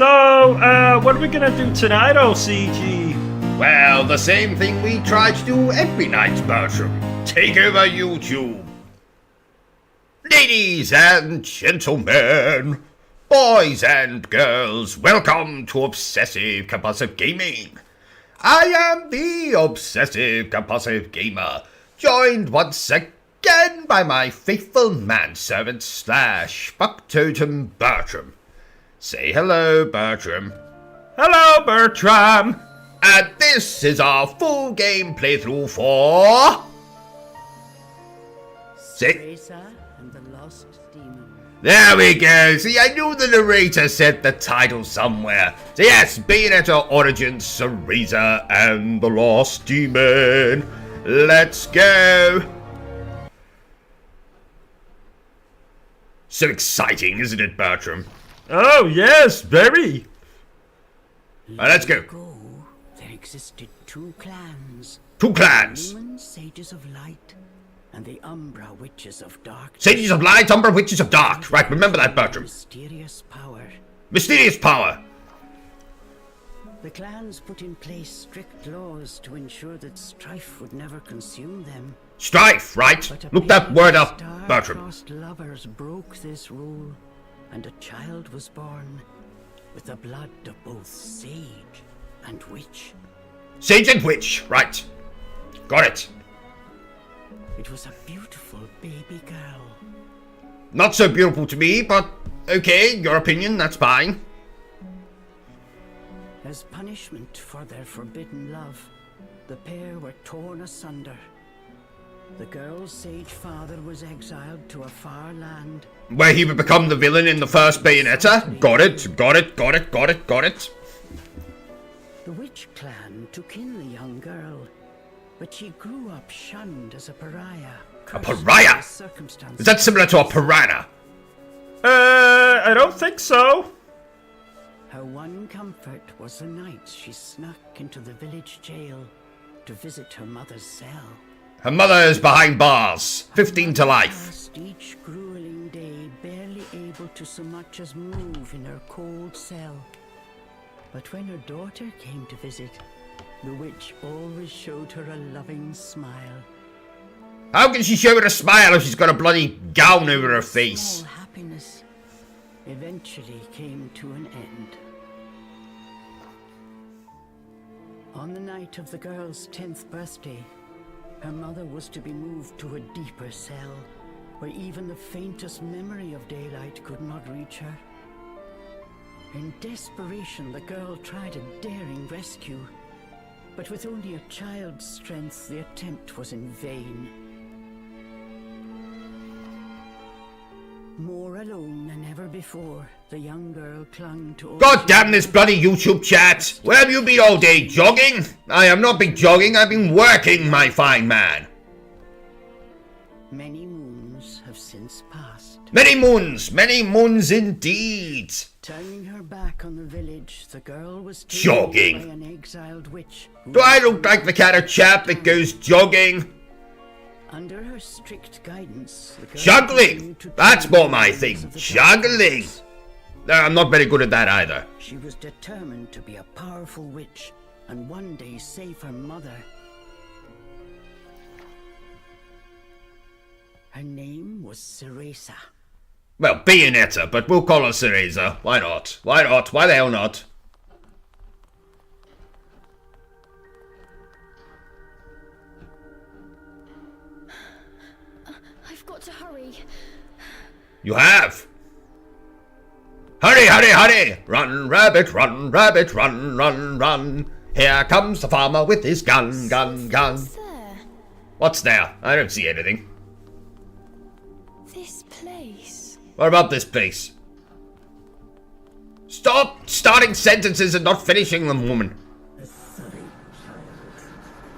So, what are we gonna do tonight, O.C.G? Well, the same thing we try to do every night, Bertram. Take over YouTube. Ladies and gentlemen, boys and girls, welcome to Obsessive Compulsive Gaming. I am the Obsessive Compulsive Gamer, joined once again by my faithful manservant / fucktotem Bertram. Say hello, Bertram. Hello, Bertram! And this is our full game playthrough for... CEREZA and the Lost Demon. There we go. See, I knew the narrator said the title somewhere. So yes, Bayonetta Origins, CEREZA and the Lost Demon. Let's go. So exciting, isn't it, Bertram? Oh, yes, very. Let's go. There existed two clans. Two clans. Human Sages of Light and the Umbra Witches of Dark. Sages of Light, Umbra Witches of Dark. Right, remember that, Bertram. Mysterious power. Mysterious power. The clans put in place strict laws to ensure that strife would never consume them. Strife, right? But Look that word up, Bertram. star-crossed lovers broke this rule, and a child was born with the blood of both sage and witch. Sage and witch, right. Got it. It was a beautiful baby girl. Not so beautiful to me, but okay, your opinion, that's fine. As punishment for their forbidden love, the pair were torn asunder. The girl's sage father was exiled to a far land. Where he would become the villain in the first Bayonetta? Got it, got it, got it, got it, got it. The witch clan took in the young girl, but she grew up shunned as a pariah. A pariah? Is that similar to a piranha? I don't think so. Her one comfort was the nights she snuck into the village jail to visit her mother's cell. Her mother is behind bars, 15 to life. Passed each grueling day barely able to so much as move in her cold cell. But when her daughter came to visit, the witch always showed her a loving smile. How can she show her a smile if she's got a bloody gown over her face? Small happiness eventually came to an end. On the night of the girl's 10th birthday, her mother was to be moved to a deeper cell, where even the faintest memory of daylight could not reach her. In desperation, the girl tried a daring rescue, but with only a child's strength, the attempt was in vain. More alone than ever before, the young girl clung to... God damn this bloody YouTube chat! Where have you been all day, jogging? I have not been jogging, I've been working, my fine man. Many moons have since passed. Many moons indeed. Turning her back on the village, the girl was taken Jogging. by an exiled witch. Do I look like the kind of chap that goes jogging? Under her strict guidance, the girl Juggling! continued to That's travel more my the thing, ways of the juggling. darkness. No, I'm not very good at that either. She was determined to be a powerful witch and one day save her mother. Her name was CEREZA. Well, Bayonetta, but we'll call her CEREZA. Why not? Why not? Why the hell not? I've got to hurry. You have. Hurry, hurry, hurry! Run, rabbit, run, rabbit, run, run, run. Here comes the farmer with his gun, gun, gun. What's there? What's there? I don't see anything. This place. What about this place? Stop starting sentences and not finishing them, woman.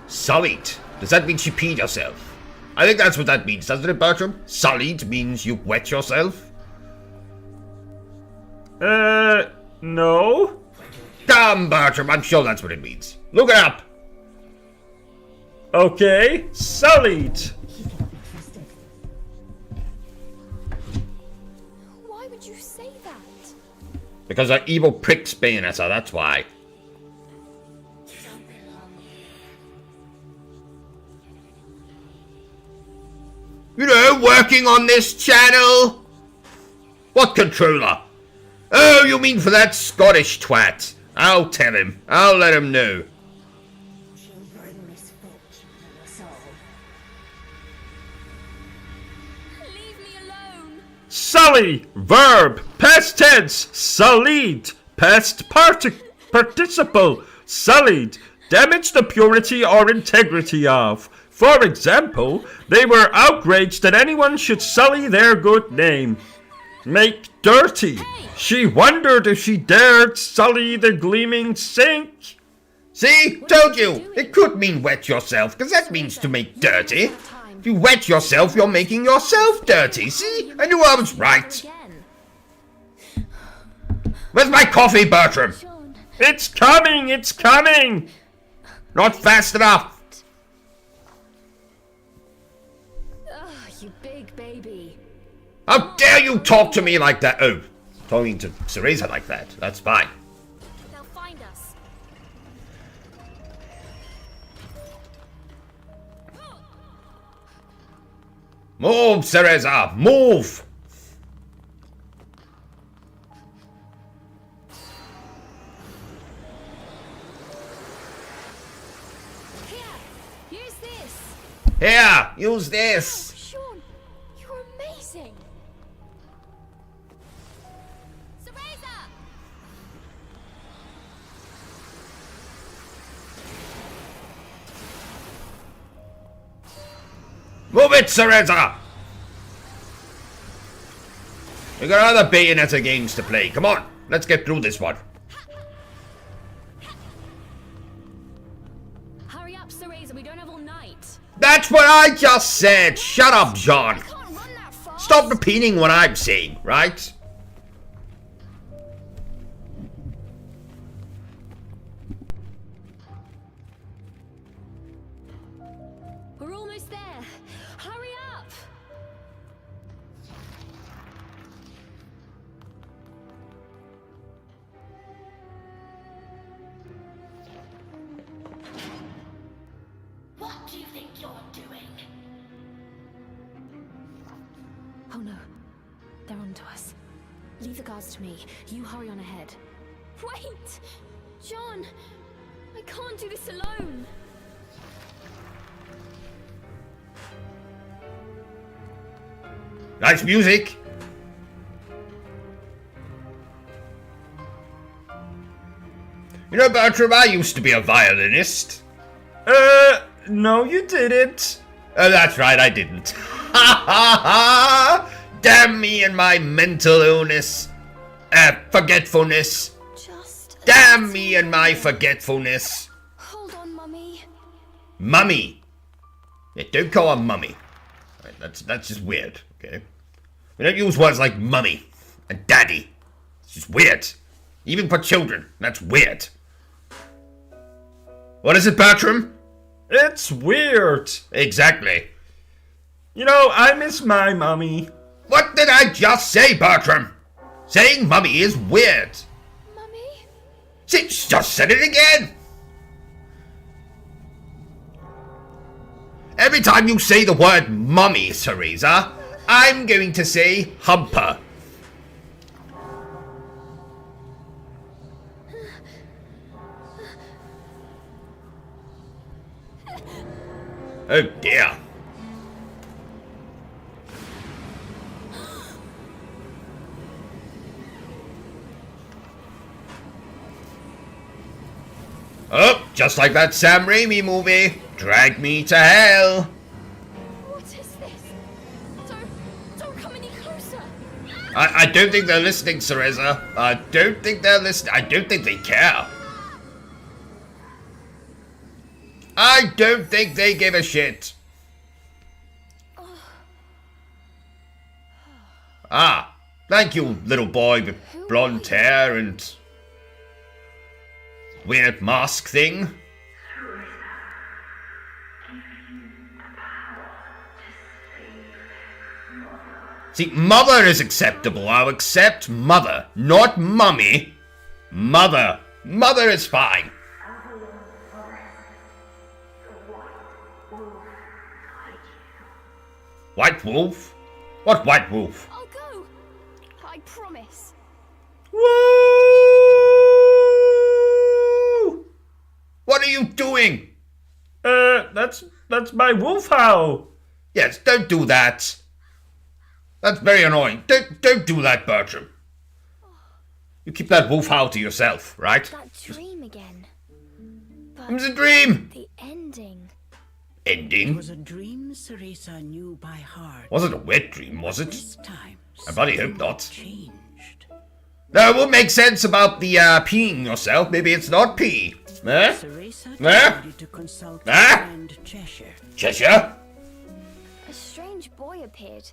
Sullied. Does that mean she peed herself? I think that's what that means, doesn't it, Bertram? Sullied means you wet yourself? No? Damn, Bertram, I'm sure that's what it means. Look it up. Okay, sullied. Why would you say that? Because they're evil pricks, Bayonetta, that's why. You know, working on this channel? What controller? Oh, you mean for that Scottish twat? I'll tell him. I'll let him know. Leave me alone. Sully, verb, past tense, sullied, past participle, sullied, damage the purity or integrity of. For example, they were outraged that anyone should sully their good name. Make dirty. She wondered if she dared sully the gleaming sink. See? Told you. It could mean wet yourself, because that means to make dirty. If you wet yourself, you're making yourself dirty. See? I knew I was right. Where's my coffee, Bertram? John. It's coming, it's coming. Not fast enough. Ugh, you big baby. How dare you talk to me like that? Oh, talking to CEREZA like that. That's fine. They'll find us. Move, CEREZA! Move! Here, use this. Here, use this. Sean, you're amazing. CEREZA! Move it, CEREZA! We got other Bayonetta games to play. Come on, let's get through this one. Hurry up, CEREZA, we don't have all night. That's what I just said. Shut up, John. Can't run that fast. Stop repeating what I'm saying, right? We're almost there. Hurry up. What do you think you're doing? Oh no, they're onto us. Leave the guards to me. You hurry on ahead. Wait! John! I can't do this alone! Nice music. You know, Bertram, I used to be a violinist. No you didn't. Oh, that's right, I didn't. Ha ha ha! Damn me and my mental illness. Forgetfulness. Just... Damn me and my forgetfulness. Hold on, Mummy. Mummy. Yeah, don't call her mummy. Right, that's just weird, okay? We don't use words like mummy and daddy. It's just weird. Even for children, that's weird. What is it, Bertram? It's weird. Exactly. You know, I miss my mommy. What did I just say, Bertram? Saying mummy is weird. Mummy? See, just said it again. Every time you say the word mummy, CEREZA, I'm going to say humper. Oh dear. Oh, just like that Sam Raimi movie. Drag me to hell. What is this? Don't come any closer. I don't think they're listening, CEREZA. I don't think they're listening. I don't think they care. I don't think they give a shit. Ah, thank you, little boy with blonde hair and weird mask thing. See, mother is acceptable. I'll accept mother, not mummy. Mother. Mother is fine. White wolf? What white wolf? I'll go. I promise. Woo! What are you doing? That's my wolf howl. Yes, don't do that. That's very annoying. Don't do that, Bertram. You keep that wolf howl to yourself, right? That dream again. It But was a dream. the ending. It Ending? was a dream Cereza knew by heart. Was it a wet dream, was it? This time, I bloody hope not. changed. No, it would make sense about the peeing yourself. Maybe it's not pee. Eh? Cereza Eh? decided to consult Eh? her friend Cheshire. Cheshire? A strange boy appeared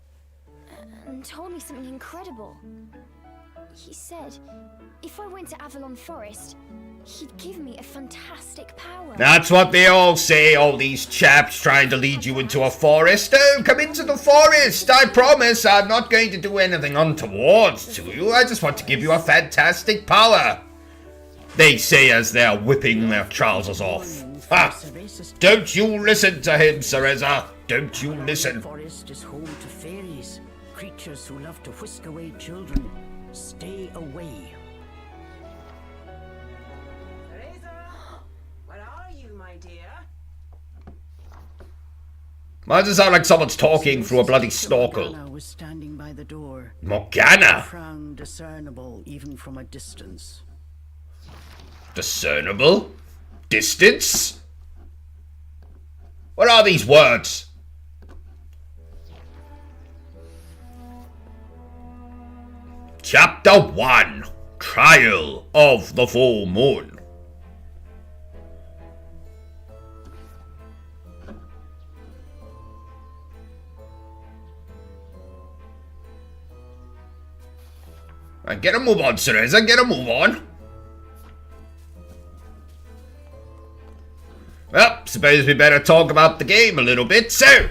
and told me something incredible. He said if I went to Avalon Forest, he'd give me a fantastic power. That's what they all say, all these chaps trying to lead you into a forest. Oh, come into the forest. I promise I'm not going to do anything untoward to you. I just want to give you a fantastic power. They say as they're whipping their trousers off. Ha! Don't you listen to him, Cereza. Don't you listen. The forest is home to fairies, creatures who love to whisk away children. Stay away. CEREZA, where are you, my dear? Why does it sound like someone's talking through a bloody snorkel? Morgana was standing by the door, Morgana? frown discernible even from a distance. Discernible? Distance? What are these words? Chapter 1. Trial of the Full Moon. Right, get a move on, Cereza, get a move on. Well, suppose we better talk about the game a little bit. So,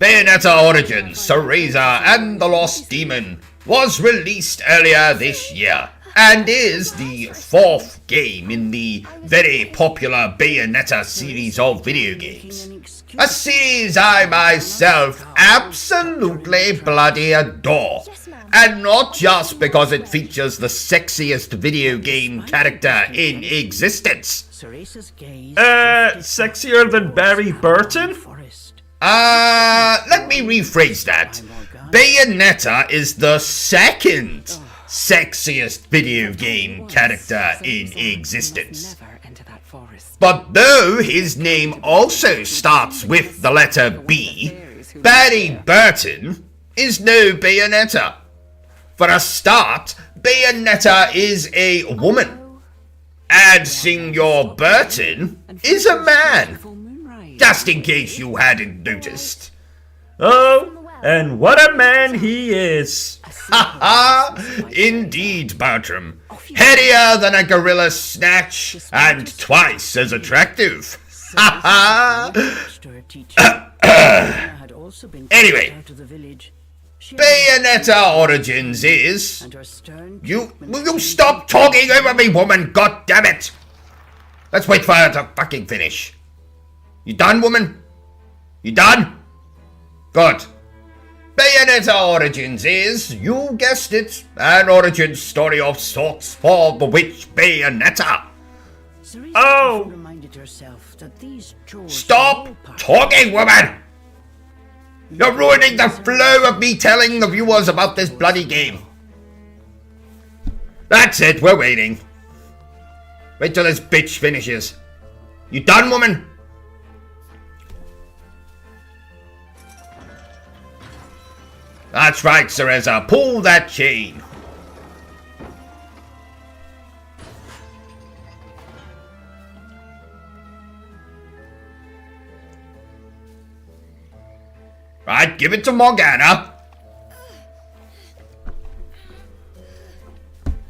Bayonetta Origins, Cereza and the Lost Demon was released earlier this year and is the 4th game in the very popular Bayonetta series of video games. A series I myself absolutely bloody adore. And not just because it features the sexiest video game character in existence. Cereza's gaze Sexier than Barry Burton? forest. Let me rephrase that. Bayonetta is the second sexiest video game character in existence. Never enter that forest. But though his name also starts with the letter B, Barry Burton is no Bayonetta. For a start, Bayonetta is a woman, and Signor Burton is a man. Full moonrise. Just in case you hadn't noticed. Oh, and what a man he is. Ha ha! Indeed, Bertram. Headier than a gorilla snatch, and twice as attractive. Ha ha! To her teacher. Morgana had also been Anyway. kicked out of the village. She Bayonetta Origins is... and her stern Will you stop talking over me, woman? God damn it! Let's wait for her to fucking finish. You done, woman? You done? Good. Bayonetta Origins is, you guessed it, an origin story of sorts for the witch Bayonetta. Cereza Oh. often reminded herself that these chores Stop were all part- talking, woman! You're ruining the flow of me telling the viewers about this bloody game. That's it, we're waiting. Wait till this bitch finishes. You done, woman? That's right, Cereza. Pull that chain. Right, give it to Morgana.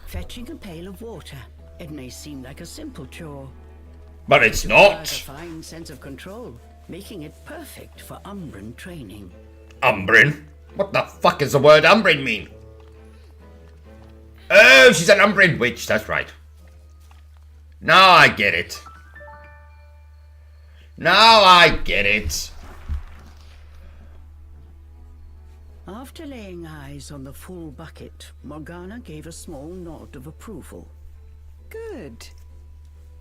Fetching a pail of water. It may seem like a simple chore. But it's It requires a not. fine sense of control, making it perfect for Umbran training. Umbran? What the fuck does the word Umbrin mean? Oh, she's an Umbrin witch, that's right. Now I get it. Now I get it. After laying eyes on the full bucket, Morgana gave a small nod of approval. Good.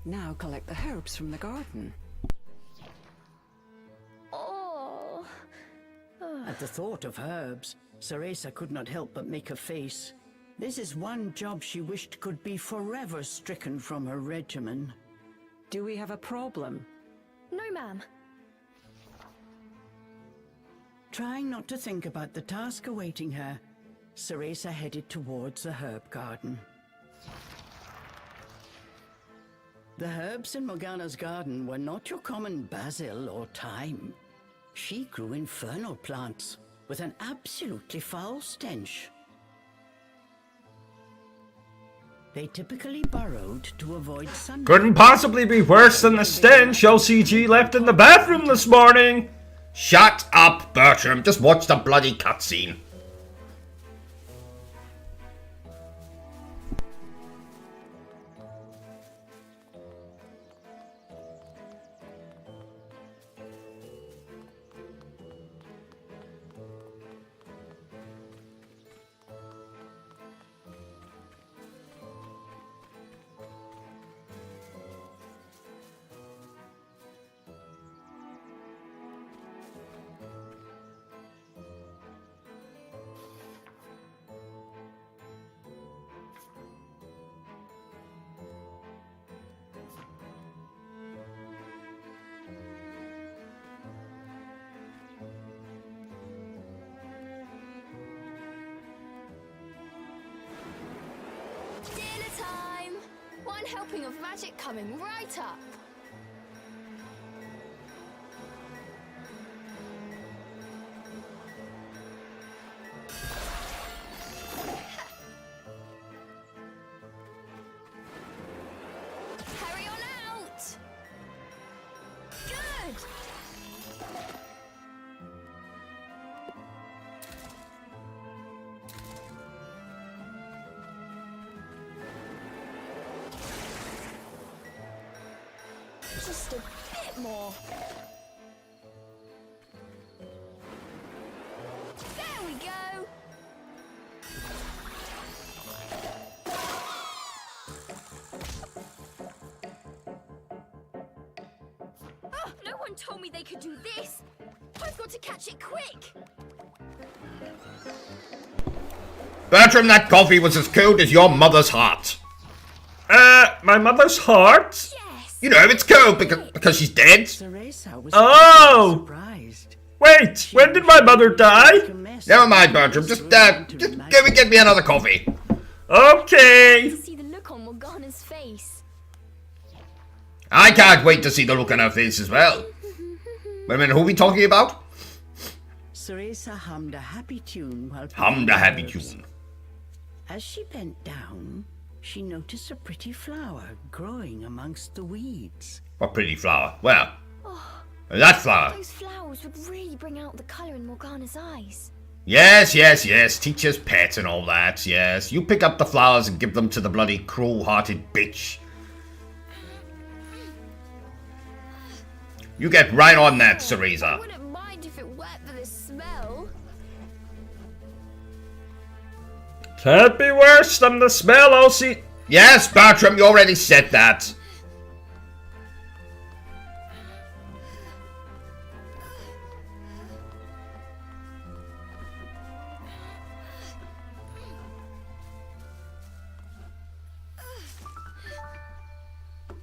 Now collect the herbs from the garden. Oh. At the thought of herbs, Cereza could not help but make a face. This is one job she wished could be forever stricken from her regimen. Do we have a problem? No, ma'am. Trying not to think about the task awaiting her, Cereza headed towards the herb garden. The herbs in Morgana's garden were not your common basil or thyme. She grew infernal plants with an absolutely foul stench. They typically burrowed to avoid sunlight. Couldn't possibly be worse than the stench O.C.G. left in the bathroom this morning. Shut up, Bertram. Just watch the bloody cutscene. Dinner time! One helping of magic coming right up. Hurry on out! Good! Just a bit more. There we go. Oh, no one told me they could do this. I've got to catch it quick. Bertram, that coffee was as cold as your mother's heart. My mother's heart? Yes. You know, it's cold because she's dead. Cereza was Oh! surprised. Wait, when did my mother die? Never mind, Bertram. Just go and get me another coffee. Okay. To see the look on Morgana's face. I can't wait to see the look on her face as well. Wait a minute, who are we talking about? Cereza hummed a happy tune while Hummed a happy herbs. tune. As she bent down, she noticed a pretty flower growing amongst the weeds. What pretty flower? Where? That flower. Those flowers would really bring out the colour in Morgana's eyes. Yes, yes, yes. Teacher's pet and all that, yes. You pick up the flowers and give them to the bloody cruel-hearted bitch. You get right on that, I Cereza. wouldn't mind if it weren't for the smell. Can't be worse than the smell O.C. Yes, Bertram, you already said that.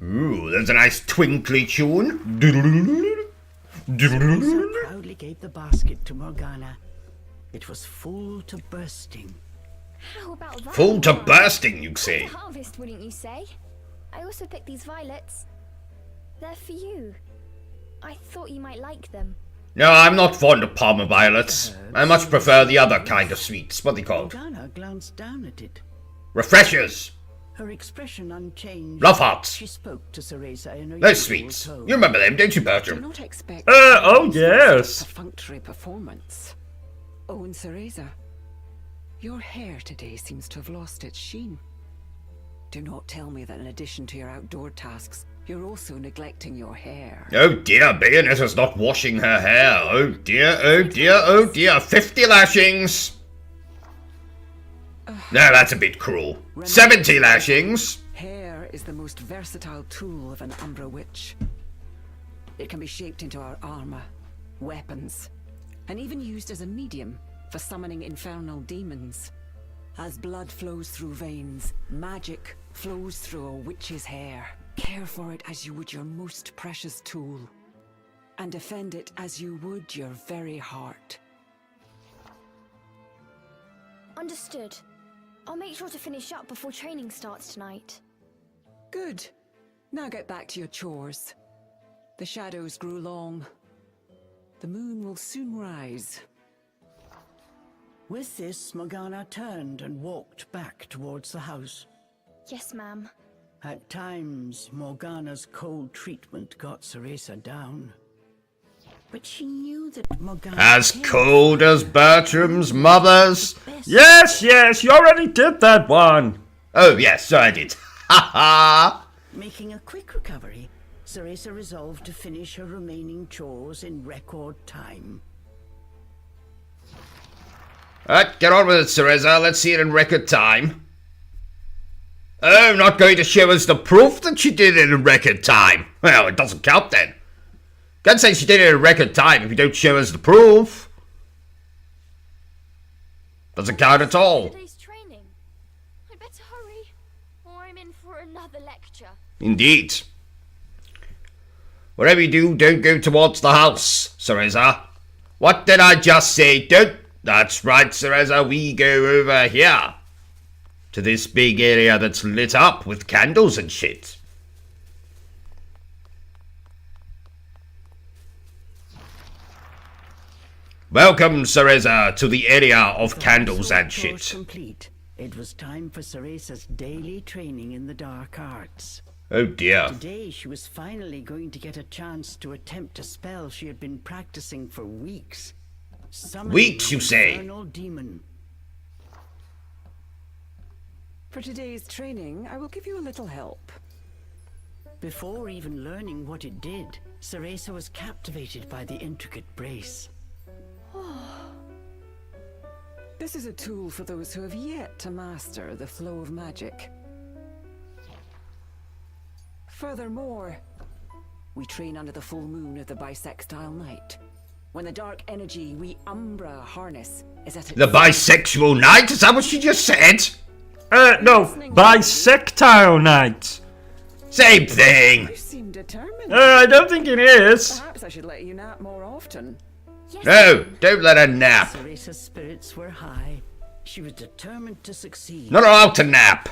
Ooh, there's a nice twinkly tune. Cereza proudly gave the basket to Morgana. It was full to bursting. How about that? Full to one? bursting, you Quite say. a harvest, wouldn't you say? I also picked these violets. They're for you. I thought you might like them. No, I'm not fond of Palmer violets. I much prefer the other kind of sweets. What are they called? Morgana glanced down at it. Refreshers. Her expression unchanged. Love hearts. She spoke to Cereza in her Those usual sweets. tone. You remember them, don't you, Do Bertram? not expect oh yes. perfunctory performance. own CEREZA. Your hair today seems to have lost its sheen. Do not tell me that in addition to your outdoor tasks, you're also neglecting your hair. Oh dear, Bayonetta's not washing her hair. Oh dear, oh dear, oh dear. 50 lashings. No, that's a bit cruel. 70 lashings. Hair is the most versatile tool of an Umbra witch. It can be shaped into our armor, weapons, and even used as a medium for summoning infernal demons. As blood flows through veins, magic flows through a witch's hair. Care for it as you would your most precious tool, and defend it as you would your very heart. Understood. I'll make sure to finish up before training starts tonight. Good. Now get back to your chores. The shadows grew long. The moon will soon rise. With this, Morgana turned and walked back towards the house. Yes, ma'am. At times, Morgana's cold treatment got CEREZA down. But she knew that Morgana... As cold as Bertram's mother's? Yes, yes, you already did that one. Oh yes, so I did. Ha ha! Making a quick recovery, CEREZA resolved to finish her remaining chores in record time. Alright, get on with it, CEREZA. Let's see it in record time. Oh, not going to show us the proof that she did it in record time. Well, it doesn't count then. Can't say she did it in record time if you don't show us the proof. Doesn't count at all. Today's training. I'd better hurry, or I'm in for another lecture. Indeed. Whatever you do, don't go towards the house, CEREZA. What did I just say? Don't... That's right, CEREZA, we go over here. To this big area that's lit up with candles and shit. Welcome, CEREZA, to the area of candles and shit. Complete. It was time for CEREZA's daily training in the dark arts. Oh dear. Today she was finally going to get a chance to attempt a spell she had been practicing for weeks. Weeks, you say? Infernal demon. For today's training, I will give you a little help. Before even learning what it did, CEREZA was captivated by the intricate brace. This is a tool for those who have yet to master the flow of magic. Furthermore, we train under the full moon of the bisextile night, when the dark energy we Umbra harness is at its... The bisexual night? Is that what she just said? No, bisectile night. Same thing. You seem determined. I don't think it is. Perhaps I should let you nap more often. Yes, No, don't let her nap. CEREZA's spirits were high. She was determined to succeed. Not allowed to nap.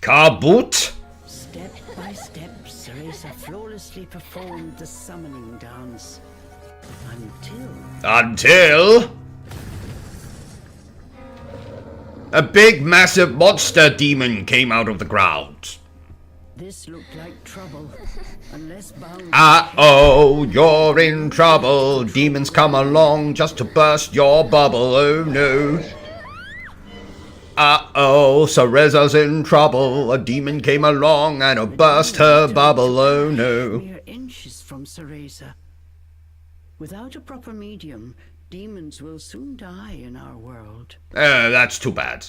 Car boot? Step by step, CEREZA flawlessly performed the summoning dance. Until... a big, massive monster demon came out of the ground. This looked like trouble. Unless bound... Uh-oh, you're in trouble. Demons come along just to burst your bubble. Oh, no. Uh-oh, CEREZA's in trouble. A demon came along and burst her bubble. Oh, no. Mere inches from CEREZA. Without a proper medium, demons will soon die in our world. That's too bad.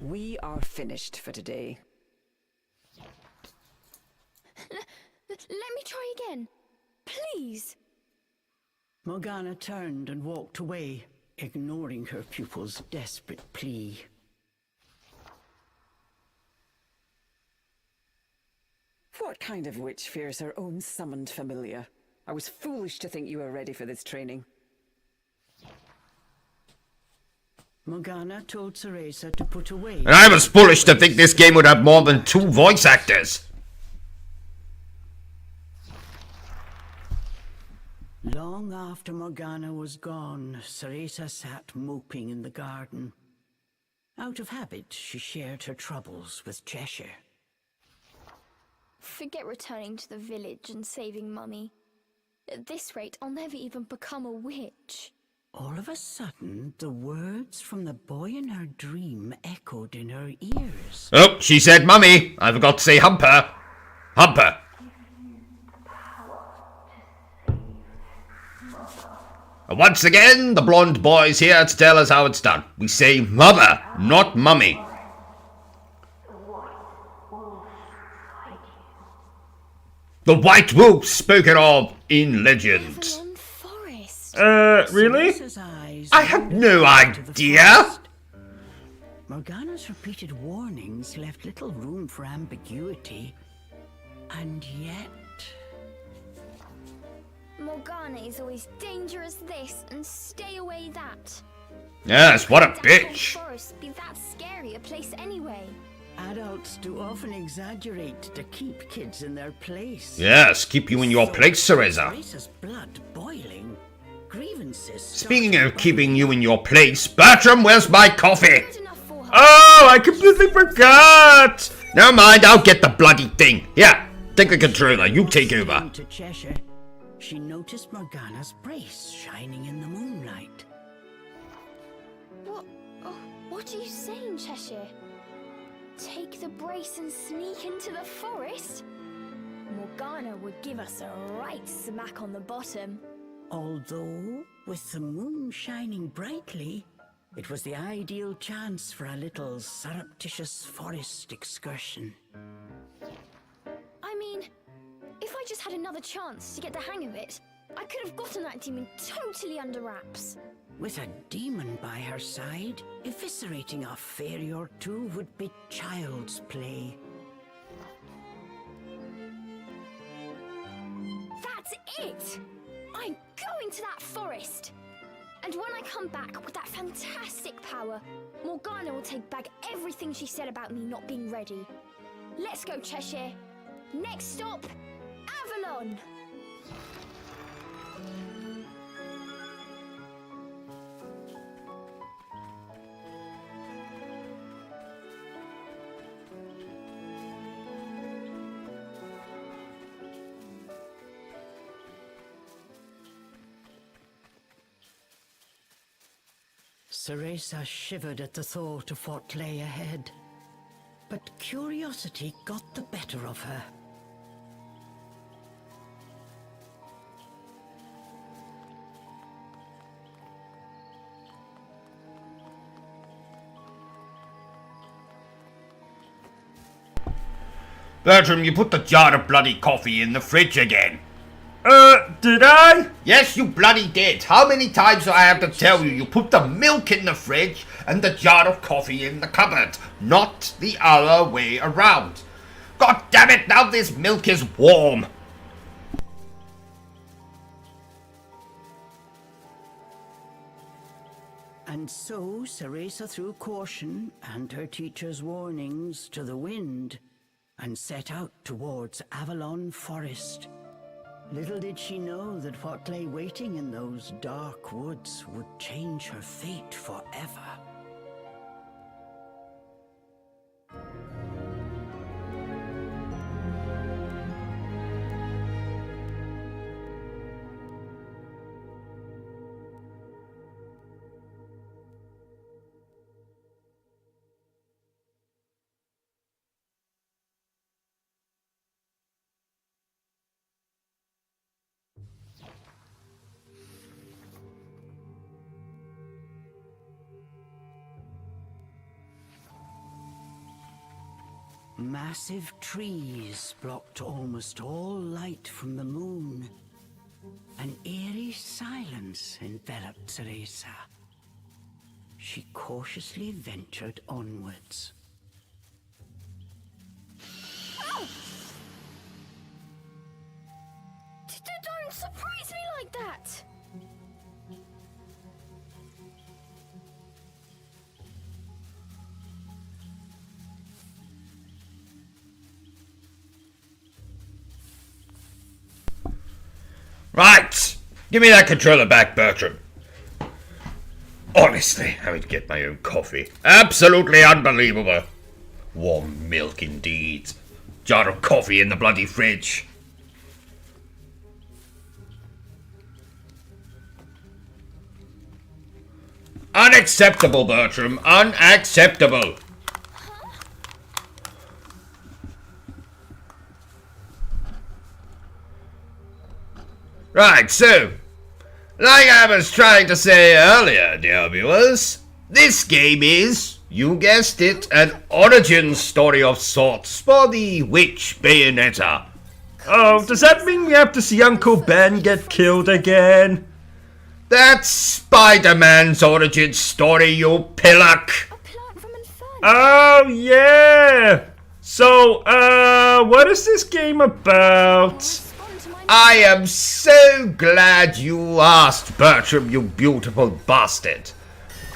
We are finished for today. Let me try again. Please. Morgana turned and walked away, ignoring her pupil's desperate plea. What kind of witch fears her own summoned familiar? I was foolish to think you were ready for this training. Morgana told CEREZA to put away... And I was foolish to think this game would have more than 2 voice actors. Long after Morgana was gone, CEREZA sat moping in the garden. Out of habit, she shared her troubles with Cheshire. Forget returning to the village and saving Mummy. At this rate, I'll never even become a witch. All of a sudden, the words from the boy in her dream echoed in her ears. Oh, she said mummy. I forgot to say humper. Humper. And once again, the blonde boy's here to tell us how it's done. We say mother, not mummy. The white wolf spoken of in legend. Avalon Forest. Really? Cereza's eyes I have wandered no out to the idea. forest. Morgana's repeated warnings left little room for ambiguity. And yet... Morgana is always dangerous this and stay away that. Yes, what a Avalon bitch. Forest be that scary a place anyway. Adults do often exaggerate to keep kids in their place. Yes, keep you in your place, Cereza. Cereza's blood boiling. Grievances. Speaking of keeping you in your place, Bertram, where's my coffee? Good enough for her. Oh, I completely forgot! Never mind, I'll get the bloody thing. Here, take the controller, you take over. To Cheshire, she noticed Morgana's brace shining in the moonlight. What? Oh, what are you saying, Cheshire? Take the brace and sneak into the forest? Morgana would give us a right smack on the bottom. Although, with the moon shining brightly, it was the ideal chance for a little surreptitious forest excursion. I mean, if I just had another chance to get the hang of it, I could have gotten that demon totally under wraps. With a demon by her side, eviscerating a fairy or two would be child's play. That's it! I'm going to that forest! And when I come back with that fantastic power, Morgana will take back everything she said about me not being ready. Let's go, Cheshire. Next stop, Avalon! Cereza shivered at the thought of what lay ahead, but curiosity got the better of her. Bertram, you put the jar of bloody coffee in the fridge again. Did I? Yes, you bloody did. How many times do I have to tell you? You put the milk in the fridge and the jar of coffee in the cupboard, not the other way around. God damn it, now this milk is warm. And so Cereza threw caution and her teacher's warnings to the wind and set out towards Avalon Forest. Little did she know that what lay waiting in those dark woods would change her fate forever. Massive trees blocked almost all light from the moon. An eerie silence enveloped Cereza. She cautiously ventured onwards. Don't surprise me like that! Right, give me that controller back, Bertram. Or Honestly, having to get my own coffee. Absolutely unbelievable. Warm milk indeed. Jar of coffee in the bloody fridge. Unacceptable, Bertram. Unacceptable. Right, so, like I was trying to say earlier, dear viewers, this game is, you guessed it, an origin story of sorts for the witch Bayonetta. Oh, does that mean we have to see Uncle Ben get killed again? That's Spider-Man's origin story, you pillock. A plant from Inferno. Oh, yeah! So, what is this game about? Respond to my I am so glad you asked, Bertram, you beautiful bastard.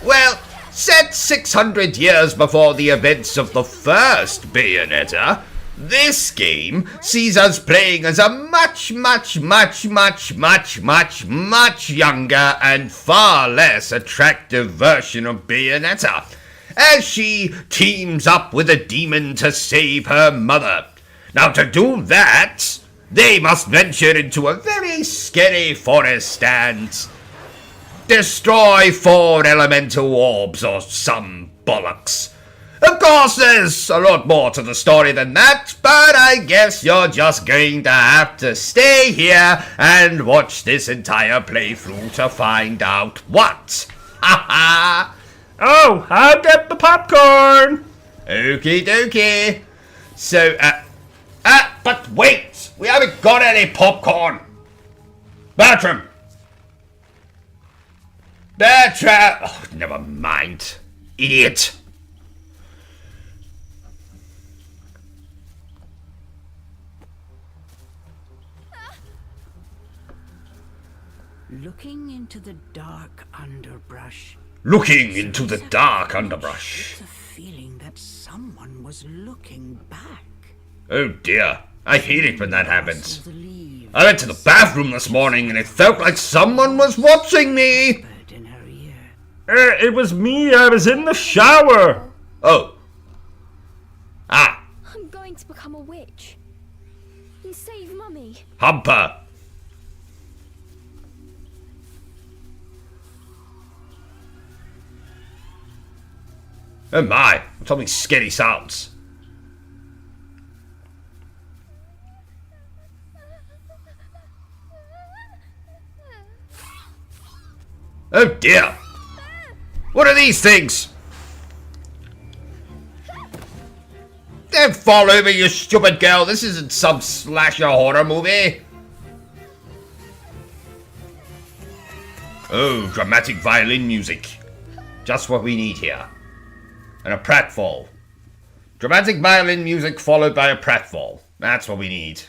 Well, set 600 years before the events of the first Bayonetta, this game sees us playing as a much younger and far less attractive version of Bayonetta, as she teams up with a demon to save her mother. Now, to do that, they must venture into a very scary forest and destroy 4 elemental orbs or some bollocks. Of course, there's a lot more to the story than that, but I guess you're just going to have to stay here and watch this entire playthrough to find out what. Ha ha! Oh, I'll get the popcorn! Okie dokie. So, but wait! We haven't got any popcorn! Bertram! Bertram! Oh, never mind. Idiot. Looking into the dark underbrush. Looking into the dark underbrush. It's a feeling that someone was looking back. Oh dear. I hate it when that happens. The leaves I went to the bathroom this morning and it felt like someone was watching me. whispered in her ear. It was me, I was in the shower! Oh. Ah. I'm going to become a witch. And save Mummy. Humper. Oh my. Something scary sounds. Oh dear. What are these things? Don't fall over, you stupid girl. This isn't some slasher horror movie. Oh, dramatic violin music. Just what we need here. And a pratfall. Dramatic violin music followed by a pratfall. That's what we need.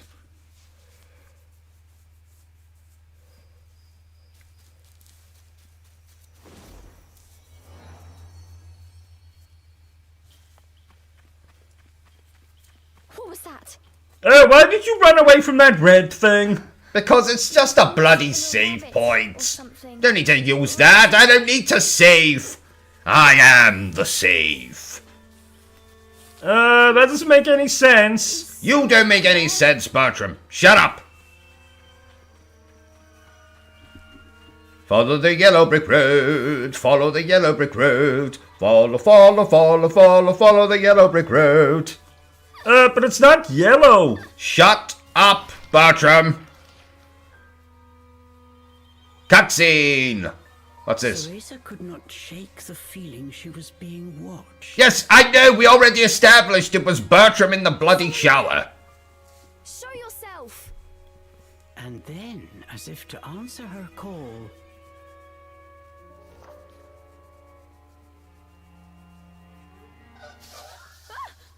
What was that? Why did you run away from that red thing? Because it's just a bloody save point. Don't need to use that. I don't need to save. I am the save. That doesn't make any sense. You don't make any sense, Bertram. Shut up. Follow the yellow brick road. Follow the yellow brick road. Follow the yellow brick road. But it's not yellow. Shut up, Bertram. Cutscene. What's this? CEREZA could not shake the feeling she was being watched. Yes, I know. We already established it was Bertram in the bloody shower. Show yourself. And then, as if to answer her call,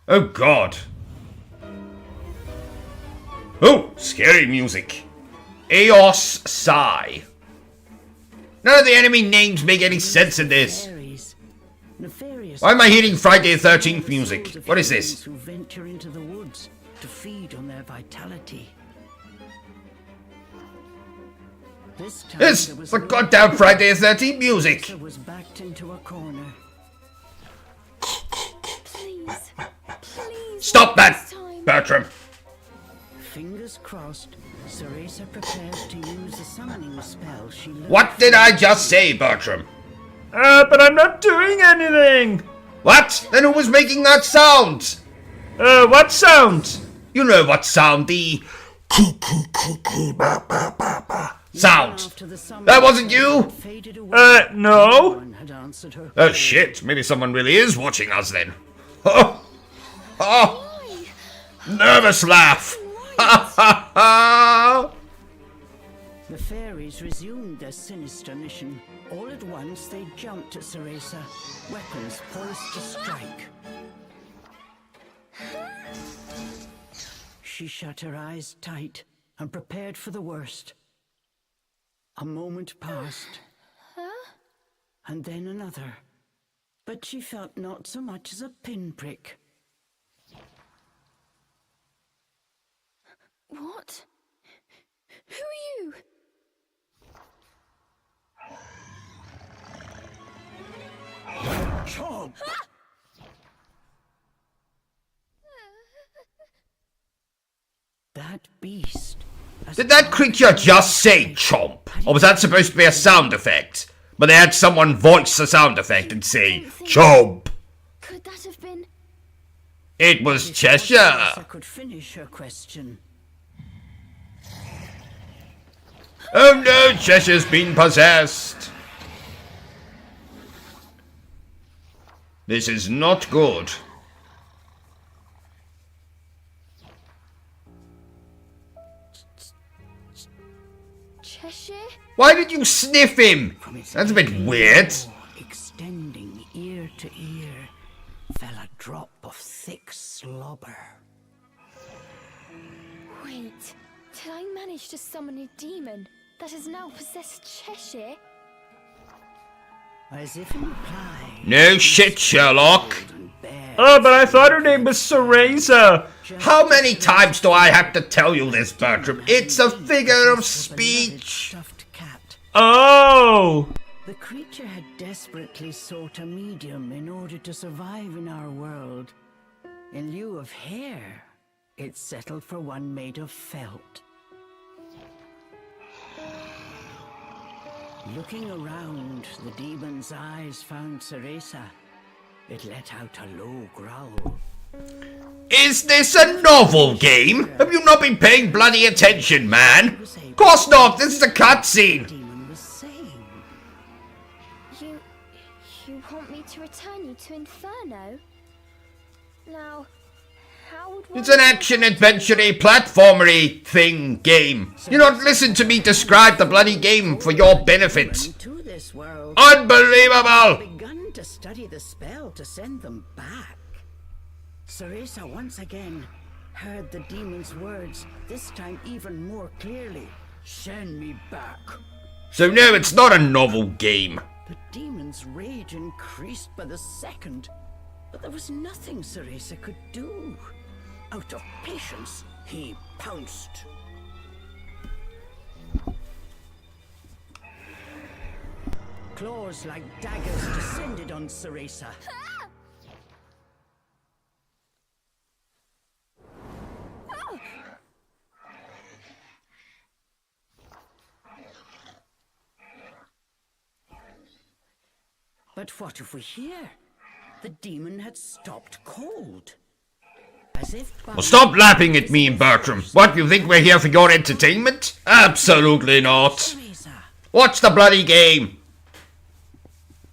Oh God. Oh, scary music. Eos Psy. None of the enemy names make any sense in this. fairies, nefarious. Why am I hearing Friday the 13th music? souls of What is humans this? Who venture into the woods to feed on their vitality. This time It's there was the no- goddamn Friday the 13th music. Teresa was backed into a corner. Please. Please. Stop not that, this time. Bertram. Fingers crossed, Cereza prepared to use the summoning spell she learned. What did I just say, Bertram? But I'm not doing anything. What? Then who was making that sound? What sound? You know what sound, the sound. After the summoning That wasn't you? spell faded away, No. no one had answered her Oh call. shit, maybe someone really is watching us then. Oh, oh, Why? nervous laugh. Ha ha ha. The fairies resumed their sinister mission. All at once, they jumped at Cereza, weapons poised to strike. She shut her eyes tight and prepared for the worst. A moment passed, and then another, but she felt not so much as a pinprick. What? Who are you? Chomp! That beast. Did that creature just say chomp? Or was that supposed to be a sound effect? But they had someone voice the sound effect and say chomp. Could that have been? It was Cheshire. Cereza could finish her question. Oh no, Cheshire's been possessed. This is not good. Cheshire? Why did you sniff him? From its That's a bit aching weird. jaw, extending ear to ear, fell a drop of thick slobber. Wait, did I manage to summon a demon that has now possessed Cheshire? As if in reply, No shit, Sherlock. and bare But I thought her name was Cereza. How many times do I have to tell you this, Bertram? It's a figure of beloved speech. stuffed cat. Oh. The creature had desperately sought a medium in order to survive in our world. In lieu of hair, it settled for one made of felt. Looking around, the demon's eyes found Cereza. It let out a low growl. Is this a novel game? Have you not been paying bloody attention, man? Of course not, this is a The cutscene. demon was saying, You want me to return you to Inferno? Now, how would one... It's an action-adventure-y, platformer-y thing game. You not listen to me describe the bloody game for your benefit. "Into this world, Unbelievable! begun to study the spell to send them back." Cereza once again heard the demon's words, this time even more clearly. "Send me back." So no, it's not a novel game. The demon's rage increased by the second, but there was nothing Cereza could do. Out of patience, he pounced. Claws like daggers descended on Cereza. But what if we hear? The demon had stopped cold. As if by Well, stop laughing at me and Bertram. What, you think we're here for your entertainment? Absolutely not. Cereza. Watch the bloody game.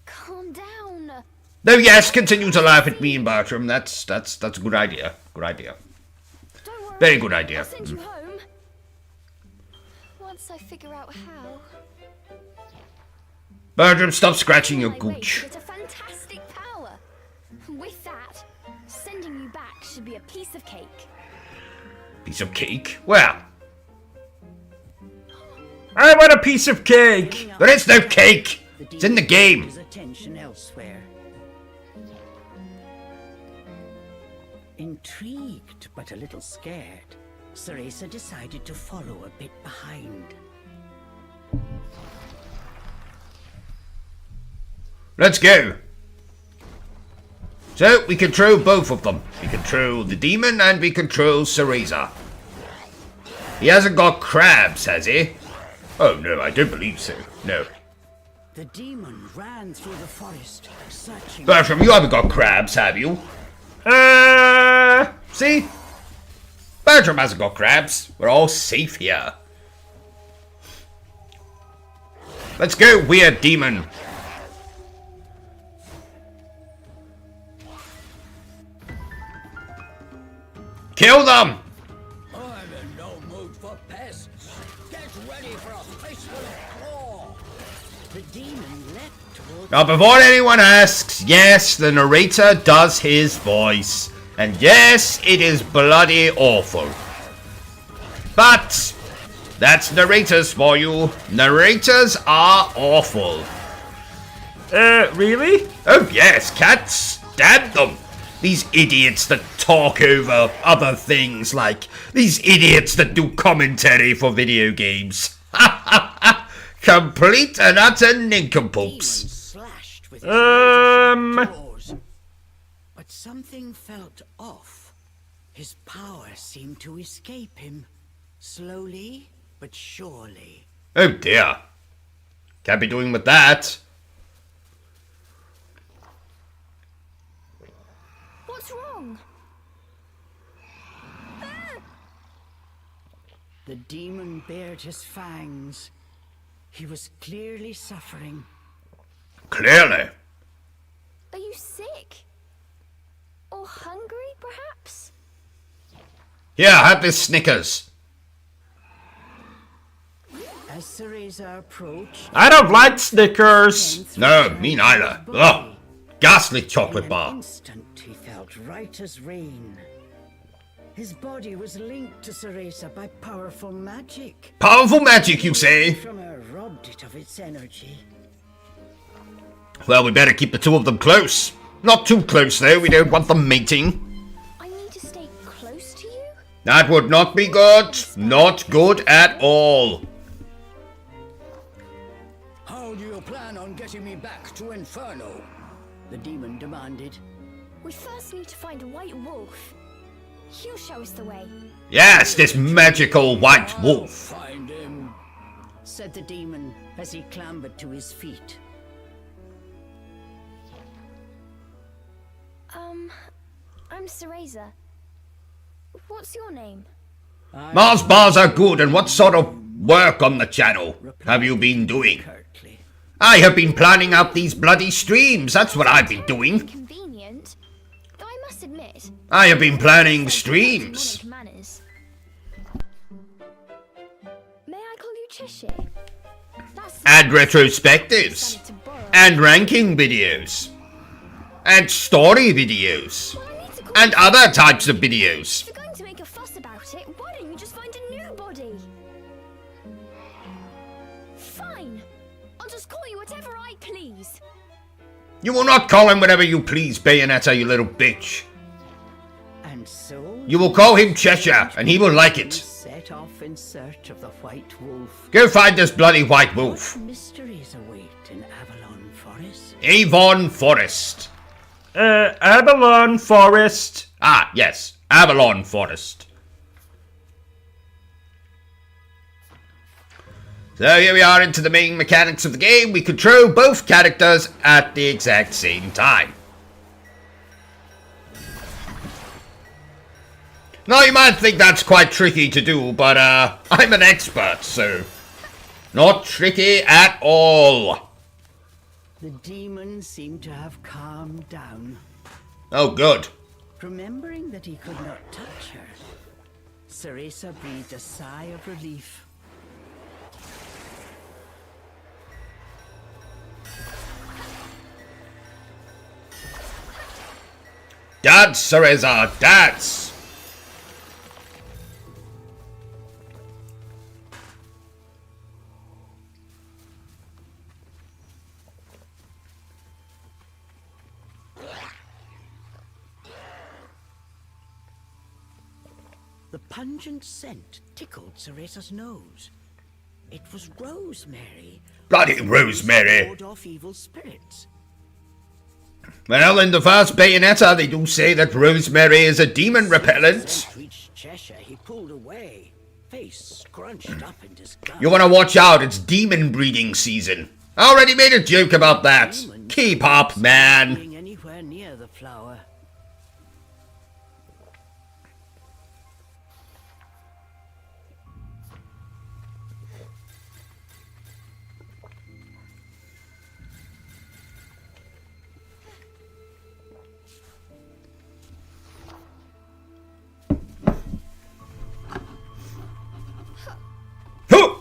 Calm down. No, yes, continue to laugh at me and Bertram. That's a good idea. Good idea. Don't worry. Very good idea. I'll send you home. Once I figure out how. Bertram, stop scratching your My way gooch. to get a fantastic power. With that, sending you back should be a piece of cake. Piece of cake? Well, I want a piece of cake. there is no cake. It's in the game. His attention elsewhere. Intrigued but a little scared, Cereza decided to follow a bit behind. Let's go. So, we control both of them. We control the demon and we control CEREZA. He hasn't got crabs, has he? Oh, no, I don't believe so. No. The demon ran through the forest, searching. Bertram, you haven't got crabs, have you? See? Bertram hasn't got crabs. We're all safe here. Let's go, weird demon. Kill them! I'm in no mood for pests. Get ready for a fistful of claw. The demon leapt toward. Now, before anyone asks, yes, the narrator does his voice. And yes, it is bloody awful. But that's narrators for you. Narrators are awful. Really? Oh yes, can't stand them. These idiots that talk over other things, like these idiots that do commentary for video games. Complete and utter nincompoops. Slashed with his claws. But something felt off. His power seemed to escape him, slowly but surely. Oh dear. Can't be doing with that. What's wrong? The demon bared his fangs. He was clearly suffering. Clearly. Are you sick? Or hungry, perhaps? Here, have this Snickers. As CEREZA approached, I don't like Snickers. No, me neither. Ugh. Ghastly chocolate in an bar. instant, he felt right as rain. His body was linked to CEREZA by powerful magic. Powerful magic, you say? From her robbed it of its energy. Well, we better keep the two of them close. Not too close, though. We don't want them mating. I need to stay close to you? That would not be good. Not good at all. How do you plan on getting me back to Inferno? The demon demanded. We first need to find a white wolf. He'll show us the way. Yes, this magical white wolf. Find him, said the demon as he clambered to his feet. I'm CEREZA. What's your name? Mars bars are good, and what sort of work on the channel have you been doing? Curtly. I have been planning out these bloody streams. That's what I've been doing. Convenient. Though I must admit, I have been planning streams. manners. May I call you Cheshire? That's And retrospectives. to borrow. And ranking videos. And story videos. Well, I need to call And you- other types of videos. If you're going to make a fuss about it, why don't you just find a new body? Fine. I'll just call you whatever I please. You will not call him whatever you please, Bayonetta, you little bitch. And so You will call him Cheshire, and he will like it. set off in search of the white wolf. Go find this bloody white wolf. What mysteries await in Avalon Forest? Avon Forest. Avalon Forest. Ah, yes. Avalon Forest. So here we are into the main mechanics of the game. We control both characters at the exact same time. Now you might think that's quite tricky to do, but I'm an expert, so not tricky at all. The demon seemed to have calmed down. Oh, good. Remembering that he could not touch her, CEREZA breathed a sigh of relief. Dance, CEREZA, dance! The pungent scent tickled CEREZA's nose. It was rosemary. Bloody rosemary! Ward off evil spirits. Well, in the first Bayonetta, they do say that rosemary is a demon repellent. Reached Cheshire, he pulled away, face scrunched up in disgust. You want to watch out, it's demon breeding season. I already made a joke about that. Keep up, man. Being anywhere near the flower. Huh!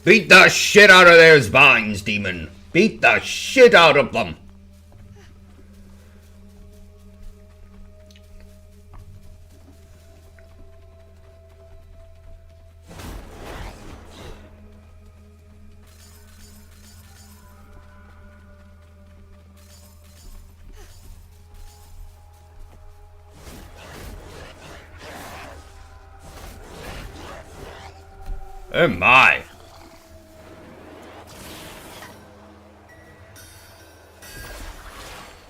Beat the shit out of those vines, demon. Beat the shit out of them. Oh my.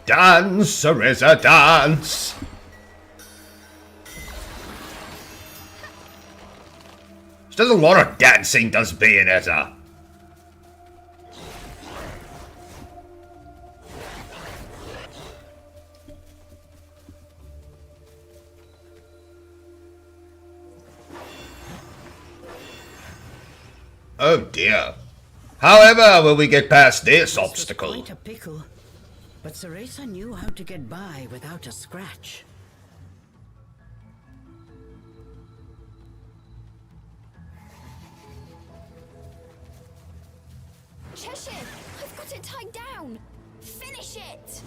Dance, Cereza, dance! She does a lot of dancing, does Bayonetta. Oh dear. However will we get past this obstacle? Quite a pickle. But CEREZA knew how to get by without a scratch. Cheshire, I've got it tied down. Finish it.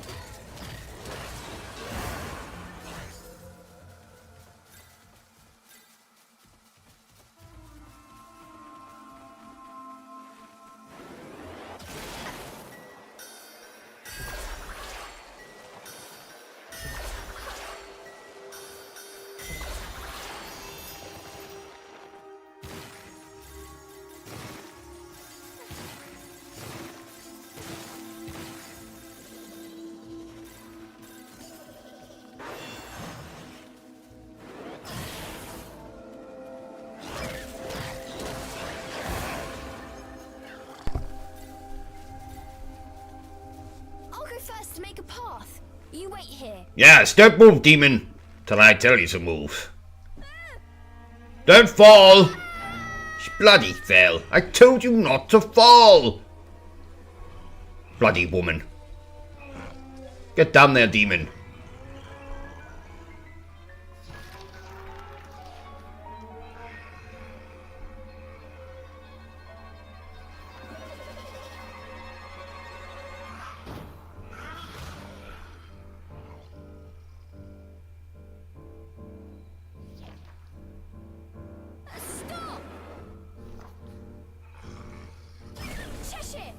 First, make a path. You wait here. Yes, don't move, demon, till I tell you to move. Don't fall! She bloody fell. I told you not to fall! Bloody woman. Get down there, demon. Stop! Cheshire!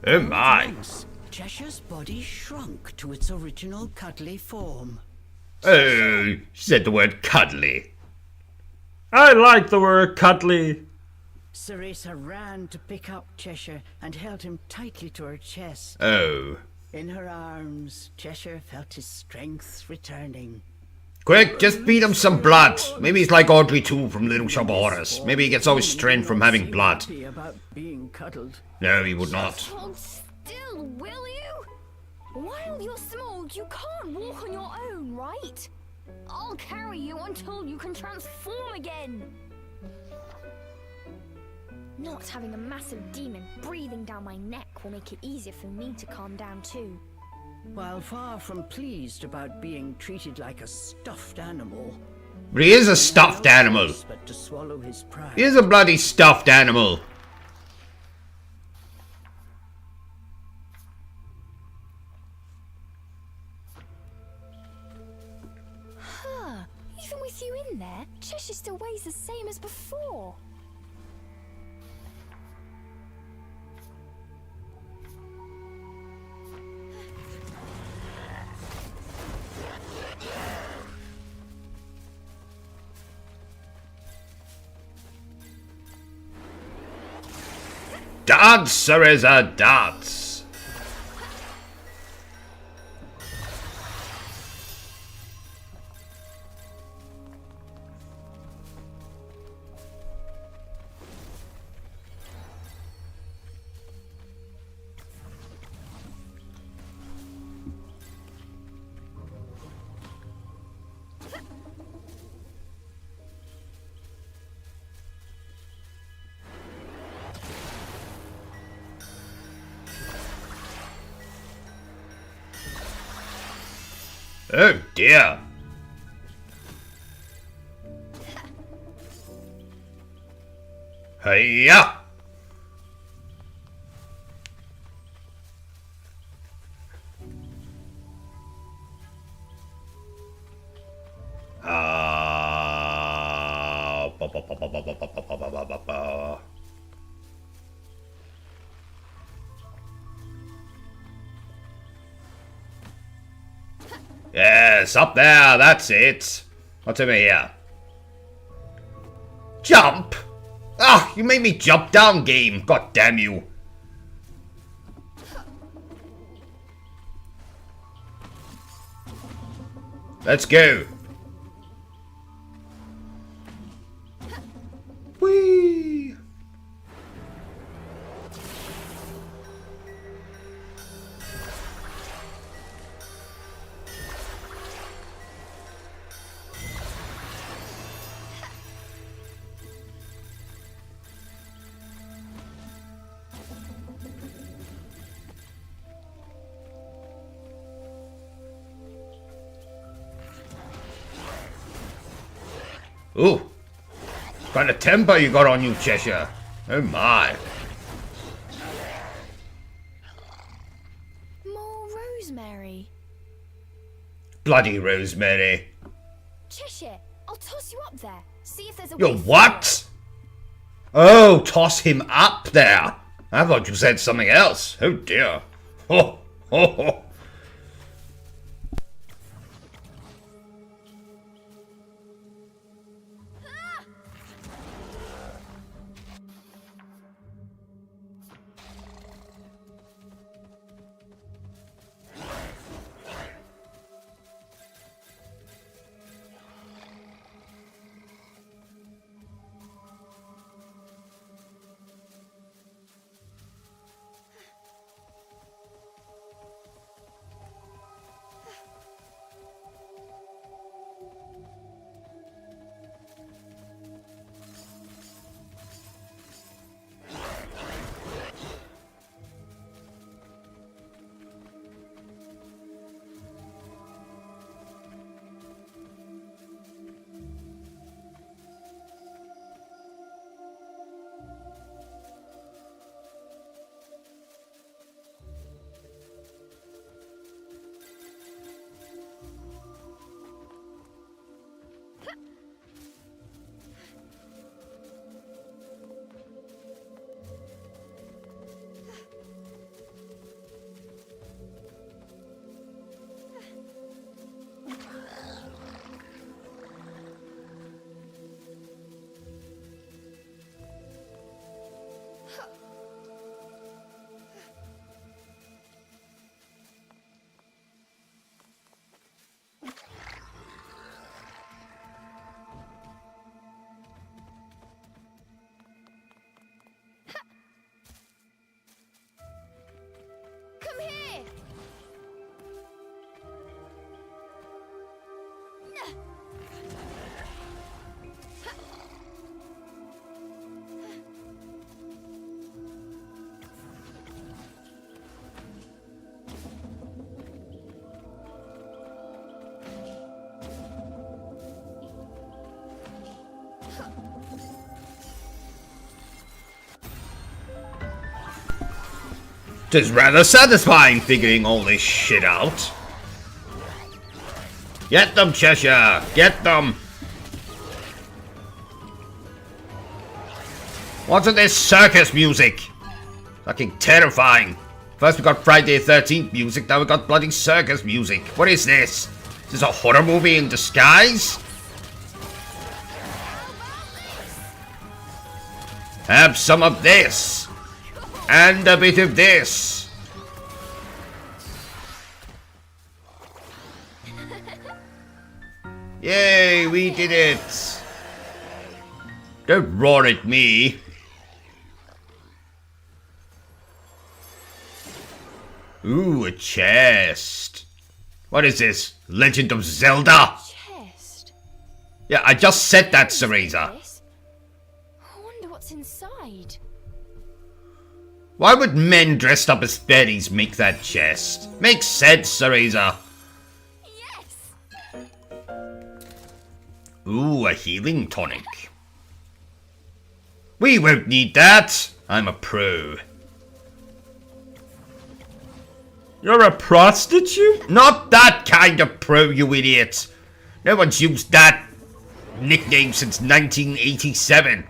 Oh my. Once, Cheshire's body shrunk to its original cuddly form. Oh, she said the word cuddly. I like the word cuddly. CEREZA ran to pick up Cheshire and held him tightly to her chest. Oh. In her arms, Cheshire felt his strength returning. Quick, just beat him some blood. Maybe he's like Audrey 2 from Little Shop of Horrors. Maybe he gets all his strength from having blood. Happy about being cuddled. No, he would not. Hold still, will you? While you're small, you can't walk on your own, right? I'll carry you until you can transform again. Not having a massive demon breathing down my neck will make it easier for me to calm down too. While far from pleased about being treated like a stuffed animal, But he is a stuffed animal. but to swallow his pride. He is a bloody stuffed animal. Huh. Even with you in there, Cheshire still weighs the same as before. Dance, Cereza, dance. Oh dear. Hiya! Ba. Yes, up there, that's it. What's over here? Jump? Ah, you made me jump down, game. God damn you. Let's go. Whee! Ooh, what kind of temper you got on you, Cheshire? Oh my. More rosemary. Bloody Rosemary. Cheshire, I'll toss you up there. See if there's a Yo, way what? Oh, toss him up there. I thought you said something else. Oh dear. Ho, ho, ho. Come here! It is rather satisfying figuring all this shit out. Get them, Cheshire! Get them! What's with this circus music? Fucking terrifying. First we got Friday the 13th music, now we got bloody circus music. What is this? Is this a horror movie in disguise? Have some of this. And a bit of this. Yay, we did it. Don't roar at me. Ooh, a chest. What is this? Legend of Zelda? Chest. Yeah, I just said that, Cereza. This? I wonder what's inside. Why would men dressed up as fairies make that chest? Makes sense, Cereza. Yes. Ooh, a healing tonic. We won't need that. I'm a pro. You're a prostitute? Not that kind of pro, you idiot. No one's used that nickname since 1987.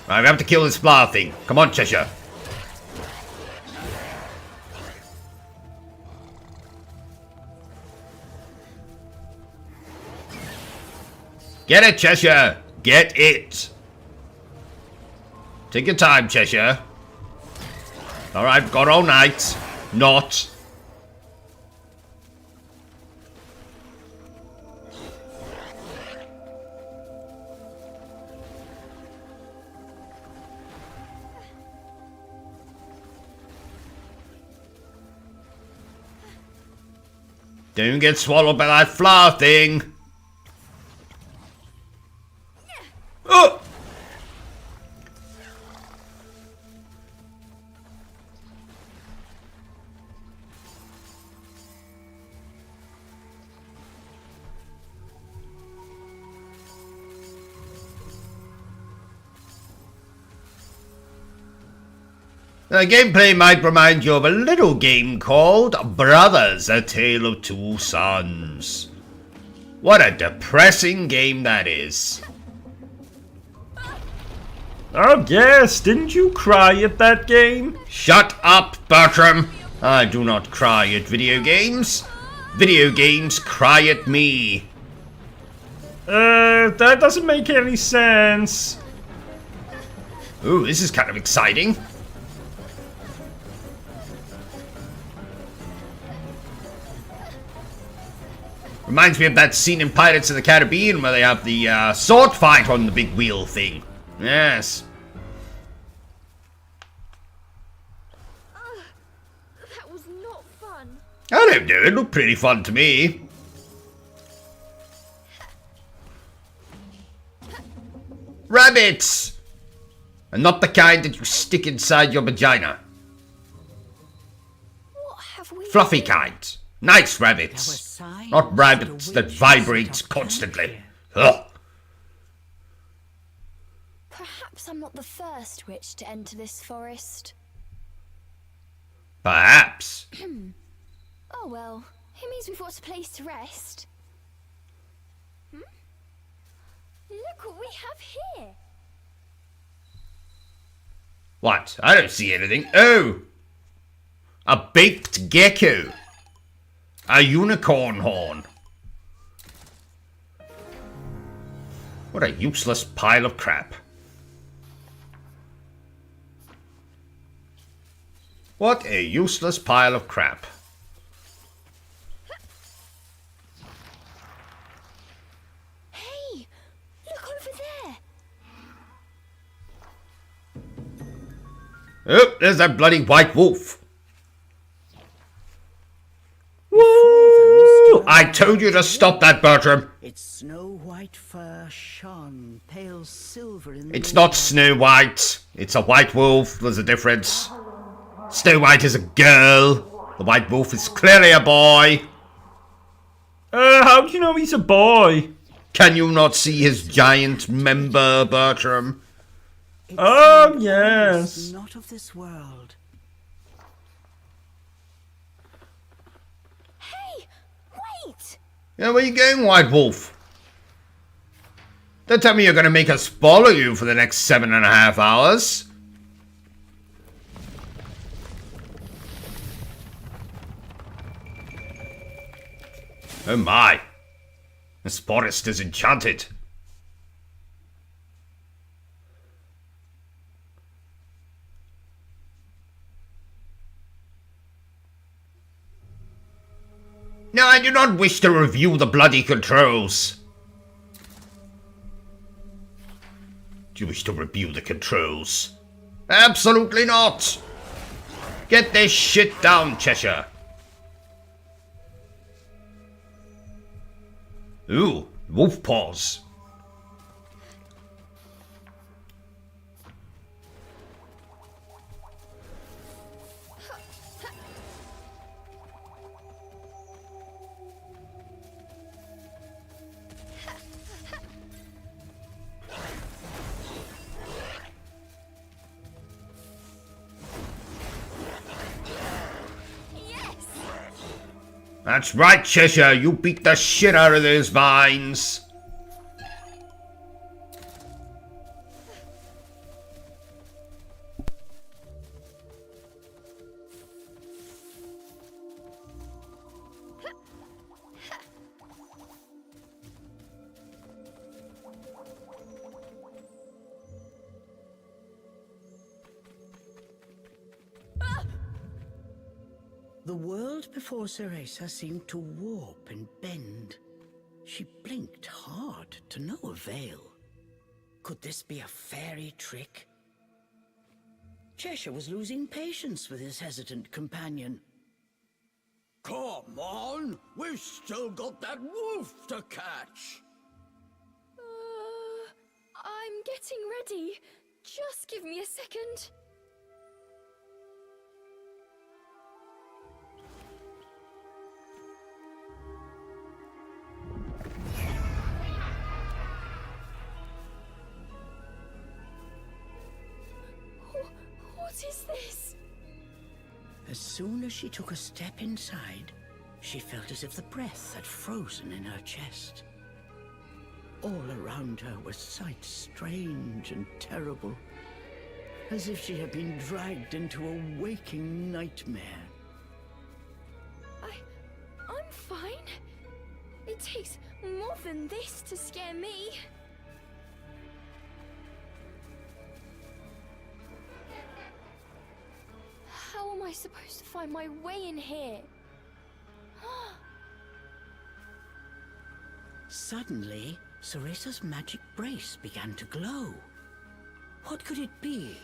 Right, we have to kill this flower thing. Come on, Cheshire. Get it, Cheshire! Get it! Take your time, Cheshire. Alright, got all night. Not. Don't get swallowed by that flower thing. Oh! The gameplay might remind you of a little game called Brothers: A Tale of Two Sons. What a depressing game that is. Oh yes, didn't you cry at that game? Shut up, Bertram! I do not cry at video games. Video games cry at me. That doesn't make any sense. Ooh, this is kind of exciting. Reminds me of that scene in Pirates of the Caribbean where they have the sword fight on the big wheel thing. Yes. That was not fun. I don't know, it looked pretty fun to me. Rabbits! And not the kind that you stick inside your vagina. What have we Fluffy done? kind. Nice There were rabbits. signs Not rabbits the that witches vibrate had constantly. here. Ugh. Perhaps I'm not the first witch to enter this forest. Perhaps. Oh well, it means we've got a place to rest. Look what we have here. What? I don't see anything. Oh! A baked gecko. A unicorn horn. What a useless pile of crap. What a useless pile of crap. Hey, look over there. Oh, there's that bloody white wolf. Woo! I told you to stop that, Bertram. Its snow-white fur shone pale silver in the It's not moonlight. Snow White. It's a white wolf. There's a difference. Snow White is a girl. The white wolf is clearly a boy. How do you know he's a boy? Can you not see his giant member, Bertram? It Oh, seemed yes. almost not of this world. Hey, wait! Yeah, where you going, white wolf? Don't tell me you're going to make us follow you for the next 7.5 hours. Oh my. This forest is enchanted. No, I do not wish to review the bloody controls. Do you wish to review the controls? Absolutely not! Get this shit down, Cheshire. Ooh, wolf paws. That's right, Cheshire, you beat the shit out of those vines. The world before CEREZA seemed to warp and bend. She blinked hard to no avail. Could this be a fairy trick? Cheshire was losing patience with his hesitant companion. Come on! We've still got that wolf to catch! I'm getting ready. Just give me a second. What is this? As soon as she took a step inside, she felt as if the breath had frozen in her chest. All around her were sights strange and terrible, as if she had been dragged into a waking nightmare. I'm fine. It takes more than this to scare me. How am I supposed to find my way in here? Suddenly, CEREZA's magic brace began to glow. What could it be?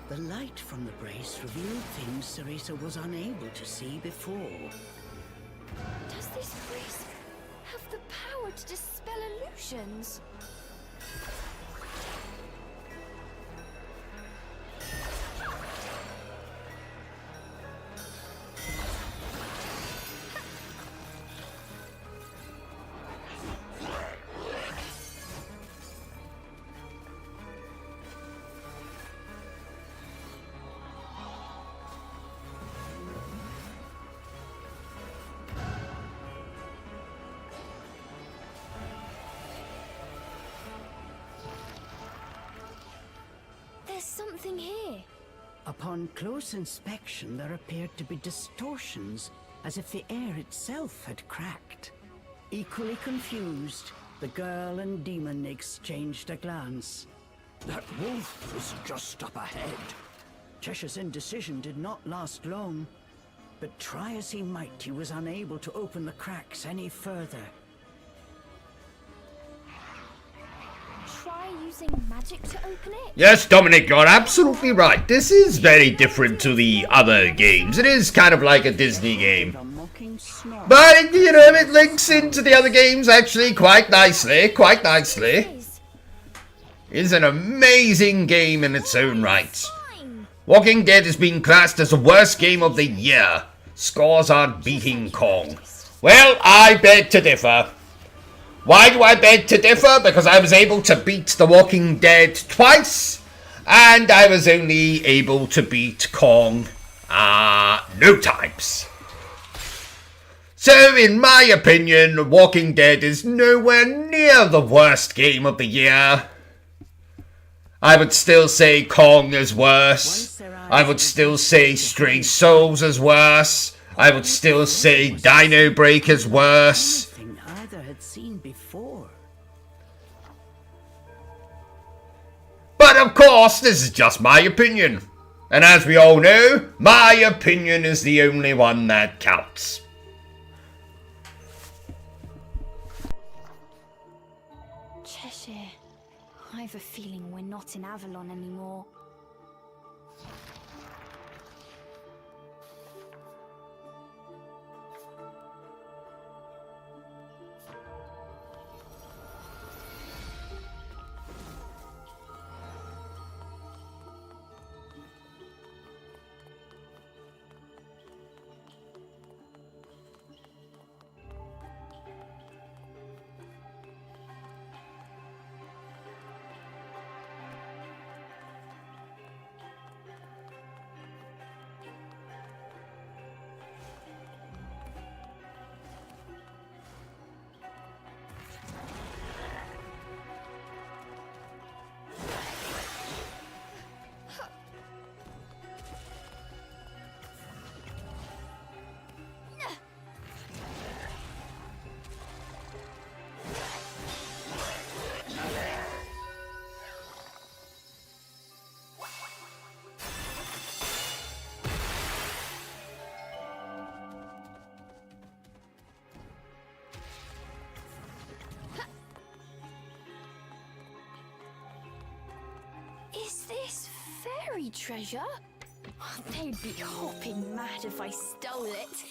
The light from the brace revealed things CEREZA was unable to see before. Does this brace have the power to dispel illusions? There's something here. Upon close inspection, there appeared to be distortions, as if the air itself had cracked. Equally confused, the girl and demon exchanged a glance. That wolf was just up ahead. Cheshire's indecision did not last long, but try as he might, he was unable to open the cracks any further. Try using magic to open it? Yes, Dominic, you're absolutely right. This is very different to the other games. It is kind of like a Disney game. A mocking snarl. But, you know, it links into the other games actually quite nicely. Quite nicely. It's an amazing game in its own right. Fine. Walking Dead has been classed as the worst game of the year. Scores aren't beating Kong. Well, I beg to differ. Why do I beg to differ? Because I was able to beat The Walking Dead twice, and I was only able to beat Kong no times. So, in my opinion, Walking Dead is nowhere near the worst game of the year. I would still say Kong is worse. I would still say Stray Souls is worse. I would still say Dino Break is worse. Anything either had seen before. But of course, this is just my opinion. And as we all know, my opinion is the only one that counts. Cheshire, I have a feeling we're not in Avalon anymore. Is this fairy treasure? They'd be hopping mad if I stole it.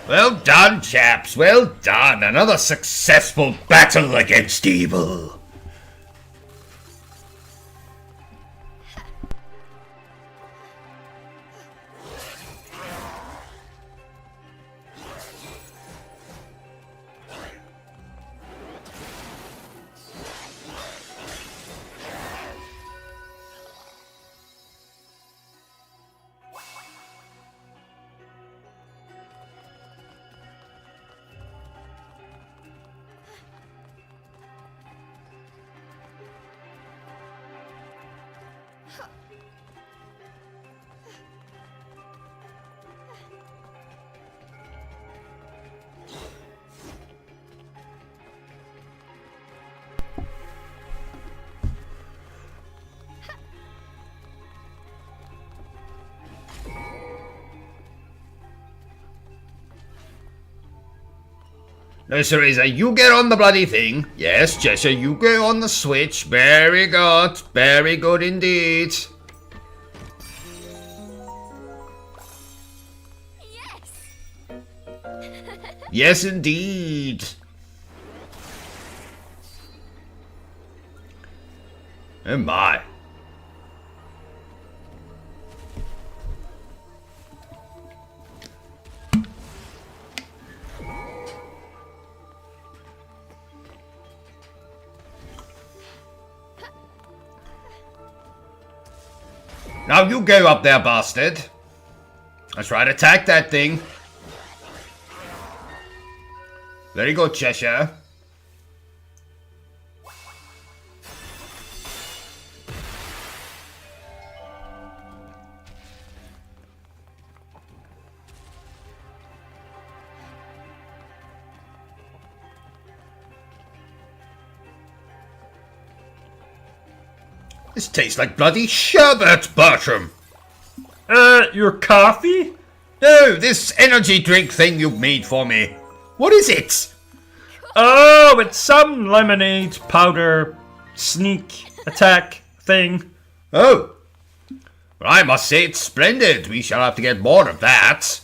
Well done, chaps, well done. Another successful battle against evil. No, CEREZA, you get on the bloody thing. Yes, Jessa, you go on the switch. Very good. Very good indeed. Yes! Yes, indeed. Oh my. Now you go up there, bastard. Let's try to attack that thing. Very good, Cheshire. This tastes like bloody sherbet, Bertram. Your coffee? No, this energy drink thing you made for me. What is it? Oh, it's some lemonade powder sneak attack thing. Oh. Well, I must say it's splendid. We shall have to get more of that.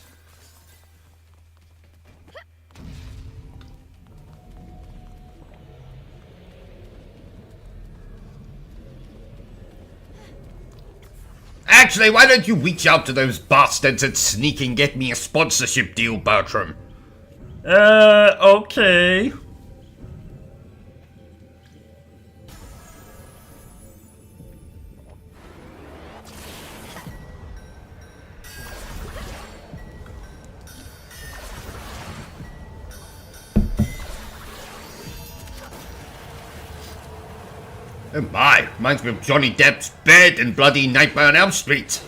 Actually, why don't you reach out to those bastards at Sneak and get me a sponsorship deal, Bertram? Okay. Oh my, reminds me of Johnny Depp's bed in bloody Nightmare on Elm Street.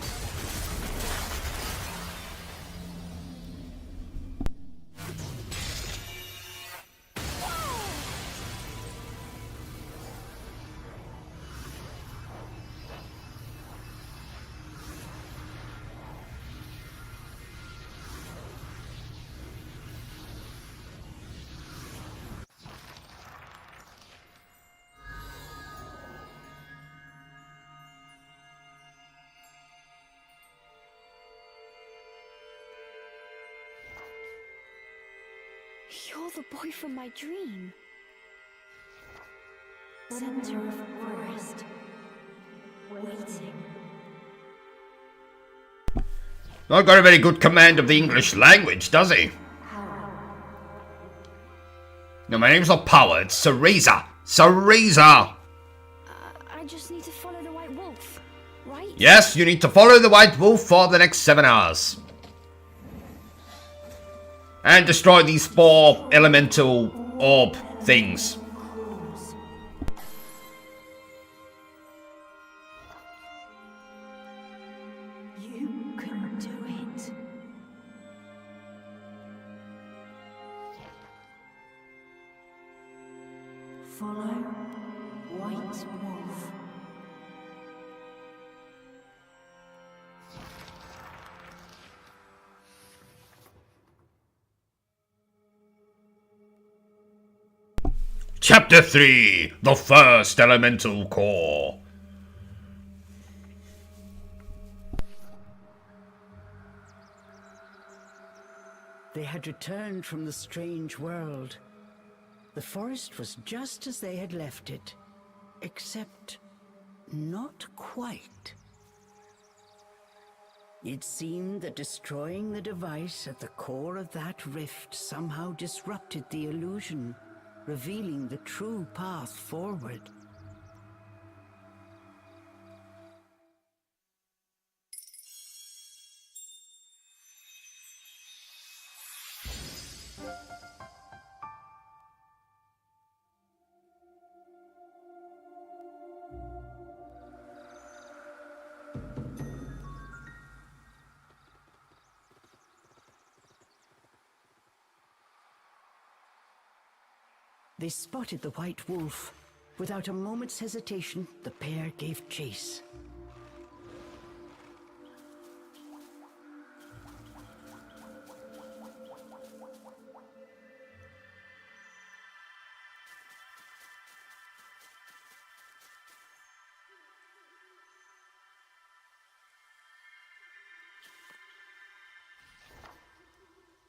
You're the boy from my dream. Center of forest. Waiting. Not got a very good command of the English language, does he? No, my name's not Power, it's CEREZA. CEREZA! I just need to follow the white wolf, right? Yes, you need to follow the White Wolf for the next 7 hours. And destroy these 4 elemental orb things. You can do it. Follow White Wolf. Chapter 3, the first elemental core. They had returned from the strange world. The forest was just as they had left it, except not quite. It seemed that destroying the device at the core of that rift somehow disrupted the illusion, revealing the true path forward. They spotted the white wolf. Without a moment's hesitation, the pair gave chase.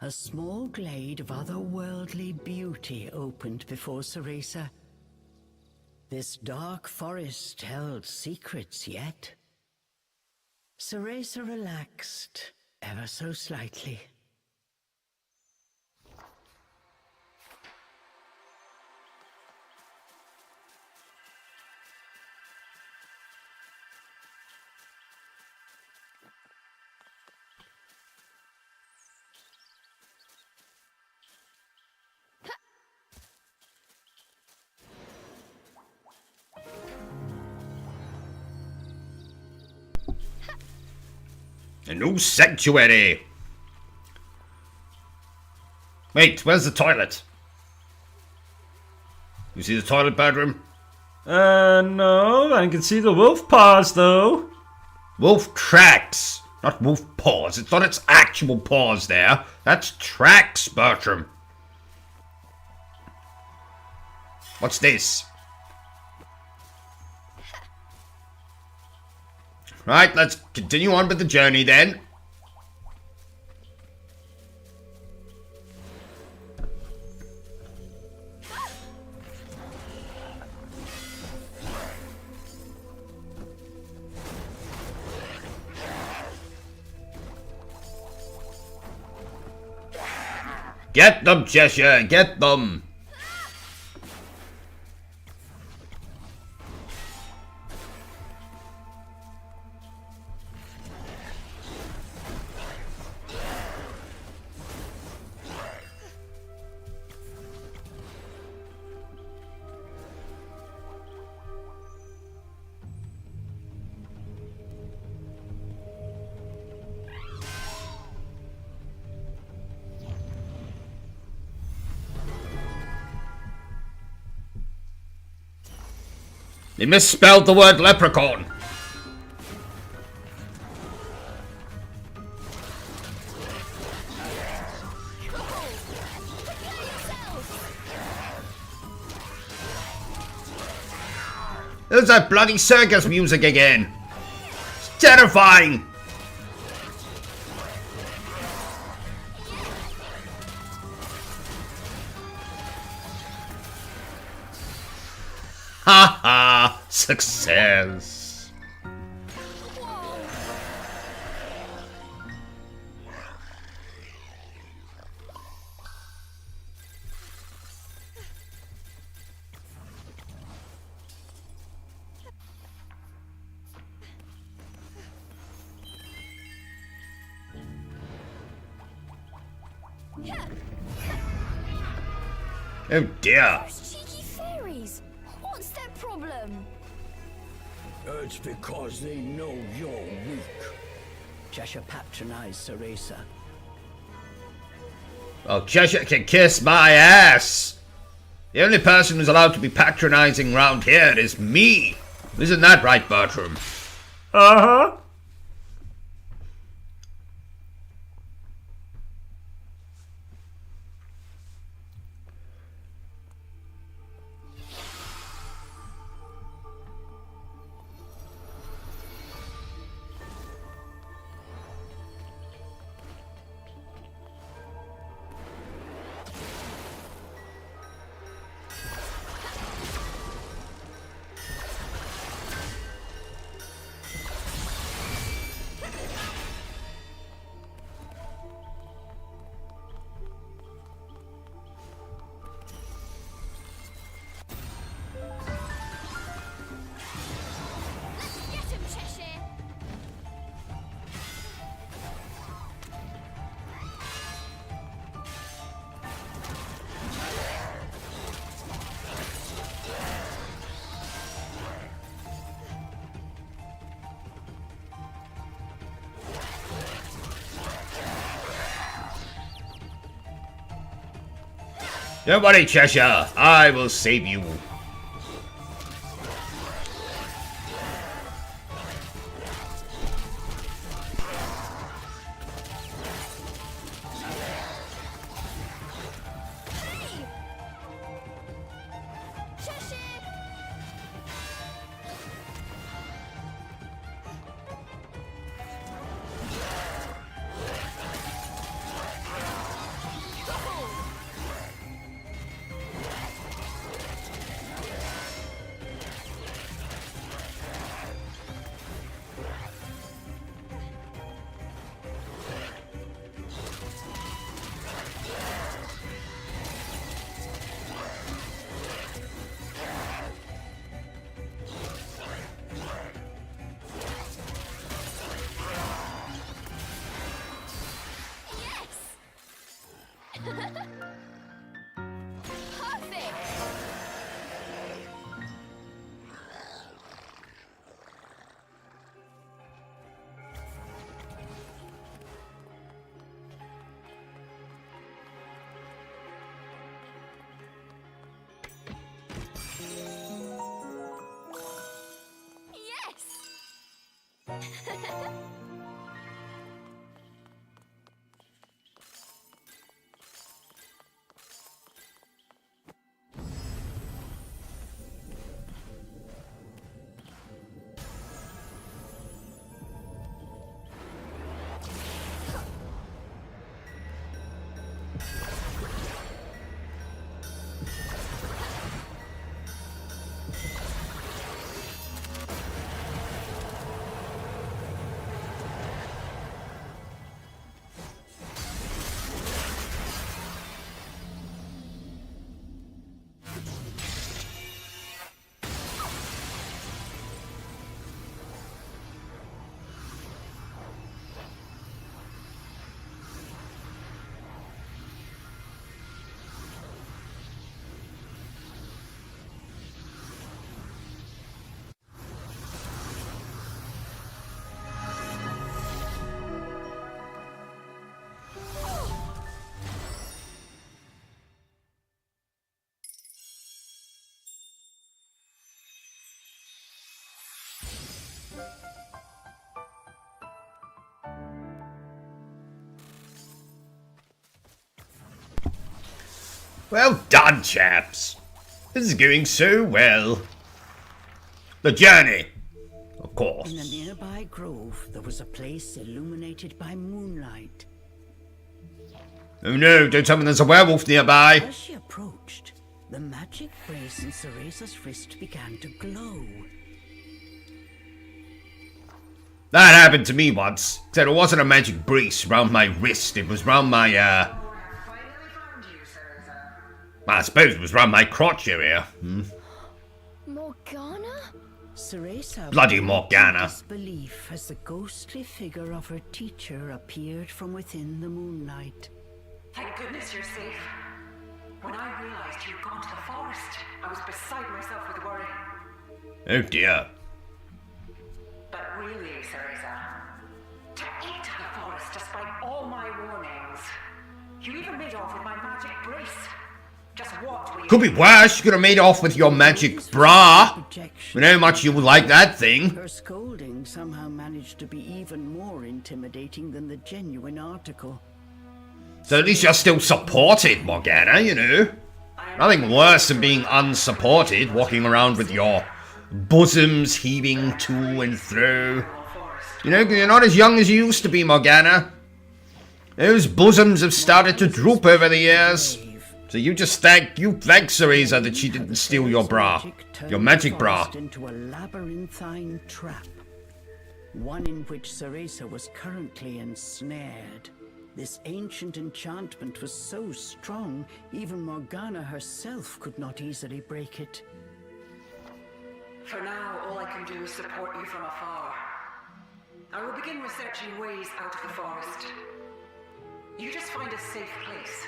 A small glade of otherworldly beauty opened before CEREZA. This dark forest held secrets yet. CEREZA relaxed, ever so slightly. A new sanctuary. Wait, where's the toilet? You see the toilet, Bertram? No, I can see the wolf paws though. Wolf tracks, not wolf paws. It's not its actual paws there. That's tracks, Bertram. What's this? Right, let's continue on with the journey then. Get them, Cheshire, get them! They misspelled the word leprechaun. There's that bloody circus music again. It's terrifying. Ha ha! Success! Oh dear! Those cheeky fairies! What's their problem? It's because they know you're weak. Cheshire patronized CEREZA. Well, Cheshire can kiss my ass! The only person who's allowed to be patronizing round here is me! Isn't that right, Bertram? Uh-huh. Get him, Cheshire! Don't worry, Cheshire. I will save you. Hey! Cheshire! Well done, chaps. This is going so well. The journey, of course. In a nearby grove, there was a place illuminated by moonlight. Oh no, don't tell me there's a werewolf nearby. As she approached, the magic brace in Cereza's wrist began to glow. That happened to me once. Except it wasn't a magic brace round my wrist, it was round my, I suppose it was round my crotch area. Morgana? Cereza Bloody was in Morgana. disbelief as the ghostly figure of her teacher appeared from within the moonlight. Thank goodness you're safe. When I realized you'd gone to the forest, I was beside myself with worry. Oh dear. But really, Cereza, to enter the forest despite all my warnings, you even made off with my magic brace. Just what were you? Could be worse, you could have made off with your magic bra. We know how much you would like that thing. Her scolding somehow managed to be even more intimidating than the genuine article. So at least you're still supported, Morgana, you know. Nothing worse than being unsupported, walking around with your bosoms heaving to and fro. You know, you're not as young as you used to be, Morgana. Those bosoms have started to droop over the years. So you thank Cereza that she didn't steal your bra. Your magic bra. Into a labyrinthine trap. One in which Cereza was currently ensnared. This ancient enchantment was so strong, even Morgana herself could not easily break it. For now, all I can do is support you from afar. I will begin researching ways out of the forest. You just find a safe place,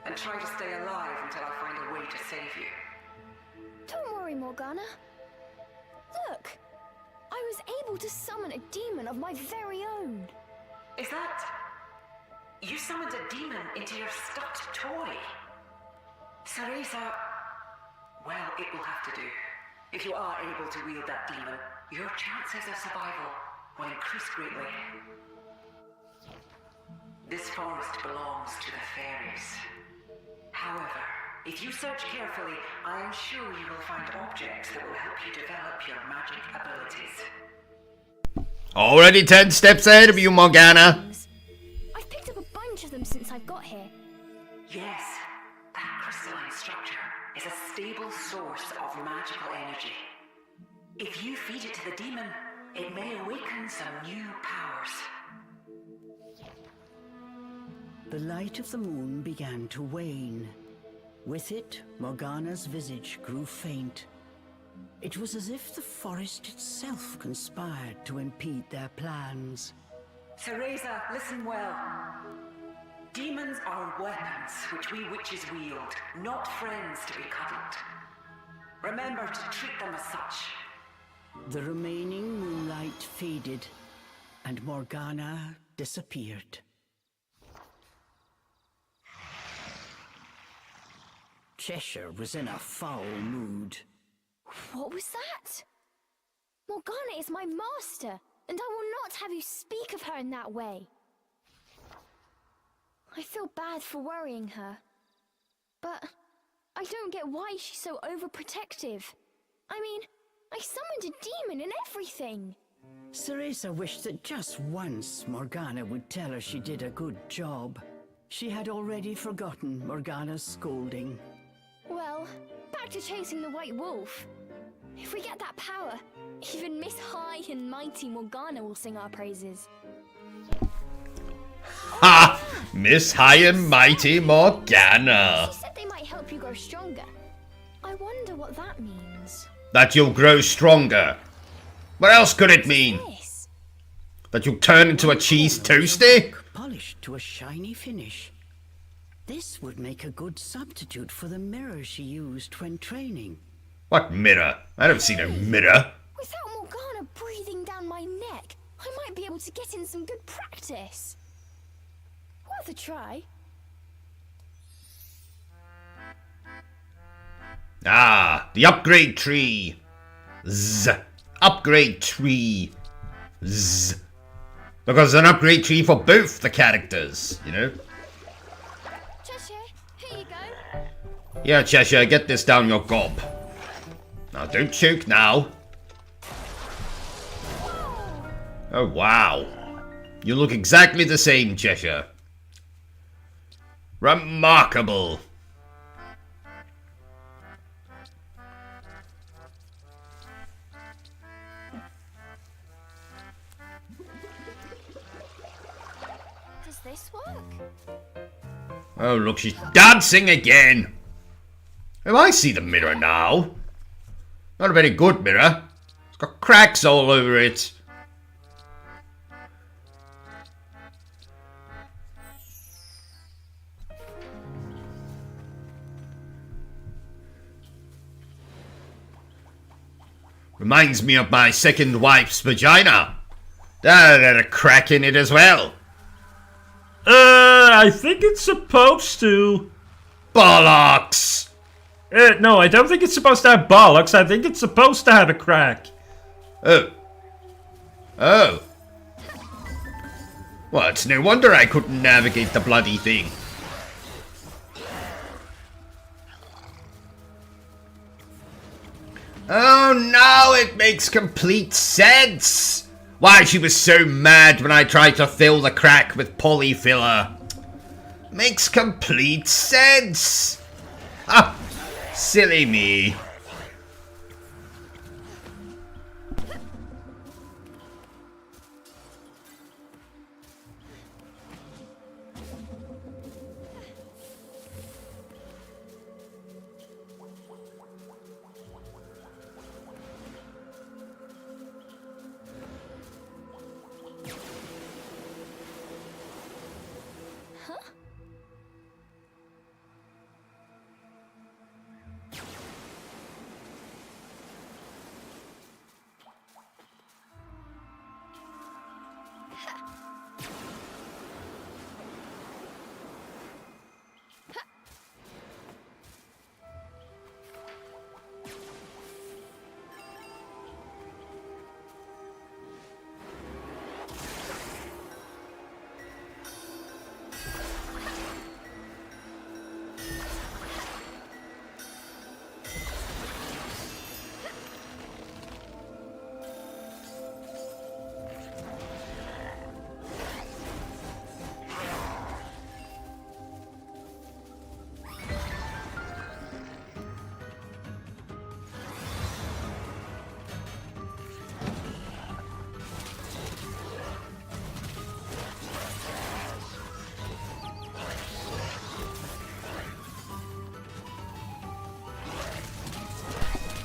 and try to stay alive until I find a way to save you. Don't worry, Morgana. Look! I was able to summon a demon of my very own. Is that... You summoned a demon into your stuffed toy? Cereza... Well, it will have to do. If you are able to wield that demon, your chances of survival will increase greatly. This forest belongs to the fairies. However, if you search carefully, I am sure you will find objects that will help you develop your magic abilities. Already 10 steps ahead of you, Morgana. I've picked up a bunch of them since I've got here. Yes, that crystalline structure is a stable source of magical energy. If you feed it to the demon, it may awaken some new powers. The light of the moon began to wane. With it, Morgana's visage grew faint. It was as if the forest itself conspired to impede their plans. Cereza, listen well. Demons are weapons which we witches wield, not friends to be cuddled. Remember to treat them as such. The remaining moonlight faded, and Morgana disappeared. Cheshire was in a foul mood. What was that? Morgana is my master, and I will not have you speak of her in that way. I feel bad for worrying her, but I don't get why she's so overprotective. I mean, I summoned a demon and everything. Cereza wished that just once Morgana would tell her she did a good job. She had already forgotten Morgana's scolding. Well, back to chasing the White Wolf. If we get that power, even Miss High and Mighty Morgana will sing our praises. Ha! Miss High and Mighty Morgana. She said they might help you grow stronger. I wonder what that means. That you'll grow stronger. What else could it mean? Yes. That you'll turn into a cheese toasty? Polished to a shiny finish. This would make a good substitute for the mirror she used when training. What mirror? I don't see no mirror. Without Morgana breathing down my neck, I might be able to get in some good practice. Worth a try. Ah, the upgrade tree. Z. Upgrade tree. Zzz. Because it's an upgrade tree for both the characters, you know? Cheshire, here you go. Yeah, Cheshire, get this down your gob. Now, don't choke now. Oh, wow. You look exactly the same, Cheshire. Remarkable. Does this work? Oh, look, she's dancing again. Oh, I see the mirror now. Not a very good mirror. It's got cracks all over it. Reminds me of my second wife's vagina. That had a crack in it as well. I think it's supposed to. Bollocks! No, I don't think it's supposed to have bollocks. I think it's supposed to have a crack. Oh. Oh. Well, it's no wonder I couldn't navigate the bloody thing. Oh, now it makes complete sense! Why she was so mad when I tried to fill the crack with polyfiller. Makes complete sense! Ah, silly me.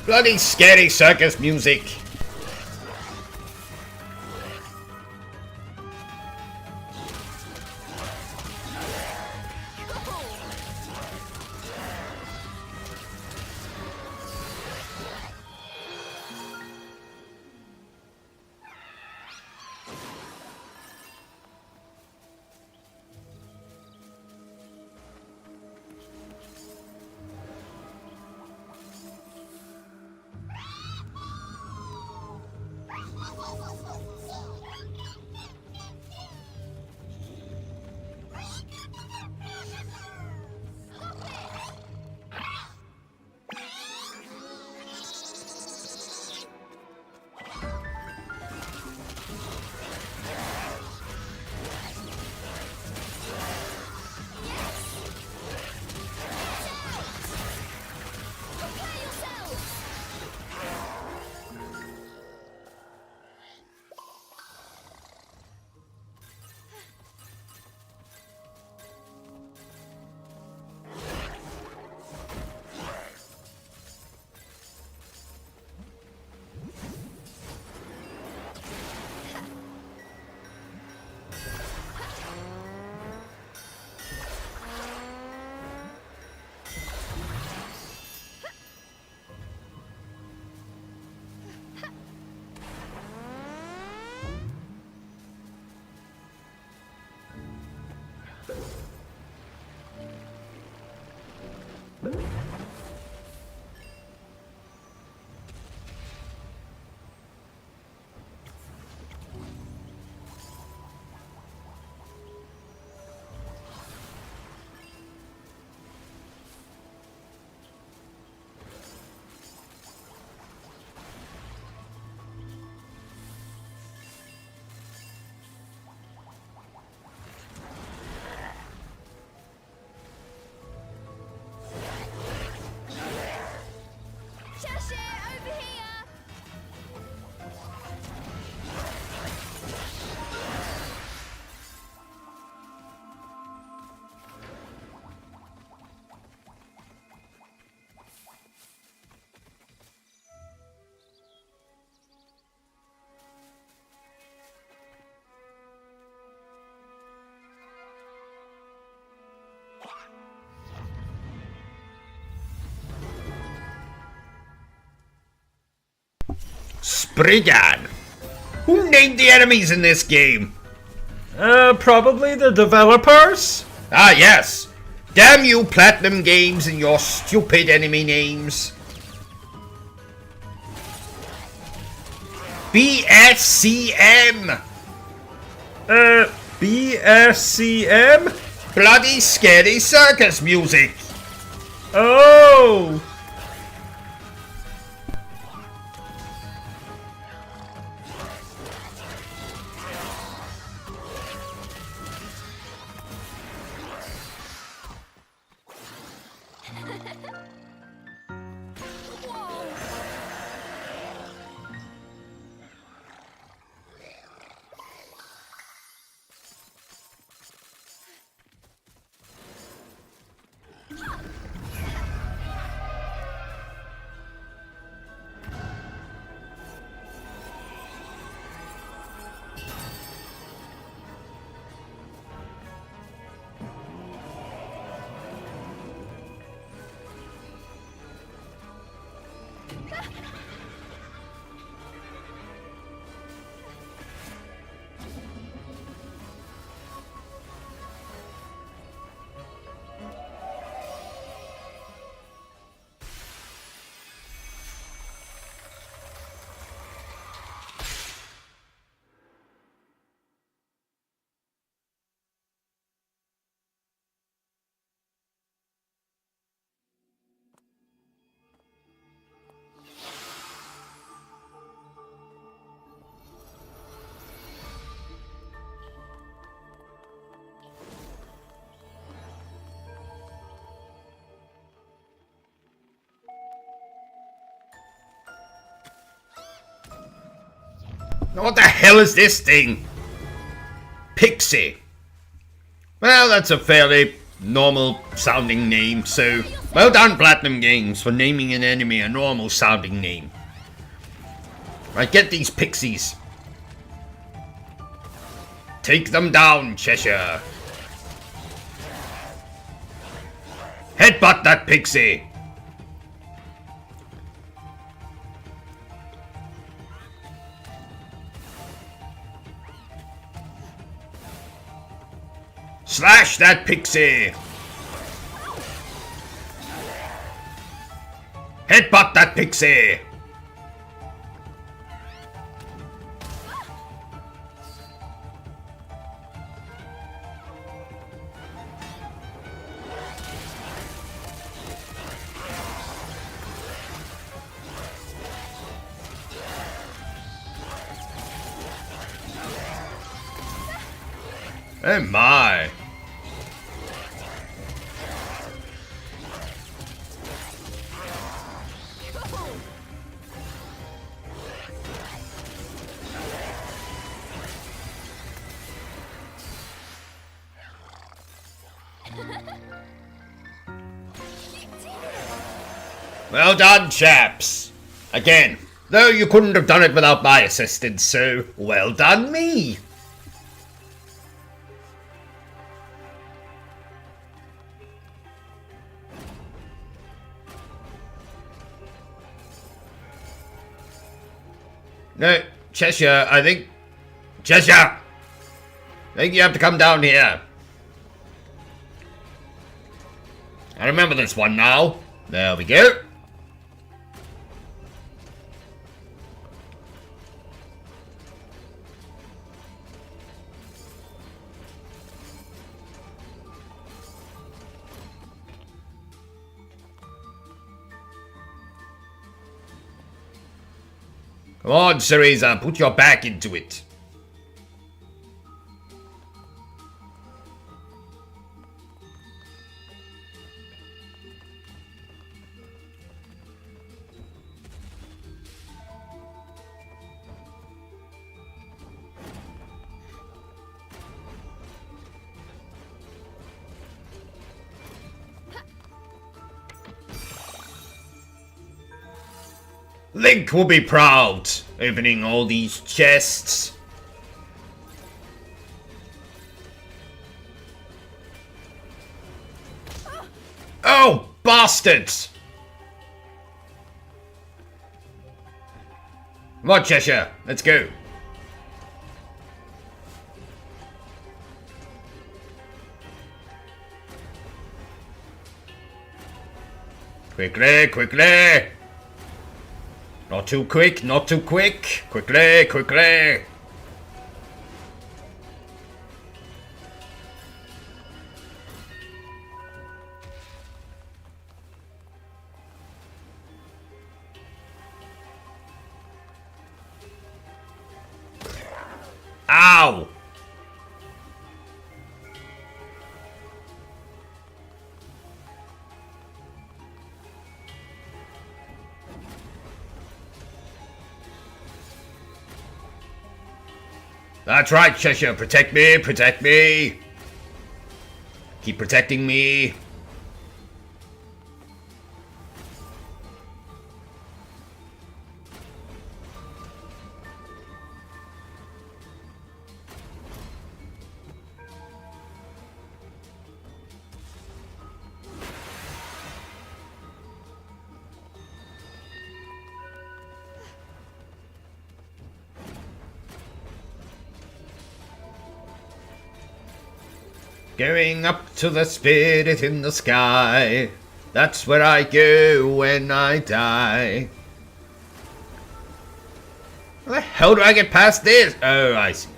Bloody scary circus music. Spriggan. Who named the enemies in this game? Probably the developers? Ah, yes. Damn you, Platinum Games, and your stupid enemy names. BSCM. BSCM? Bloody scary circus music. Oh! What the hell is this thing? Pixie. Well, that's a fairly normal sounding name, so well done, Platinum Games, for naming an enemy a normal sounding name. Right, get these pixies. Take them down, Cheshire. Headbutt that pixie. Slash that pixie! Headbutt that pixie! Oh my! Well done, chaps. Again, though you couldn't have done it without my assistance, so well done me. No, Cheshire, I think... Cheshire! I think you have to come down here. I remember this one now. There we go. Come on, CEREZA, put your back into it. Link will be proud, opening all these chests. Oh, bastards! Come on, Cheshire, let's go. Quickly, quickly! Not too quick, not too quick! Quickly, quickly! Ow! That's right, Cheshire. Protect me, protect me. Keep protecting me. Going up to the spirit in the sky. That's where I go when I die. How the hell do I get past this? Oh, I see.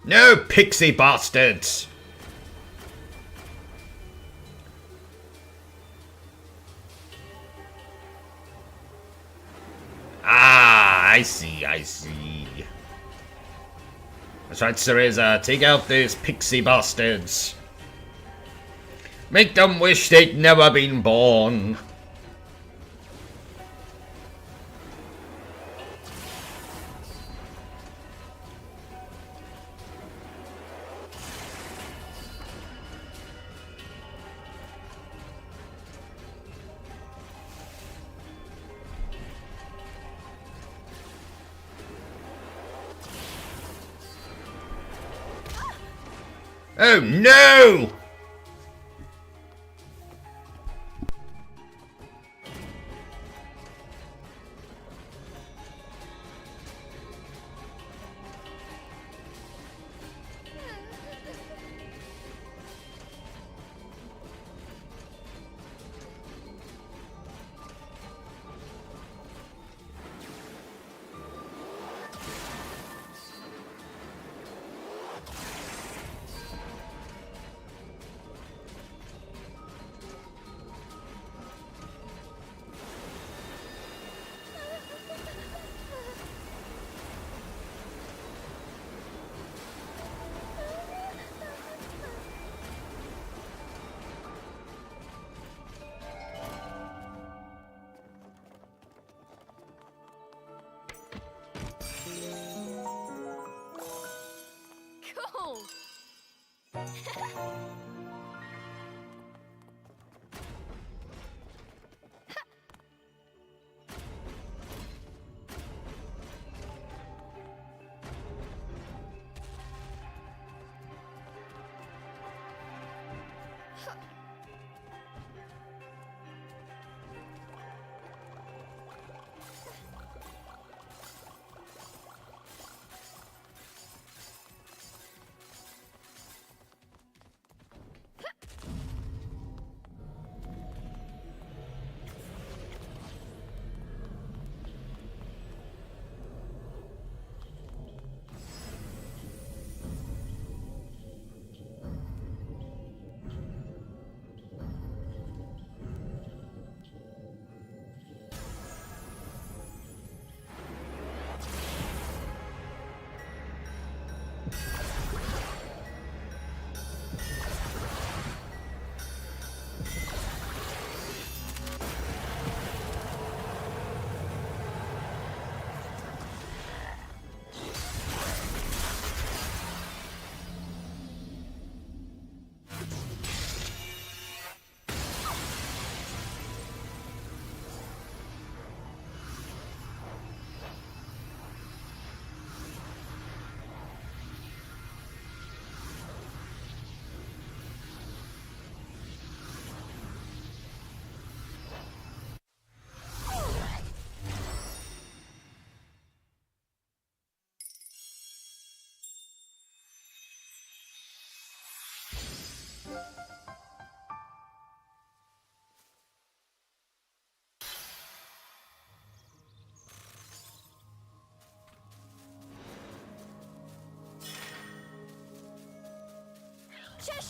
No, pixie bastards! Ah, I see, I see. That's right, Cereza. Take out those pixie bastards. Make them wish they'd never been born. Oh no!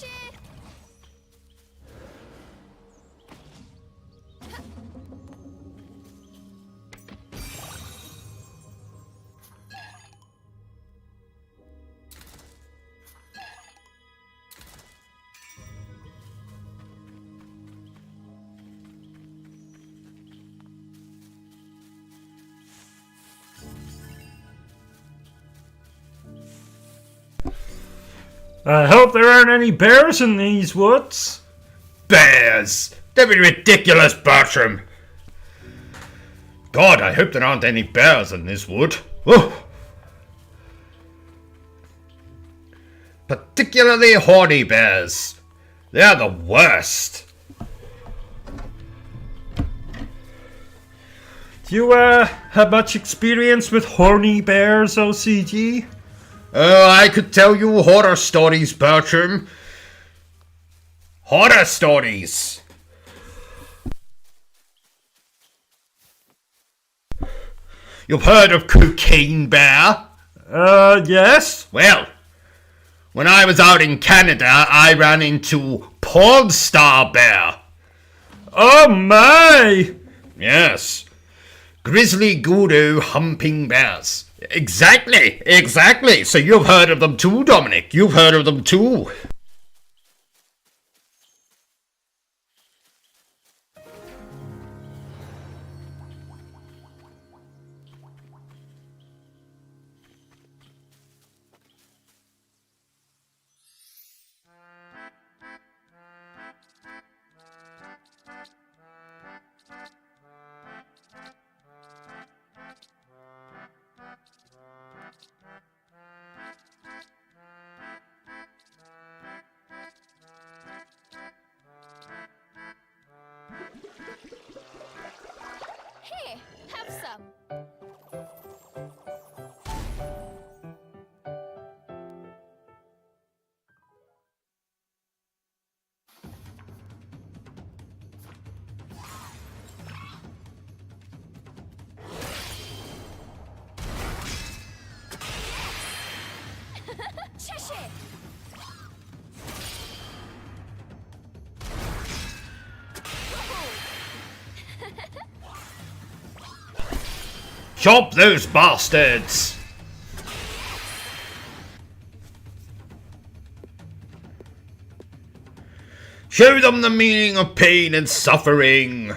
Cheshire! I hope there aren't any bears in these woods. Bears! That'd be ridiculous, Bertram. God, I hope there aren't any bears in this wood. Oh. Particularly horny bears. They're the worst. Do you have much experience with horny bears, OCG? Oh, I could tell you horror stories, Bertram. Horror stories. You've heard of Cocaine Bear? Yes? Well, when I was out in Canada, I ran into Porn Star Bear. Oh my! Yes. Grizzly guru humping bears. Exactly. So you've heard of them too, Dominic. You've heard of them too. Here, have some. Cheshire! Chop those bastards! Show them the meaning of pain and suffering.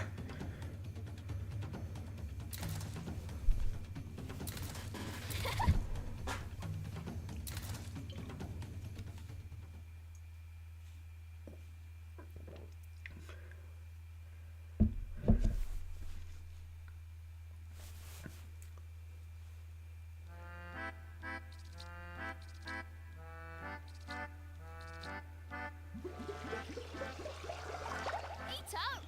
Eat up!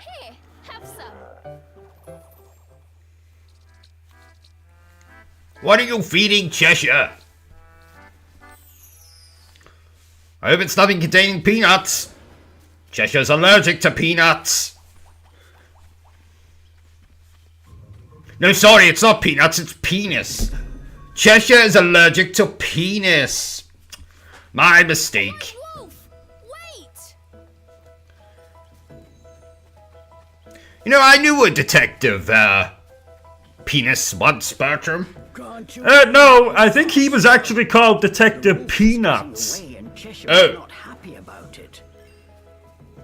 Here, have some. What are you feeding Cheshire? I hope it's nothing containing peanuts. Cheshire's allergic to peanuts. No, sorry, it's not peanuts, it's penis. Cheshire is allergic to penis. My mistake. Wolf! Wait! You know, I knew a detective, penis once, Bertram. Can't you No, I think he was actually called Detective Peanuts. away and Cheshire Oh. is not happy about it?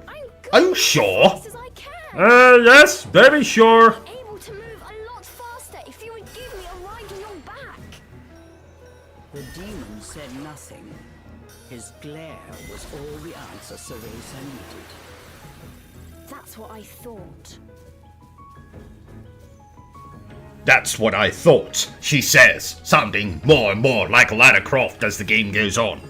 I'm Are you going sure? as fast as I can. Yes, very sure. Able to move a lot faster if you would give me a ride on your back. The demon said nothing. His glare was all the answer CEREZA needed. That's what I thought. That's what I thought, she says, sounding more and more like Lara Croft as the game goes on.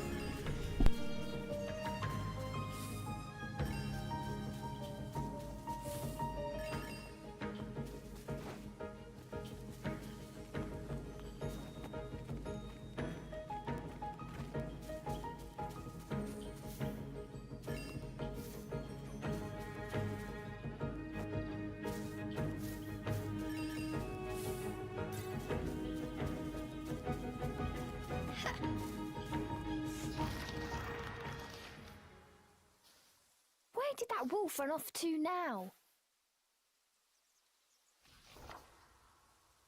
wolf run off to now?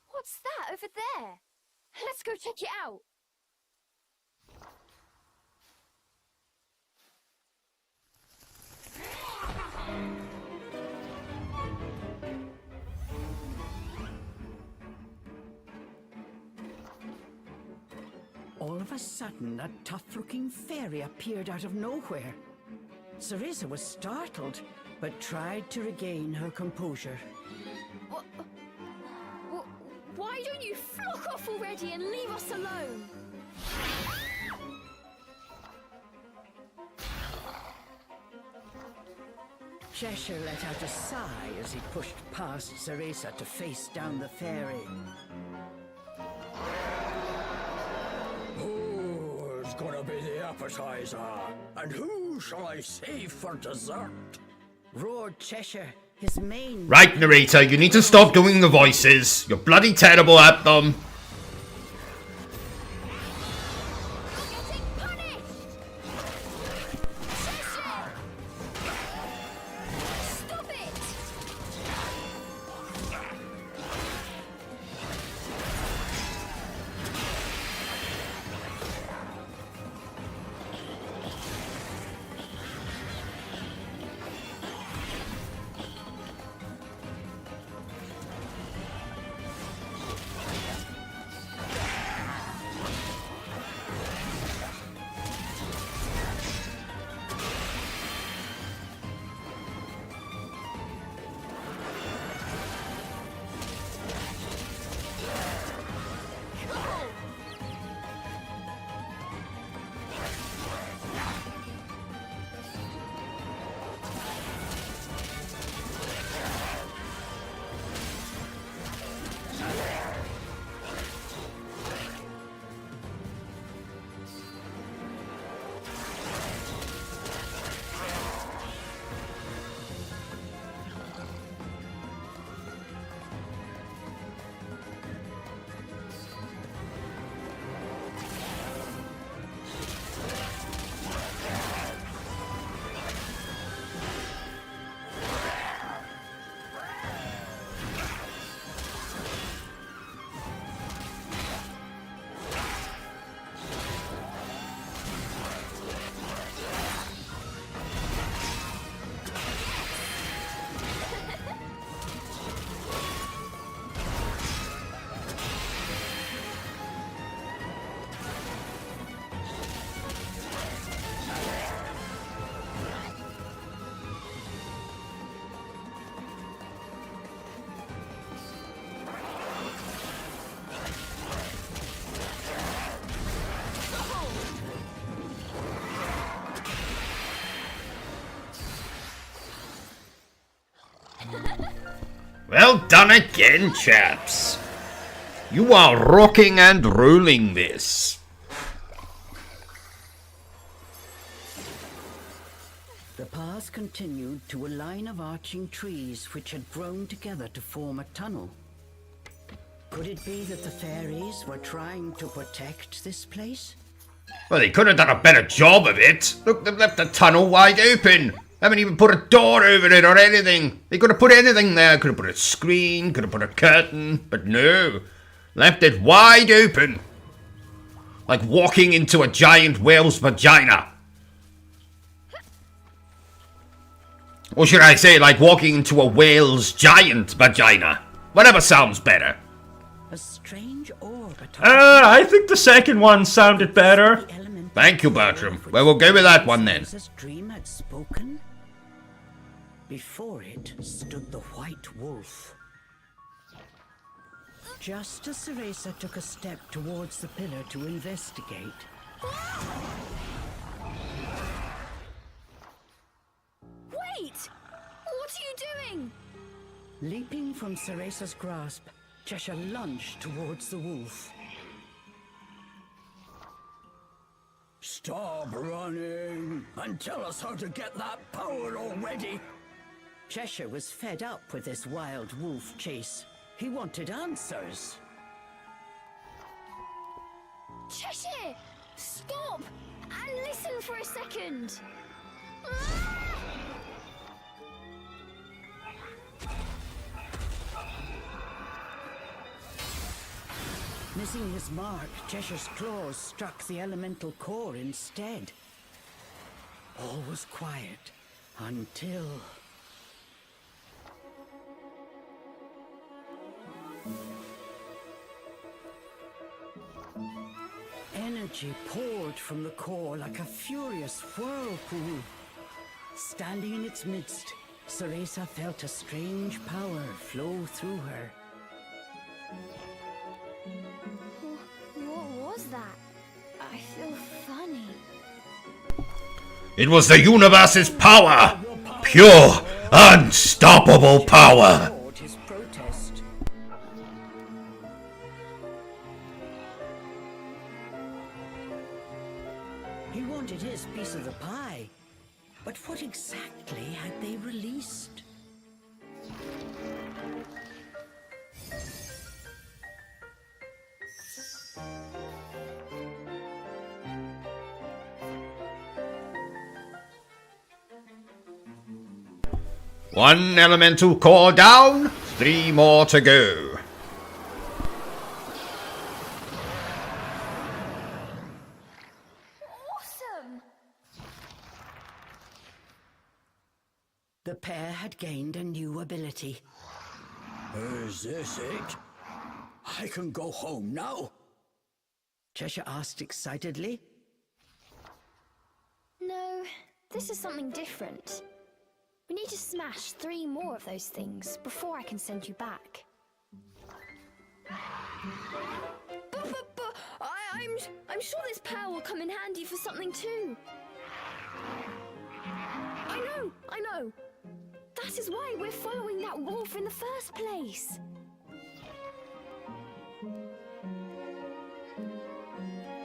What's that over there? Let's go check it out. All of a sudden, a tough-looking fairy appeared out of nowhere. Cereza was startled, but tried to regain her composure. Why don't you flock off already and leave us alone? Cheshire let out a sigh as he pushed past Cereza to face down the fairy. Who's gonna be the appetizer? And who shall I save for dessert? Roared Cheshire, his mane... Right, narrator, you need to stop doing the voices. You're bloody terrible at them. Getting punished! Cheshire! Stop it! Well done again, chaps. You are rocking and rolling this. The path continued to a line of arching trees which had grown together to form a tunnel. Could it be that the fairies were trying to protect this place? Well, they could have done a better job of it. Look, they've left the tunnel wide open. Haven't even put a door over it or anything. They could have put anything there. Could have put a screen, could have put a curtain, but no. Left it wide open. Like walking into a giant whale's vagina. Or should I say, like walking into a whale's giant vagina. Whatever sounds better. A strange orb atop I think the second one sounded better. the element Thank you, Bertram. Well, we'll go with that one then. Cereza's dream had spoken. Before it stood the white wolf. Just as Cereza took a step towards the pillar to investigate, Wait! What are you doing? leaping from Cereza's grasp, Cheshire lunged towards the wolf. Stop running and tell us how to get that power already. Cheshire was fed up with this wild wolf chase. He wanted answers. Cheshire! Stop! And listen for a second! Missing his mark, Cheshire's claws struck the elemental core instead. All was quiet until... Energy poured from the core like a furious whirlpool. Standing in its midst, CEREZA felt a strange power flow through her. What was that? I feel funny. It was the universe's power! Pure, unstoppable power! Ignored his protest. He wanted his piece of the pie. But what exactly had they released? One elemental core down, 3 more to go. Awesome! The pair had gained a new ability. Is this it? I can go home now. Cheshire asked excitedly. No, this is something different. We need to smash 3 more of those things before I can send you back. But I'm sure this power will come in handy for something too. I know. That is why we're following that wolf in the first place.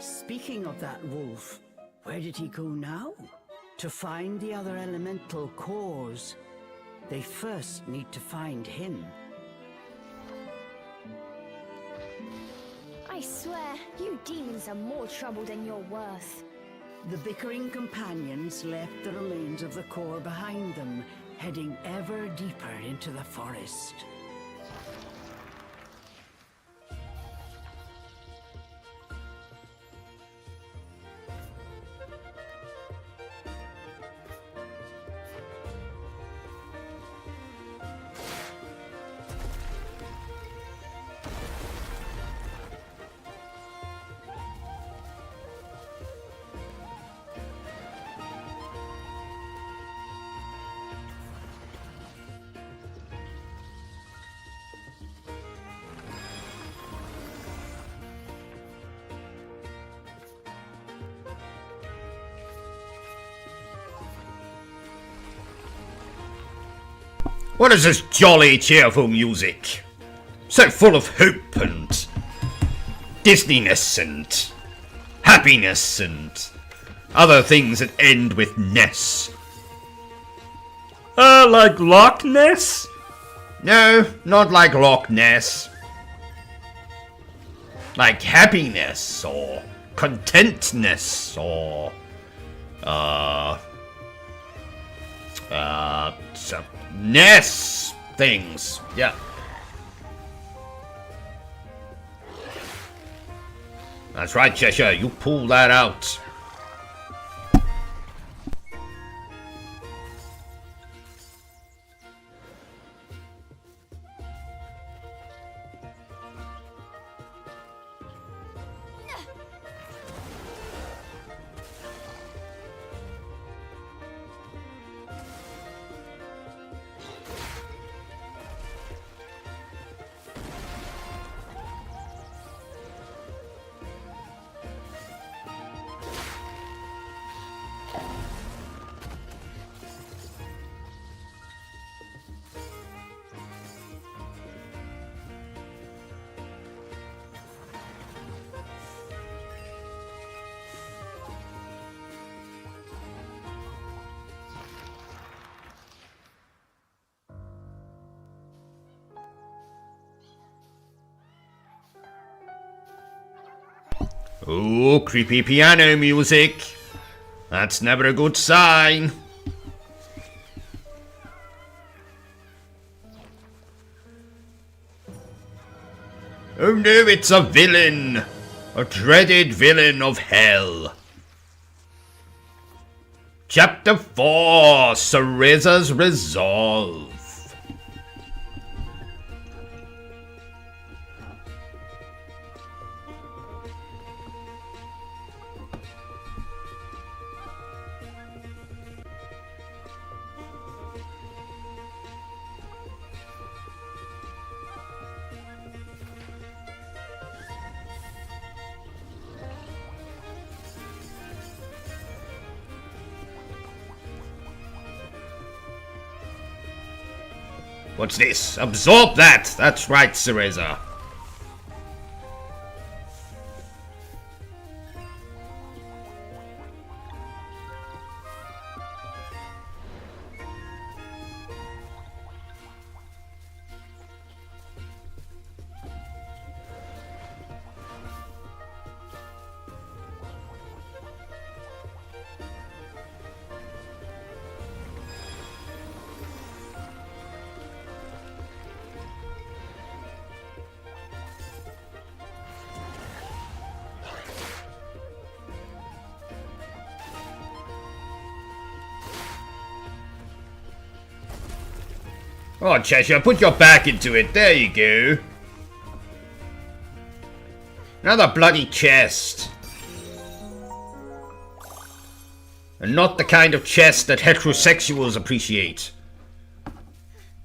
Speaking of that wolf, where did he go now? To find the other elemental cores, they first need to find him. I swear, you demons are more trouble than you're worth. The bickering companions left the remains of the core behind them, heading ever deeper into the forest. What is this jolly, cheerful music? So full of hope and Disneyness and happiness and other things that end with ness. Like Loch Ness? No, not like Loch Ness. Like happiness or contentness or some ness things. Yeah. That's right, Cheshire, you pull that out. Oh, creepy piano music. That's never a good sign. Oh no, it's a villain! A dreaded villain of hell. Chapter 4, Cereza's Resolve. What's this? Absorb that! That's right, Cereza. Oh, Cheshire, put your back into it. There you go. Another bloody chest. And not the kind of chest that heterosexuals appreciate.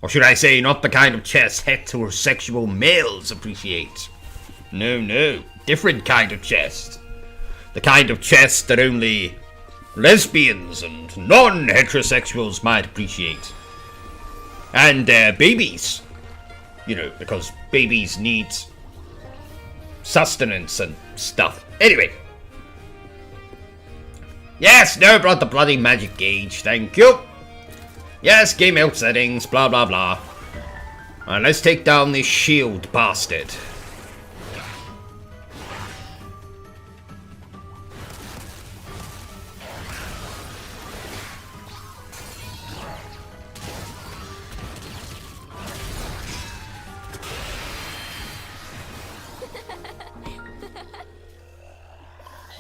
Or should I say, not the kind of chest heterosexual males appreciate. No, no. Different kind of chest. The kind of chest that only lesbians and non-heterosexuals might appreciate. And babies. You know, because babies need sustenance and stuff. Anyway. Yes, no, brought the bloody magic gauge. Thank you. Yes, game out settings, blah, blah, blah. And let's take down this shield bastard.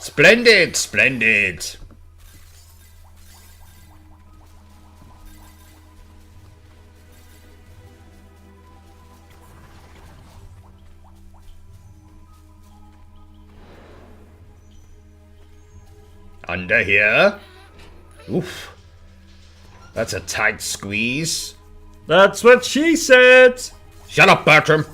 Splendid, splendid. Under here. Oof. That's a tight squeeze. That's what she said. Shut up, Bertram.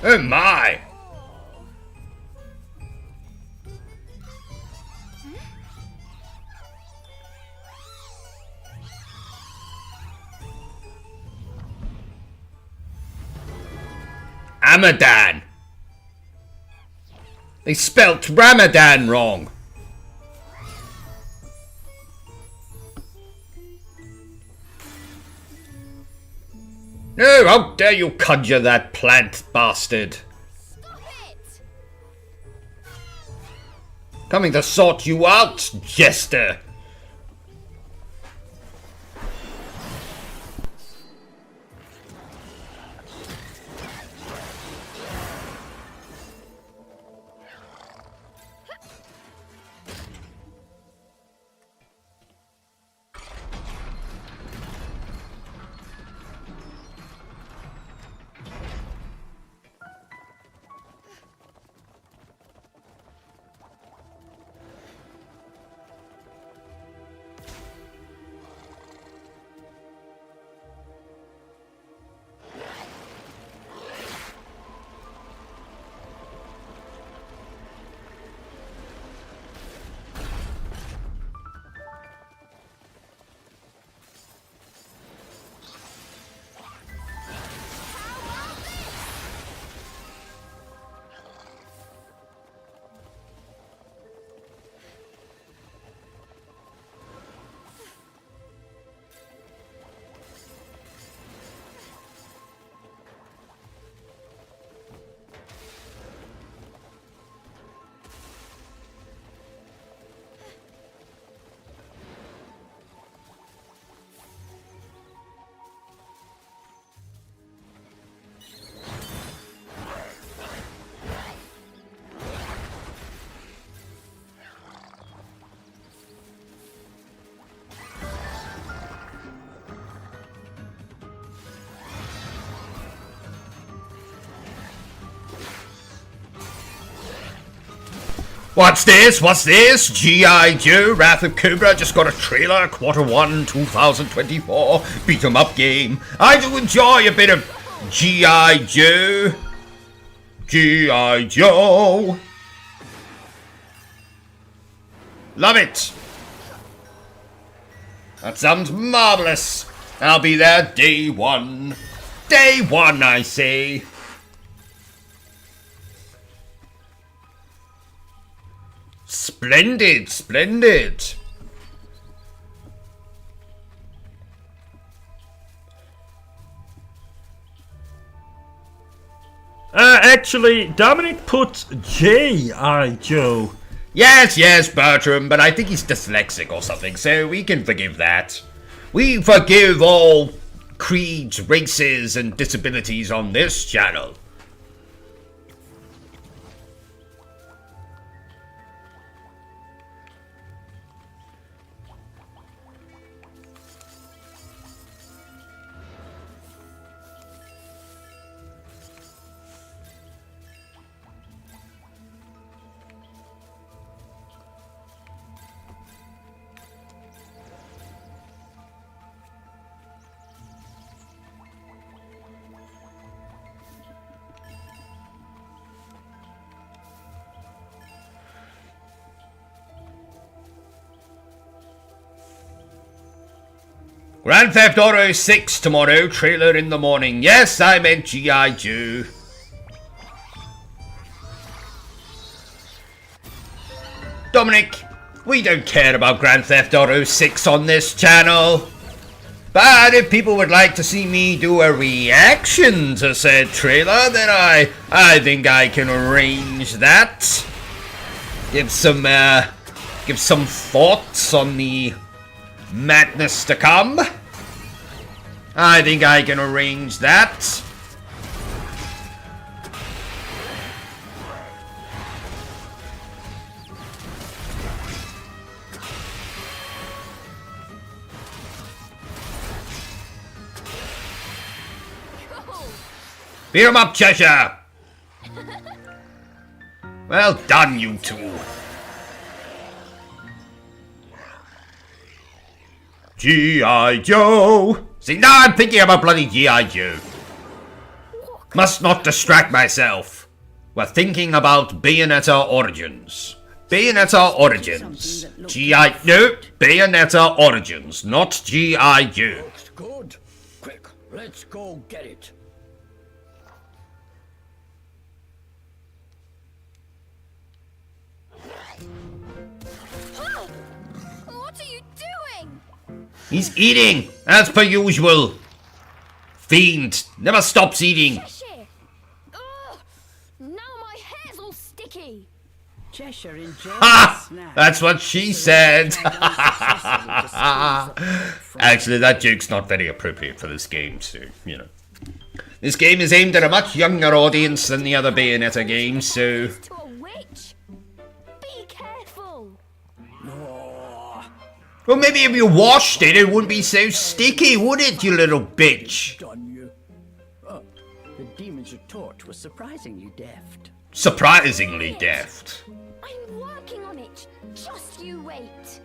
Oh my! Amadan! They spelt Ramadan wrong. No, how dare you conjure that plant, bastard! Stop it! Coming to sort you out, jester! What's this? What's this? G.I. Joe, Wrath of Cobra just got a trailer, Q1 2024, beat 'em up game. I do enjoy a bit of G.I. Joe. G.I. Joe. Love it. That sounds marvelous. I'll be there day one. Day one, I say. Splendid, splendid. Actually, Dominic put J.I. Joe. Yes, yes, Bertram, but I think he's dyslexic or something, so we can forgive that. We forgive all creeds, races, and disabilities on this channel. Grand Theft Auto 6 tomorrow, trailer in the morning. Yes, I meant G.I. Joe. Dominic, we don't care about Grand Theft Auto 6 on this channel. But if people would like to see me do a reaction to said trailer, then I think I can arrange that. Give some thoughts on the madness to come. I think I can arrange that. Beat 'em up, Cheshire! Well done, you two. G.I. Joe! See, now I'm thinking about bloody G.I. Joe. Must not distract myself. We're thinking about Bayonetta Origins. Bayonetta Origins. G.I. No, Bayonetta Origins, not G.I. Joe. Looks good. Quick, let's go get it. What are you doing? He's eating, as per usual. Fiend, never stops eating. Cheshire! Ugh! Now my hair's all sticky. Cheshire enjoys Ha! snacks. That's what she said. Actually, that joke's not very appropriate for this game, so, you know. This game is aimed at a much younger audience than the other Bayonetta games, so... To a witch? Be careful. Well, maybe if you washed it, it wouldn't be so sticky, would it, you little bitch? Done you. Oh, the demon's retort was surprisingly deft. Surprisingly deft. I'm working on it. Just you wait.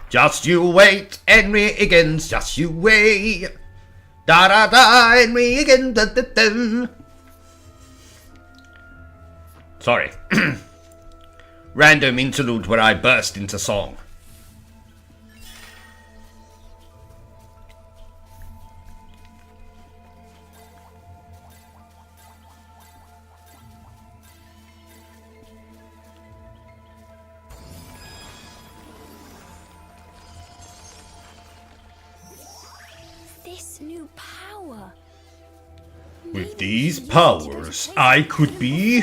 Just you wait, Henry Higgins, just you wait. Da da da, Henry Higgins, da da da. Sorry. Random interlude where I burst into song. This new power. With these powers, I could be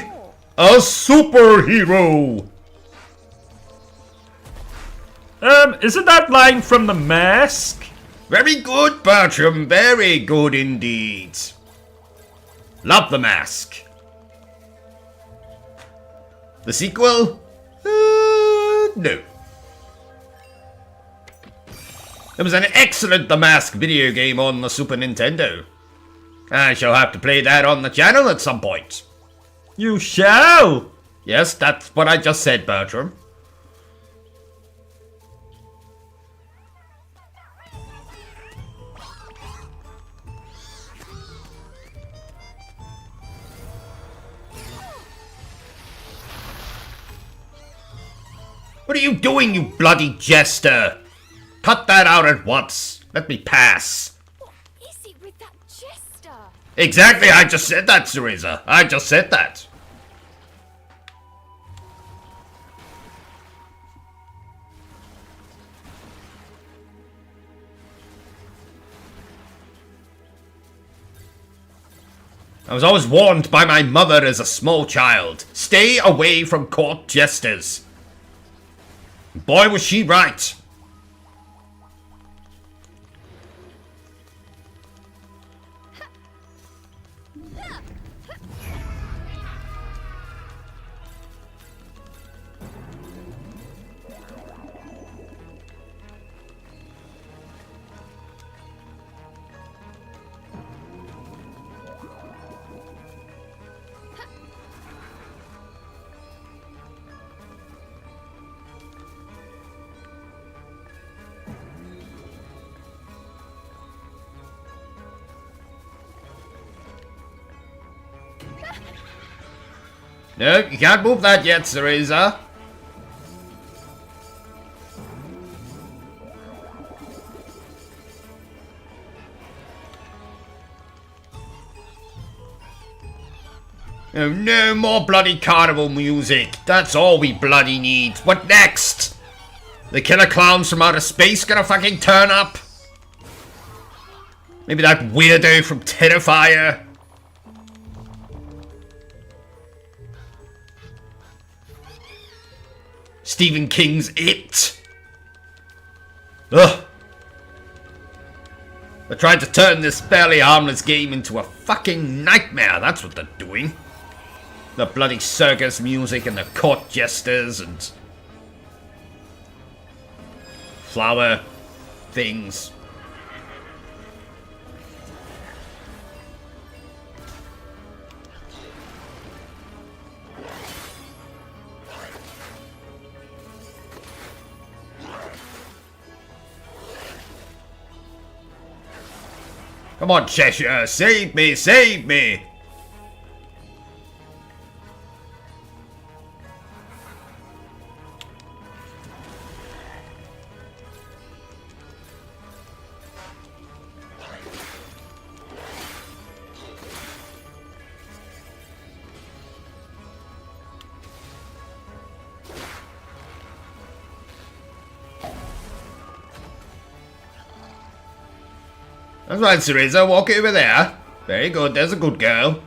a superhero! Isn't that line from The Mask? Very good, Bertram, very good indeed. Love The Mask. The sequel? No. There was an excellent The Mask video game on the Super Nintendo. I shall have to play that on the channel at some point. You shall! Yes, that's what I just said, Bertram. What are you doing, you bloody jester? Cut that out at once. Let me pass. What is it with that jester? Exactly, I just said that, Cereza. I just said that. I was always warned by my mother as a small child. Stay away from court jesters. Boy, was she right. No, you can't move that yet, Cereza. Oh no, more bloody carnival music. That's all we bloody need. What next? The killer clowns from outer space gonna fucking turn up? Maybe that weirdo from Terrifier? Stephen King's It? Ugh. They're trying to turn this fairly harmless game into a fucking nightmare. That's what they're doing. The bloody circus music and the court jesters and flower things. Come on, Cheshire, save me, save me! That's right, Cereza, walk over there. Very good, there's a good girl.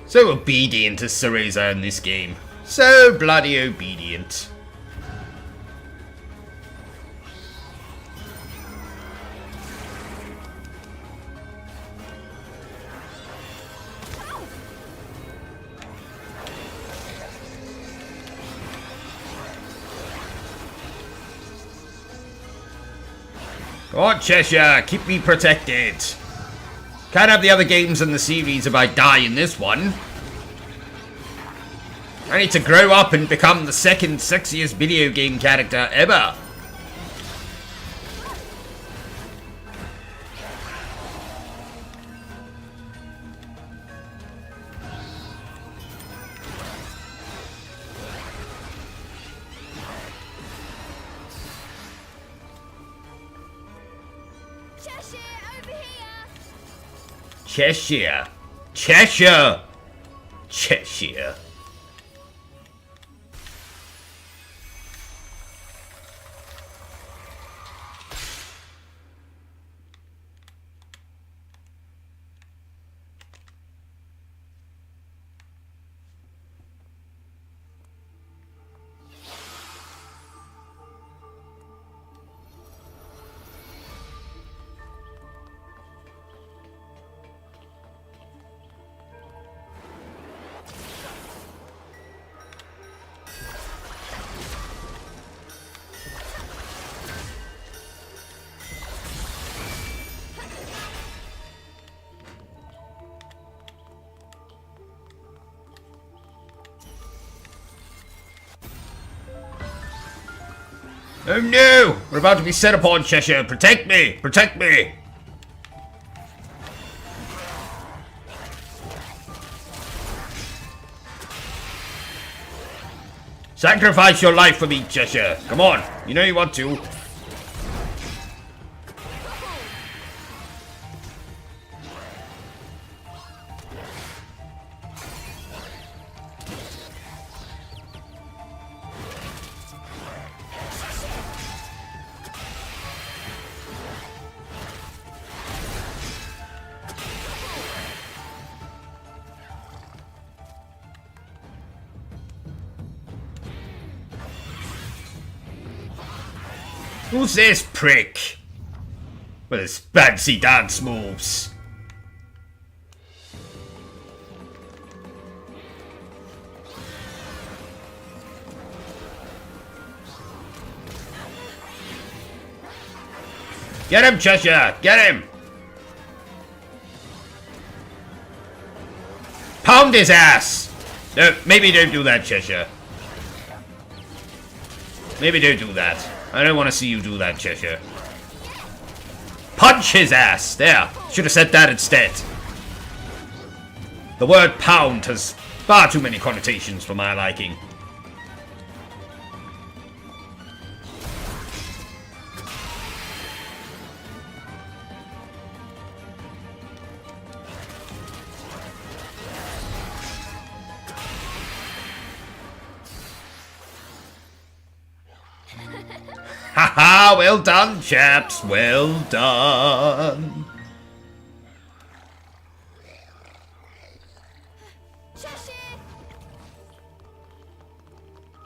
So obedient is Cereza in this game. So bloody obedient. Come on, Cheshire, keep me protected. Can't have the other games in the series if I die in this one. I need to grow up and become the second sexiest video game character ever. Cheshire. Cheshire. Cheshire. Oh no! We're about to be set upon, Cheshire. Protect me! Protect me! Sacrifice your life for me, Cheshire. Come on. You know you want to. Who's this prick? With his fancy dance moves. Get him, Cheshire! Get him! Pound his ass! No, maybe don't do that, Cheshire. Maybe don't do that. I don't want to see you do that, Cheshire. Punch his ass! There. Should have said that instead. The word pound has far too many connotations for my liking. Haha, well done, chaps. Well done.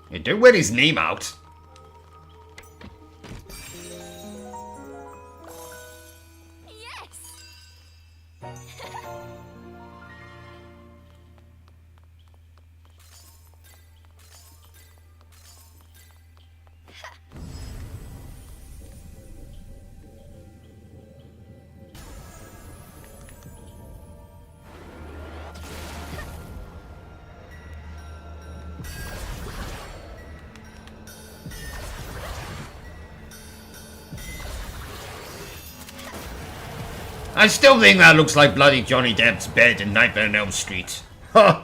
Hey, don't wear his name out. I still think that looks like bloody Johnny Depp's bed in Nightmare on Elm Street. Huh.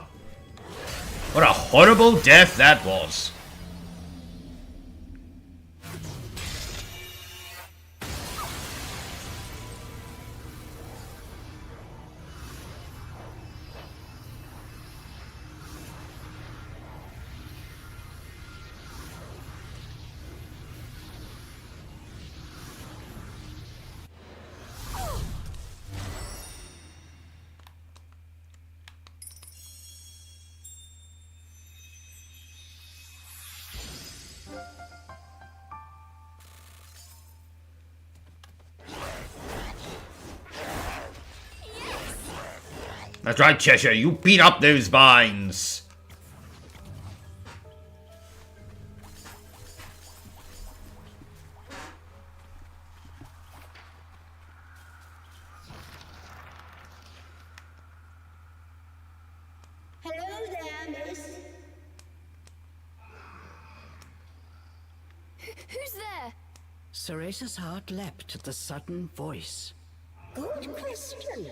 What a horrible death that was. That's right, Cheshire. You beat up those vines. Hello there, miss. Who's there? Cereza's heart leapt at the sudden voice. Good question.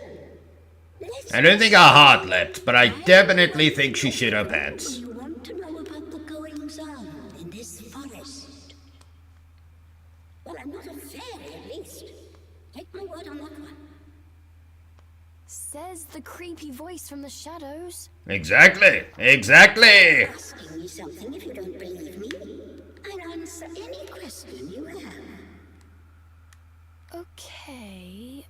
I don't think her heart leapt, but I definitely think she shit her pants. You want to know about the goings on in this forest? Well, I'm not a fairy, at least. Take my word on that one. Says the creepy voice from the shadows. Exactly. Exactly. Asking me something if you don't believe me. I'll answer any question you have. Okay,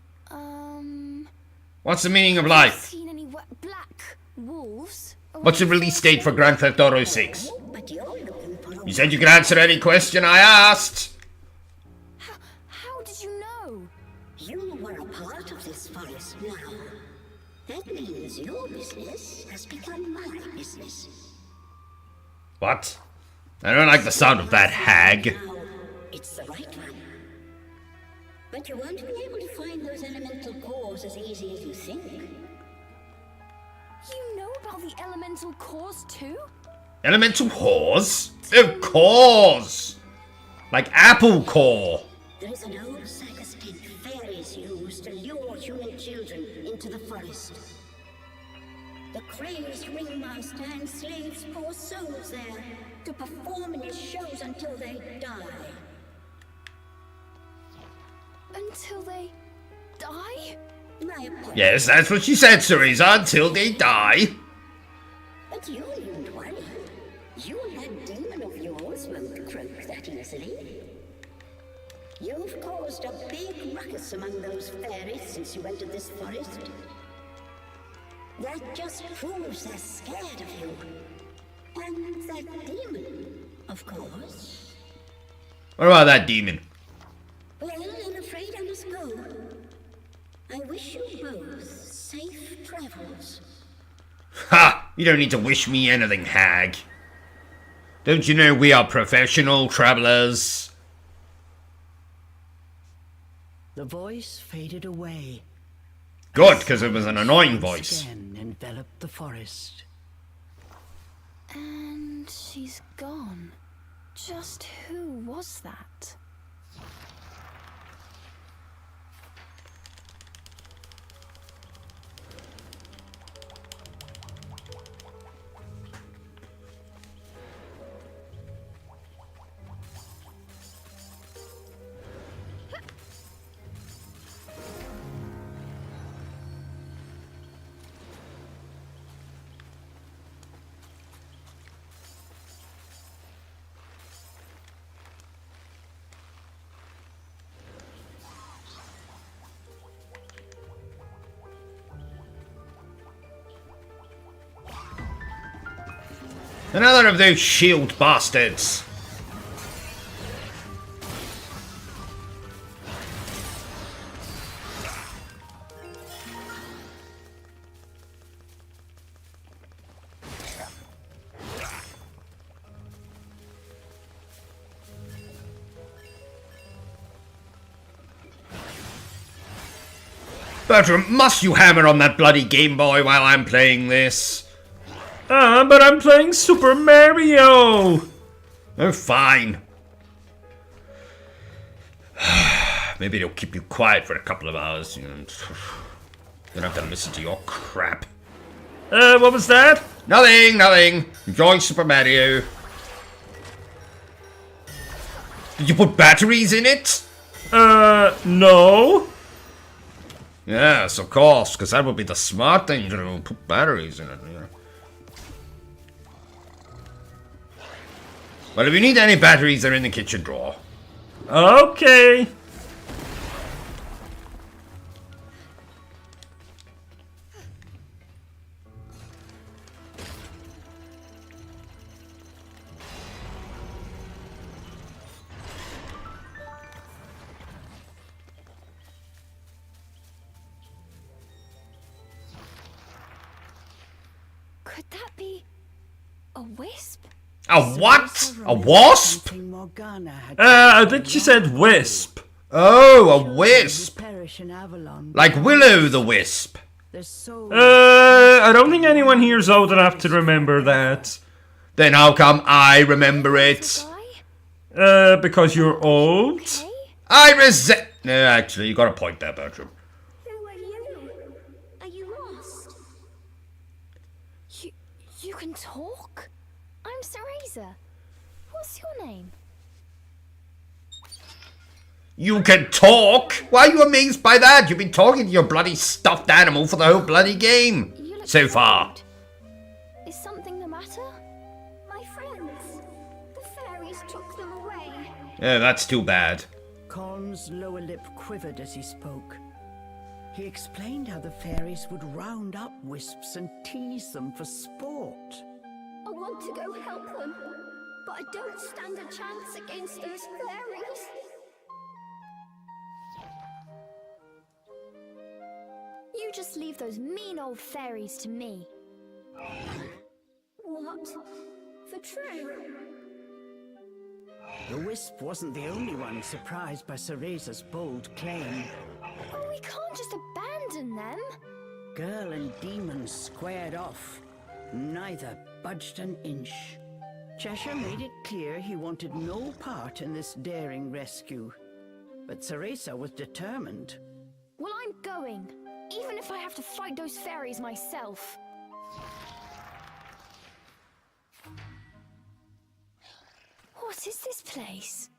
What's the meaning of life? seen any black wolves? What's the release date for Grand Theft Auto 6? But you're looking for a... You said you could answer any question I asked. How did you know? You were a part of this forest now. That means your business has become my business. What? I don't like the sound of that hag. Now, it's the right one. But you won't be able to find those elemental cores as easy as you think. You know about the elemental cores too? Elemental whores? Of course! Like apple core. There is an old circus tent fairies use to lure human children into the forest. The crazed ringmaster enslaves poor souls there to perform in his shows until they die. Until they die? My apologies. Yes, that's what she said, Cereza, until they die. But you needn't worry. You and that demon of yours won't croak that easily. You've caused a big ruckus among those fairies since you entered this forest. That just proves they're scared of you. And that demon, of course. What about that demon? Well, I'm afraid I must go. I wish you both safe travels. Ha! You don't need to wish me anything, hag. Don't you know we are professional travelers? The voice faded away. Good, because it was an annoying voice. Again enveloped the forest. And she's gone. Just who was that? Another of those shield bastards. Bertram, must you hammer on that bloody Game Boy while I'm playing this? But I'm playing Super Mario! Oh, fine. Maybe it'll keep you quiet for a couple of hours. You don't have to listen to your crap. What was that? Nothing, nothing. Enjoy Super Mario. Did you put batteries in it? No. Yes, of course, because that would be the smart thing to do. Put batteries in it, you know. Well, if you need any batteries, they're in the kitchen drawer. Okay. Could that be a wisp? A what? A wasp? I think she said wisp. Oh, a wisp. Like Like Willow the Wisp. I don't think anyone here's old enough to remember that. Then how come I remember it? Guy? Because you're old? Okay. I resent. No, actually, you got a point there, Bertram. Who are you? Are you lost? You can talk? I'm Cereza. What's your name? You can talk? Why are you amazed by that? You've been talking to your bloody stuffed animal for the whole bloody game. You look So far. worried. Is something the matter? My friends. The fairies took them away. Yeah, that's too bad. Colm's lower lip quivered as he spoke. He explained how the fairies would round up wisps and tease them for sport. I want to go help them, but I don't stand a chance against those fairies. You just leave those mean old fairies to me. What? For true? The wisp wasn't the only one surprised by Cereza's bold claim. Oh, we can't just abandon them. Girl and demon squared off. Neither budged an inch. Cheshire made it clear he wanted no part in this daring rescue, but CEREZA was determined. Well, I'm going, even if I have to fight those fairies myself. What is this place?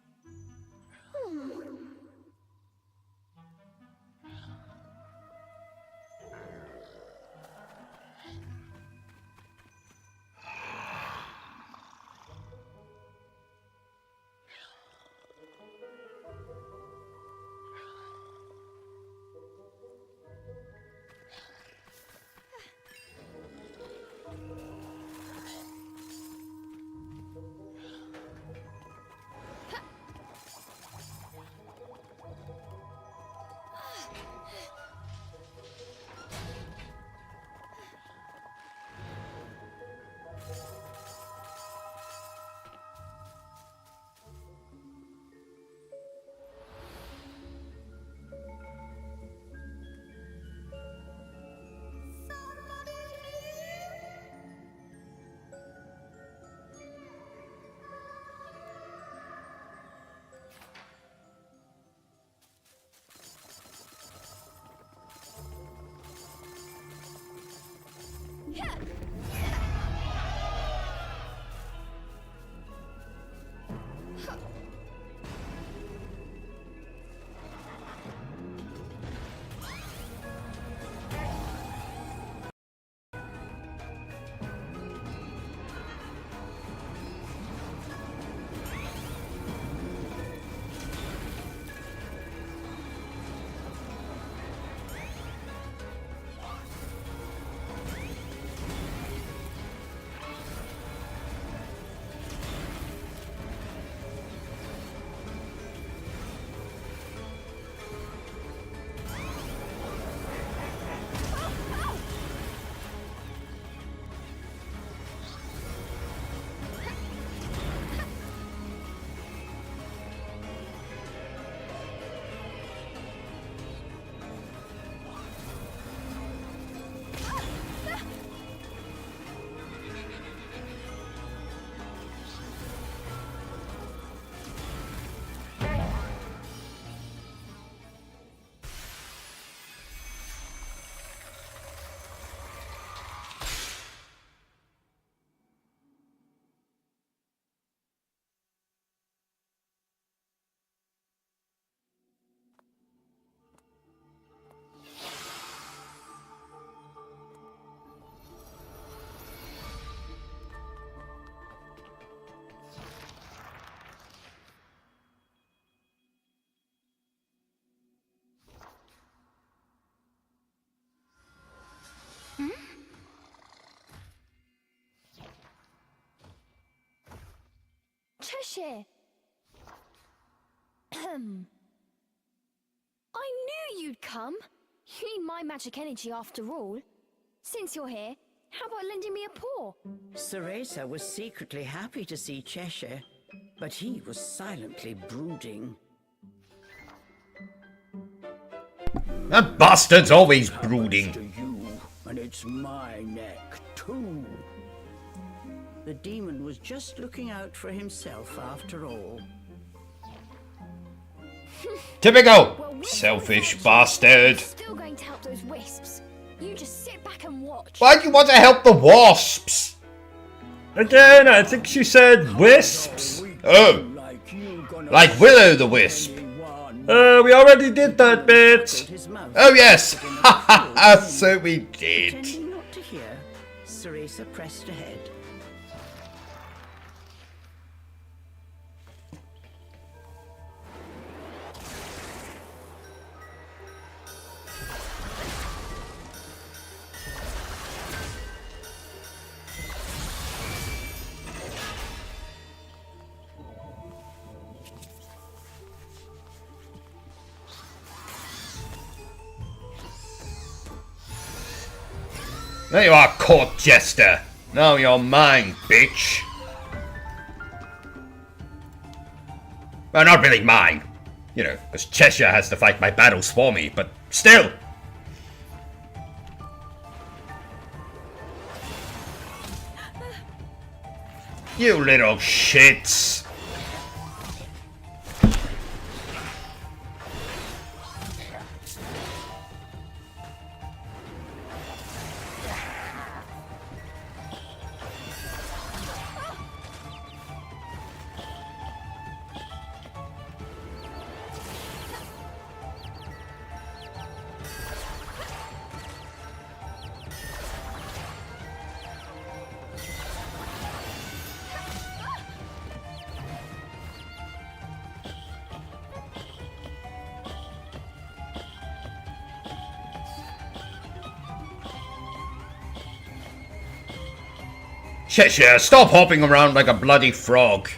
Cheshire. I knew you'd come. You need my magic energy after all. Since you're here, how about lending me a paw? CEREZA was secretly happy to see Cheshire, but he was silently brooding. That bastard's always brooding. To you, and it's my neck, too. The demon was just looking out for himself after all. Typical! Well, Selfish bastard. Still going to help those wisps. You just sit back and watch. Why do you want to help the wasps? Again, I think she said wisps. Oh, like Willow the Wisp. We already did that bit. His mouth Oh yes, ha ha ha, so we did. Pretending not to hear, CEREZA pressed ahead. There you are, court jester. Now you're mine, bitch. Well, not really mine. You know, because Cheshire has to fight my battles for me, but still. You little shits. Cheshire, stop hopping around like a bloody frog.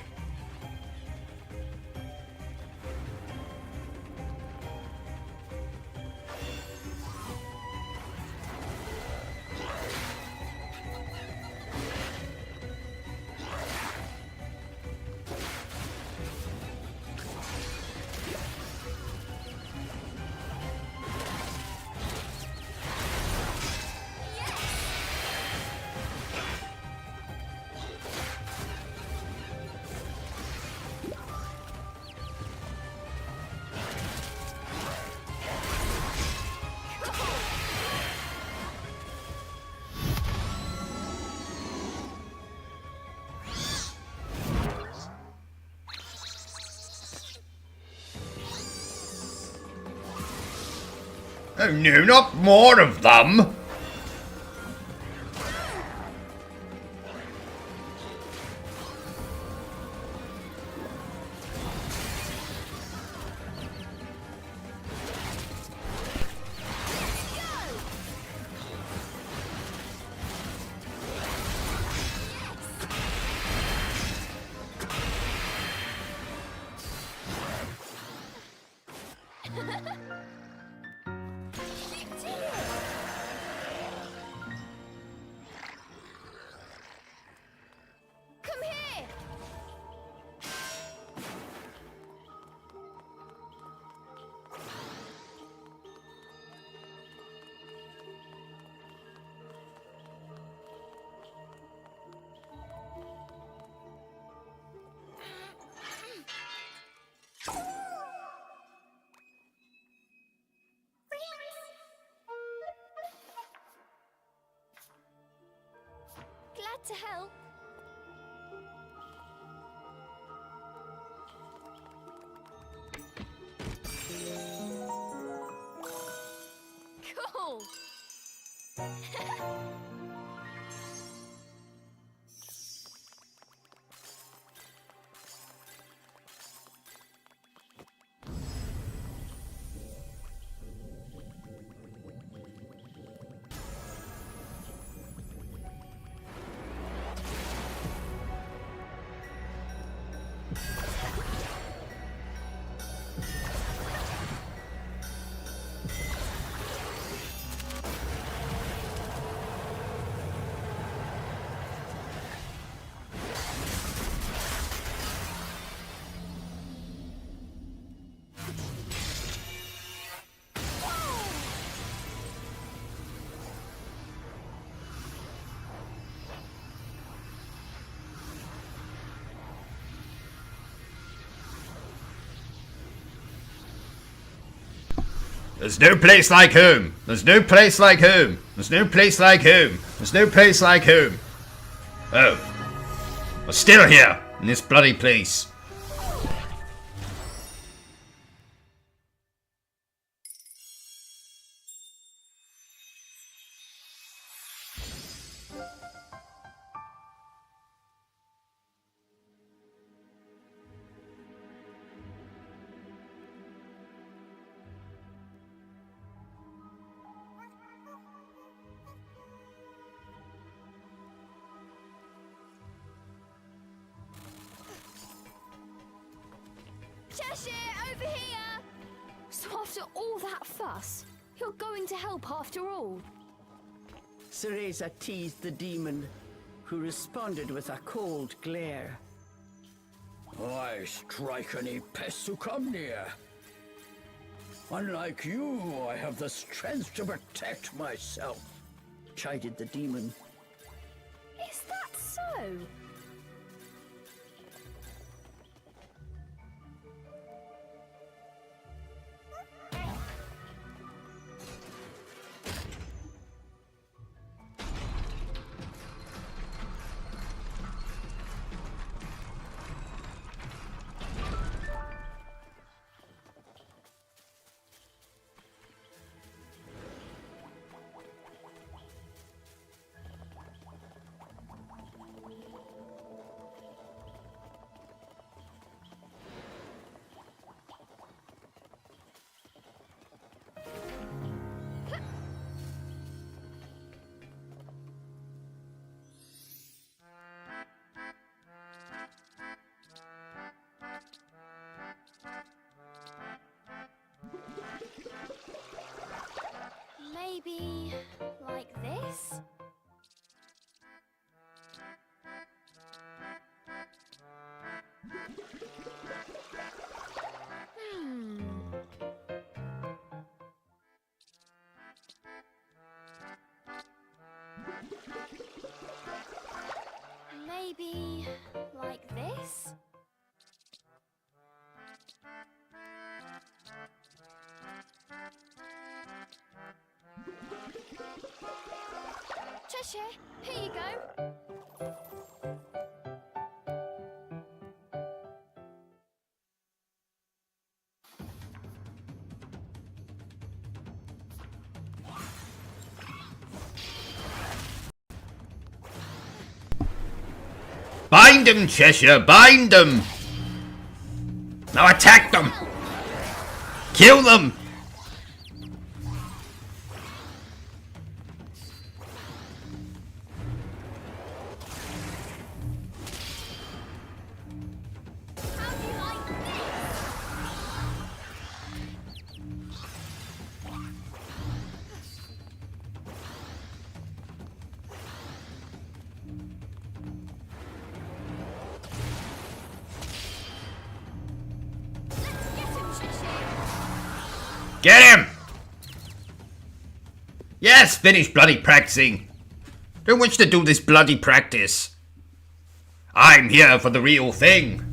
Oh no, not more of them! Come here! Glad to help. Cool. There's no place like home. There's no place like home. There's no place like home. There's no place like home. Oh. We're still here, in this bloody place. Cheshire, over here! So after all that fuss, you're going to help after all? Cereza teased the demon, who responded with a cold glare. Why strike any pests who come near? Unlike you, I have the strength to protect myself. Chided the demon. Is that so? Maybe like this? Maybe like this? Cheshire, here you go. Bind them, Cheshire, bind them! Now attack them! Kill them! How do you like this? Let's get him, Cheshire. Get him! Yes, finish bloody practicing. Don't wish to do this bloody practice. I'm here for the real thing.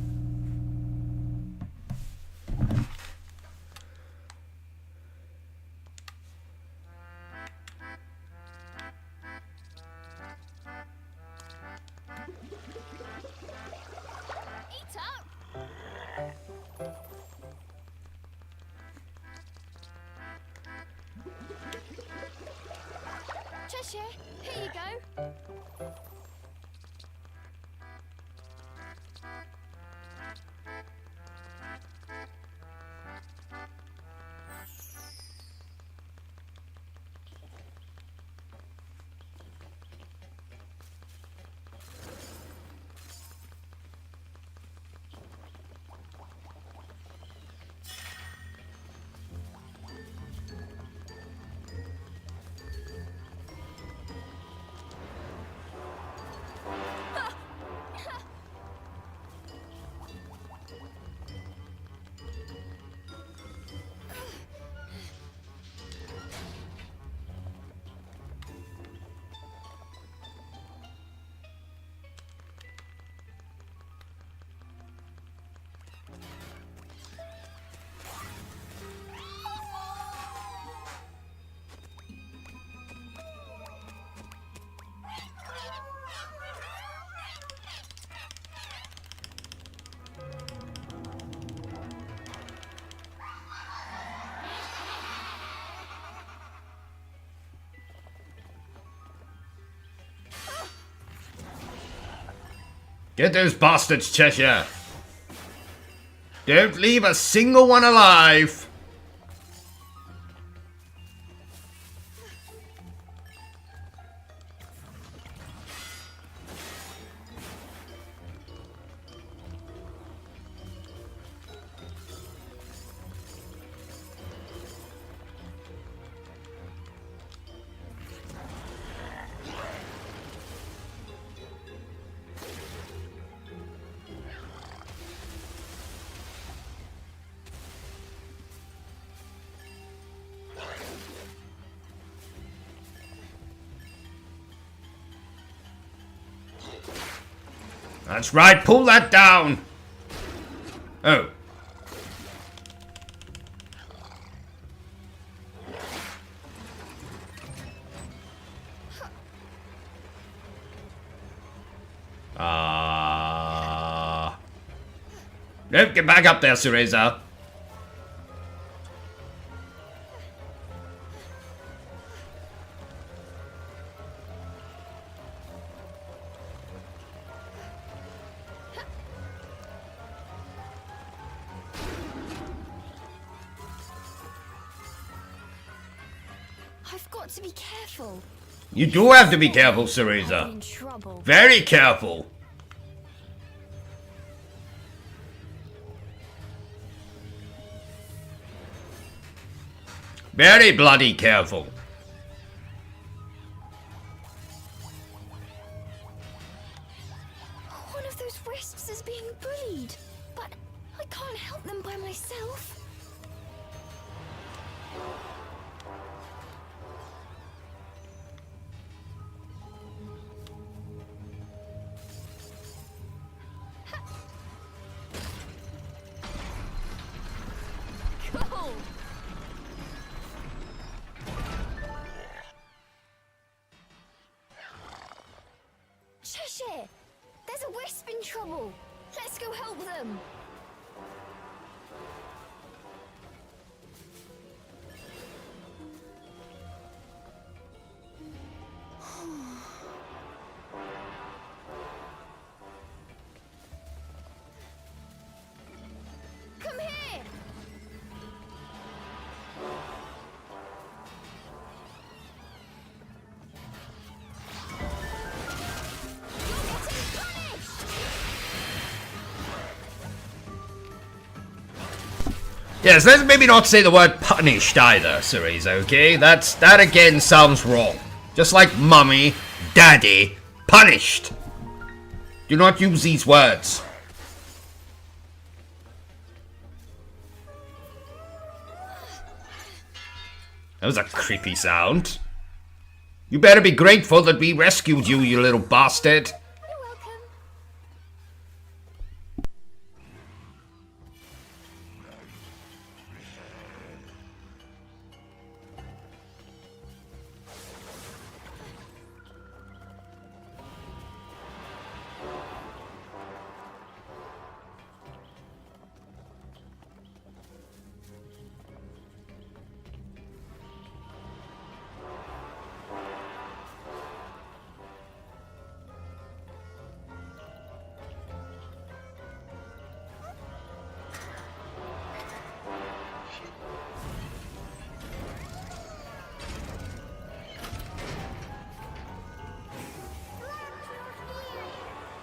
Eat up. Cheshire, here you go. Get those bastards, Cheshire. Don't leave a single one alive. That's right, pull that down! Oh. Nope, get back up there, CEREZA. I've got to be careful. You do have to be careful, I'm CEREZA. in trouble. Very careful. Very bloody careful. myself. Cool. Cheshire! There's a wisp in trouble! Let's go help them! Come here! Yes, let's maybe not say the word punished either, Cereza, okay? That again sounds wrong. Just like mummy, daddy, punished. Do not use these words. That was a creepy sound. You better be grateful that we rescued you, you little bastard. You're welcome.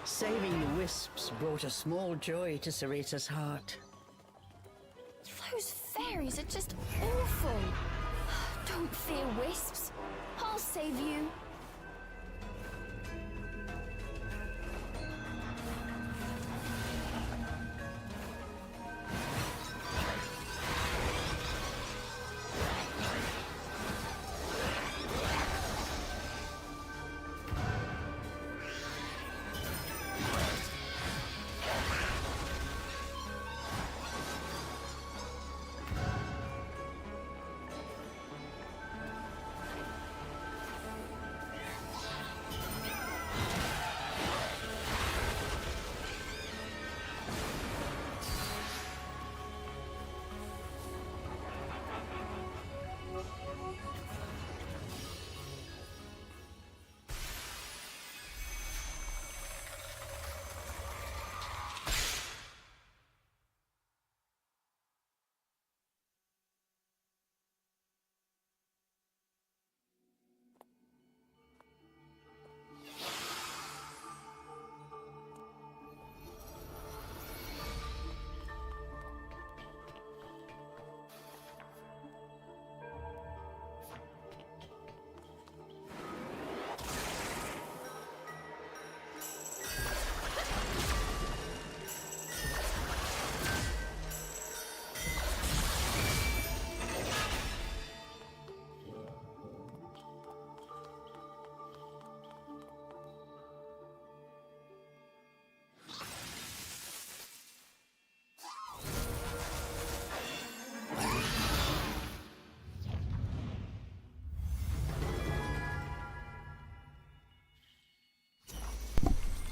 Saving the wisps brought a small joy to Cereza's heart. Those fairies are just awful. Don't fear, wisps. I'll save you.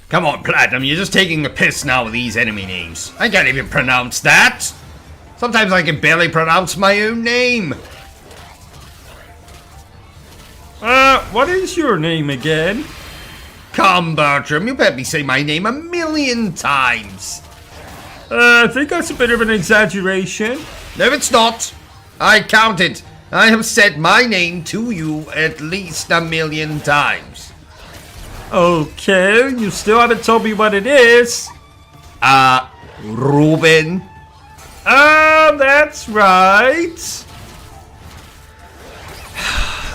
Come on, Platinum, you're just taking a piss now with these enemy names. I can't even pronounce that. Sometimes I can barely pronounce my own name. What is your name again? Come, Bertram, you better be saying my name 1,000,000 times. I think that's a bit of an exaggeration. No, it's not. I counted. I have said my name to you at least 1,000,000 times. Okay, you still haven't told me what it is. Ruben. That's right.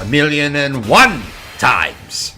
1,000,001 times.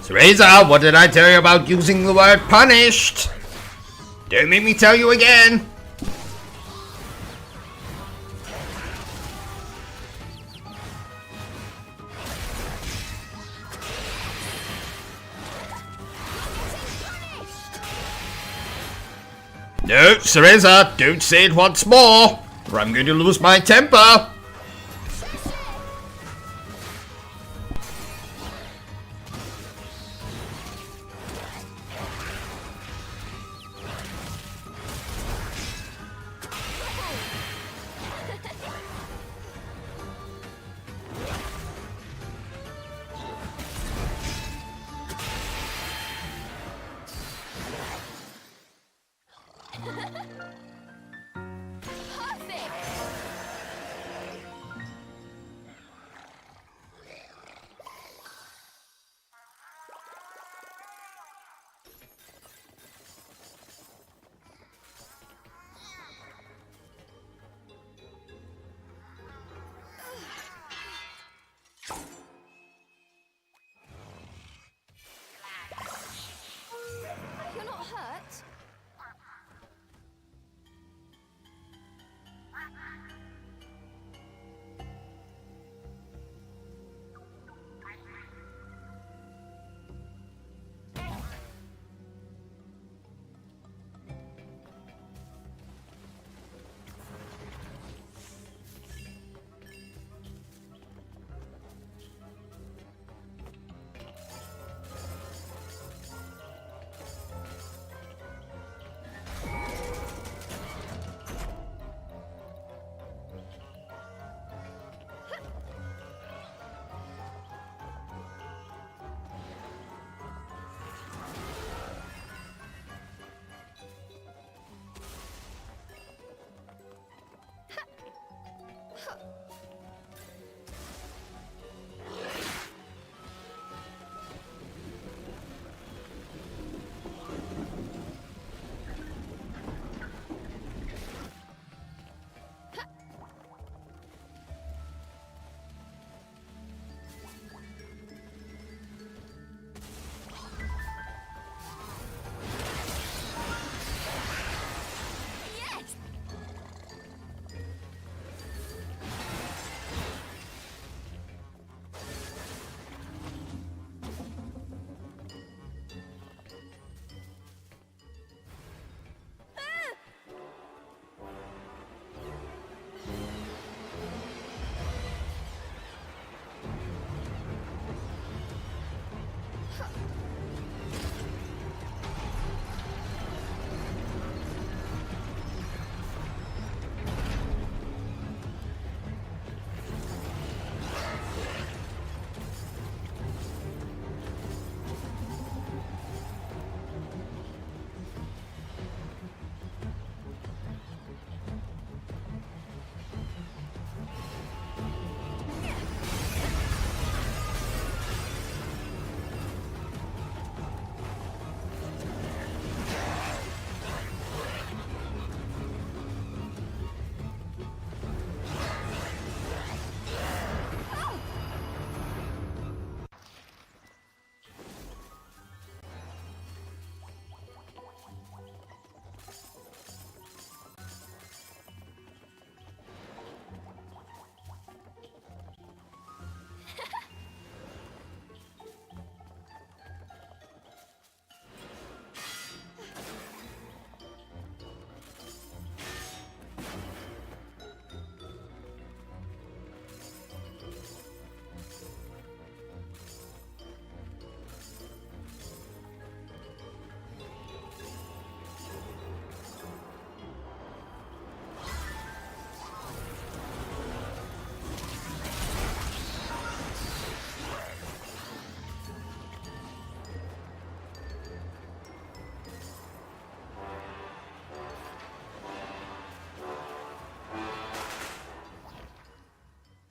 CEREZA, what did I tell you about using the word punished? Don't make me tell you again. No, CEREZA, don't say it once more, or I'm going to lose my temper. You're not hurt?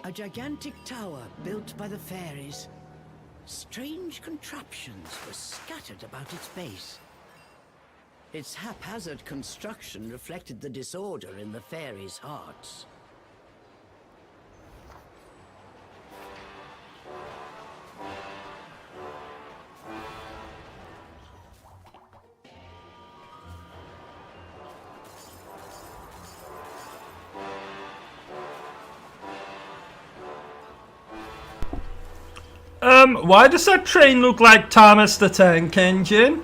A gigantic tower built by the fairies. Strange contraptions were scattered about its base. Its haphazard construction reflected the disorder in the fairies' hearts. Why does that train look like Thomas the Tank Engine?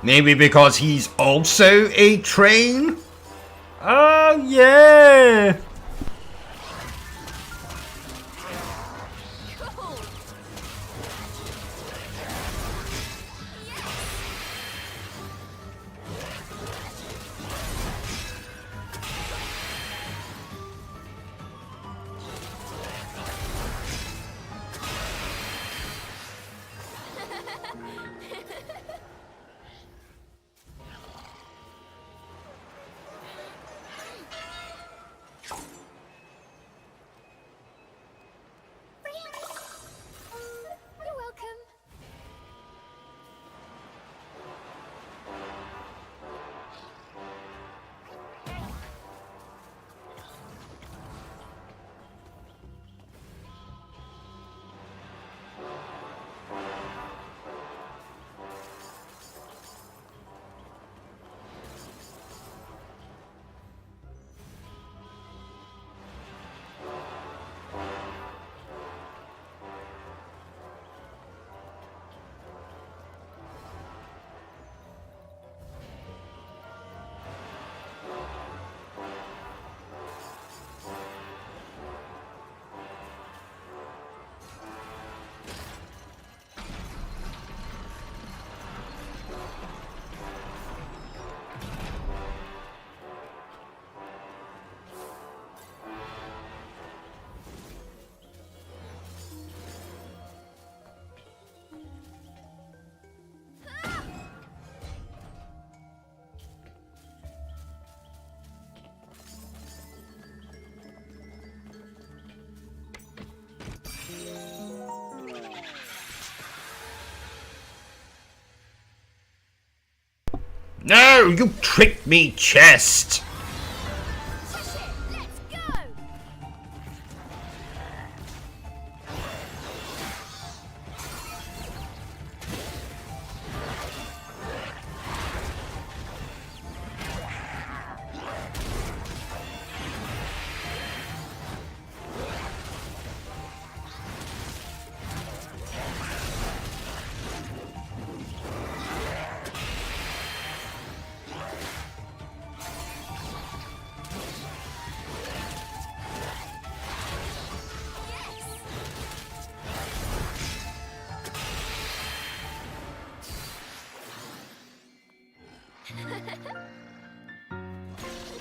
Maybe because he's also a train? Oh, yeah. You're welcome. No, you tricked me, chest! Shush it! Let's go!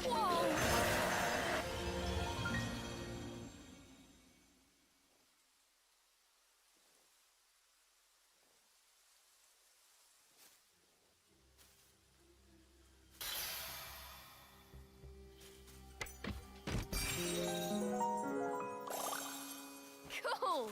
Whoa! Cool!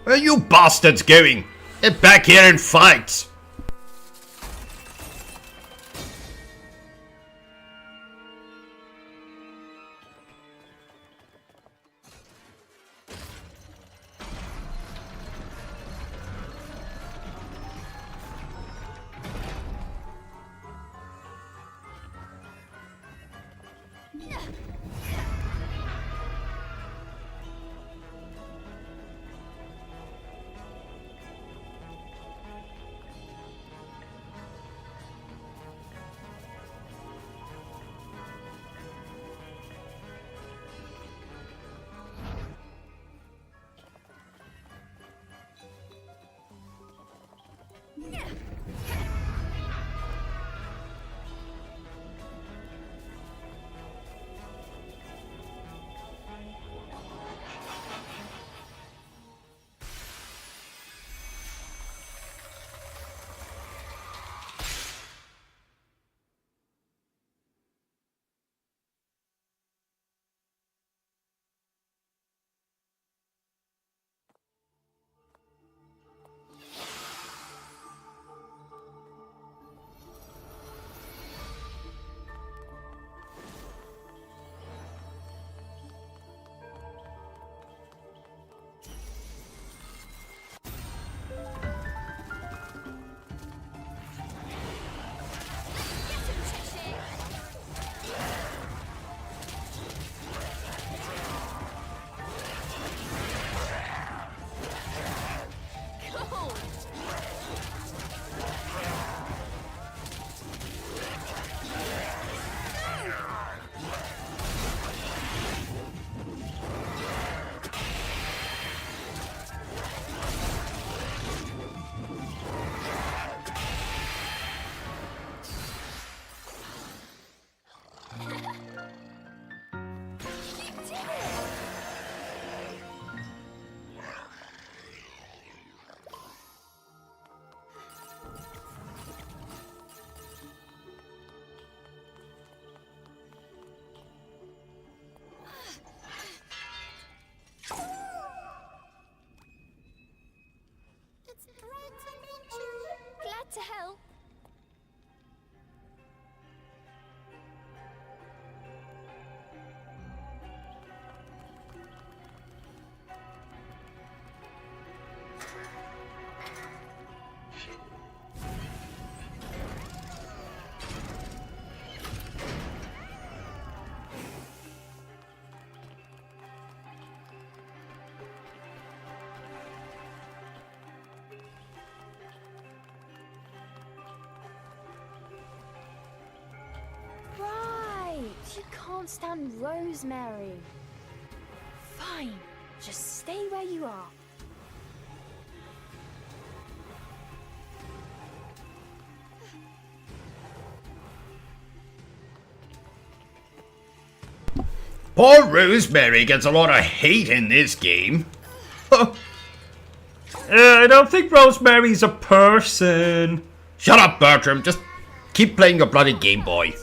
Where are you bastards going? Get back here and fight! you can't stand rosemary. Fine, just stay where you are. Poor Rosemary gets a lot of hate in this game. I don't think Rosemary's a person. Shut up, Bertram. Just keep playing your bloody Game Boy.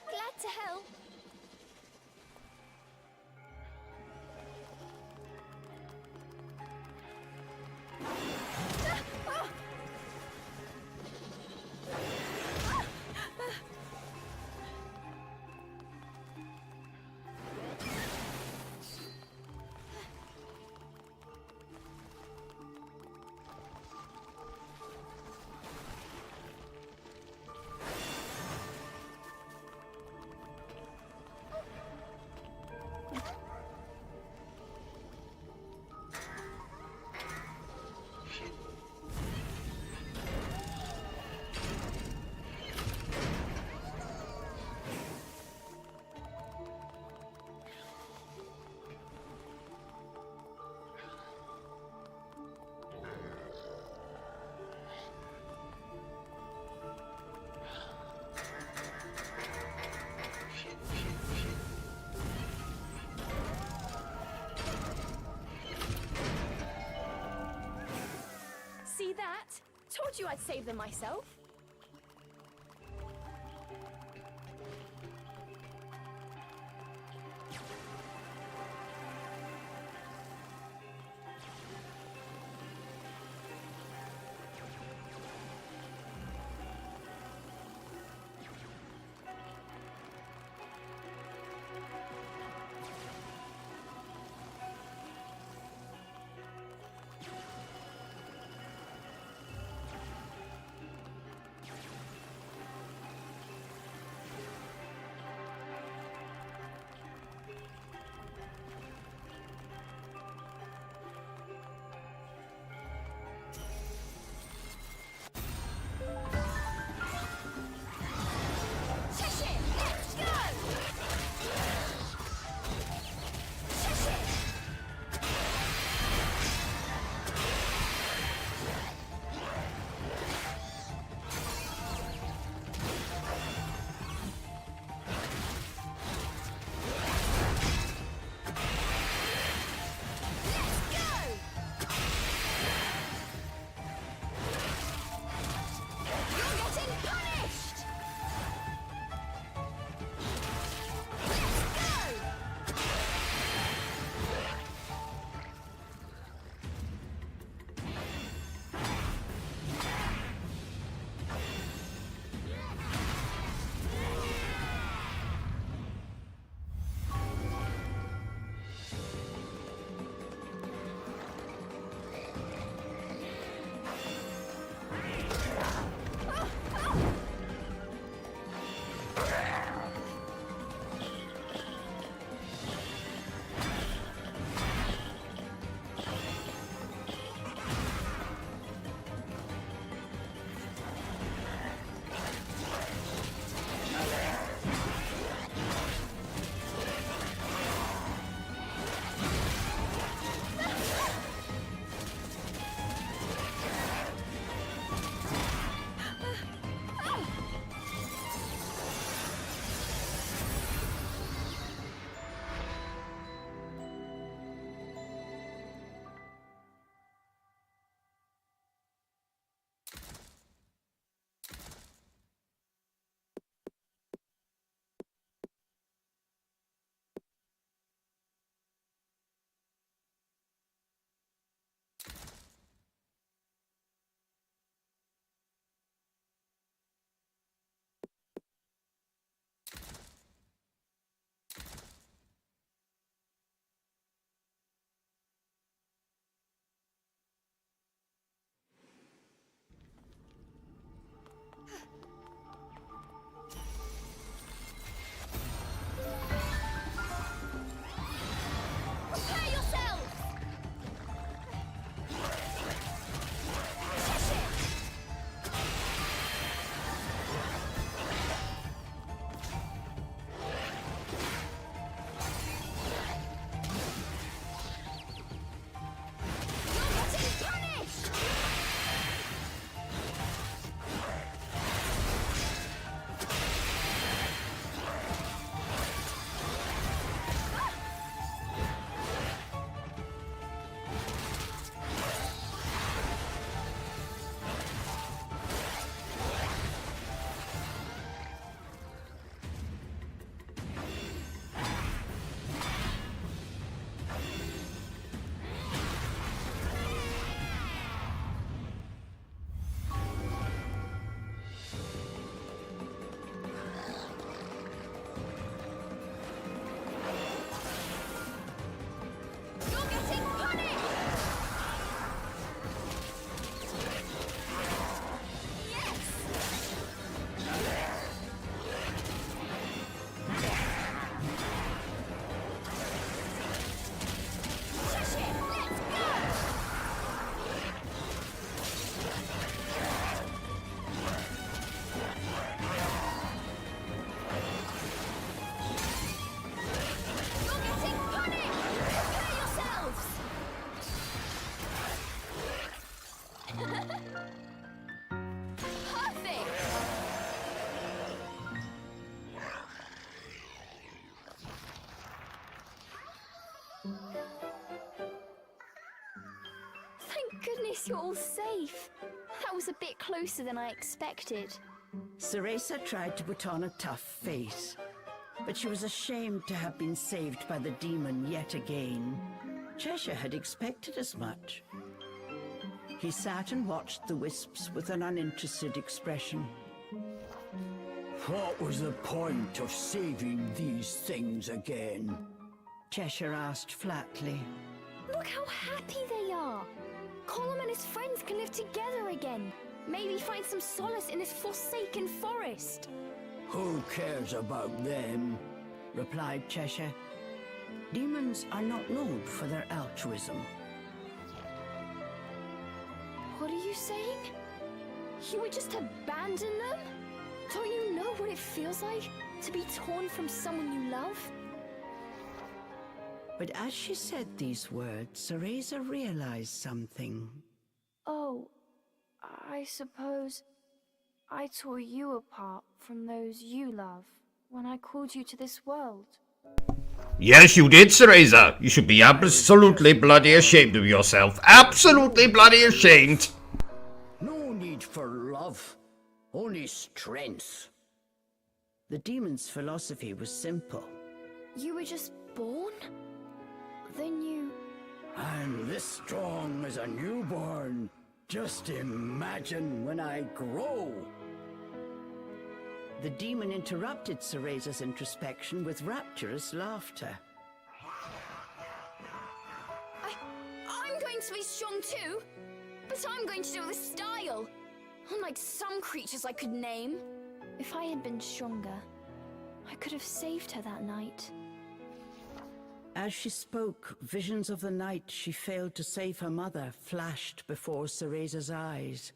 Glad to help. See that? Told you I'd save them myself. goodness, you're all safe. That was a bit closer than I expected. Cereza tried to put on a tough face, but she was ashamed to have been saved by the demon yet again. Cheshire had expected as much. He sat and watched the wisps with an uninterested expression. What was the point of saving these things again? Cheshire asked flatly. Look how happy they are. Colum and his friends can live together again. Maybe find some solace in this forsaken forest. Who cares about them? Replied Cheshire. Demons are not known for their altruism. What are you saying? You would just abandon them? Don't you know what it feels like to be torn from someone you love? But as she said these words, Cereza realized something. Oh, I suppose I tore you apart from those you love when I called you to this world. Yes, you did, CEREZA. You should be absolutely bloody ashamed of yourself. Absolutely bloody ashamed. No need for love, only strength. The demon's philosophy was simple. You were just born? Then you... I'm this strong as a newborn. Just imagine when I grow. The demon interrupted Cereza's introspection with rapturous laughter. I'm going to be strong too, but I'm going to do it with style. Unlike some creatures I could name. If I had been stronger, I could have saved her that night. As she spoke, visions of the night she failed to save her mother flashed before Cereza's eyes.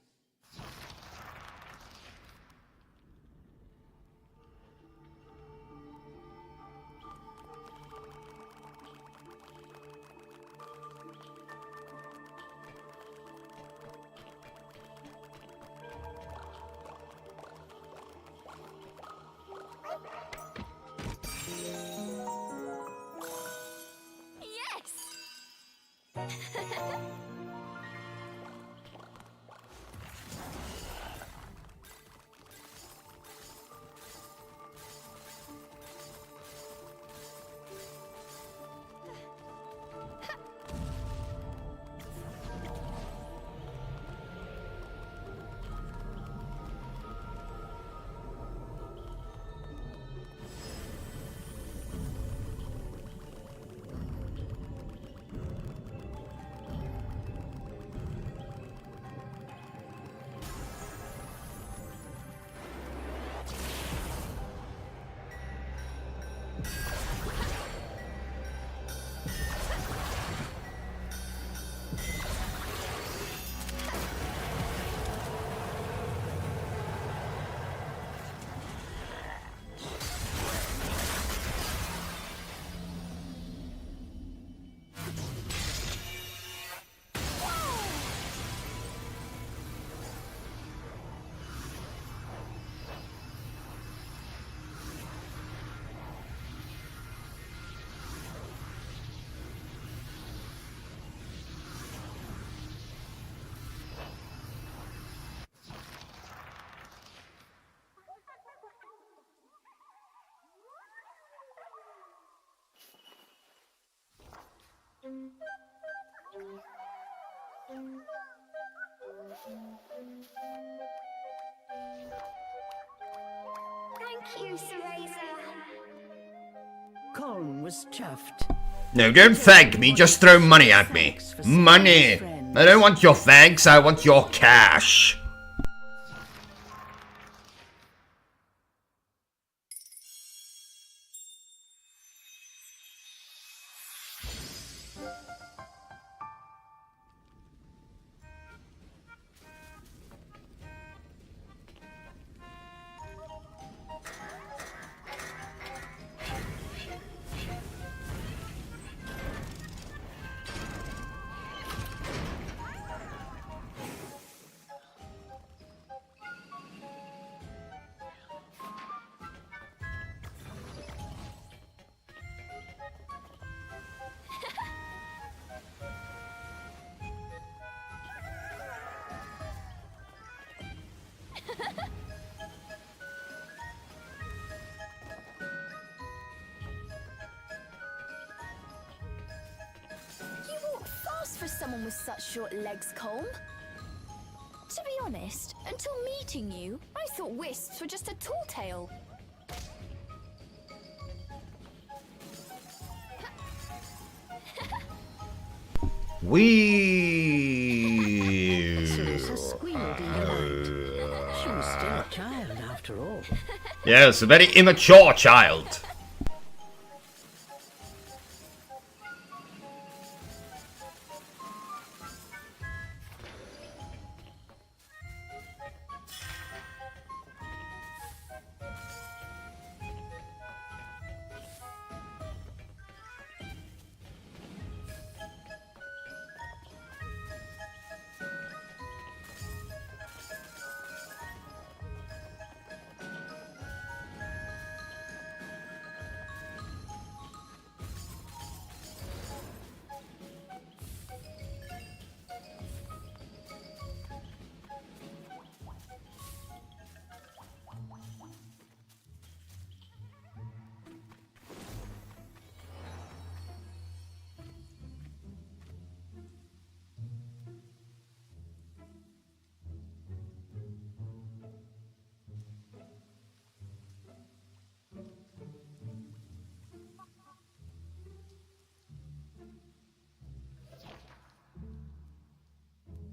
Thank you, Cereza. Colm was chuffed. No, don't thank me, just throw money at me. Money! I don't want your thanks, I want your cash. for someone with such short legs, Colm. To be honest, until meeting you, I thought wisps were just a tall tale. Cereza squealed in delight. She was still a child, after all. Yes, a very immature child.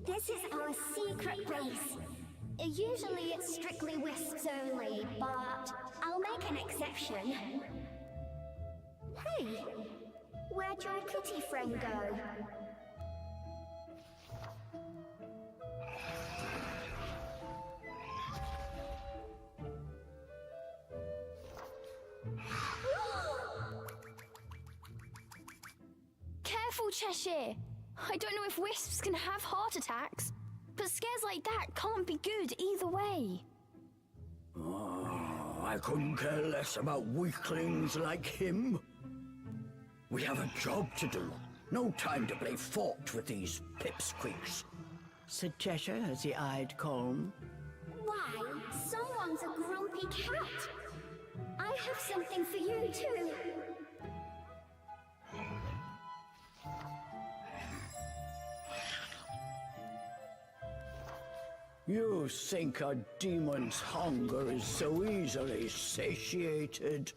This is our secret base. Usually it's strictly wisps only, but I'll make an exception. Hey, where'd your kitty friend go? Careful, Cheshire! I don't know if wisps can have heart attacks, but scares like that can't be good either way. Oh, I couldn't care less about weaklings like him. We have a job to do. No time to play fort with these pipsqueaks, said Cheshire as he eyed Colm. Why, someone's a grumpy cat. I have something for you too. You think a demon's hunger is so easily satiated?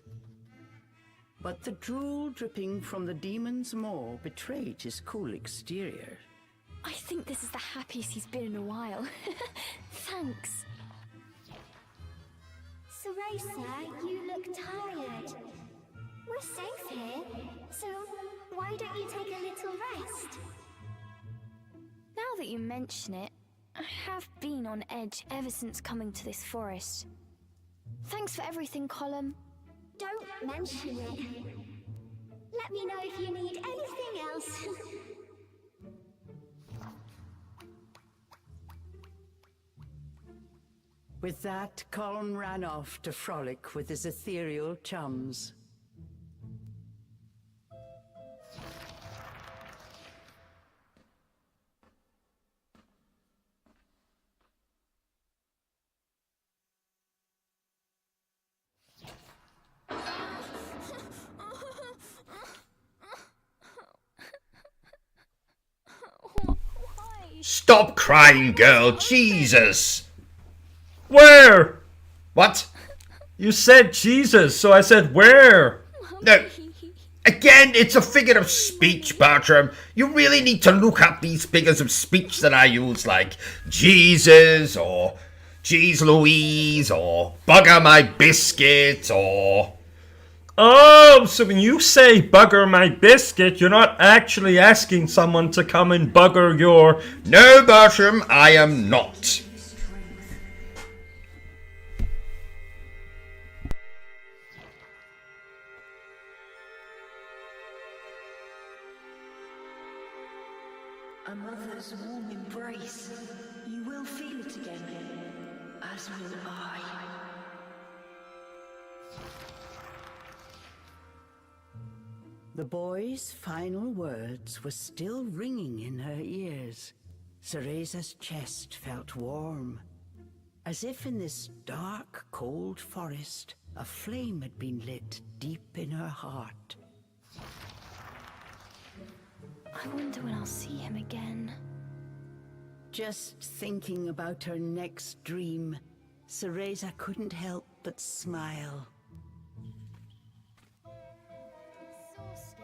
But the drool dripping from the demon's maw betrayed his cool exterior. I think this is the happiest he's been in a while. Thanks. CEREZA, you look tired. We're safe here, so why don't you take a little rest? Now that you mention it, I have been on edge ever since coming to this forest. Thanks for everything, Colm. Don't mention it. Let me know if you need anything else. With that, Colm ran off to frolic with his ethereal chums. Stop crying, girl. Jesus. Where? What? You said Jesus, so I said where? No. Again, it's a figure of speech, Bertram. You really need to look up these figures of speech that I use, like Jesus, or Jeez Louise, or Bugger My Biscuit, or... Oh, so when you say bugger my biscuit, you're not actually asking someone to come and bugger your... No, Bertram, I am not. A mother's warm embrace. You will feel it again, as will I. The boy's final words were still ringing in her ears. Cereza's chest felt warm, as if in this dark, cold forest, a flame had been lit deep in her heart. I wonder when I'll see him again. Just thinking about her next dream, Cereza couldn't help but smile. Exhausted.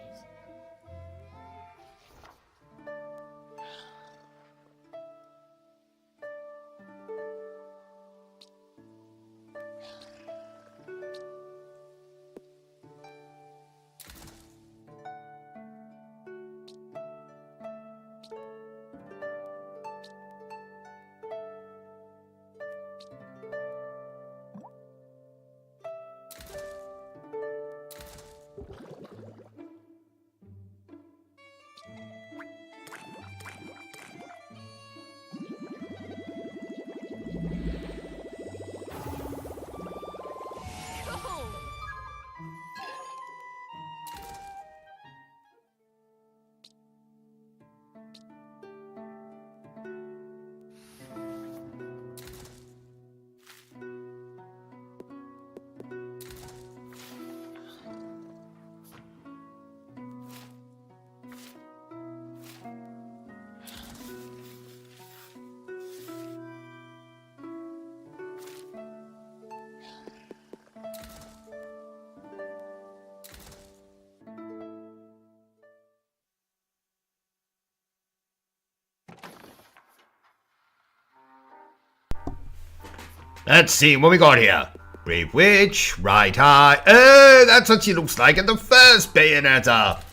Let's see what we got here. Brave Witch, right eye. Oh, that's what she looks like in the first Bayonetta.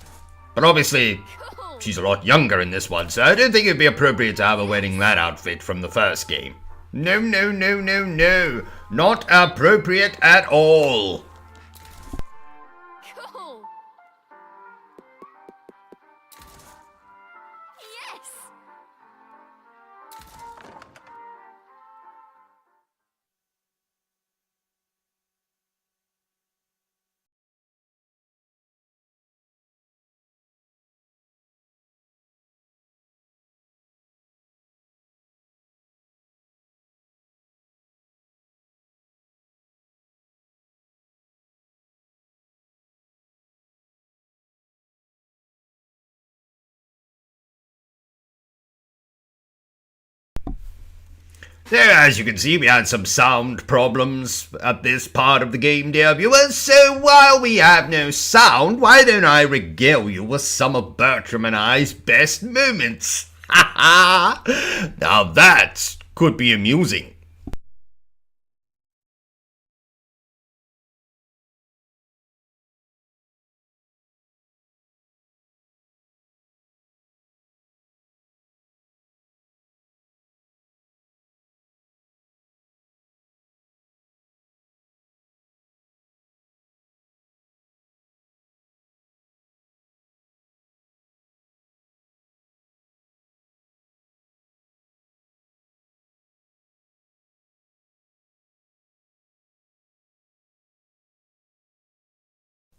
But obviously, she's a lot younger in this one, so I don't think it'd be appropriate to have her wearing that outfit from the first game. No, no, no, no, no. Not appropriate at all. Cool. Yes. So, as you can see, we had some sound problems at this part of the game, dear viewers, so while we have no sound, why don't I regale you with some of Bertram and I's best moments? Ha ha! Now that could be amusing.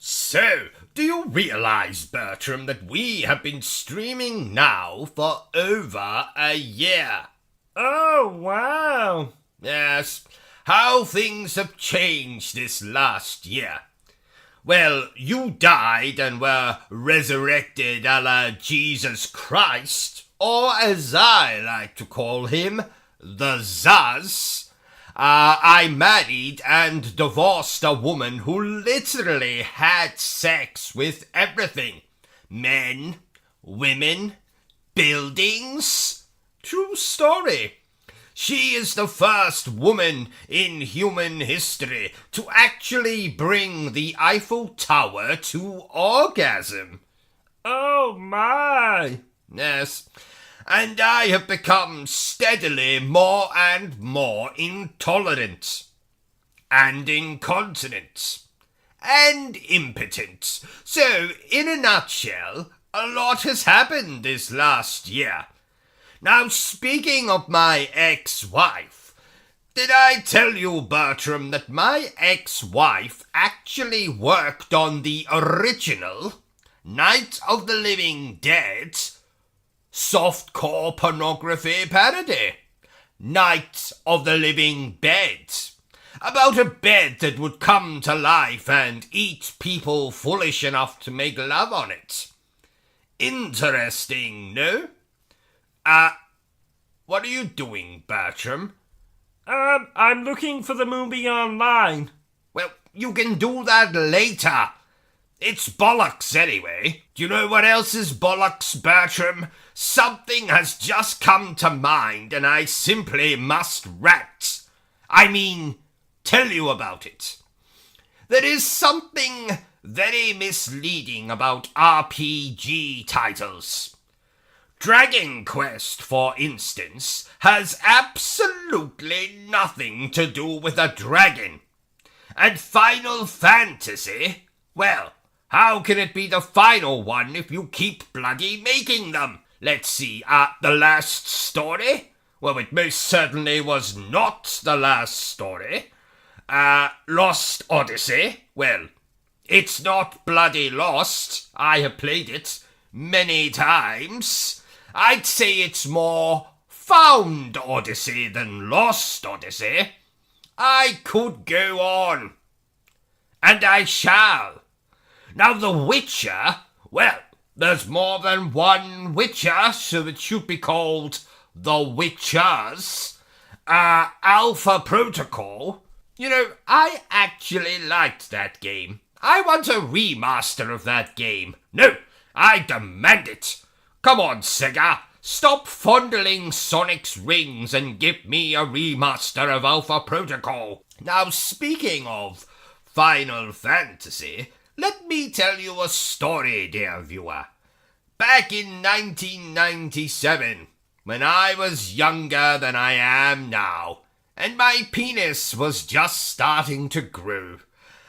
So, do you realize, Bertram, that we have been streaming now for over a year? Oh, wow. Yes, how things have changed this last year. Well, you died and were resurrected a la Jesus Christ, or as I like to call him, the Zaz. I married and divorced a woman who literally had sex with everything. Men, women, buildings. True story. She is the first woman in human history to actually bring the Eiffel Tower to orgasm. Oh, my. Yes. And I have become steadily more and more intolerant, and incontinent, and impotent. So, in a nutshell, a lot has happened this last year. Now, speaking of my ex-wife, did I tell you, Bertram, that my ex-wife actually worked on the original Night of the Living Dead softcore pornography parody, Night of the Living Bed, about a bed that would come to life and eat people foolish enough to make love on it. Interesting, no? What are you doing, Bertram? I'm looking for the movie online. Well, you can do that later. It's bollocks anyway. Do you know what else is bollocks, Bertram? Something has just come to mind and I simply must tell you about it. There is something very misleading about RPG titles. Dragon Quest, for instance, has absolutely nothing to do with a dragon. And Final Fantasy, well, how can it be the final one if you keep bloody making them? Let's see, The Last Story? Well, it most certainly was not The Last Story. Lost Odyssey? Well, it's not bloody lost. I have played it many times. I'd say it's more Found Odyssey than Lost Odyssey. I could go on. And I shall. Now The Witcher, well, there's more than one Witcher, so it should be called The Witchers. Alpha Protocol. You know, I actually liked that game. I want a remaster of that game. No, I demand it. Come on, Sega. Stop fondling Sonic's rings and give me a remaster of Alpha Protocol. Now, speaking of Final Fantasy, let me tell you a story, dear viewer. Back in 1997, when I was younger than I am now, and my penis was just starting to grow,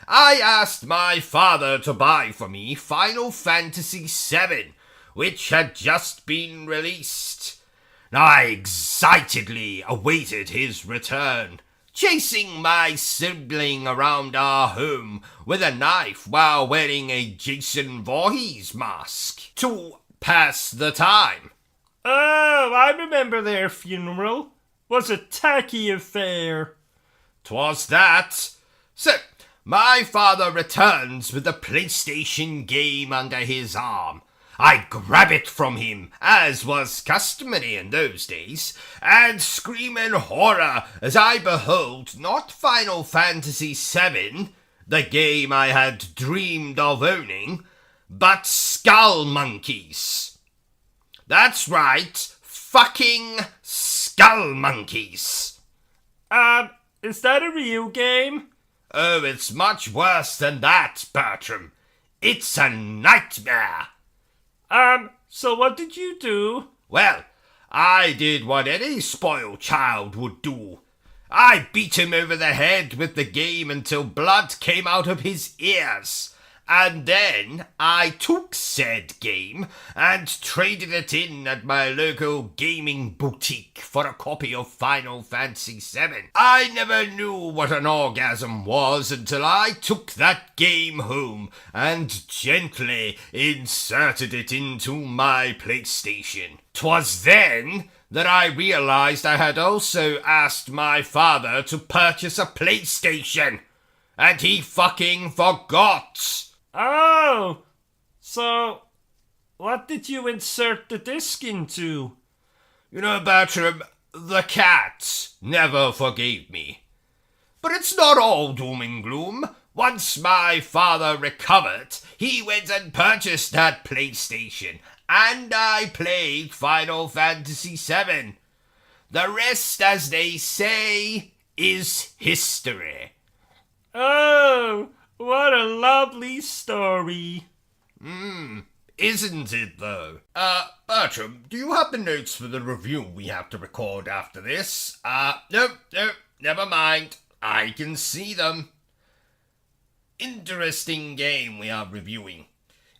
I asked my father to buy for me Final Fantasy VII, which had just been released. I excitedly awaited his return, chasing my sibling around our home with a knife while wearing a Jason Voorhees mask to pass the time. Oh, I remember their funeral. Was a tacky affair. 'Twas that. So, my father returns with the PlayStation game under his arm. I grab it from him, as was customary in those days, and scream in horror as I behold not Final Fantasy VII, the game I had dreamed of owning, but Skull Monkeys. That's right, fucking Skull Monkeys. Is that a real game? Oh, it's much worse than that, Bertram. It's a nightmare. So what did you do? Well, I did what any spoiled child would do. I beat him over the head with the game until blood came out of his ears. And then I took said game and traded it in at my local gaming boutique for a copy of Final Fantasy VII. I never knew what an orgasm was until I took that game home and gently inserted it into my PlayStation. 'Twas then that I realized I had also asked my father to purchase a PlayStation, and he fucking forgot. Oh, so what did you insert the disc into? You know, Bertram, the cat never forgave me. But it's not all doom and gloom. Once my father recovered, he went and purchased that PlayStation, and I played Final Fantasy VII. The rest, as they say, is history. Oh, what a lovely story. Isn't it, though? Bertram, do you have the notes for the review we have to record after this? No, never mind. I can see them. Interesting game we are reviewing.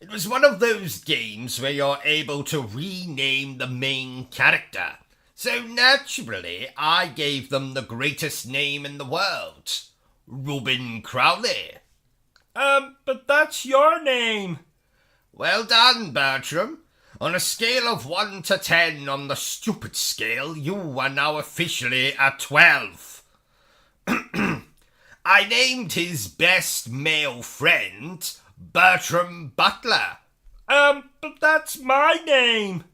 It was one of those games where you're able to rename the main character. So naturally, I gave them the greatest name in the world. Reuben Crowley. But that's your name. Well done, Bertram. On a scale of 1 to 10 on the stupid scale, you are now officially a 12. I named his best male friend Bertram Butler. But that's my name.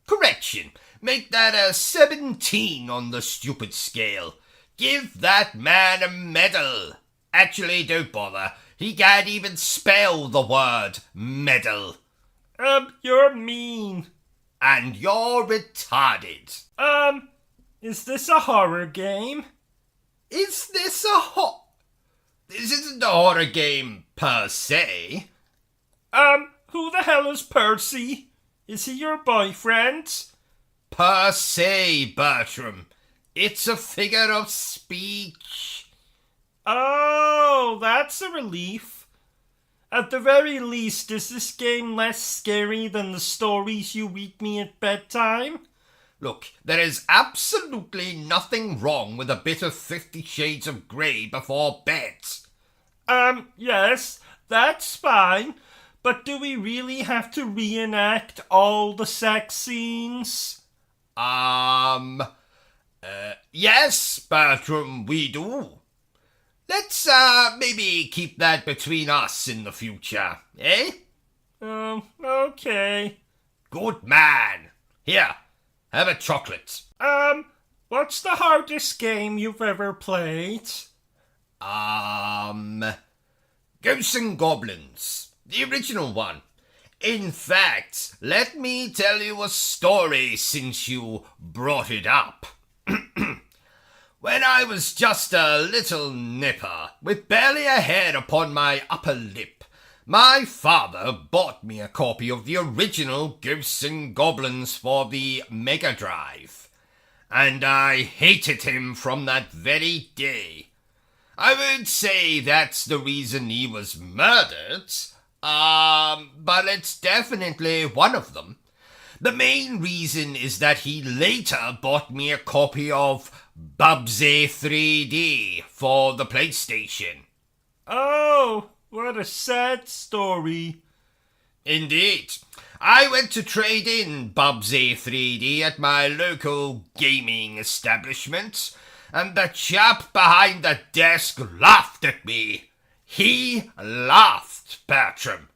Correction. Make that a 17 on the stupid scale. Give that man a medal. Actually, don't bother. He can't even spell the word medal. You're mean. And you're retarded. Is this a horror game? Is this a This isn't a horror game per se. Who the hell is Percy? Is he your boyfriend? Per se, Bertram. It's a figure of speech. Oh, that's a relief. At the very least, is this game less scary than the stories you read me at bedtime? Look, there is absolutely nothing wrong with a bit of 50 Shades of Grey before bed. Yes, that's fine. But do we really have to reenact all the sex scenes? Yes, Bertram, we do. Let's, maybe keep that between us in the future, eh? Okay. Good man. Here, have a chocolate. What's the hardest game you've ever played? Ghosts and Goblins. The original one. In fact, let me tell you a story since you brought it up. When I was just a little nipper, with barely a hair upon my upper lip, my father bought me a copy of the original Ghosts and Goblins for the Mega Drive. And I hated him from that very day. I won't say that's the reason he was murdered, but it's definitely one of them. The main reason is that he later bought me a copy of Bubsy 3D for the PlayStation. Oh, what a sad story. Indeed. I went to trade in Bubsy 3D at my local gaming establishment, and the chap behind the desk laughed at me. He laughed, Bertram.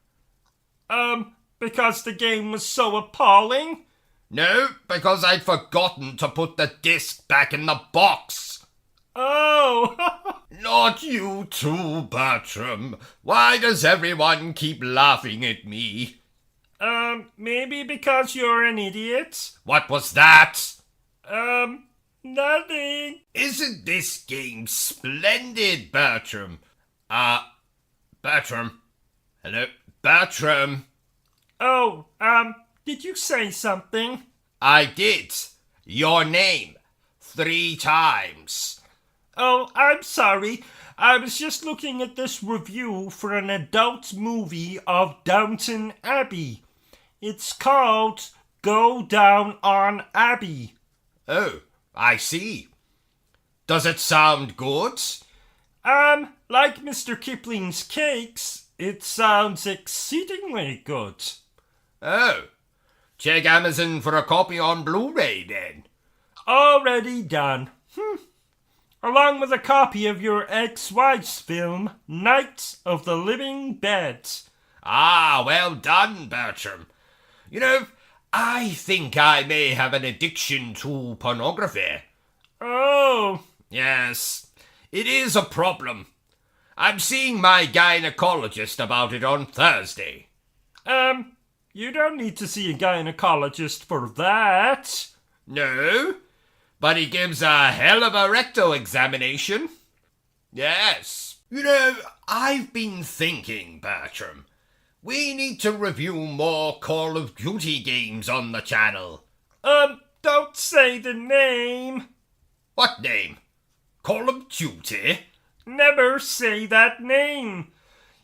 Because the game was so appalling? No, because I'd forgotten to put the disc back in the box. Oh! Not you too, Bertram. Why does everyone keep laughing at me? Maybe because you're an idiot? What was that? Nothing. Isn't this game splendid, Bertram? Bertram? Hello? Bertram? Oh, did you say something? I did. Your name. 3 times. Oh, I'm sorry. I was just looking at this review for an adult movie of Downton Abbey. It's called Go Down on Abbey. Oh, I see. Does it sound good? Like Mr. Kipling's cakes, it sounds exceedingly good. Oh, check Amazon for a copy on Blu-ray then. Already done. Along with a copy of your ex-wife's film, Night of the Living Dead. Ah, well done, Bertram. You know, I think I may have an addiction to pornography. Oh. Yes, it is a problem. I'm seeing my gynecologist about it on Thursday. You don't need to see a gynecologist for that. No, but he gives a hell of a rectal examination. Yes. You know, I've been thinking, Bertram, we need to review more Call of Duty games on the channel. Don't say the name. What name? Call of Duty? Never say that name.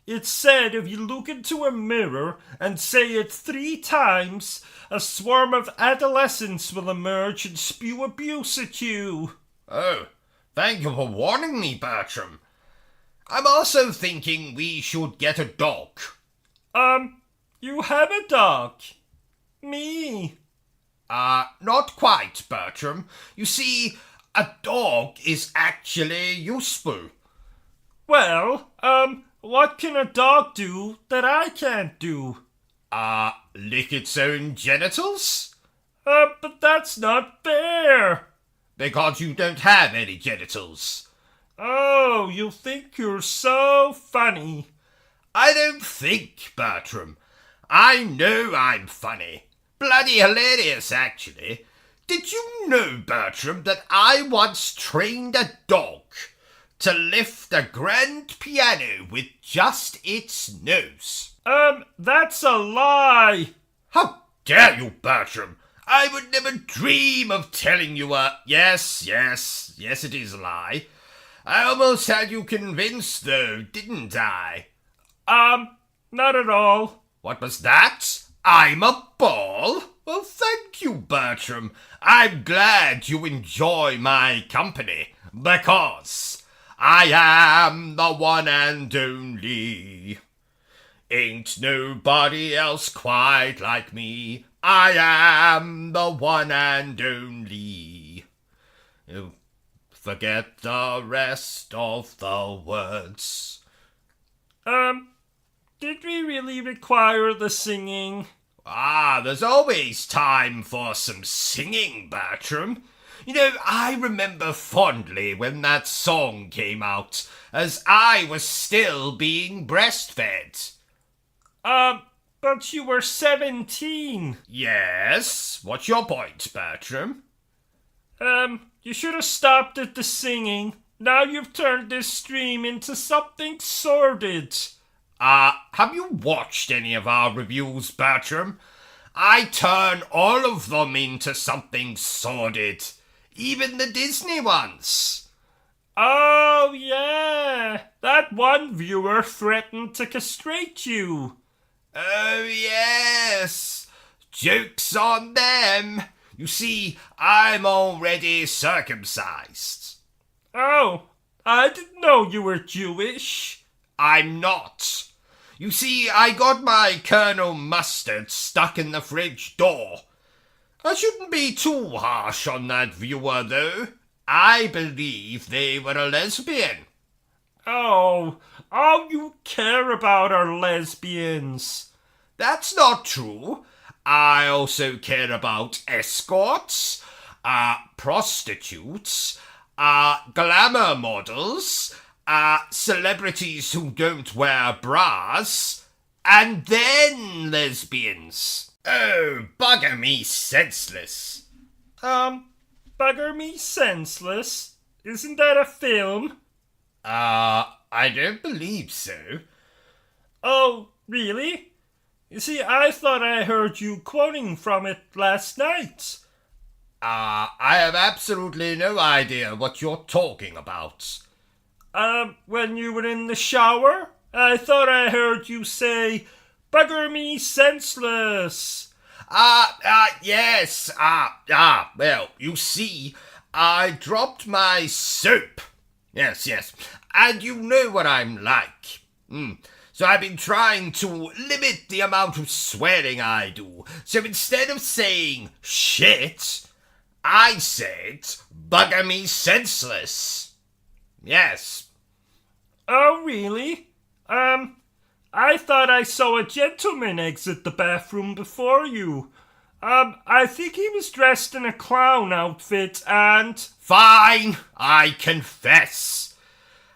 It's said if you look into a mirror and say it 3 times, a swarm of adolescents will emerge and spew abuse at you. Oh, thank you for warning me, Bertram. I'm also thinking we should get a dog. You have a dog. Me. Not quite, Bertram. You see, a dog is actually useful. Well, what can a dog do that I can't do? Lick its own genitals? But that's not fair. Because you don't have any genitals. Oh, you think you're so funny. I don't think, Bertram. I know I'm funny. Bloody hilarious, actually. Did you know, Bertram, that I once trained a dog to lift a grand piano with just its nose? That's a lie. How dare you, Bertram? I would never dream of telling you a... Yes, it is a lie. I almost had you convinced, though, didn't I? Not at all. What was that? I'm a ball? Well, thank you, Bertram. I'm glad you enjoy my company, because I am the one and only. Ain't nobody else quite like me. I am the one and only. Oh, forget the rest of the words. Did we really require the singing? There's always time for some singing, Bertram. You know, I remember fondly when that song came out, as I was still being breastfed. But you were 17. Yes? What's your point, Bertram? You should have stopped at the singing. Now you've turned this stream into something sordid. Have you watched any of our reviews, Bertram? I turn all of them into something sordid. Even the Disney ones. Oh, yeah. That one viewer threatened to castrate you. Oh, yes. Joke's on them. You see, I'm already circumcised. Oh, I didn't know you were Jewish. I'm not. You see, I got my Colonel Mustard stuck in the fridge door. I shouldn't be too harsh on that viewer, though. I believe they were a lesbian. Oh, all you care about are lesbians. That's not true. I also care about escorts, prostitutes, glamour models, celebrities who don't wear bras, and then lesbians. Oh, bugger me senseless. Bugger me senseless? Isn't that a film? I don't believe so. Oh, really? You see, I thought I heard you quoting from it last night. I have absolutely no idea what you're talking about. When you were in the shower, I thought I heard you say, "Bugger me senseless." Yes. Well, you see, I dropped my soap. Yes. And you know what I'm like. So I've been trying to limit the amount of swearing I do. So instead of saying shit, I said, "Bugger me senseless." Yes. Oh, really? I thought I saw a gentleman exit the bathroom before you. I think he was dressed in a clown outfit and... Fine, I confess.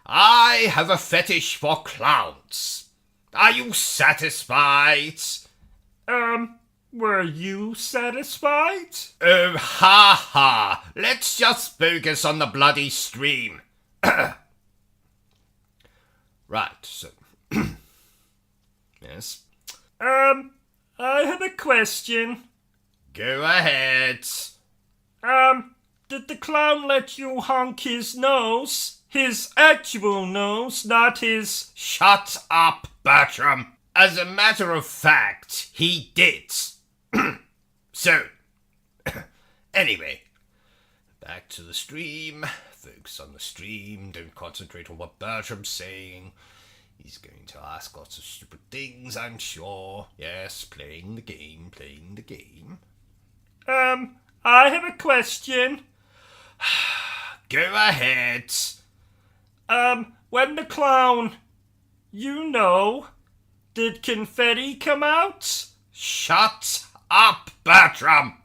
I have a fetish for clowns. Are you satisfied? Were you satisfied? Oh, ha. Let's just focus on the bloody stream. Right, so... Yes? I have a question. Go ahead. Did the clown let you honk his nose? His actual nose, not his... Shut up, Bertram. As a matter of fact, he did. So, anyway, back to the stream. Focus on the stream. Don't concentrate on what Bertram's saying. He's going to ask lots of stupid things, I'm sure. Yes, playing the game. I have a question. Go ahead. When the clown, did confetti come out? Shut up, Bertram!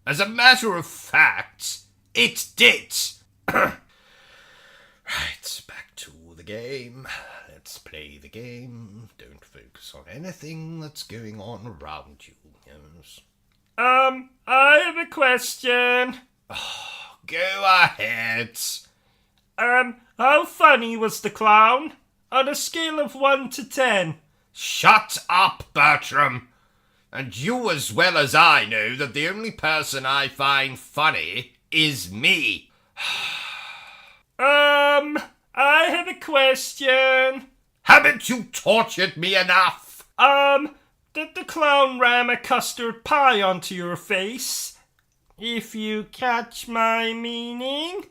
As a matter of fact, it did. Right, back to the game. Let's play the game. Don't focus on anything that's going on around you. Yes. I have a question. Go ahead. How funny was the clown? On a scale of 1 to 10. Shut up, Bertram. And you as well as I know that the only person I find funny is me. I have a question. Haven't you tortured me enough? Did the clown ram a custard pie onto your face? If you catch my meaning?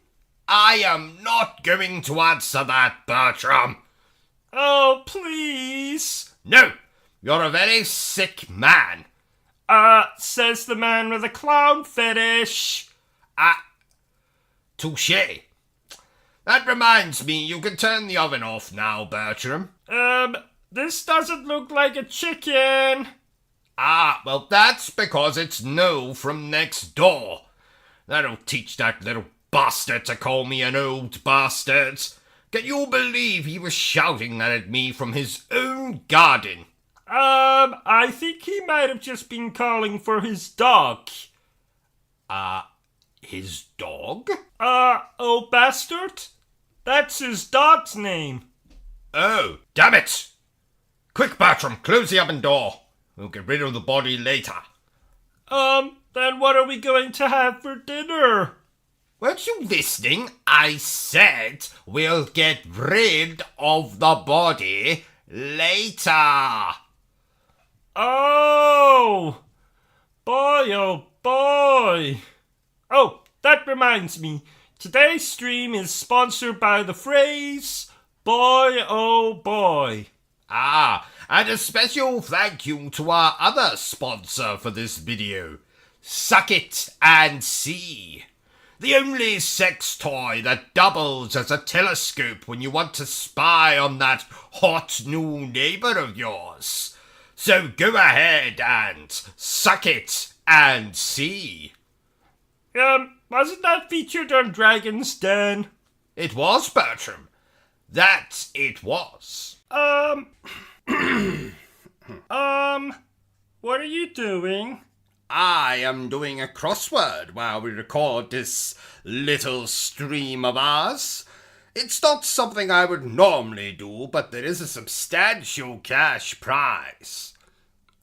I am not going to answer that, Bertram. Oh, please. No, you're a very sick man. Says the man with a clown fetish. Touché. That reminds me, you can turn the oven off now, Bertram. This doesn't look like a chicken. Well, that's because it's No from next door. That'll teach that little bastard to call me an old bastard. Can you believe he was shouting that at me from his own garden? I think he might have just been calling for his dog. His dog? Oh, bastard? That's his dog's name. Oh, damn it! Quick, Bertram, close the oven door. We'll get rid of the body later. Then what are we going to have for dinner? Weren't you listening? I said we'll get rid of the body later. Oh! Boy, oh boy! Oh, that reminds me. Today's stream is sponsored by the phrase, boy oh boy. And a special thank you to our other sponsor for this video, Suck It and See. The only sex toy that doubles as a telescope when you want to spy on that hot new neighbor of yours. So go ahead and suck it and see. Wasn't that featured on Dragon's Den? It was, Bertram. That it was. What are you doing? I am doing a crossword while we record this little stream of ours. It's not something I would normally do, but there is a substantial cash prize.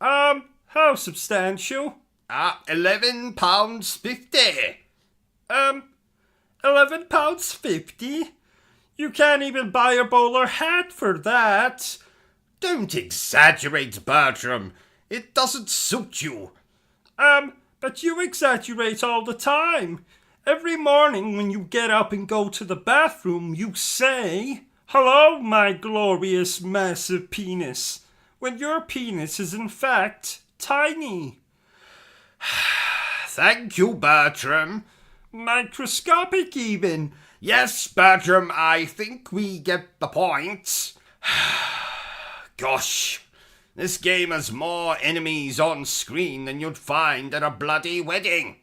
How substantial? £11.50. £11.50? You can't even buy a bowler hat for that. Don't exaggerate, Bertram. It doesn't suit you. But you exaggerate all the time. Every morning when you get up and go to the bathroom, you say, "Hello, my glorious massive penis," when your penis is in fact tiny. Thank you, Bertram. Microscopic even. Yes, Bertram, I think we get the point. Gosh, this game has more enemies on screen than you'd find at a bloody wedding.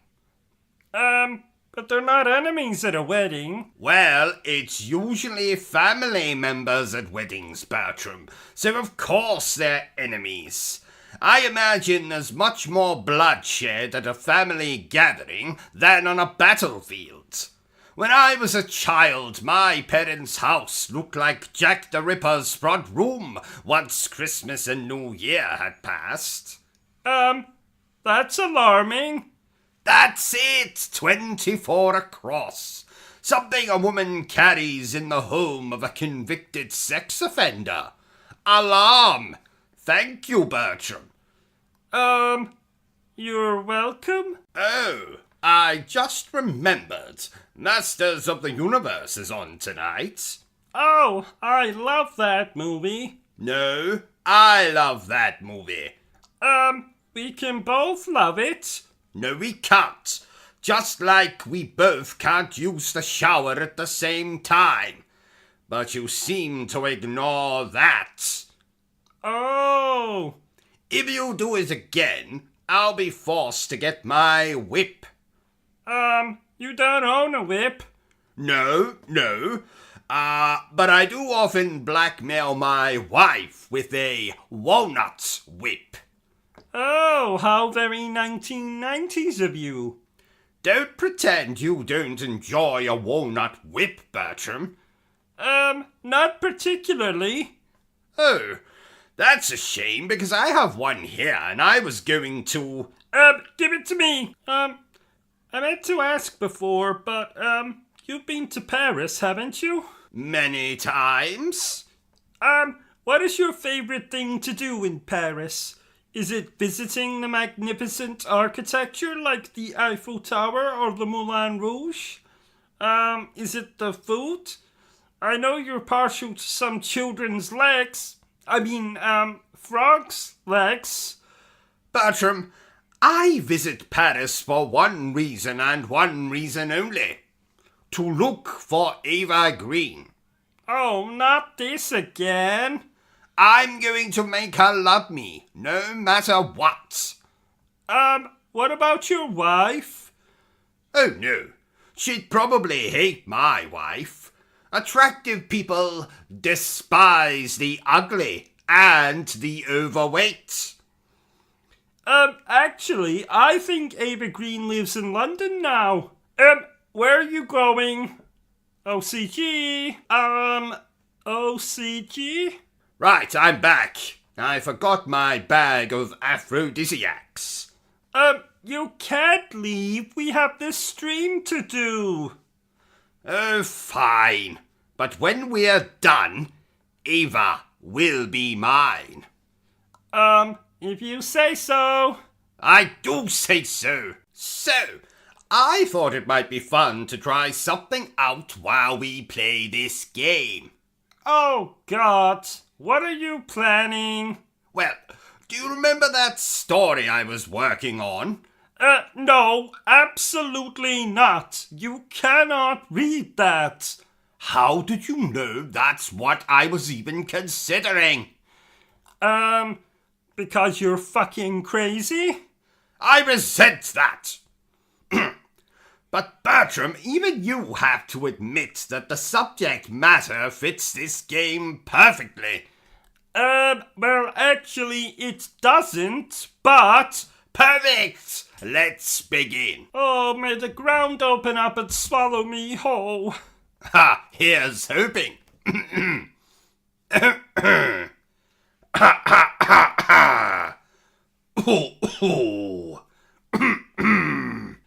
But they're not enemies at a wedding. Well, it's usually family members at weddings, Bertram, so of course they're enemies. I imagine there's much more bloodshed at a family gathering than on a battlefield. When I was a child, my parents' house looked like Jack the Ripper's front room once Christmas and New Year had passed. That's alarming. That's it, 24 across. Something a woman carries in the home of a convicted sex offender. Alarm. Thank you, Bertram. You're welcome? Oh, I just remembered. Masters of the Universe is on tonight. Oh, I love that movie. No, I love that movie. We can both love it. No, we can't. Just like we both can't use the shower at the same time. But you seem to ignore that. Oh. If you do it again, I'll be forced to get my whip. You don't own a whip. No. But I do often blackmail my wife with a walnut whip. Oh, how very 1990s of you. Don't pretend you don't enjoy a walnut whip, Bertram. Not particularly. Oh, that's a shame, because I have one here, and I was going to... Give it to me. I meant to ask before, but, you've been to Paris, haven't you? Many times. What is your favorite thing to do in Paris? Is it visiting the magnificent architecture like the Eiffel Tower or the Moulin Rouge? Is it the food? I know you're partial to some children's legs. Frogs' legs. Bertram, I visit Paris for one reason and one reason only. To look for Eva Green. Oh, not this again. I'm going to make her love me, no matter what. What about your wife? Oh no, she'd probably hate my wife. Attractive people despise the ugly and the overweight. Actually, I think Ava Green lives in London now. Where are you going? OCG? OCG? Right, I'm back. I forgot my bag of aphrodisiacs. You can't leave. We have this stream to do. Oh, fine. But when we're done, Eva will be mine. If you say so. I do say so. So, I thought it might be fun to try something out while we play this game. Oh, God. What are you planning? Well, do you remember that story I was working on? No, absolutely not. You cannot read that. How did you know that's what I was even considering? Because you're fucking crazy? I resent that. But Bertram, even you have to admit that the subject matter fits this game perfectly. Well, actually, it doesn't, but... Perfect! Let's begin. Oh, may the ground open up and swallow me whole. Ha! Here's hoping.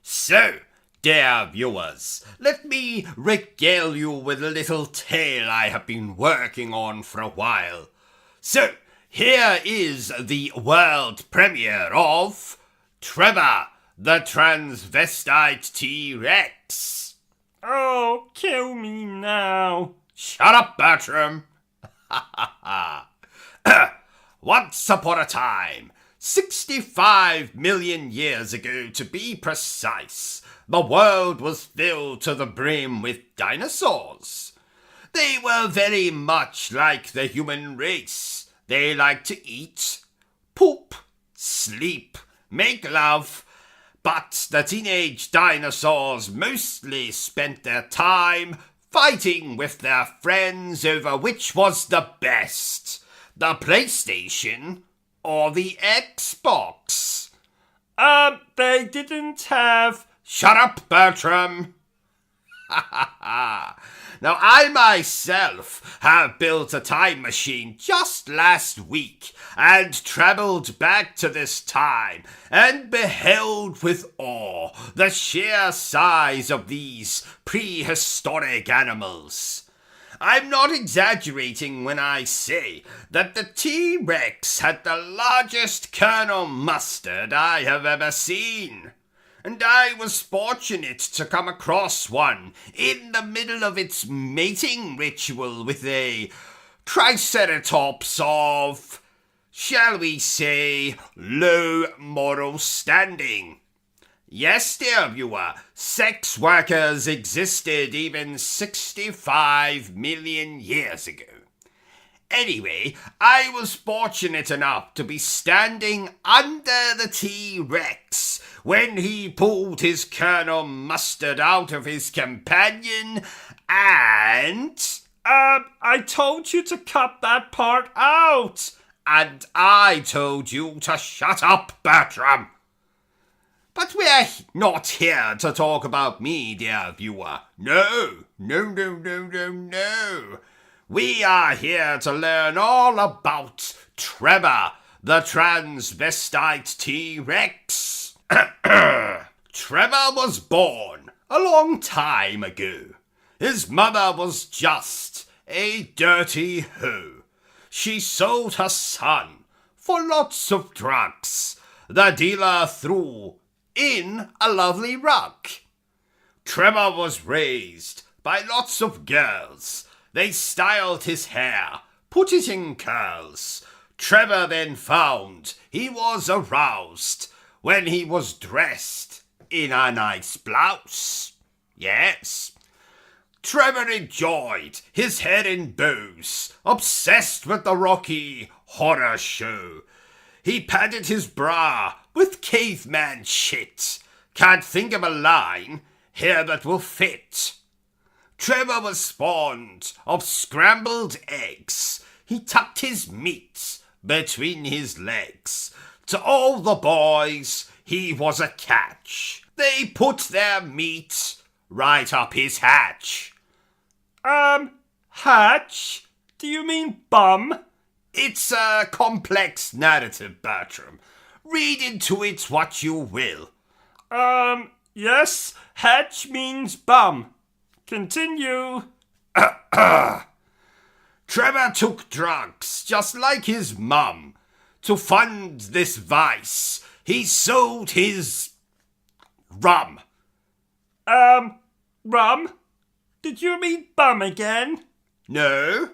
So, dear viewers, let me regale you with a little tale I have been working on for a while. So, here is the world premiere of Trevor, the transvestite T-Rex. Oh, kill me now. Shut up, Bertram. Once upon a time, 65 million years ago to be precise, the world was filled to the brim with dinosaurs. They were very much like the human race. They liked to eat, poop, sleep, make love, but the teenage dinosaurs mostly spent their time fighting with their friends over which was the best, the PlayStation or the Xbox. They didn't have... Shut up, Bertram! Now, I myself have built a time machine just last week and travelled back to this time and beheld with awe the sheer size of these prehistoric animals. I'm not exaggerating when I say that the T-Rex had the largest Colonel Mustard I have ever seen. And I was fortunate to come across one in the middle of its mating ritual with a Triceratops of, shall we say, low moral standing. Yes, dear viewer, sex workers existed even 65 million years ago. Anyway, I was fortunate enough to be standing under the T-Rex when he pulled his Colonel Mustard out of his companion and... I told you to cut that part out. And I told you to shut up, Bertram. But we're not here to talk about me, dear viewer. No. We are here to learn all about Trevor, the transvestite T-Rex. Trevor was born a long time ago. His mother was just a dirty hoe. She sold her son for lots of drugs. The dealer threw in a lovely rug. Trevor was raised by lots of girls. They styled his hair, put it in curls. Trevor then found he was aroused when he was dressed in a nice blouse. Yes. Trevor enjoyed his head in bows, obsessed with the Rocky Horror Show. He padded his bra with caveman shit. Can't think of a line here that will fit. Trevor was fond of scrambled eggs. He tucked his meat between his legs. To all the boys, he was a catch. They put their meat right up his hatch. Hatch? Do you mean bum? It's a complex narrative, Bertram. Read into it what you will. Yes, hatch means bum. Continue. Trevor took drugs, just like his mum. To fund this vice, he sold his rum. Rum? Did you mean bum again? No.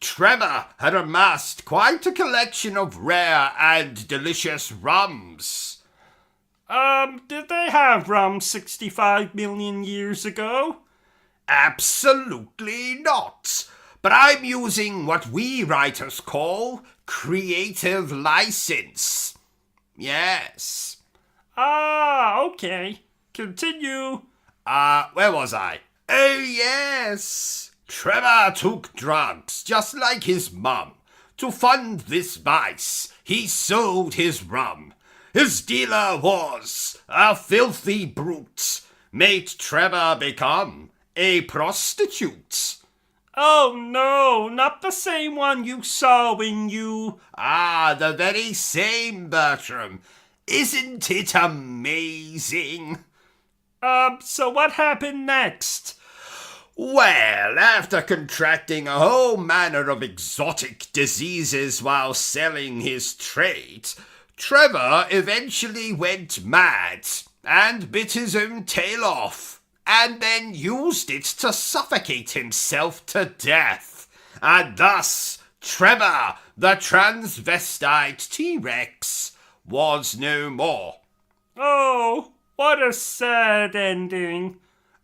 Trevor had amassed quite a collection of rare and delicious rums. Did they have rum 65 million years ago? Absolutely not. But I'm using what we writers call creative license. Yes. Okay. Continue. Where was I? Oh, yes. Trevor took drugs, just like his mum. To fund this vice, he sold his rum. His dealer was a filthy brute. Made Trevor become a prostitute. Oh no, not the same one you saw when you... The very same, Bertram. Isn't it amazing? So what happened next? Well, after contracting a whole manner of exotic diseases while selling his trade, Trevor eventually went mad and bit his own tail off, and then used it to suffocate himself to death. And thus, Trevor, the transvestite T-Rex, was no more. Oh, what a sad ending.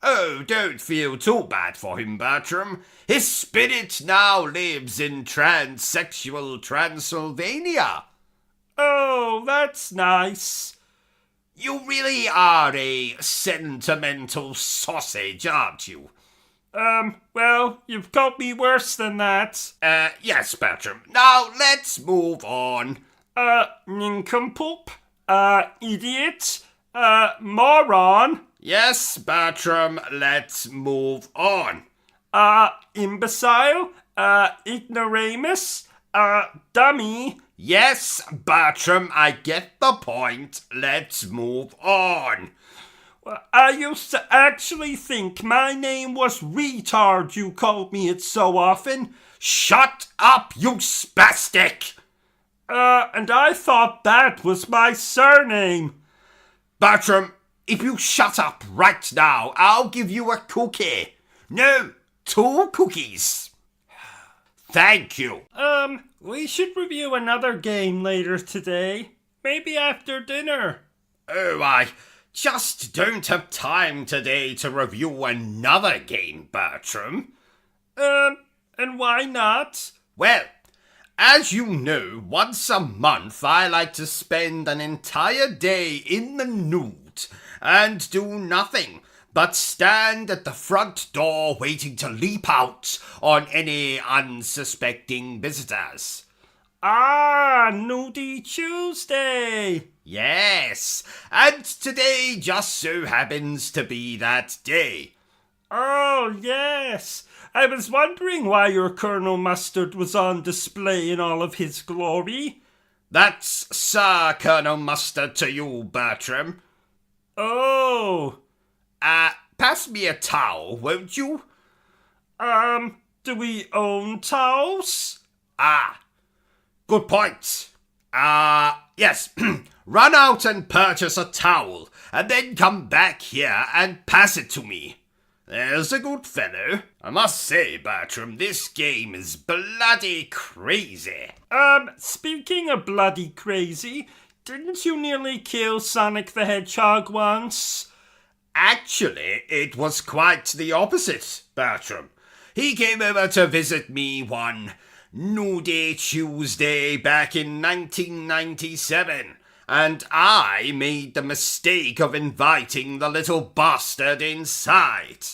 Oh, don't feel too bad for him, Bertram. His spirit now lives in transsexual Transylvania. Oh, that's nice. You really are a sentimental sausage, aren't you? Well, you've got me worse than that. Yes, Bertram. Now, let's move on. Nincompoop, idiot, moron, Yes, Bertram, let's move on. imbecile, ignoramus, dummy. Yes, Bertram, I get the point. Let's move on. I used to actually think my name was retard, you called me it so often. Shut up, you spastic! And I thought that was my surname. Bertram, if you shut up right now, I'll give you a cookie. No, 2 cookies. Thank you. We should review another game later today. Maybe after dinner. Oh, I just don't have time today to review another game, Bertram. And why not? Well, as you know, once a month I like to spend an entire day in the nude and do nothing but stand at the front door waiting to leap out on any unsuspecting visitors. Ah, Nudie Tuesday! Yes, and today just so happens to be that day. Oh, yes. I was wondering why your Colonel Mustard was on display in all of his glory. That's Sir Colonel Mustard to you, Bertram. Oh. Pass me a towel, won't you? Do we own towels? Good point. Yes. Run out and purchase a towel, and then come back here and pass it to me. There's a good fellow. I must say, Bertram, this game is bloody crazy. Speaking of bloody crazy, didn't you nearly kill Sonic the Hedgehog once? Actually, it was quite the opposite, Bertram. He came over to visit me one Nudie Tuesday back in 1997, and I made the mistake of inviting the little bastard inside.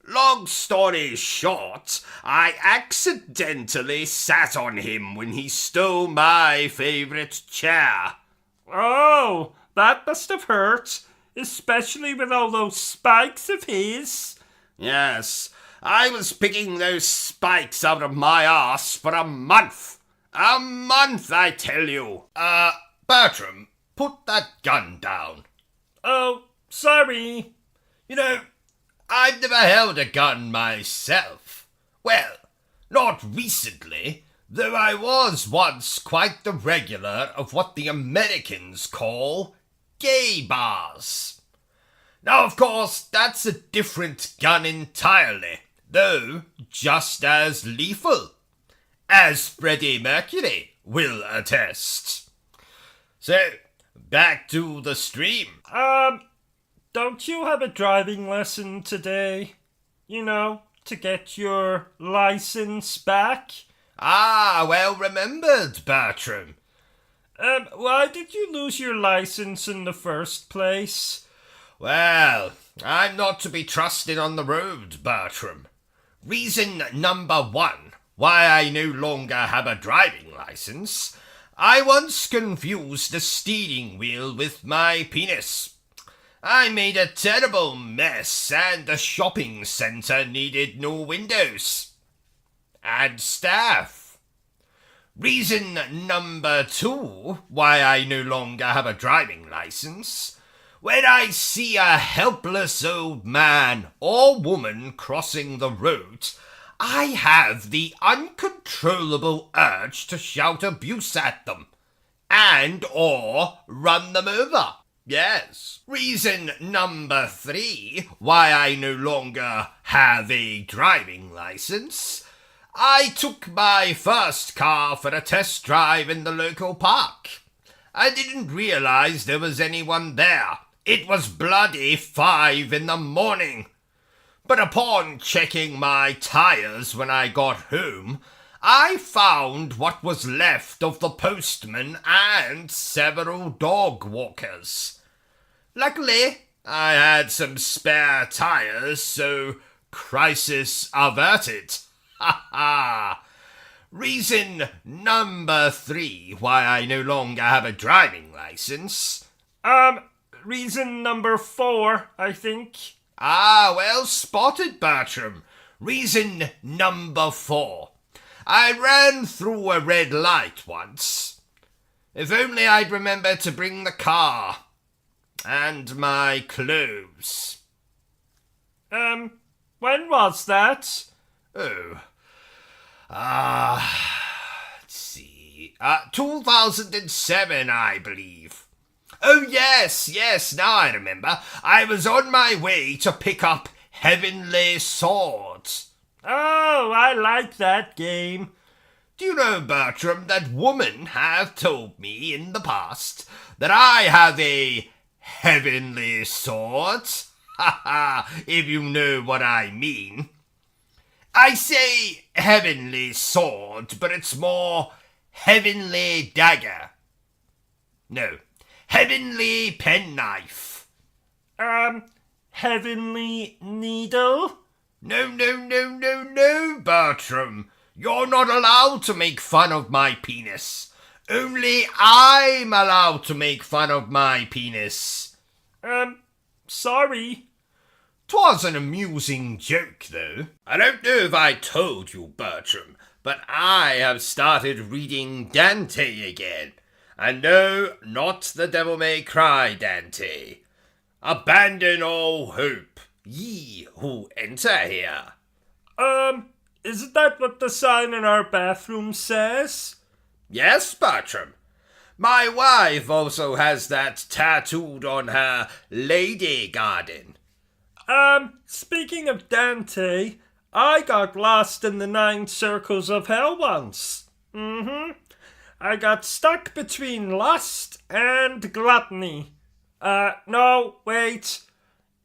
Long story short, I accidentally sat on him when he stole my favourite chair. Oh, that must have hurt, especially with all those spikes of his. Yes, I was picking those spikes out of my arse for a month. A month, I tell you. Bertram, put that gun down. Oh, sorry. You know, I've never held a gun myself. Well, not recently, though I was once quite the regular of what the Americans call gay bars. Now, of course, that's a different gun entirely, though just as lethal, as Freddie Mercury will attest. So, back to the stream. Don't you have a driving lesson today? You know, to get your license back? Well remembered, Bertram. Why did you lose your license in the first place? Well, I'm not to be trusted on the road, Bertram. Reason number one why I no longer have a driving license: I once confused the steering wheel with my penis. I made a terrible mess, and the shopping centre needed no windows. And staff. Reason number two why I no longer have a driving license: when I see a helpless old man or woman crossing the road, I have the uncontrollable urge to shout abuse at them, and or run them over. Yes. Reason number three why I no longer have a driving license: I took my first car for a test drive in the local park. I didn't realise there was anyone there. It was bloody 5 in the morning. But upon checking my tyres when I got home, I found what was left of the postman and several dog walkers. Luckily, I had some spare tyres, so crisis averted. Ha ha! Reason number 3 why I no longer have a driving license. Reason number 4, I think. Well spotted, Bertram. Reason number 4. I ran through a red light once. If only I'd remembered to bring the car. And my clothes. When was that? Let's see. 2007, I believe. Oh, yes, now I remember. I was on my way to pick up Heavenly Swords. Oh, I like that game. Do you know, Bertram, that women have told me in the past that I have a heavenly sword? Ha ha, if you know what I mean. I say heavenly sword, but it's more heavenly dagger. No, heavenly penknife. Heavenly needle? No, Bertram. You're not allowed to make fun of my penis. Only I'm allowed to make fun of my penis. Sorry. 'Twas an amusing joke, though. I don't know if I told you, Bertram, but I have started reading Dante again. And no, not the Devil May Cry Dante. Abandon all hope, ye who enter here. Isn't that what the sign in our bathroom says? Yes, Bertram. My wife also has that tattooed on her lady garden. Speaking of Dante, I got lost in the 9 circles of hell once. I got stuck between lust and gluttony. No, wait.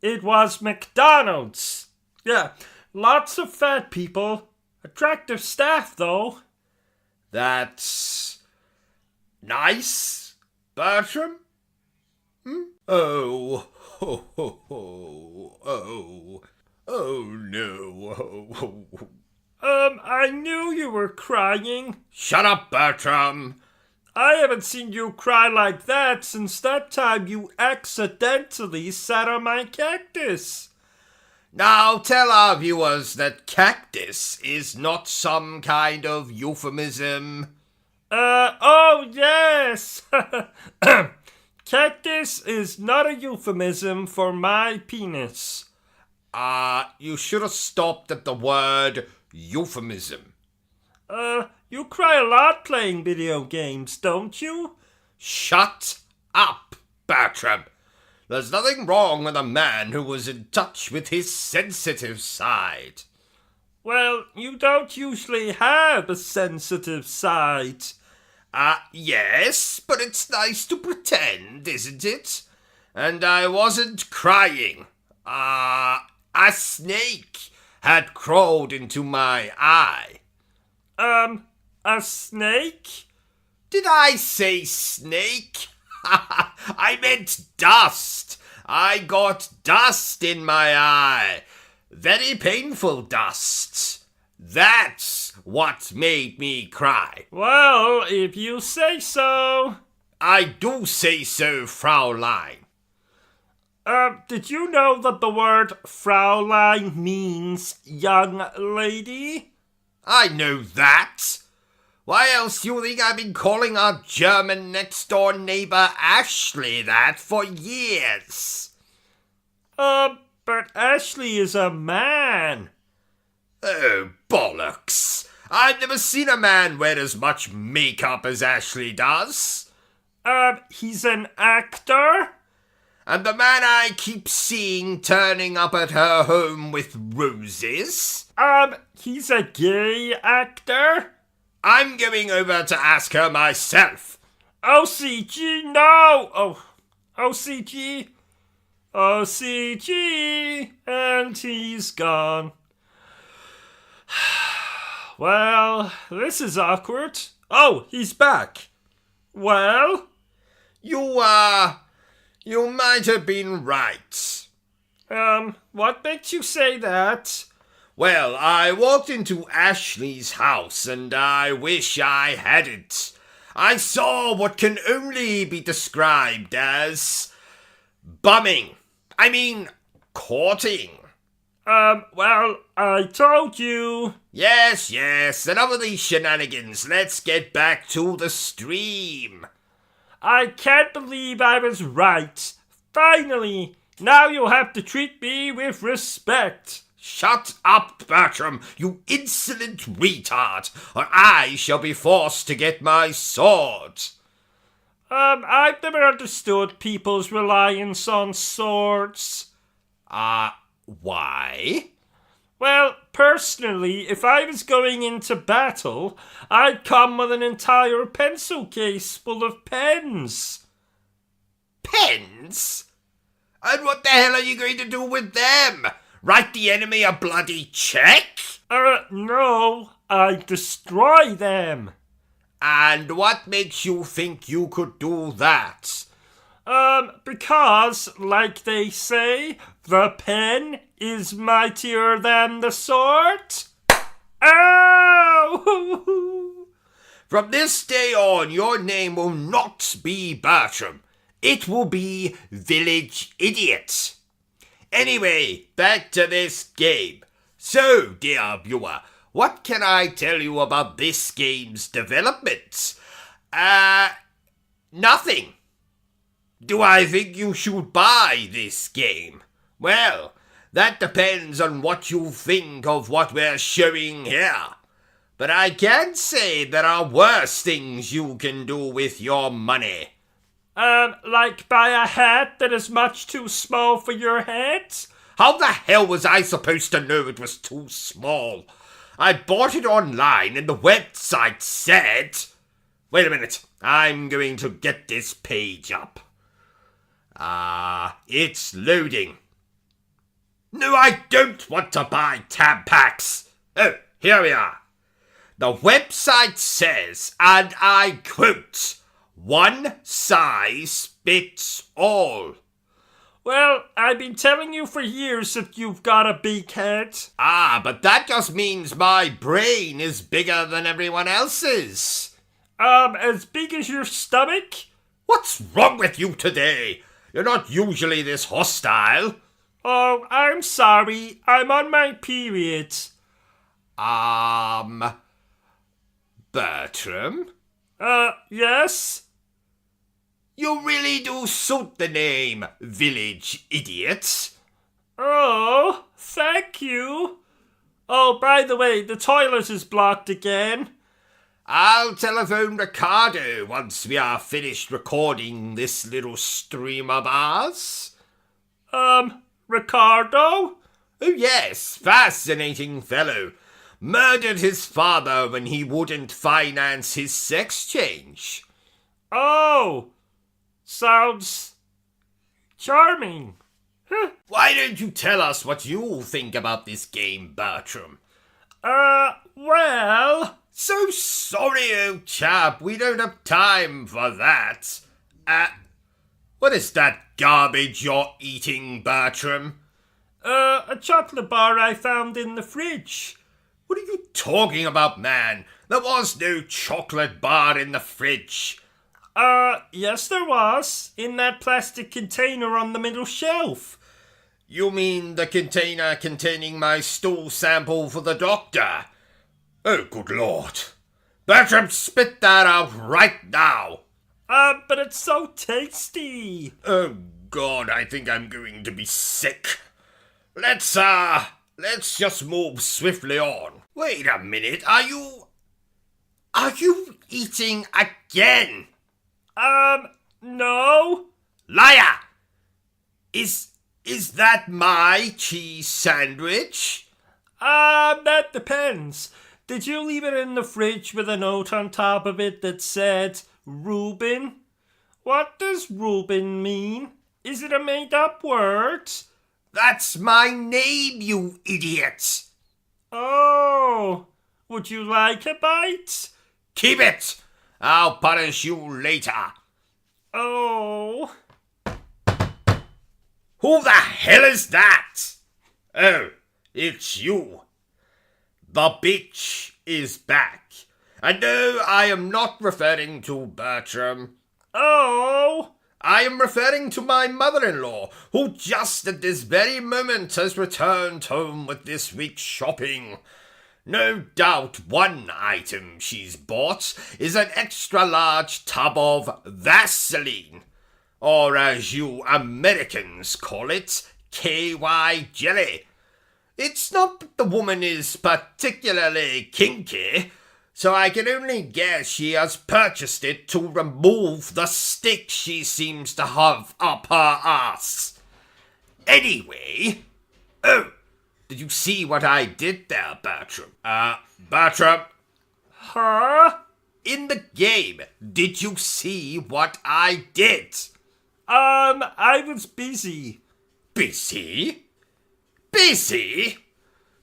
It was McDonald's. Yeah, lots of fat people. Attractive staff, though. That's nice, Bertram? Oh no. I knew you were crying. Shut up, Bertram. I haven't seen you cry like that since that time you accidentally sat on my cactus. Now tell our viewers that cactus is not some kind of euphemism. Oh yes! Cactus is not a euphemism for my penis. You should have stopped at the word euphemism. You cry a lot playing video games, don't you? Shut up, Bertram. There's nothing wrong with a man who was in touch with his sensitive side. Well, you don't usually have a sensitive side. Yes, but it's nice to pretend, isn't it? And I wasn't crying. A snake had crawled into my eye. A snake? Did I say snake? I meant dust. I got dust in my eye. Very painful dust. That's what made me cry. Well, if you say so. I do say so, Fraulein. Did you know that the word Fraulein means young lady? I know that. Why else do you think I've been calling our German next-door neighbor Ashley that for years? But Ashley is a man. Oh, bollocks. I've never seen a man wear as much makeup as Ashley does. He's an actor? And the man I keep seeing turning up at her home with roses? He's a gay actor? I'm going over to ask her myself. O.C.G, no! Oh, O.C.G. O.C.G, and he's gone. Well, this is awkward. Oh, he's back. Well? You might have been right. What makes you say that? Well, I walked into Ashley's house and I wish I hadn't. I saw what can only be described as bumming. I mean, courting. Well, I told you. Yes, enough of these shenanigans. Let's get back to the stream. I can't believe I was right. Finally, now you'll have to treat me with respect. Shut up, Bertram, you insolent retard, or I shall be forced to get my sword. I've never understood people's reliance on swords. Why? Well, personally, if I was going into battle, I'd come with an entire pencil case full of pens. Pens? And what the hell are you going to do with them? Write the enemy a bloody check? No, I destroy them. And what makes you think you could do that? Because, like they say, the pen is mightier than the sword. Ow! From this day on, your name will not be Bertram. It will be Village Idiot. Anyway, back to this game. So, dear viewer, what can I tell you about this game's development? Nothing. Do I think you should buy this game? Well, that depends on what you think of what we're showing here. But I can say there are worse things you can do with your money. Like buy a hat that is much too small for your head? How the hell was I supposed to know it was too small? I bought it online and the website said... Wait a minute, I'm going to get this page up. It's loading. No, I don't want to buy tab packs. Oh, here we are. The website says, and I quote, "One size fits all." Well, I've been telling you for years that you've got a big head. But that just means my brain is bigger than everyone else's. As big as your stomach? What's wrong with you today? You're not usually this hostile. Oh, I'm sorry. I'm on my period. Bertram? Yes? You really do suit the name Village Idiot. Oh, thank you. Oh, by the way, the toilet is blocked again. I'll telephone Ricardo once we are finished recording this little stream of ours. Ricardo? Oh yes, fascinating fellow. Murdered his father when he wouldn't finance his sex change. Oh, sounds charming. Why don't you tell us what you think about this game, Bertram? Well... So sorry, old chap, we don't have time for that. What is that garbage you're eating, Bertram? A chocolate bar I found in the fridge. What are you talking about, man? There was no chocolate bar in the fridge. Yes there was, in that plastic container on the middle shelf. You mean the container containing my stool sample for the doctor? Oh, good Lord. Bertram, spit that out right now. But it's so tasty. Oh, God, I think I'm going to be sick. Let's just move swiftly on. Wait a minute, are you eating again? No. Liar! Is that my cheese sandwich? That depends. Did you leave it in the fridge with a note on top of it that said, Reuben? What does Reuben mean? Is it a made-up word? That's my name, you idiot! Oh, would you like a bite? Keep it! I'll punish you later. Oh. Who the hell is that? Oh, it's you. The bitch is back. And no, I am not referring to Bertram. Oh. I am referring to my mother-in-law, who just at this very moment has returned home with this week's shopping. No doubt one item she's bought is an extra-large tub of Vaseline, or as you Americans call it, KY jelly. It's not that the woman is particularly kinky, so I can only guess she has purchased it to remove the stick she seems to have up her ass. Anyway, oh, did you see what I did there, Bertram? Bertram? Huh? In the game, did you see what I did? I was busy. Busy? Busy?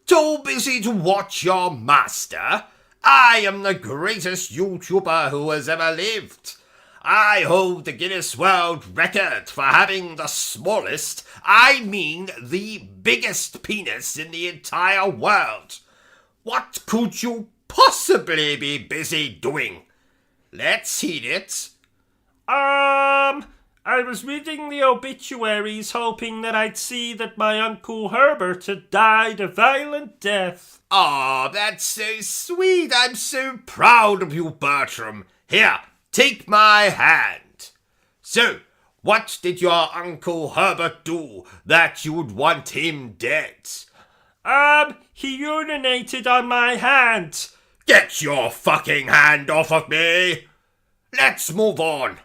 Too busy to watch your master? I am the greatest YouTuber who has ever lived. I hold the Guinness World Record for having the smallest, I mean the biggest penis in the entire world. What could you possibly be busy doing? Let's hear it. I was reading the obituaries hoping that I'd see that my Uncle Herbert had died a violent death. Aw, that's so sweet. I'm so proud of you, Bertram. Here, take my hand. So, what did your Uncle Herbert do that you'd want him dead? He urinated on my hand. Get your fucking hand off of me! Let's move on.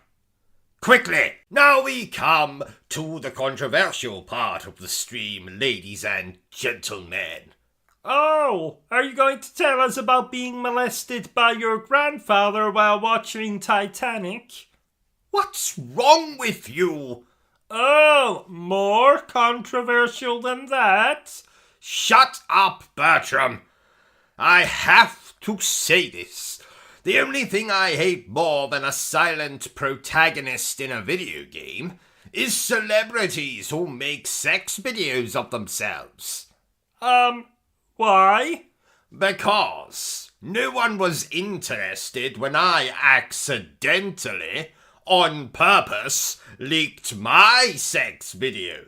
Quickly, now we come to the controversial part of the stream, ladies and gentlemen. Oh, are you going to tell us about being molested by your grandfather while watching Titanic? What's wrong with you? Oh, more controversial than that? Shut up, Bertram. I have to say this. The only thing I hate more than a silent protagonist in a video game is celebrities who make sex videos of themselves. Why? Because no one was interested when I accidentally, on purpose, leaked my sex video.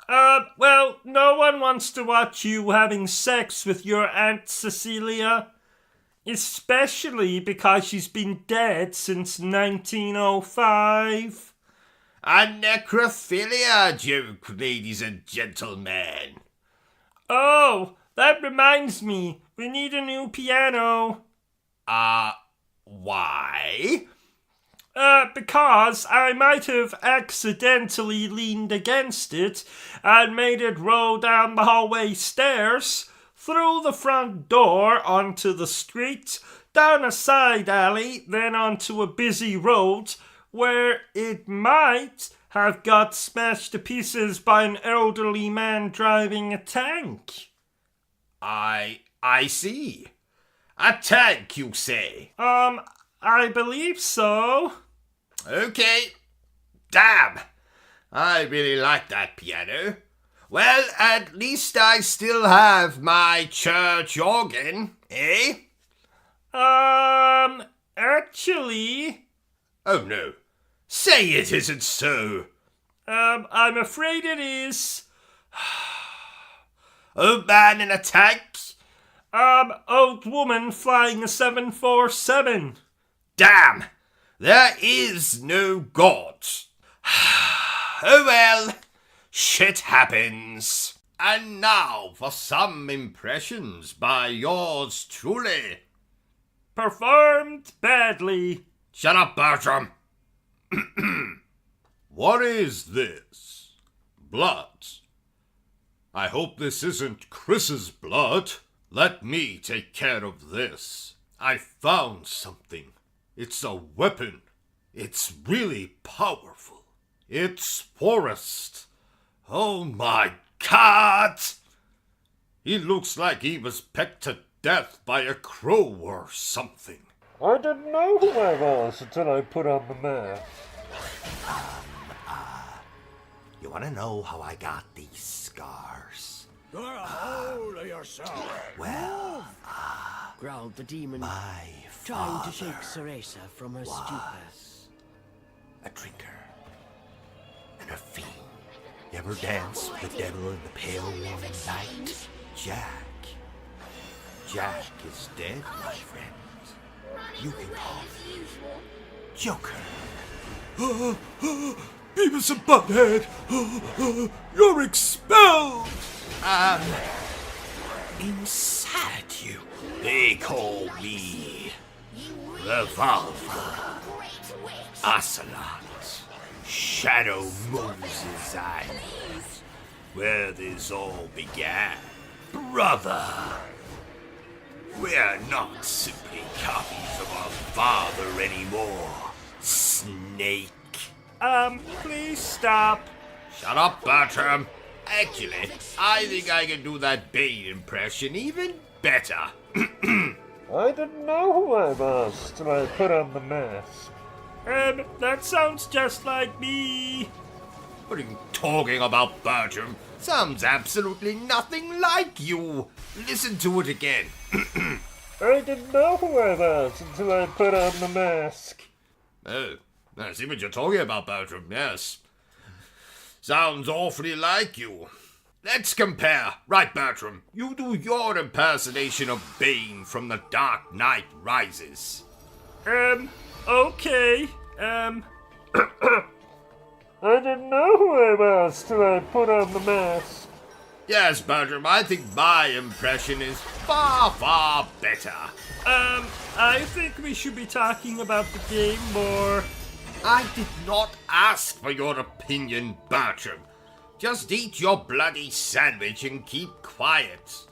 Well, no one wants to watch you having sex with your Aunt Cecilia. Especially because she's been dead since 1905. A necrophilia joke, ladies and gentlemen. Oh, that reminds me. We need a new piano. Why? Because I might have accidentally leaned against it and made it roll down the hallway stairs, through the front door onto the street, down a side alley, then onto a busy road, where it might have got smashed to pieces by an elderly man driving a tank. I see. A tank, you say? I believe so. Okay. Damn. I really like that piano. Well, at least I still have my church organ, eh? Actually... Oh no. Say it isn't so. I'm afraid it is. Old man in a tank? Old woman flying a 747. Damn. There is no God. Oh well. Shit happens. And now for some impressions by yours truly. Performed badly. Shut up, Bertram. What is this? Blood. I hope this isn't Chris's blood. Let me take care of this. I found something. It's a weapon. It's really powerful. It's Forrest. Oh my God! He looks like he was pecked to death by a crow or something. I didn't know who I was until I put on the mask. You want to know how I got these scars? Get a hold of yourself. Well, growled the demon, my trying to father shake Cereza from her stupor. a drinker and a fiend. You ever dance with the devil in the pale warm night? Jack. Jack is dead, my friend. You can call me Joker. Beavis and Butthead! You're expelled! Inside you, they call me Revolver, Ocelot, Shadow Moses I know. Where this all began, brother. We're not simply copies of our father anymore, Snake. Please stop. Shut up, Bertram. Actually, I think I can do that Bane impression even better. I didn't know who I was till I put on the mask. That sounds just like me. What are you talking about, Bertram? Sounds absolutely nothing like you. Listen to it again. I didn't know who I was until I put on the mask. Oh, I see what you're talking about, Bertram, yes. Sounds awfully like you. Let's compare. Right, Bertram, you do your impersonation of Bane from The Dark Knight Rises. Okay. I didn't know who I was till I put on the mask. Yes, Bertram, I think my impression is far, far better. I think we should be talking about the game more. I did not ask for your opinion, Bertram. Just eat your bloody sandwich and keep quiet.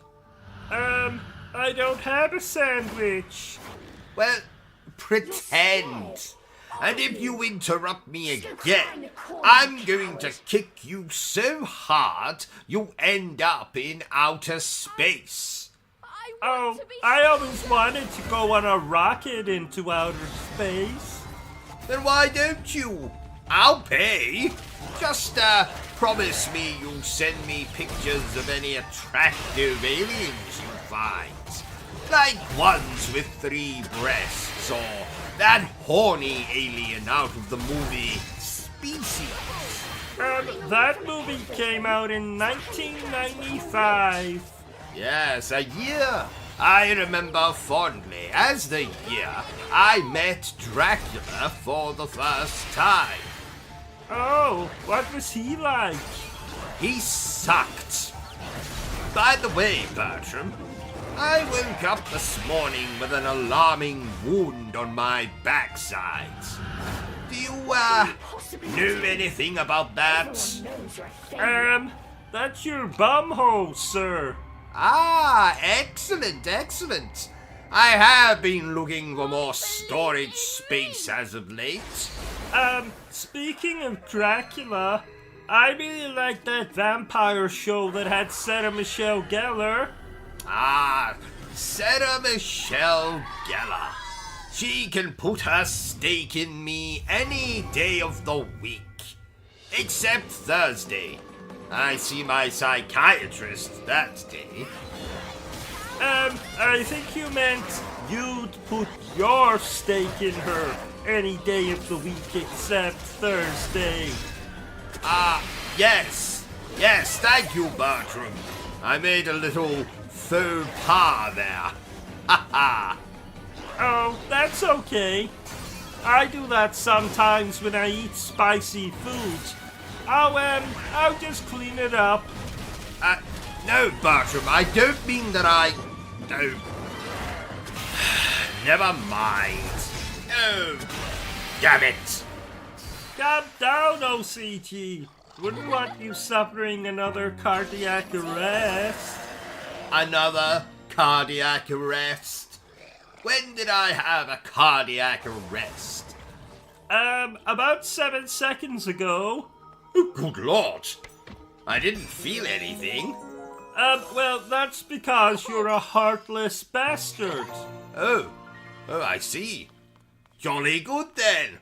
I don't have a sandwich. Well, pretend. And if you interrupt me again, I'm going to kick you so hard you'll end up in outer space. Oh, I always wanted to go on a rocket into outer space. Then why don't you? I'll pay. Just promise me you'll send me pictures of any attractive aliens you find. Like ones with 3 breasts, or that horny alien out of the movie Species. That movie came out in 1995. Yes, a year I remember fondly as the year I met Dracula for the first time. Oh, what was he like? He sucked. By the way, Bertram, I woke up this morning with an alarming wound on my backside. Do you, know anything about that? That's your bumhole, sir. Ah, excellent, excellent. I have been looking for more storage space as of late. Speaking of Dracula, I really like that vampire show that had Sarah Michelle Gellar. Ah, Sarah Michelle Gellar. She can put her stake in me any day of the week. Except Thursday. I see my psychiatrist that day. I think you meant you'd put your stake in her any day of the week except Thursday. Yes. Yes, thank you, Bertram. I made a little faux pas there. Ha ha. Oh, that's okay. I do that sometimes when I eat spicy foods. I'll just clean it up. No, Bertram, I don't mean that No. Never mind. Oh, damn it. Calm down, O.C.G. Wouldn't want you suffering another cardiac arrest. Another cardiac arrest? When did I have a cardiac arrest? About 7 seconds ago. Oh, good Lord. I didn't feel anything. Well, that's because you're a heartless bastard. Oh, I see. Jolly good then.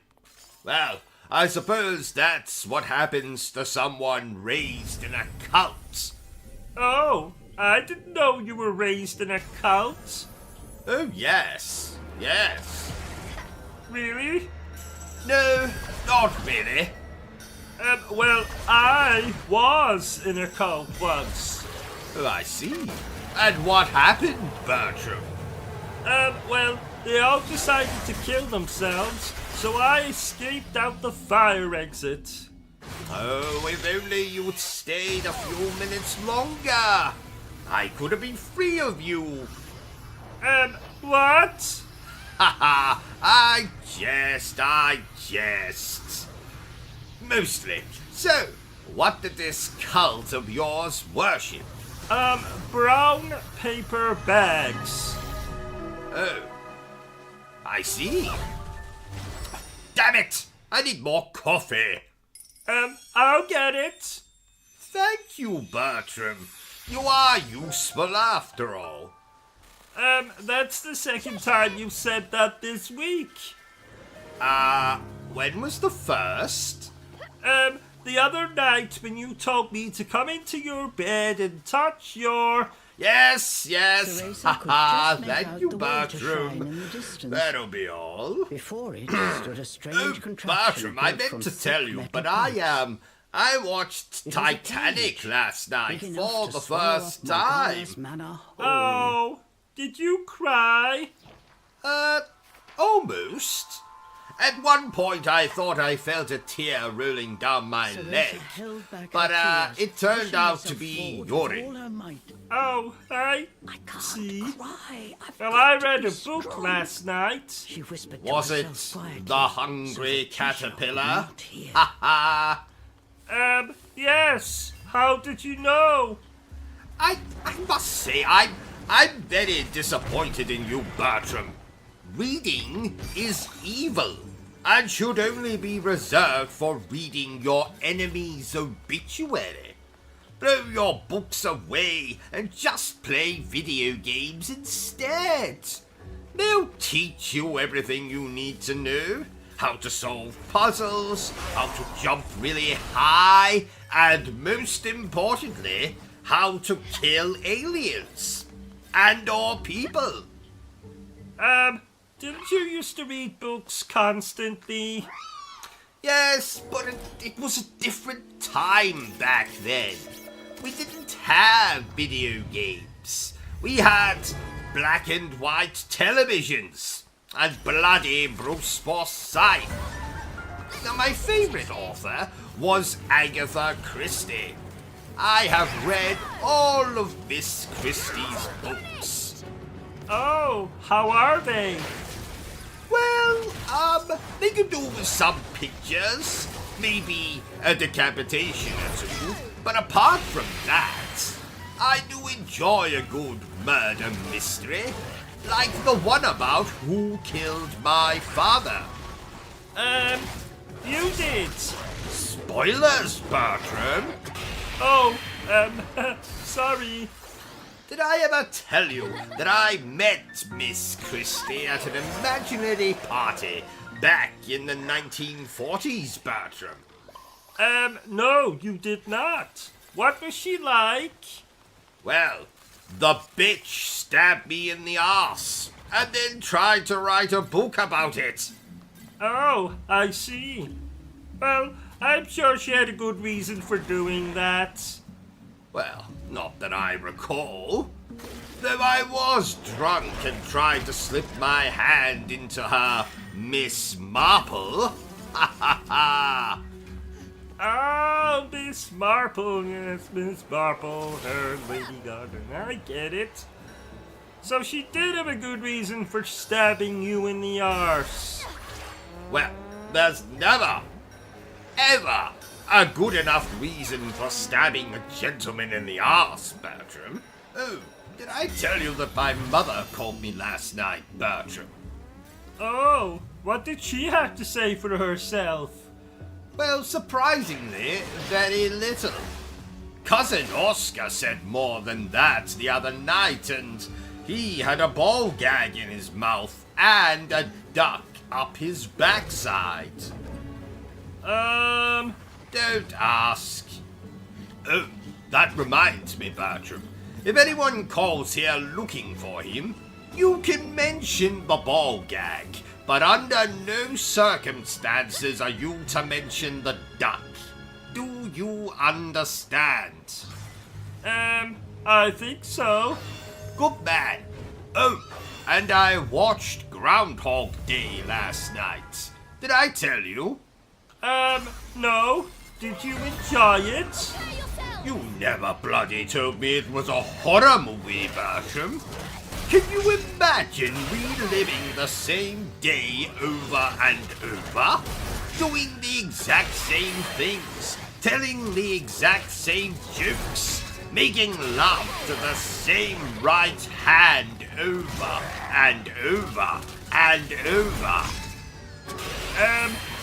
Well, I suppose that's what happens to someone raised in a cult. Oh, I didn't know you were raised in a cult. Oh, yes. Yes. Really? No, not really. Well, I was in a cult once. Oh, I see. And what happened, Bertram? Well, they all decided to kill themselves, so I escaped out the fire exit. Oh, if only you'd stayed a few minutes longer. I could have been free of you. What? Ha! I jest. Mostly. So, what did this cult of yours worship? Brown paper bags. Oh, I see. Damn it! I need more coffee. I'll get it. thank you, Bertram. You are useful after all. That's the second time you said that this week. When was the first? The other night when you told me to come into your bed and touch your... Yes. CEREZA could Haha, just make thank out you, the water shine in Bertram. the distance. That'll be all. Before it stood a strange Oh, contraption. Bertram, I built meant from to thick tell you, metal but pipes. I watched It was a Titanic cage, last night big enough for to the swallow first up time. Morgana's manor whole. Oh, did you cry? Almost. At one point I thought I felt a tear rolling down my CEREZA leg, held back but her tears, it turned pushing out to herself be forward with urine. all her might. Oh, I can't See? cry. I've well, got I to read be a book strong. last night. She whispered to Was herself it quietly, the hungry so that Tisha would caterpillar? not hear. Ha ha! Yes. How did you know? I must say, I'm very disappointed in you, Bertram. Reading is evil, and should only be reserved for reading your enemy's obituary. Throw your books away and just play video games instead. They'll teach you everything you need to know. How to solve puzzles, how to jump really high, and most importantly, how to kill aliens. And or people. Didn't you used to read books constantly? Yes, but it was a different time back then. We didn't have video games. We had black and white televisions and bloody Bruce Forsyth. Now, my favorite author was Agatha Christie. I have read all of Miss Christie's books. Oh, how are they? Well, they could do with some pictures, maybe a decapitation or two, but apart from that, I do enjoy a good murder mystery, like the one about who killed my father. You did. Spoilers, Bertram. Oh, sorry. Did I ever tell you that I met Miss Christie at an imaginary party back in the 1940s, Bertram? No, you did not. What was she like? Well, the bitch stabbed me in the arse and then tried to write a book about it. Oh, I see. Well, I'm sure she had a good reason for doing that. Well, not that I recall. Though I was drunk and tried to slip my hand into her Miss Marple. Ha ha ha! Oh, Miss Marple, yes, Miss Marple, her Lady Gaga. I get it. So she did have a good reason for stabbing you in the arse. Well, there's never, ever a good enough reason for stabbing a gentleman in the arse, Bertram. Oh, did I tell you that my mother called me last night, Bertram? Oh, what did she have to say for herself? Well, surprisingly, very little. Cousin Oscar said more than that the other night, and he had a ball gag in his mouth and a duck up his backside. Don't ask. Oh, that reminds me, Bertram. If anyone calls here looking for him, you can mention the ball gag, but under no circumstances are you to mention the duck. Do you understand? I think so. Good man. Oh, and I watched Groundhog Day last night. Did I tell you? No. Did you enjoy it? You never bloody told me it was a horror movie, Bertram. Can you imagine reliving the same day over and over? Doing the exact same things, telling the exact same jokes, making love to the same right hand over and over and over.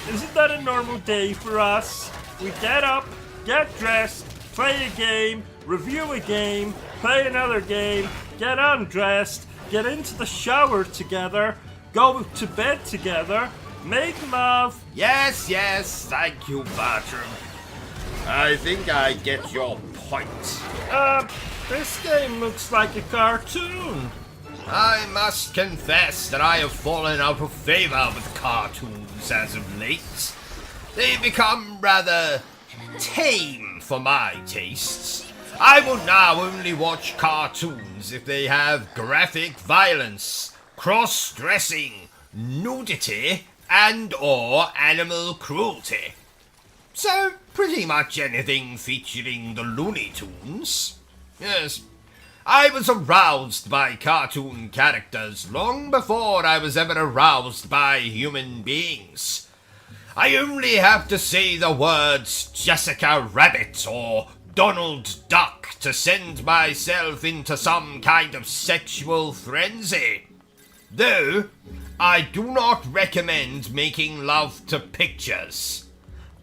Isn't that a normal day for us? We get up, get dressed, play a game, review a game, play another game, get undressed, get into the shower together, go to bed together, make love. Yes, thank you, Bertram. I think I get your point. This game looks like a cartoon. I must confess that I have fallen out of favor with cartoons as of late. They've become rather tame for my tastes. I will now only watch cartoons if they have graphic violence, cross-dressing, nudity, and/or animal cruelty. So, pretty much anything featuring the Looney Tunes. Yes, I was aroused by cartoon characters long before I was ever aroused by human beings. I only have to say the words Jessica Rabbit or Donald Duck to send myself into some kind of sexual frenzy. Though, I do not recommend making love to pictures.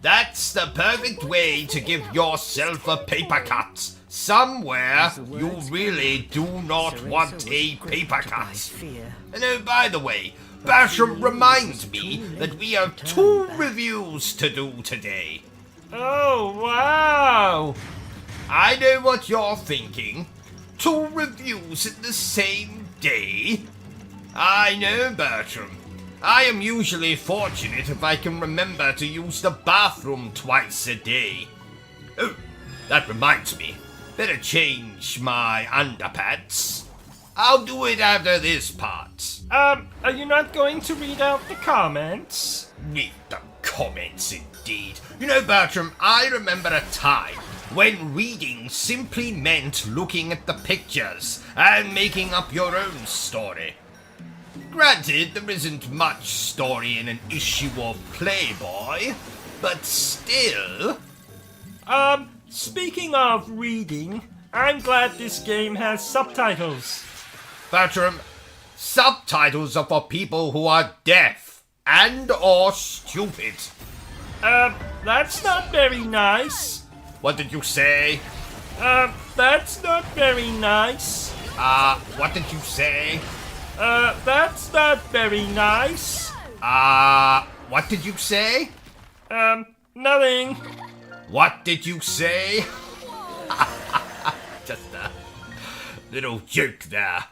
That's the perfect way to give yourself a paper cut somewhere you really do not want a paper cut. And oh, by the way, Bertram reminds me that we have 2 reviews to do today. Oh, wow! I know what you're thinking. 2 reviews in the same day? I know, Bertram. I am usually fortunate if I can remember to use the bathroom twice a day. Oh, that reminds me. Better change my underpants. I'll do it after this part. Are you not going to read out the comments? Read the comments, indeed. You know, Bertram, I remember a time when reading simply meant looking at the pictures and making up your own story. Granted, there isn't much story in an issue of Playboy, but still... Speaking of reading, I'm glad this game has subtitles. Bertram, subtitles are for people who are deaf and/or stupid. That's not very nice. What did you say? That's not very nice. What did you say? That's not very nice. What did you say? Nothing. What did you say? Just a little joke there.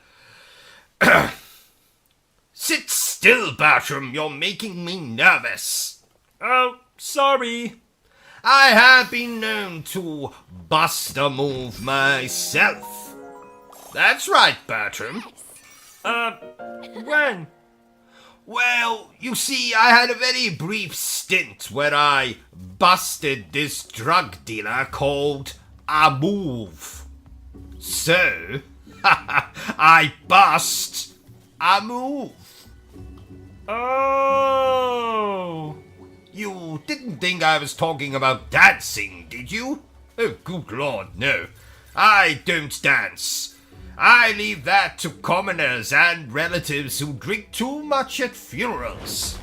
Sit still, Bertram. You're making me nervous. Oh, sorry. I have been known to bust a move myself. That's right, Bertram. When? Well, you see, I had a very brief stint where I busted this drug dealer called a move. So, I bust a move. Oh. You didn't think I was talking about dancing, did you? Oh, good Lord, no. I don't dance. I leave that to commoners and relatives who drink too much at funerals.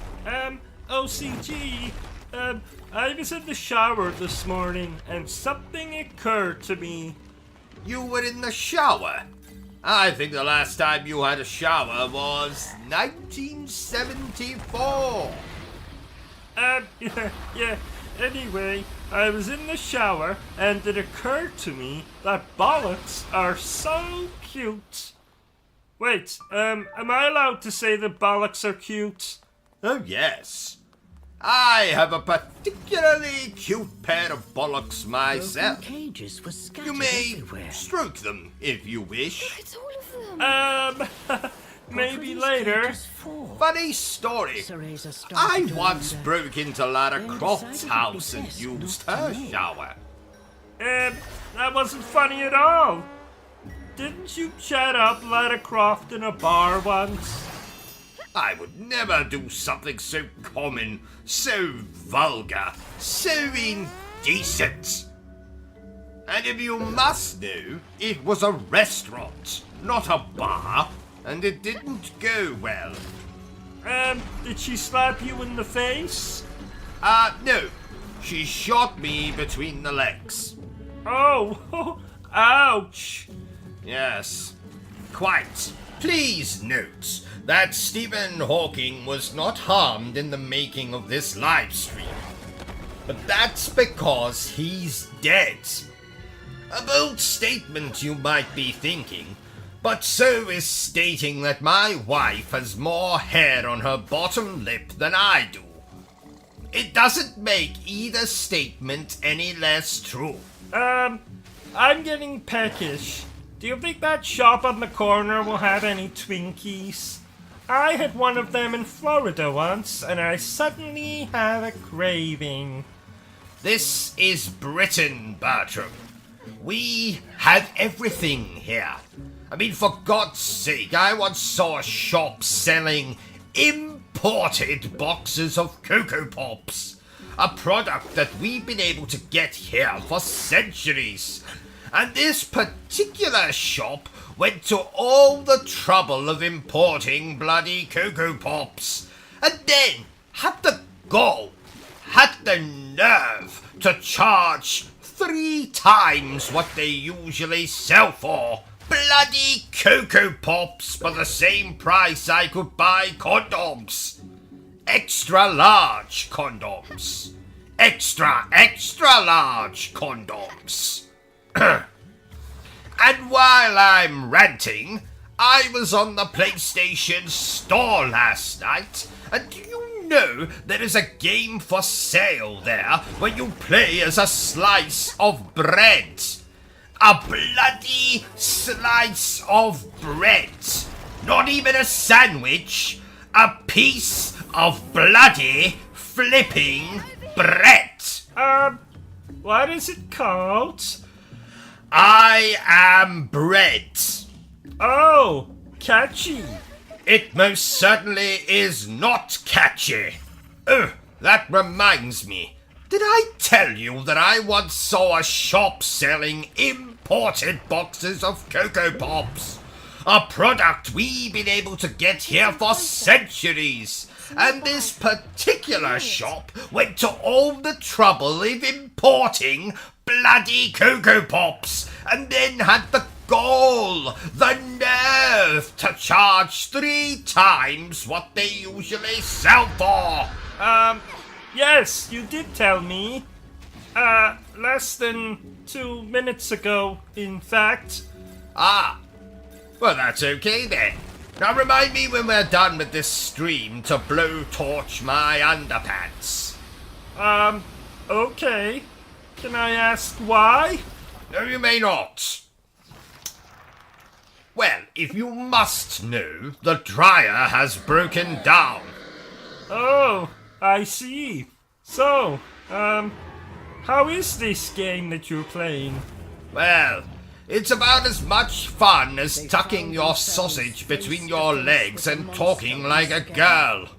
OCG, I was in the shower this morning and something occurred to me. You were in the shower? I think the last time you had a shower was 1974. Yeah, anyway, I was in the shower and it occurred to me that bollocks are so cute. Wait, am I allowed to say that bollocks are cute? Oh, yes. I have a particularly cute pair of bollocks myself. Cages were scattered You may everywhere. stroke them if you wish. It's all of them. Maybe later. Funny story. CEREZA started I to once wonder. broke into Lara Then Croft's decided it would house be and best used not to her know. shower. That wasn't funny at all. Didn't you chat up Lara Croft in a bar once? I would never do something so common, so vulgar, so indecent. And if you must know, it was a restaurant, not a bar, and it didn't go well. Did she slap you in the face? No. She shot me between the legs. Oh, ouch. Yes, quite. Please note that Stephen Hawking was not harmed in the making of this live stream. But that's because he's dead. A bold statement, you might be thinking, but so is stating that my wife has more hair on her bottom lip than I do. It doesn't make either statement any less true. I'm getting peckish. Do you think that shop on the corner will have any Twinkies? I had one of them in Florida once, and I suddenly have a craving. This is Britain, Bertram. We have everything here. I mean, for God's sake, I once saw a shop selling imported boxes of Cocoa Pops. A product that we've been able to get here for centuries. And this particular shop went to all the trouble of importing bloody Cocoa Pops. And then had the gall, had the nerve to charge 3 times what they usually sell for. Bloody Cocoa Pops for the same price I could buy condoms. Extra large condoms. Extra large condoms. And while I'm ranting, I was on the PlayStation Store last night, and do you know there is a game for sale there where you play as a slice of bread? A bloody slice of bread. Not even a sandwich. A piece of bloody flipping bread. What is it called? I am bread. Oh, catchy. It most certainly is not catchy. Oh, that reminds me. Did I tell you that I once saw a shop selling imported boxes of Cocoa Pops? A product we've been able to get here for centuries. And this particular shop went to all the trouble of importing bloody Cocoa Pops, and then had the gall, the nerve to charge 3 times what they usually sell for. Yes, you did tell me. Less than 2 minutes ago, in fact. Ah, well that's okay then. Now remind me when we're done with this stream to blowtorch my underpants. Okay. Can I ask why? No, you may not. Well, if you must know, the dryer has broken down. Oh, I see. So, how is this game that you're playing? Well, it's about as much fun as tucking your sausage between your legs and talking like a girl.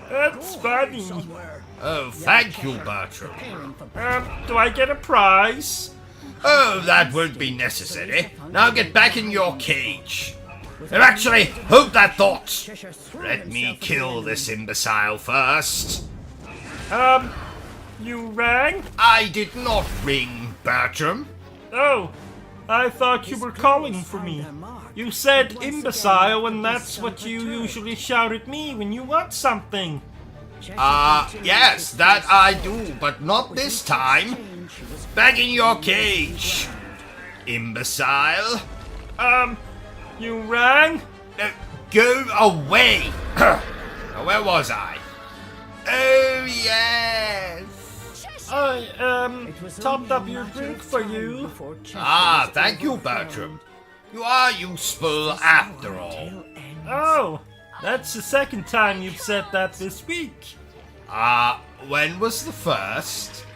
That's funny. Oh, thank you, Bertram. Do I get a prize? Oh, that won't be necessary. Now get back in your cage. And actually, hold that thought. Let me kill this imbecile first. You rang? I did not ring, Bertram. Oh, I thought you were calling for me. You said imbecile, and that's what you usually shout at me when you want something. Yes, that I do, but not this time. Back in your cage, imbecile. You rang? Go away. Now, where was I? Oh, yes. I, topped up your drink for you. Ah, thank you, Bertram. You are useful after all. Oh, that's the second time you've said that this week. When was the first?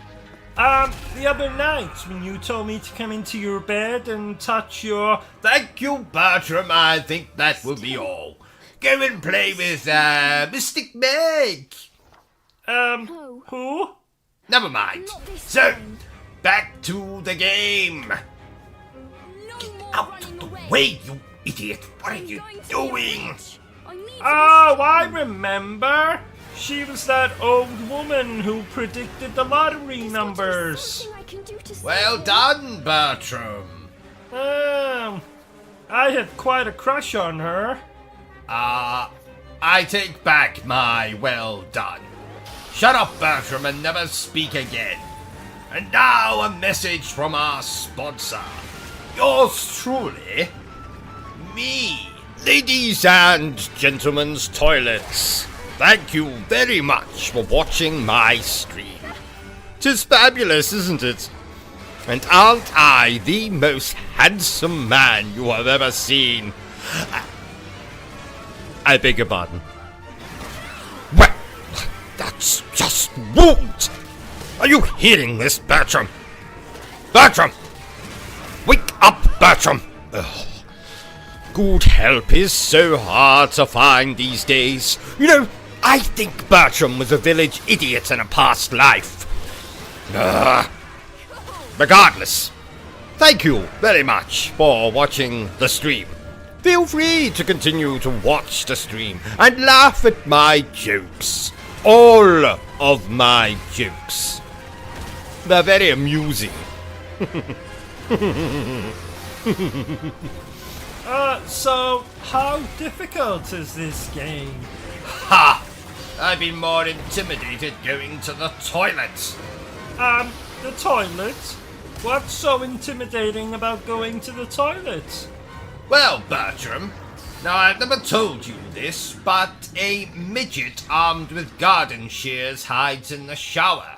The other night when you told me to come into your bed and touch your... Thank you, Bertram. I think that will be all. Go and play with, Mystic Meg. Who? Never mind. So, back to the game. Get out of the way, you idiot. What are you doing? Oh, I remember. She was that old woman who predicted the lottery numbers. can do to save Well him. done, Bertram. I had quite a crush on her. I take back my well done. Shut up, Bertram, and never speak again. And now a message from our sponsor. Yours truly, me. Ladies and gentlemen's toilets, thank you very much for watching my stream. 'Tis fabulous, isn't it? And aren't I the most handsome man you have ever seen? I beg your pardon. Well, that's just rude. Are you hearing this, Bertram? Bertram! Wake up, Bertram! Ugh. Good help is so hard to find these days. You know, I think Bertram was a village idiot in a past life. Regardless, thank you very much for watching the stream. Feel free to continue to watch the stream and laugh at my jokes. All of my jokes. They're very amusing. So how difficult is this game? Ha! I've been more intimidated going to the toilet. The toilet? What's so intimidating about going to the toilet? Well, Bertram, now I've never told you this, but a midget armed with garden shears hides in the shower.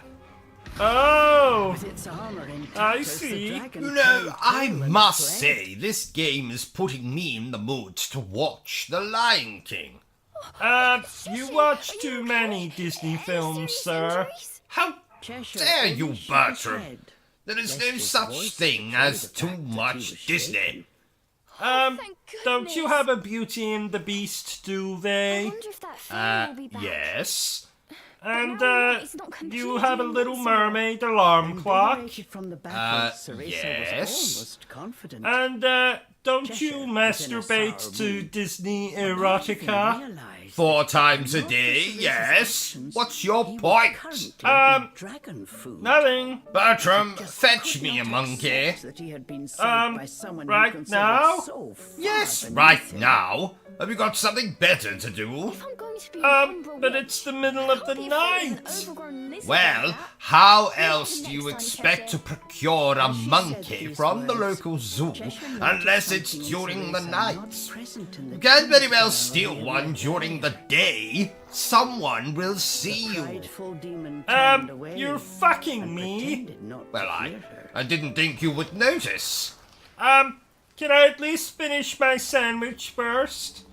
Oh, With its armor intact I as the see. dragon You know, carried I tail and must flame. say, this game is putting me in the mood to watch The Lion King. You watch too many Disney films, sir. How Cheshire dare only you, shook his Bertram? head, There is lest no his such voice thing betray as the too fact that he much was Disney. shaken. Thank Don't you goodness. have a Beauty and the Beast I duvet? wonder if that fairy will be back. Yes. And, now it's not you have a completely Little invincible. Mermaid alarm clock? Invigorated from the battle, Cereza yes. was almost confident. And, don't Cheshire you was in a masturbate sour to mood. Disney But erotica? he realised 4 that times a not for day, Cereza's yes. actions, What's your he was point? currently being dragon food. Nothing. Bertram, Just fetch could me a not monkey. accept that he had been saved by someone he right considered now? so far Yes, beneath right him. now. Have you got something better to do? If I'm going to be an Umbra But witch, it's the middle of I the can't be afraid of an night. overgrown lizard Well, like that. how Maybe else the do you next time, expect to Cheshire. procure a As she said monkey these from the words, local zoo Cheshire noticed unless it's something in during the Cereza night? not present in the You can't very well dream steal world one he had during the left. day. Someone will see The you. prideful demon turned away You're fucking and me. pretended not to Well, hear her. I didn't think you would notice. Can I at least finish my sandwich first?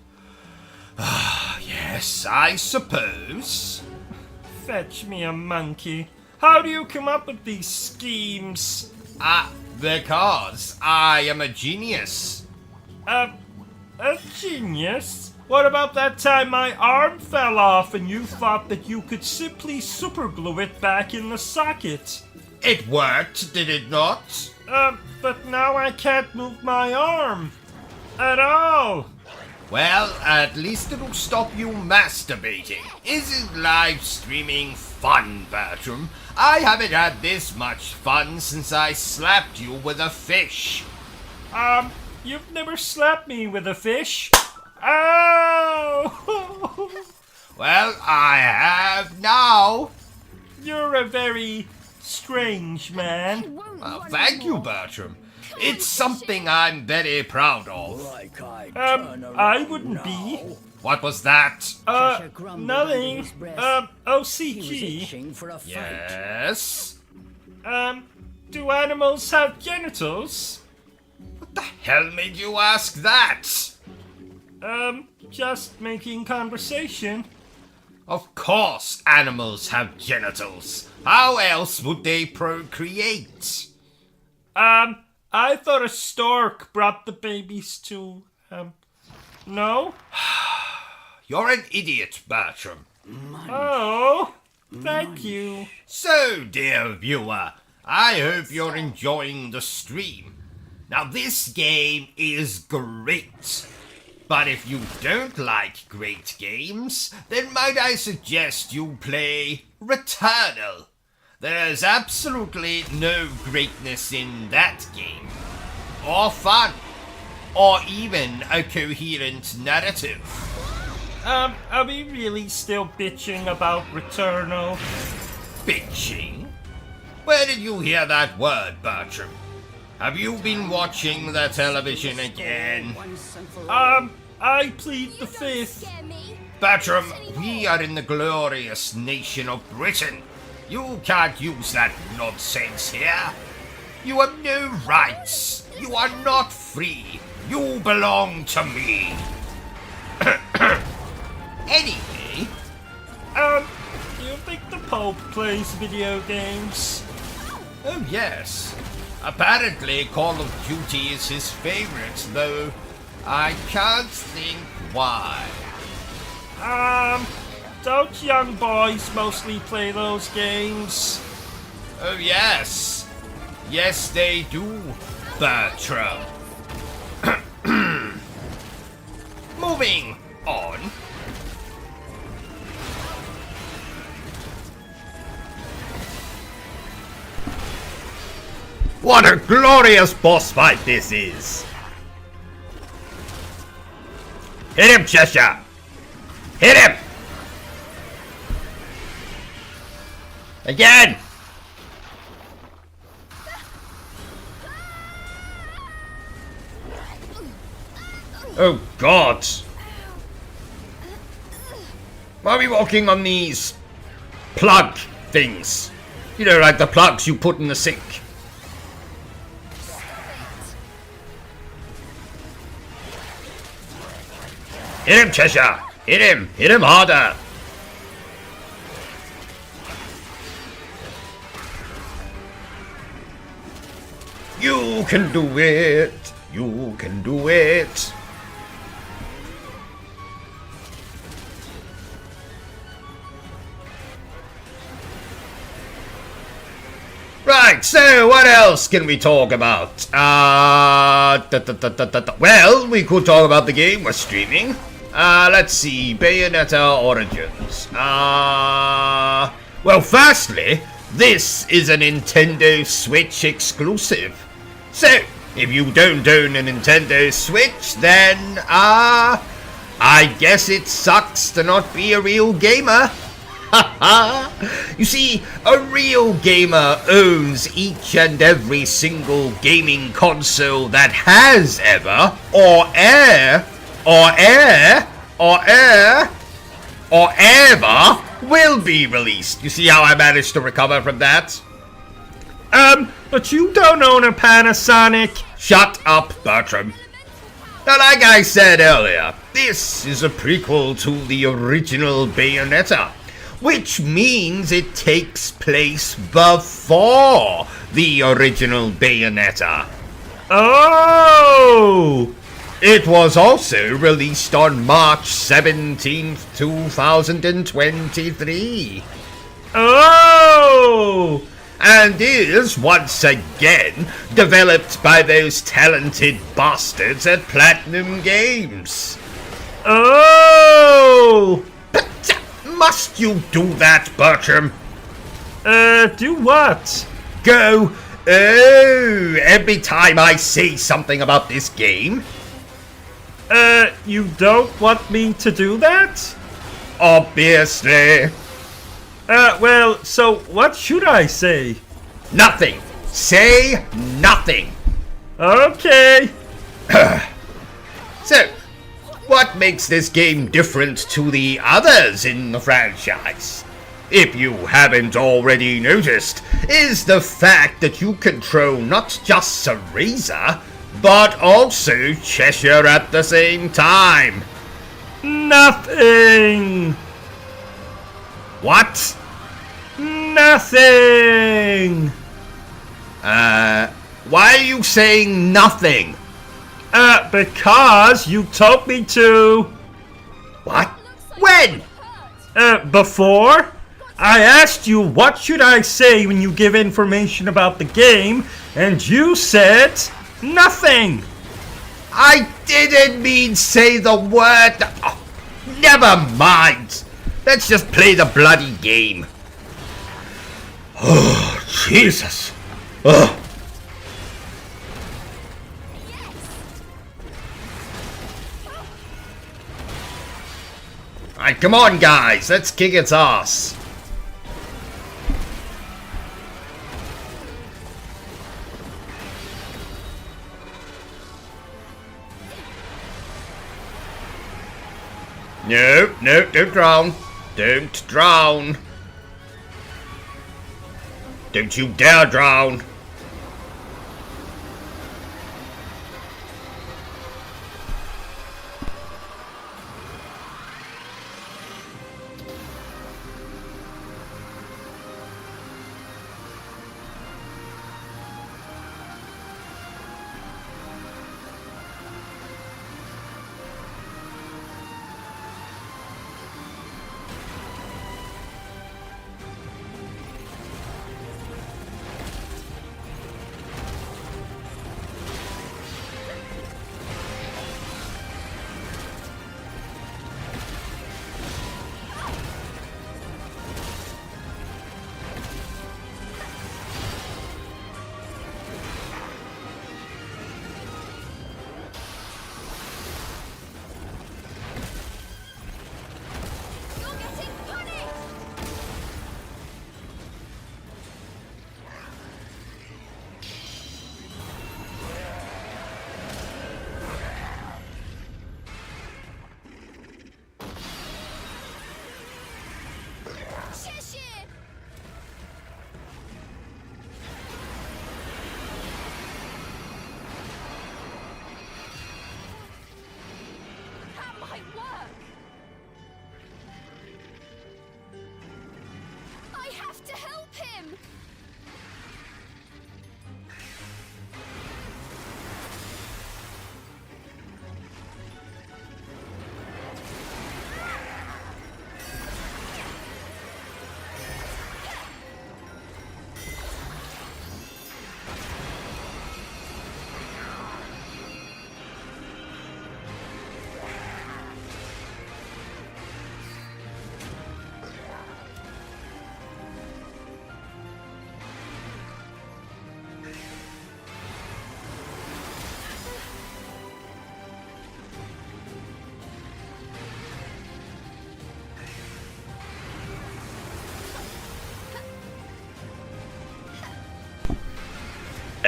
Yes, I suppose. Fetch me a monkey. How do you come up with these schemes? Because I am a genius. A genius? What about that time my arm fell off and you thought that you could simply superglue it back in the socket? It worked, did it not? But now I can't move my arm. At all. Well, at least it'll stop you masturbating. Isn't live streaming fun, Bertram? I haven't had this much fun since I slapped you with a fish. You've never slapped me with a fish. Ow! Well, I have now. You're a very strange man. It won't Well, run thank you, anymore. Bertram. It's something I'm very proud of. Like I turn around I wouldn't be. now. What was that? Cheshire grumbled under Nothing. his breath. He was OCG. itching for a fight. Yes? Do animals have genitals? What the hell made you ask that? Just making conversation. Of course animals have genitals. How else would they procreate? I thought a stork brought the babies to, no? You're an idiot, Bertram. Oh, thank you. So, dear viewer, I hope you're enjoying the stream. Now, this game is great. But if you don't like great games, then might I suggest you play Returnal. There is absolutely no greatness in that game, or fun, or even a coherent narrative. Are we really still bitching about Returnal? Bitching? Where did you hear that word, Bertram? Have you been watching the television again? I plead the fifth. Bertram, we are in the glorious nation of Britain. You can't use that nonsense here. You have no rights. You are not free. You belong to me. Anyway, Do you think the Pope plays video games? oh yes. Apparently Call of Duty is his favorite, though I can't think why. Don't young boys mostly play those games? Oh yes. Yes they do, Bertram. Moving on. What a glorious boss fight this is! Hit him, Cheshire! Hit him! Again! Oh God! Why are we walking on these plug things? You know, like the plugs you put in the sink. Hit him, Cheshire! Hit him! Hit him harder! You can do it! You can do it! Right, so what else can we talk about? Well, we could talk about the game we're streaming. Let's see, Bayonetta Origins. Well, firstly, this is a Nintendo Switch exclusive. So, if you don't own a Nintendo Switch, then, I guess it sucks to not be a real gamer. You see, a real gamer owns each and every single gaming console that has ever, or ever will be released. You see how I managed to recover from that? But you don't own a Panasonic. Shut up, Bertram. Now, like I said earlier, this is a prequel to the original Bayonetta, which means it takes place before the original Bayonetta. Oh! It was also released on March 17th, 2023. Oh! And is, once again, developed by those talented bastards at Platinum Games. Oh! But must you do that, Bertram? Do what? Go, oh, every time I say something about this game? You don't want me to do that? Obviously. Well, so what should I say? Nothing. Say nothing. Okay. So, what makes this game different to the others in the franchise? If you haven't already noticed, is the fact that you control not just CEREZA, but also Cheshire at the same time. Nothing. What? Nothing. Why are you saying nothing? Because you told me to. What? When? Before? I asked you what should I say when you give information about the game, and you said nothing. I didn't mean say the word. Oh, never mind. Let's just play the bloody game. Oh, Jesus. Ugh. Alright, come on, guys. Let's kick its ass. No, no, don't drown. Don't drown. Don't you dare drown.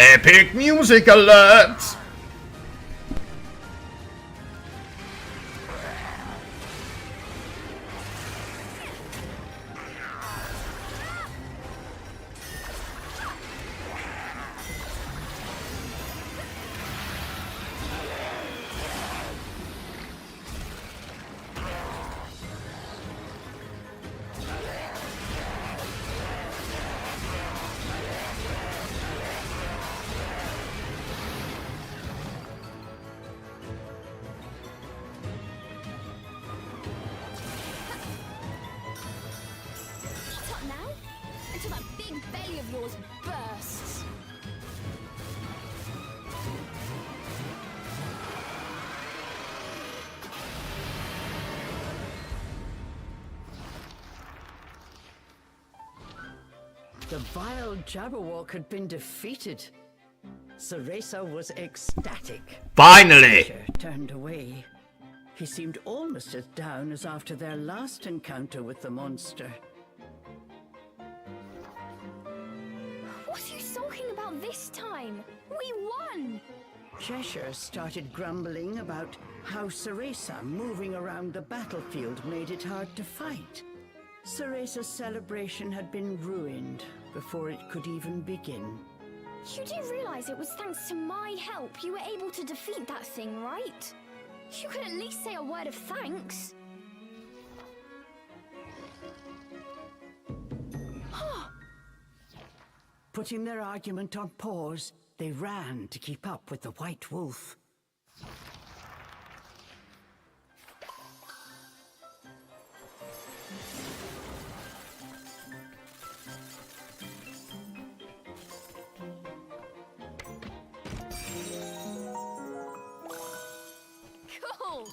Epic music alert! Until that big belly of yours bursts. The vile Jabberwock had been defeated. Cereza was ecstatic. Finally! Fisher turned away. He seemed almost as down as after their last encounter with the monster. What are you talking about this time? We won! Cheshire started grumbling about how Cereza moving around the battlefield made it hard to fight. Cereza's celebration had been ruined before it could even begin. You do realize it was thanks to my help you were able to defeat that thing, right? You could at least say a word of thanks. Putting their argument on pause, they ran to keep up with the White Wolf. Cool!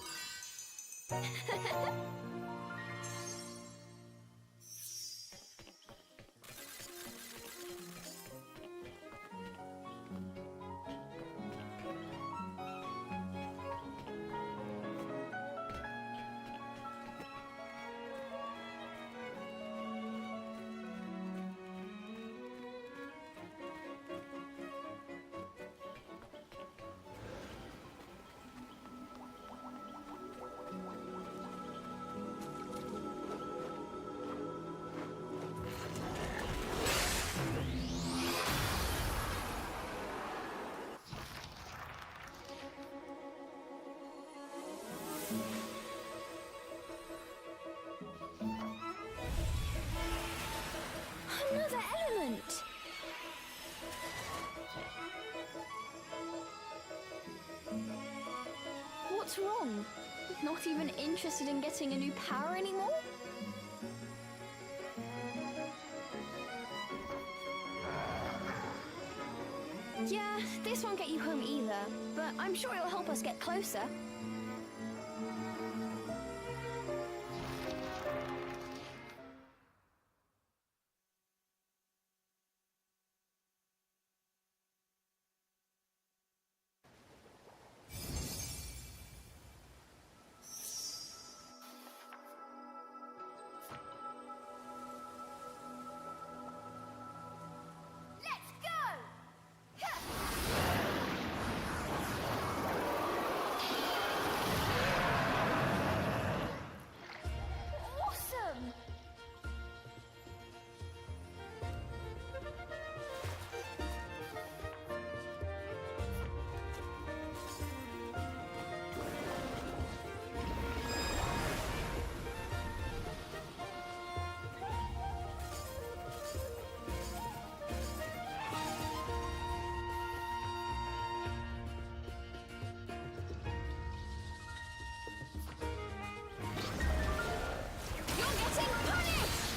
What's wrong? Not even interested in getting a new power anymore? Yeah, this won't get you home either, but I'm sure it'll help us get closer. Awesome! You're getting punished!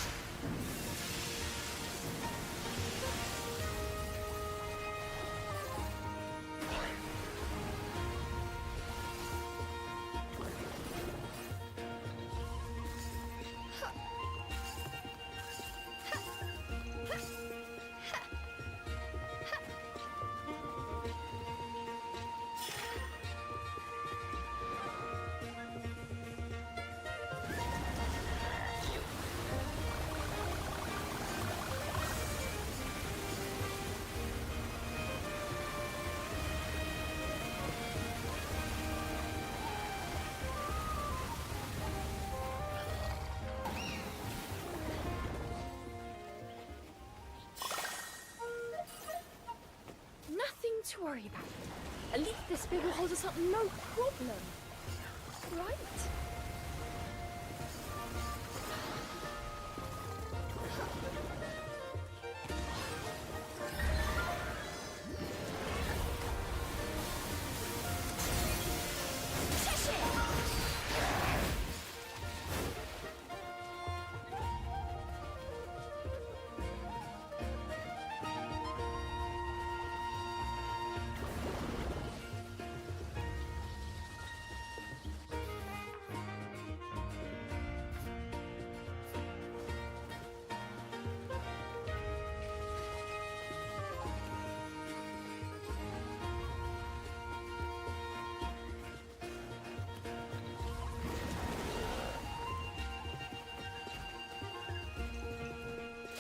Nothing to worry about. At least this big will hold us up no problem. Right?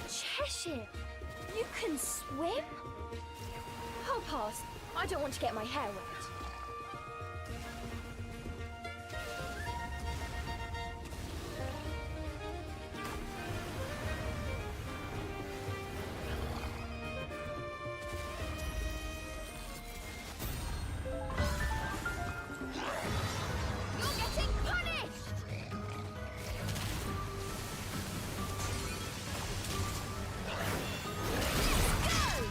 Cheshire, you can swim? I'll pass. I don't want to get my hair wet. You're getting punished! Let's go!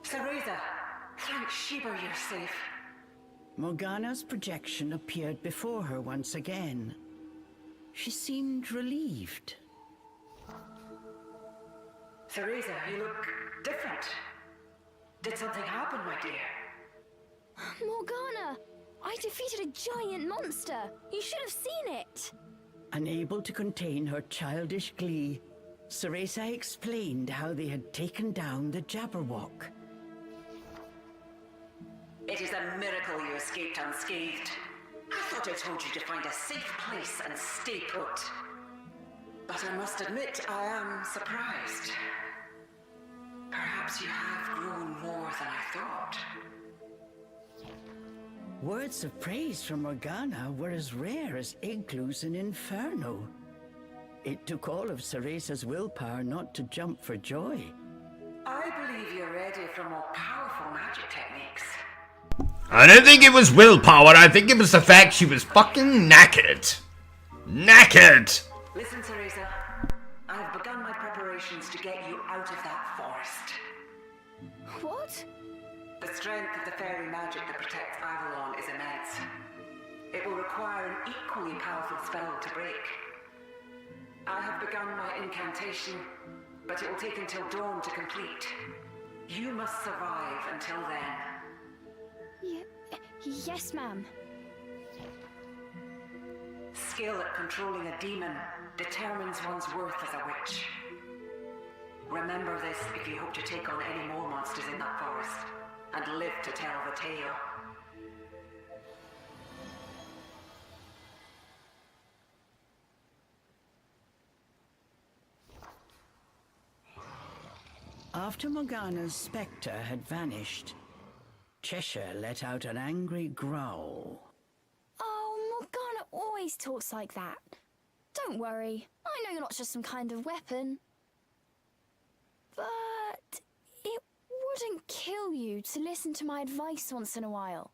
Cereza, thank Sheba you're safe. Morgana's projection appeared before her once again. She seemed relieved. Cereza, you look different. Did something happen, my dear? Morgana! I defeated a giant monster! You should have seen it! Unable to contain her childish glee, Cereza explained how they had taken down the Jabberwock. It is a miracle you escaped unscathed. I thought I told you to find a safe place and stay put. But I must admit, I am surprised. Perhaps you have grown more than I thought. Words of praise from Morgana were as rare as igloos in Inferno. It took all of Cereza's willpower not to jump for joy. I believe you're ready for more powerful magic techniques. I don't think it was willpower, I think it was the fact she was fucking knackered. Knackered! Listen, Cereza. I have begun my preparations to get you out of that forest. What? The strength of the fairy magic that protects Avalon is immense. It will require an equally powerful spell to break. I have begun my incantation, but it will take until dawn to complete. You must survive until then. Yes, ma'am. Skill at controlling a demon determines one's worth as a witch. Remember this if you hope to take on any more monsters in that forest, and live to tell the tale. After Morgana's spectre had vanished, Cheshire let out an angry growl. Oh, Morgana always talks like that. Don't worry, I know you're not just some kind of weapon. But it wouldn't kill you to listen to my advice once in a while.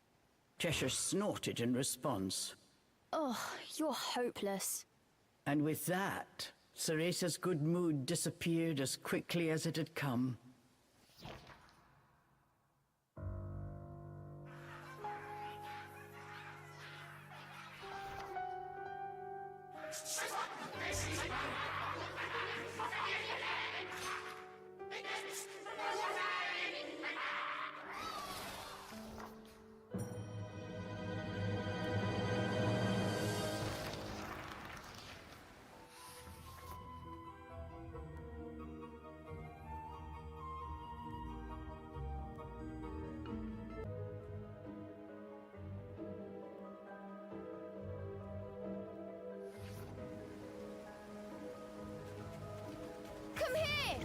Cheshire snorted in response. Ugh, you're hopeless. And with that, Cereza's good mood disappeared as quickly as it had come. Come here!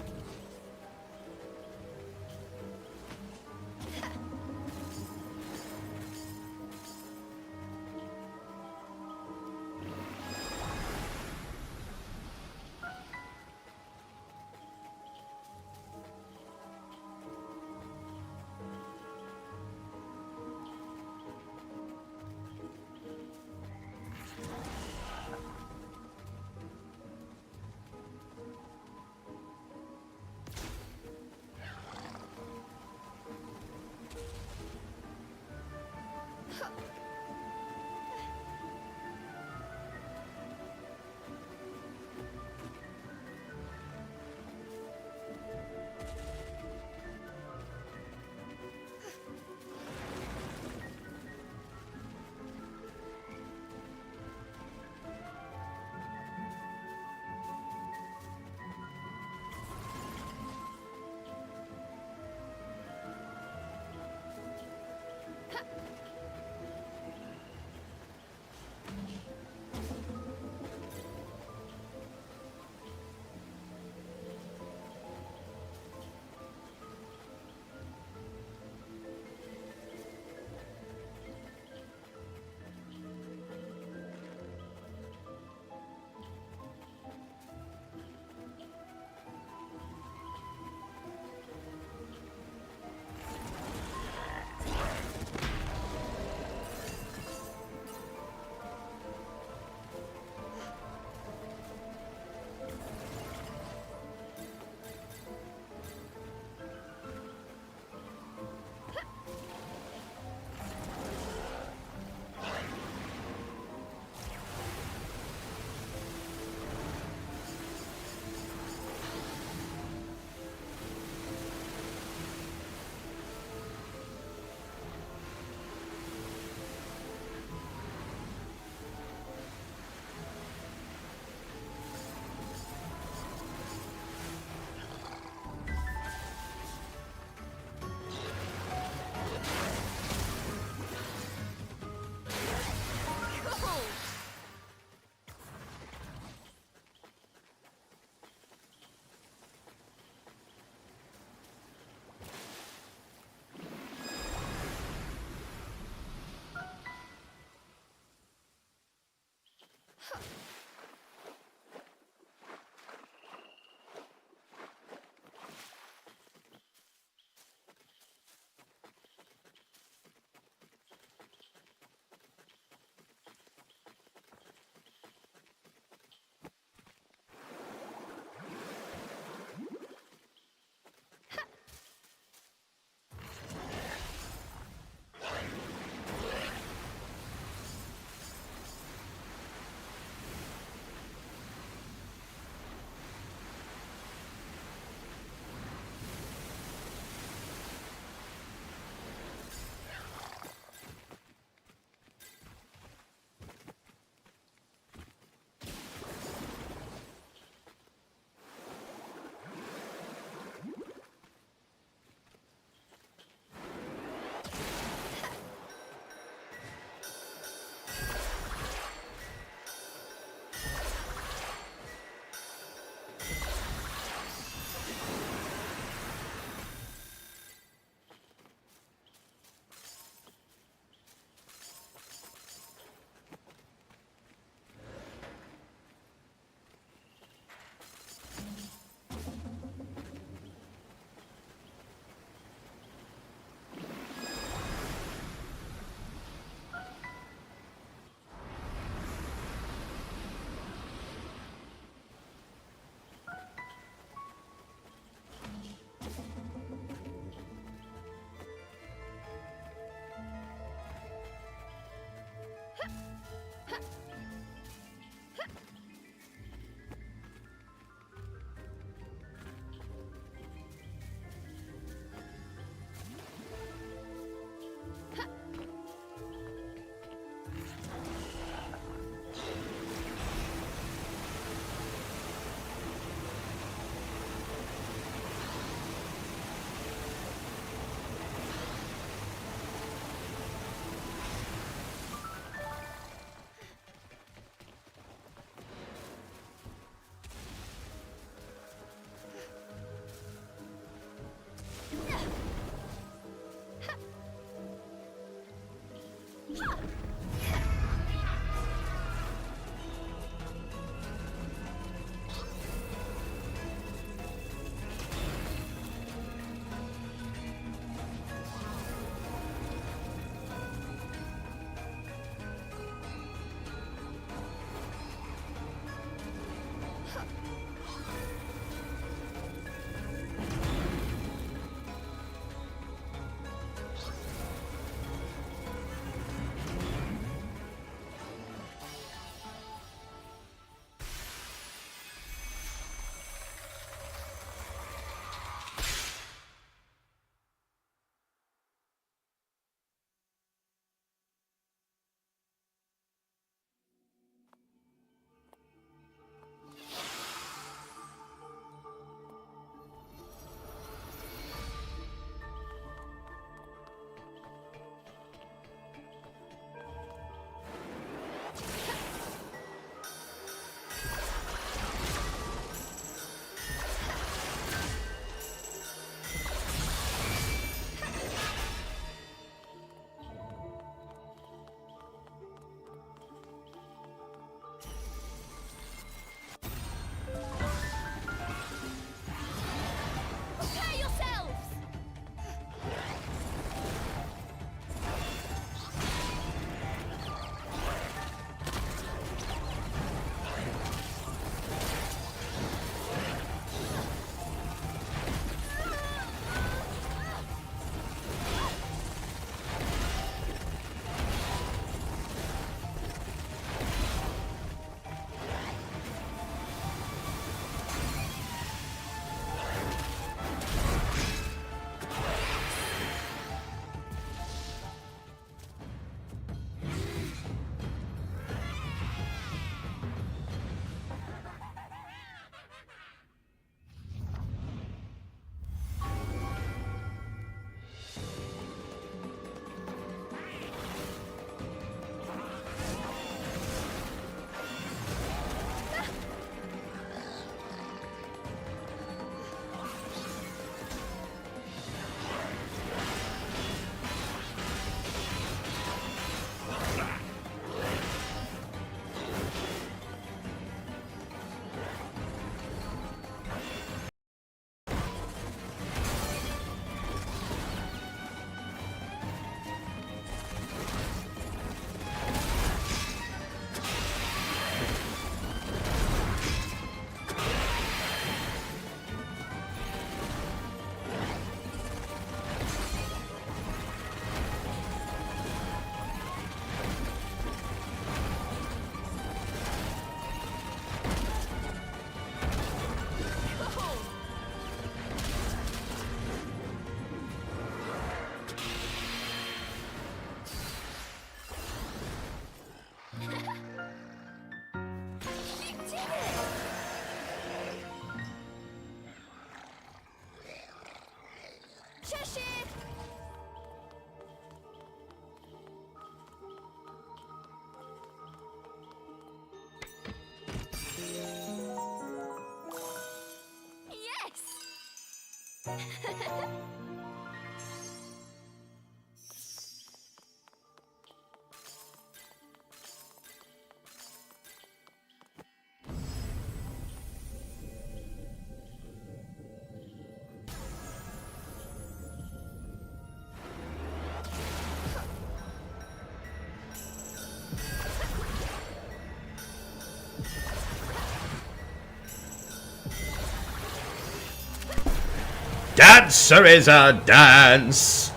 Dance, Cereza, dance!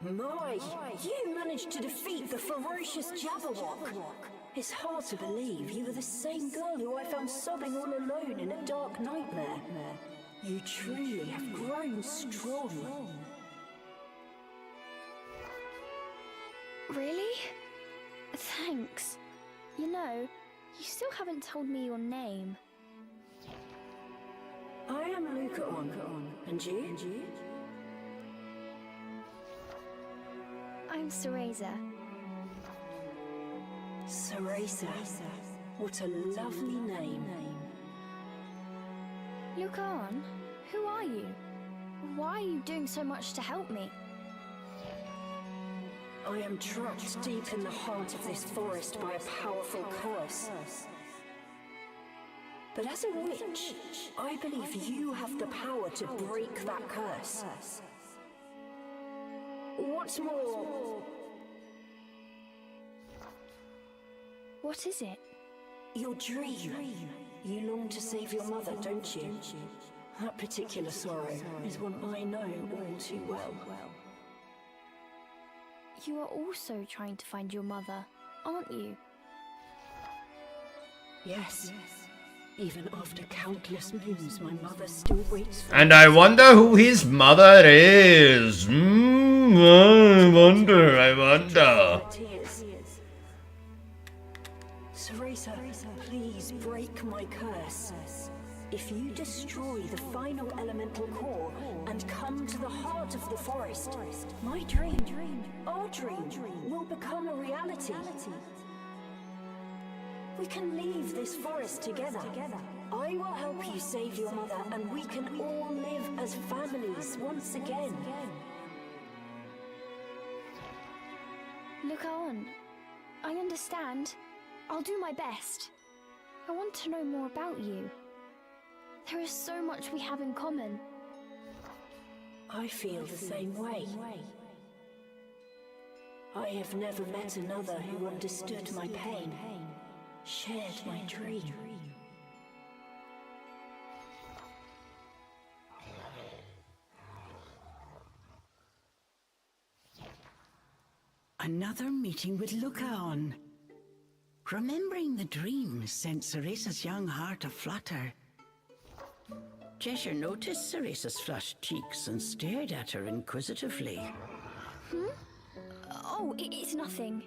My, you managed to defeat the ferocious Jabberwock. It's hard to believe you were the same girl who I found sobbing all alone in a dark nightmare. You truly have grown strong. Really? Thanks. You know, you still haven't told me your name. I am Lucaon. And you? I'm Cereza. Cereza. What a lovely name. Lucaon, who are you? Why are you doing so much to help me? I am trapped deep in the heart of this forest by a powerful curse. But as a witch, I believe you have the power to break that curse. What's more... What is it? Your dream. You long to save your mother, don't you? That particular sorrow is one I know all too well. You are also trying to find your mother, aren't you? Yes. Even after countless moons, my mother still waits for And I wonder who his mother is. I wonder. tears. Cereza, please break my curse. If you destroy the final elemental core and come to the heart of the forest, my dream, our dream, will become a reality. We can leave this forest together. I will help you save your mother, and we can all live as families once again. Lucaon, I understand. I'll do my best. I want to know more about you. There is so much we have in common. I feel the same way. I have never met another who understood my pain, shared my dream. Another meeting with Lucaon. Remembering the dream sent Cereza's young heart aflutter. Cheshire noticed Cereza's flushed cheeks and stared at her inquisitively. Oh, it's nothing.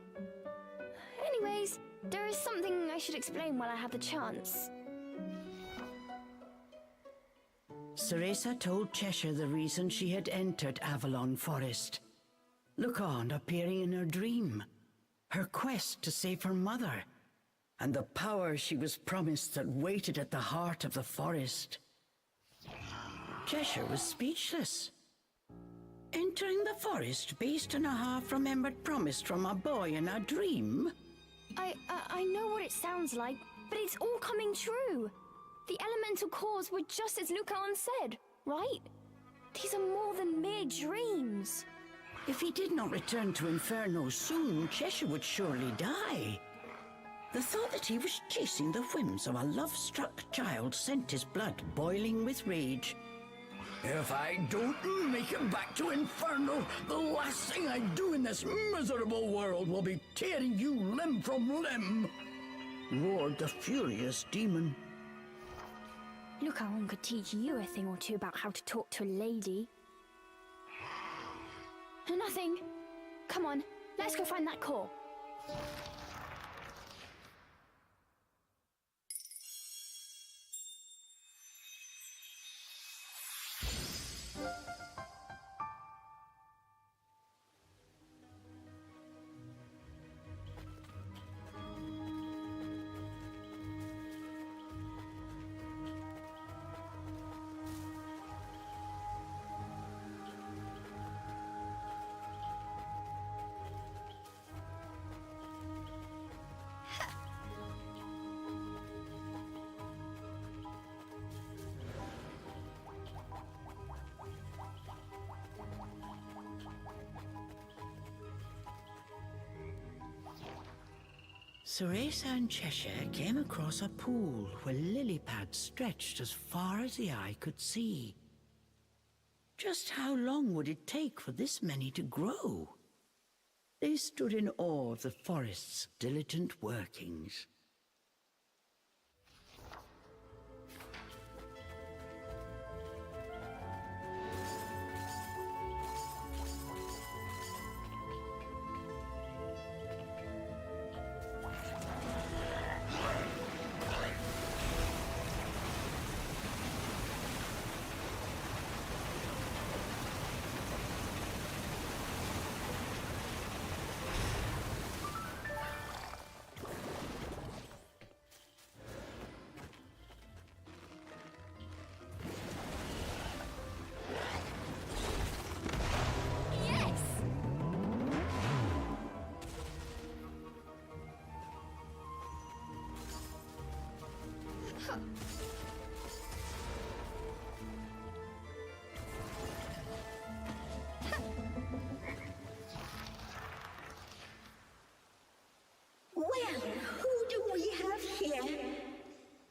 Anyways, there is something I should explain while I have the chance. Cereza told Cheshire the reason she had entered Avalon Forest. Lucaon appearing in her dream, her quest to save her mother, and the power she was promised that waited at the heart of the forest. Cheshire was speechless. Entering the forest based on a half-remembered promise from a boy in a dream? I know what it sounds like, but it's all coming true. The elemental cores were just as Lucaon said, right? These are more than mere dreams. If he did not return to Inferno soon, Cheshire would surely die. The thought that he was chasing the whims of a love-struck child sent his blood boiling with rage. If I don't make it back to Inferno, the last thing I do in this miserable world will be tearing you limb from limb, roared the furious demon. Lucaon could teach you a thing or two about how to talk to a lady. Nothing. Come on, let's go find that core. Cereza and Cheshire came across a pool where lily pads stretched as far as the eye could see. Just how long would it take for this many to grow? They stood in awe of the forest's diligent workings. Well, who do we have here?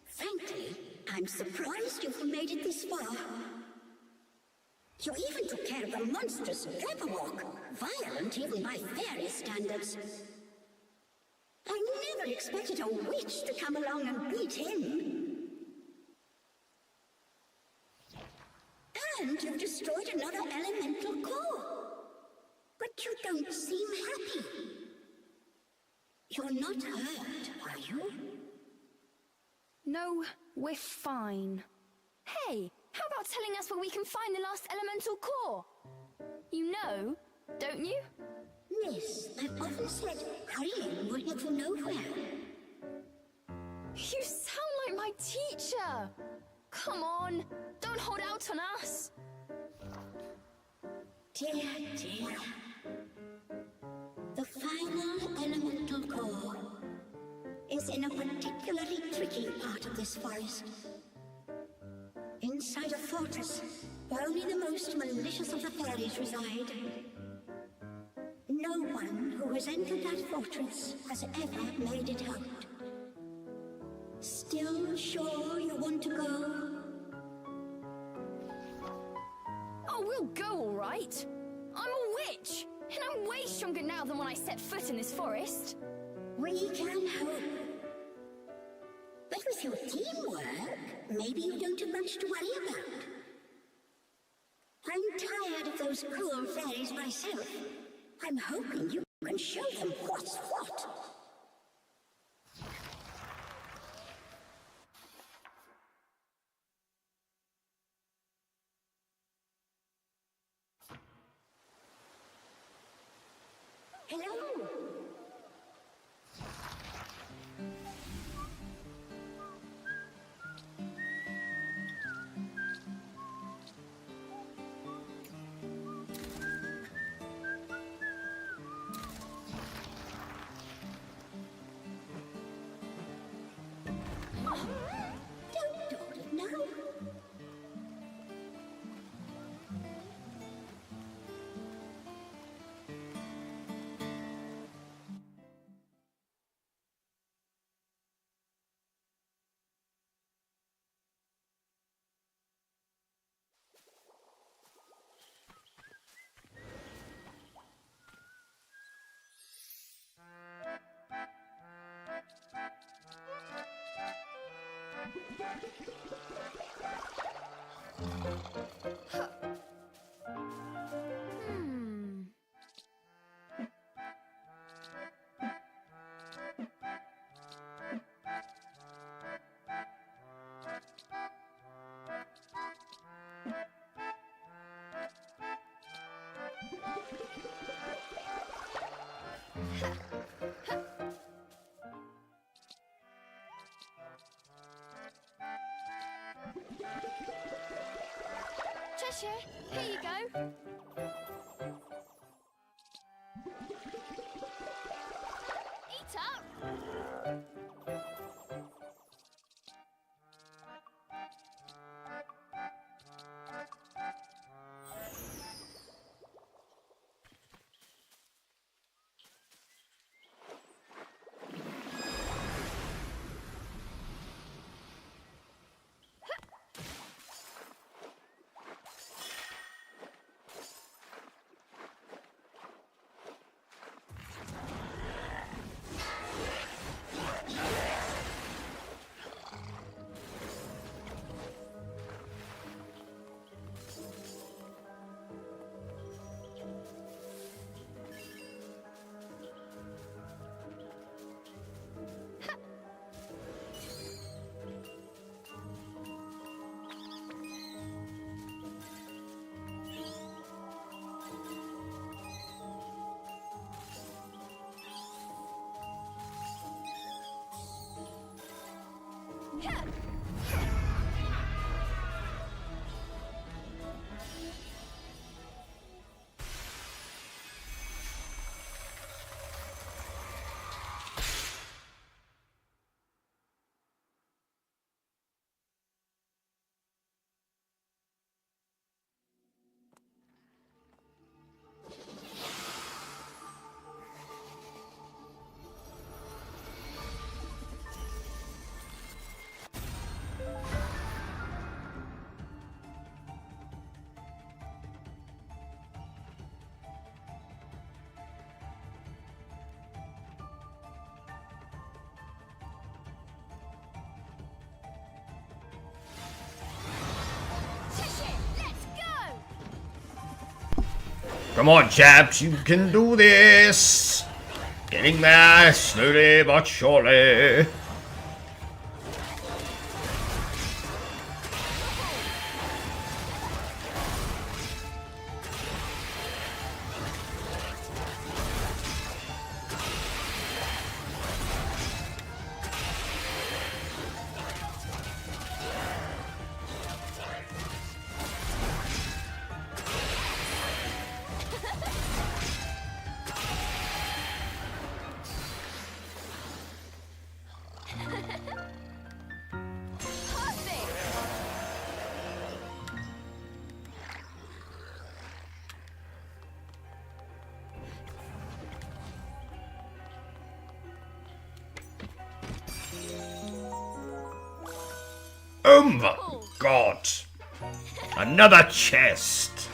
Frankly, I'm surprised you've made it this far. You even took care of the monstrous Jabberwock, violent even by fairy standards. I never expected a witch to come along and beat him. And you've destroyed another elemental core. But you don't seem happy. You're not hurt, are you? No, we're fine. Hey, how about telling us where we can find the last elemental core? You know, don't you? Yes, I've often said hurrying will get you nowhere. You sound like my teacher. Come on, don't hold out on us. Dear, dear. The final elemental core is in a particularly tricky part of this forest. Inside a fortress where only the most malicious of the fairies reside. No one who has entered that fortress has ever made it out. Still sure you want to go? Oh, we'll go all right. I'm a witch, and I'm way stronger now than when I set foot in this forest. We can hope. But with your teamwork, maybe you don't have much to worry about. I'm tired of those cruel fairies myself. I'm hoping you can show them what's what. Hello? Don't do it now. Cheshire, here you go. Eat up. Come on, chaps, you can do this. Getting there, slowly but surely. Oh my god! Another chest!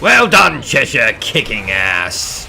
Well done, Cheshire, kicking ass.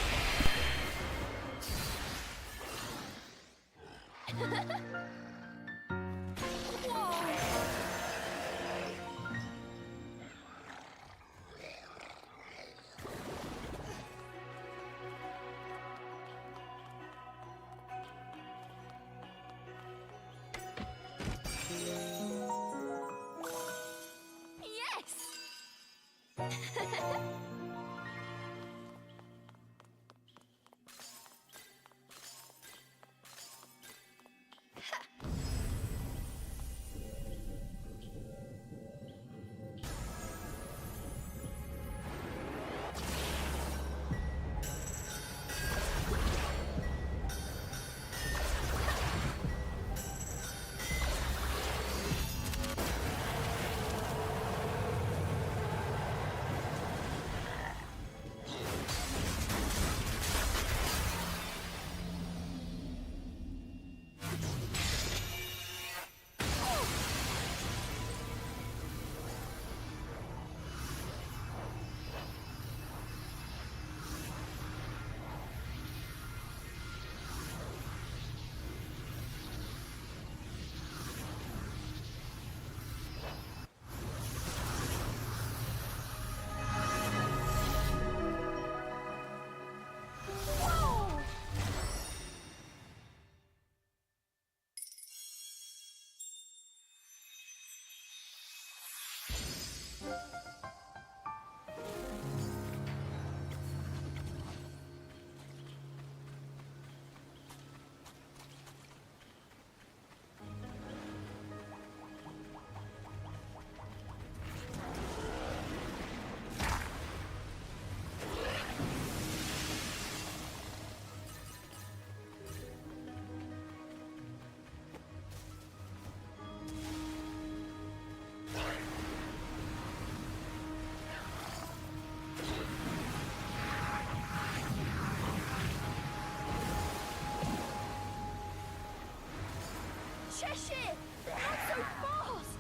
Cheshire! Not so fast!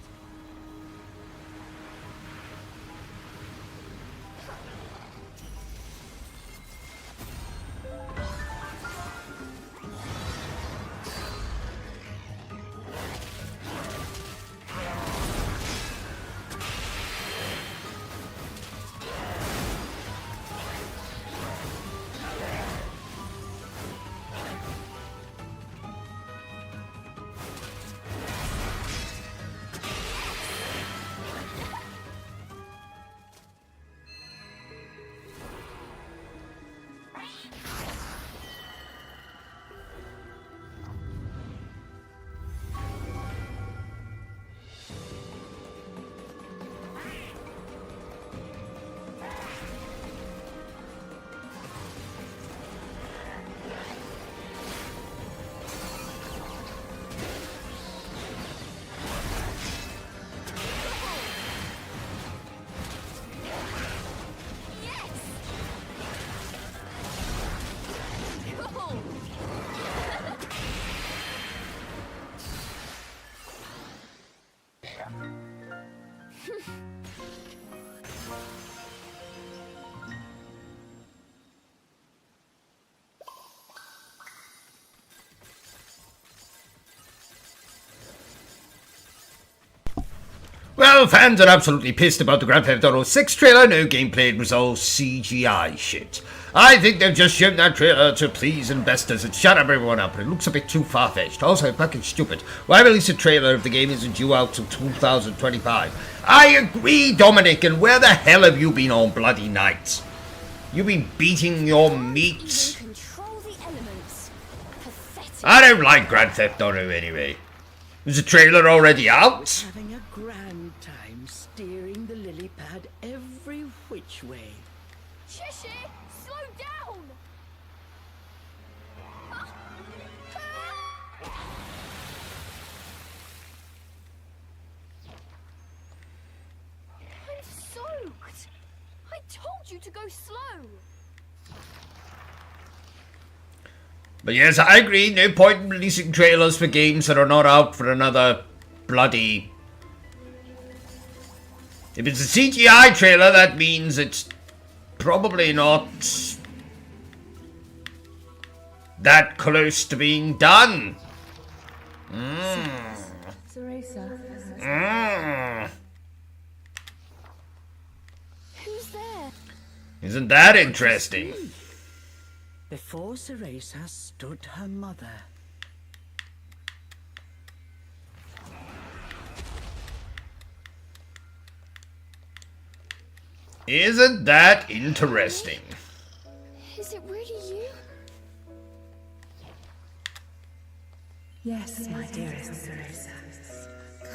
Well, fans are absolutely pissed about the Grand Theft Auto 6 trailer. No gameplay, it was all CGI shit. I think they've just shown that trailer to please investors and shut everyone up. It looks a bit too far-fetched. Also, fucking stupid. Why release a trailer if the game isn't due out till 2025? I agree, Dominic, and where the hell have you been all bloody night? You been beating your meat? Control the elements. Pathetic. I don't like Grand Theft Auto anyway. Is the trailer already out? Having a grand time steering the lily pad every which way. Cheshire, slow down! I'm soaked! I told you to go slow! But yes, I agree, no point in releasing trailers for games that are not out for another bloody... If it's a CGI trailer, that means it's probably not that close to being done. Cereza. Who's there? Isn't that interesting? Before Cereza stood her mother. Isn't that interesting? Is it really you? Yes, my dearest Cereza.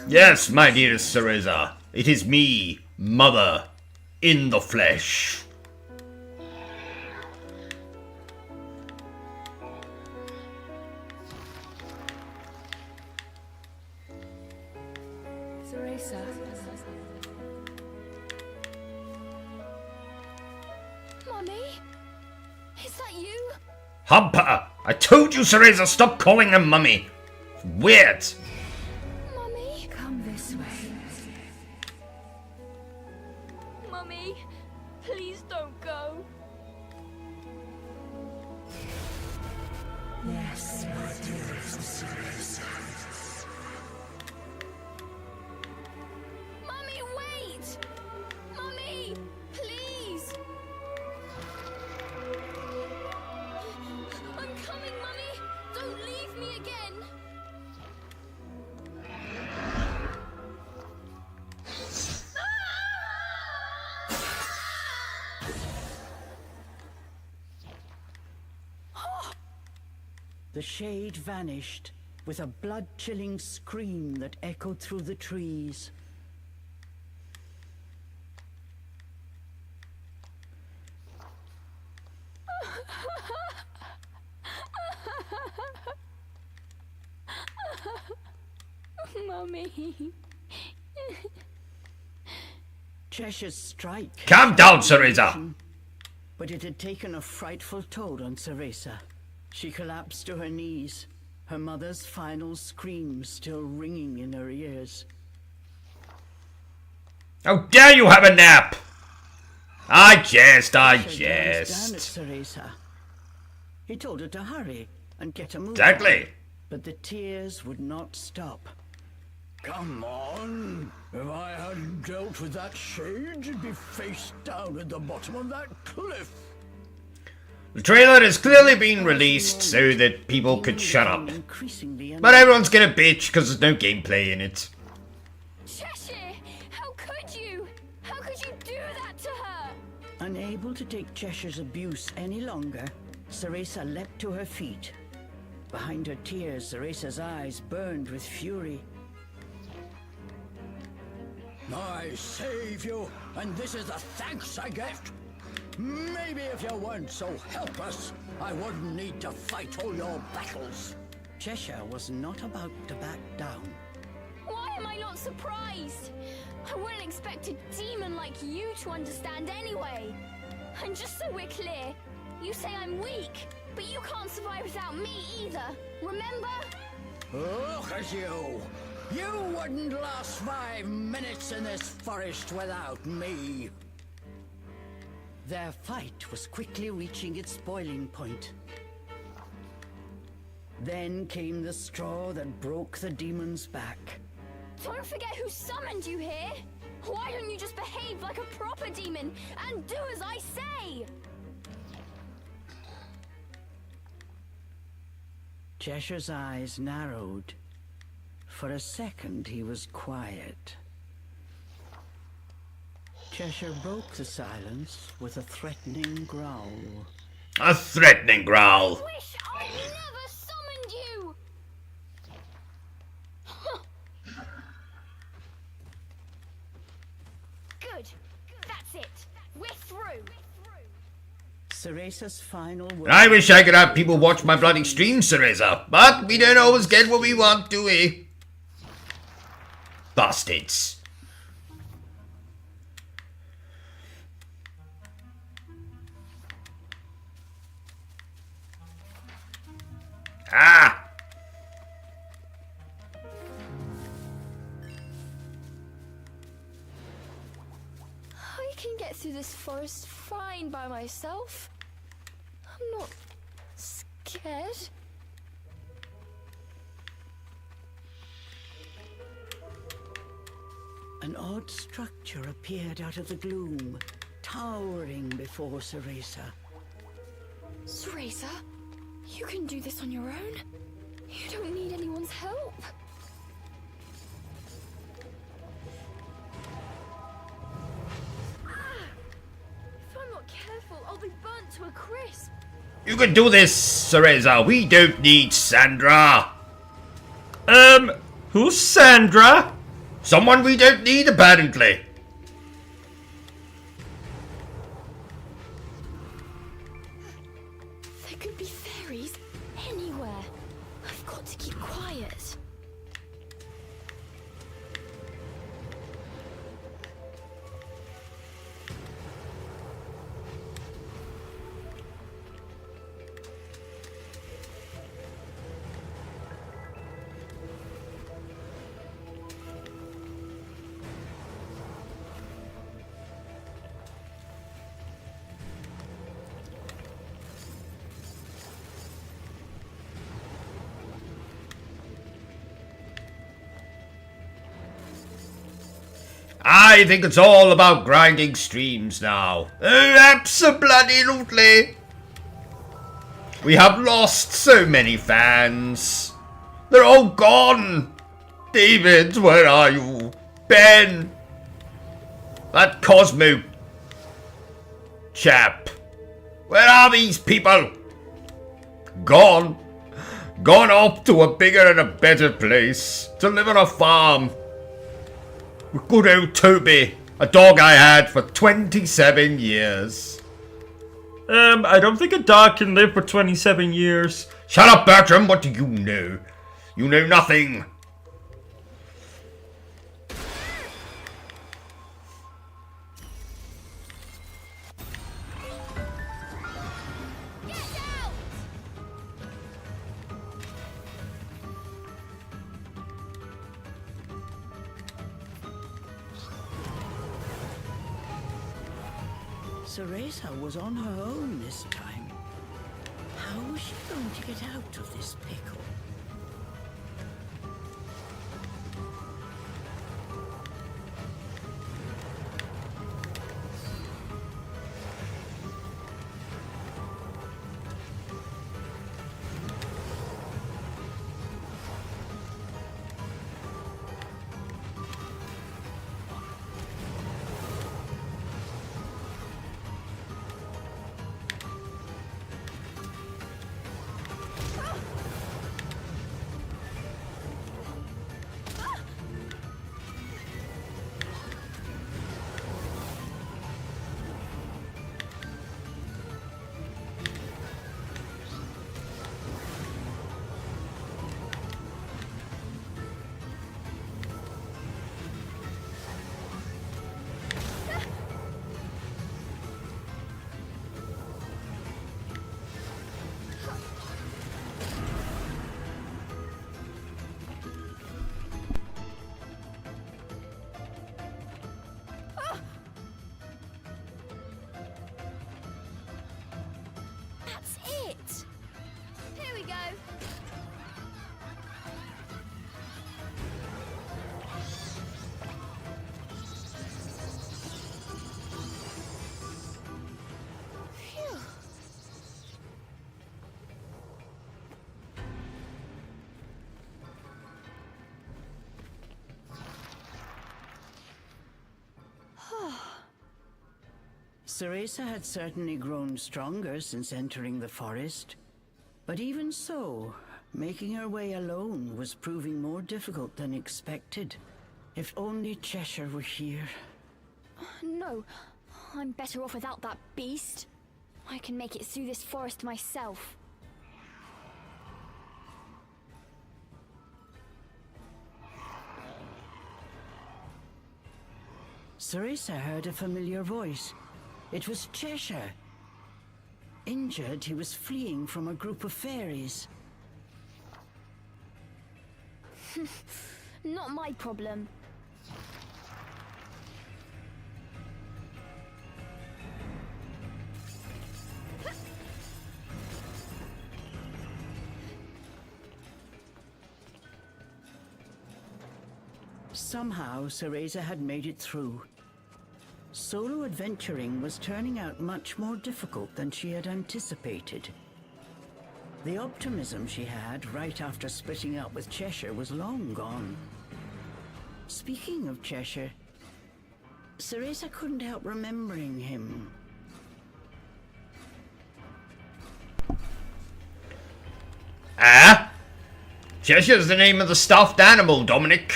Yes, my dearest Cereza. It is me, Mother, in the flesh. Cereza. Mummy? Is that you? Humper! I told you, Cereza, stop calling her Mummy. It's weird. Mummy? Come this way. Mummy, please don't go. Yes, my dearest Cereza. Mummy, wait! Mummy, please! I'm coming, Mummy! Don't leave me again! The shade vanished with a blood-chilling scream that echoed through the trees. Mummy. Cheshire's strike. Calm down, Cereza. But it had taken a frightful toll on Cereza. She collapsed to her knees, her mother's final screams still ringing in her ears. How dare you have a nap? I jest. Cheshire glanced down at Cereza. He told her to hurry and get a move on. Exactly. But the tears would not stop. Come on! If I hadn't dealt with that shade, you'd be face down at the bottom of that cliff. The trailer has clearly been released so that people could shut up. Increasingly But everyone's gonna bitch because there's no gameplay in it. Cheshire! How could you? How could you do that to her? unable to take Cheshire's abuse any longer, Cereza leapt to her feet. Behind her tears, Cereza's eyes burned with fury. I save you, and this is the thanks I get. Maybe if you weren't so helpless, I wouldn't need to fight all your battles. Cheshire was not about to back down. Why am I not surprised? I wouldn't expect a demon like you to understand anyway. And just so we're clear, you say I'm weak, but you can't survive without me either, remember? Look at you! You wouldn't last 5 minutes in this forest without me. Their fight was quickly reaching its boiling point. Then came the straw that broke the demon's back. Don't forget who summoned you here. Why don't you just behave like a proper demon and do as I say? Cheshire's eyes narrowed. For a second, he was quiet. Cheshire broke the silence with a threatening growl. A threatening growl. Wish I'd never summoned you! Good. That's it. We're through. Cereza's final word. I wish I could have people watch my bloody stream, Cereza, but we don't always get what we want, do we? Bastards. Ah! I can get through this forest fine by myself. I'm not scared. An odd structure appeared out of the gloom, towering before CEREZA. CEREZA, you can do this on your own. You don't need anyone's help. If I'm not careful, I'll be burnt to a crisp. You can do this, Cereza. We don't need Sandra. Who's Sandra? Someone we don't need, apparently. There could be fairies anywhere. I've got to keep quiet. I think it's all about grinding streams now. Abso-bloody-lutely. We have lost so many fans. They're all gone. David, where are you? Ben. That Cosmo chap. Where are these people? Gone. Gone off to a bigger and a better place. To live on a farm. With good old Toby. A dog I had for 27 years. I don't think a dog can live for 27 years. Shut up, Bertram. What do you know? You know nothing. CEREZA was on her own this time. How was she going to get out of this pickle? That's it! Here we go! Phew. CEREZA had certainly grown stronger since entering the forest. But even so, making her way alone was proving more difficult than expected. If only Cheshire were here. No, I'm better off without that beast. I can make it through this forest myself. CEREZA heard a familiar voice. It was Cheshire. Injured, he was fleeing from a group of fairies. Not my problem. Somehow, CEREZA had made it through. Solo adventuring was turning out much more difficult than she had anticipated. The optimism she had right after splitting up with Cheshire was long gone. Speaking of Cheshire, CEREZA couldn't help remembering him. Ah? Cheshire's the name of the stuffed animal, Dominic.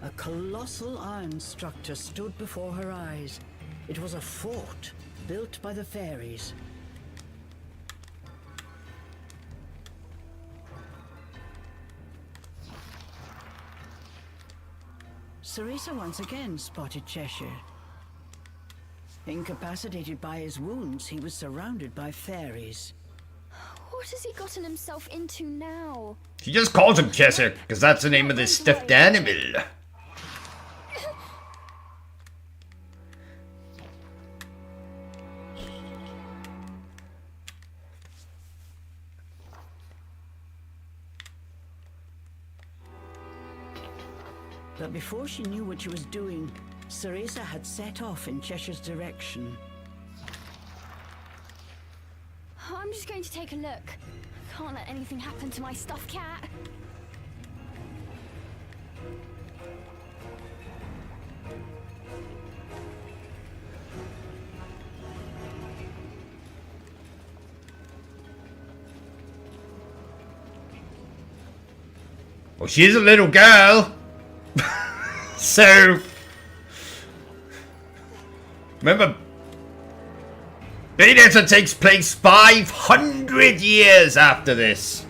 A colossal iron structure stood before her eyes. It was a fort built by the fairies. CEREZA once again spotted Cheshire. Incapacitated by his wounds, he was surrounded by fairies. What has he gotten himself into now? She just calls him Cheshire because that's the name of this stuffed animal. But before she knew what she was doing, CEREZA had set off in Cheshire's direction. I'm just going to take a look. Can't let anything happen to my stuffed cat. Well, she's a little girl. So, remember, Bayonetta takes place 500 years after this.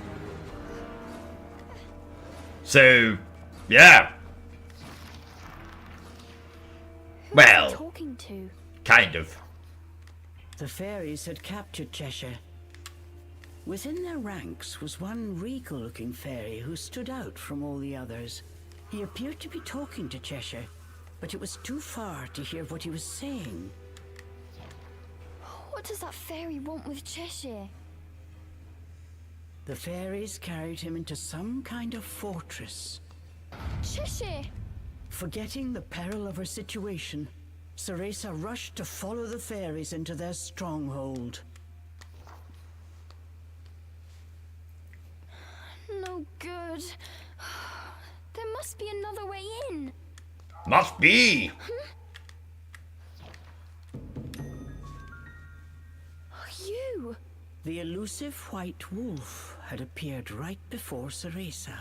So, yeah. Who are you Well, talking to? kind of. The fairies had captured Cheshire. Within their ranks was one regal-looking fairy who stood out from all the others. He appeared to be talking to Cheshire, but it was too far to hear what he was saying. What does that fairy want with Cheshire? The fairies carried him into some kind of fortress. Cheshire! Forgetting the peril of her situation, CEREZA rushed to follow the fairies into their stronghold. No good. There must be another way in. Must be. You! The elusive white wolf had appeared right before CEREZA.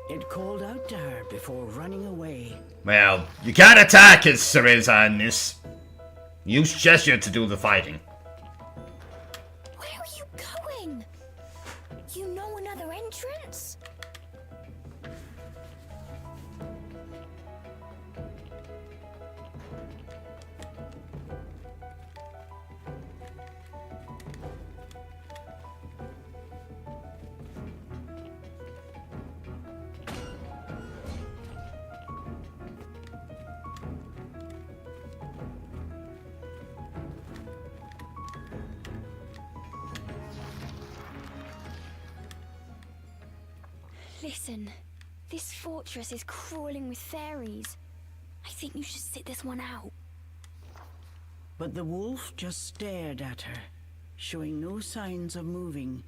It called out to her before running away. Well, you can't attack as CEREZA in this. Use Cheshire to do the fighting. Where are you going? You know another entrance? Listen, this fortress is crawling with fairies. I think you should sit this one out. But the wolf just stared at her, showing no signs of moving.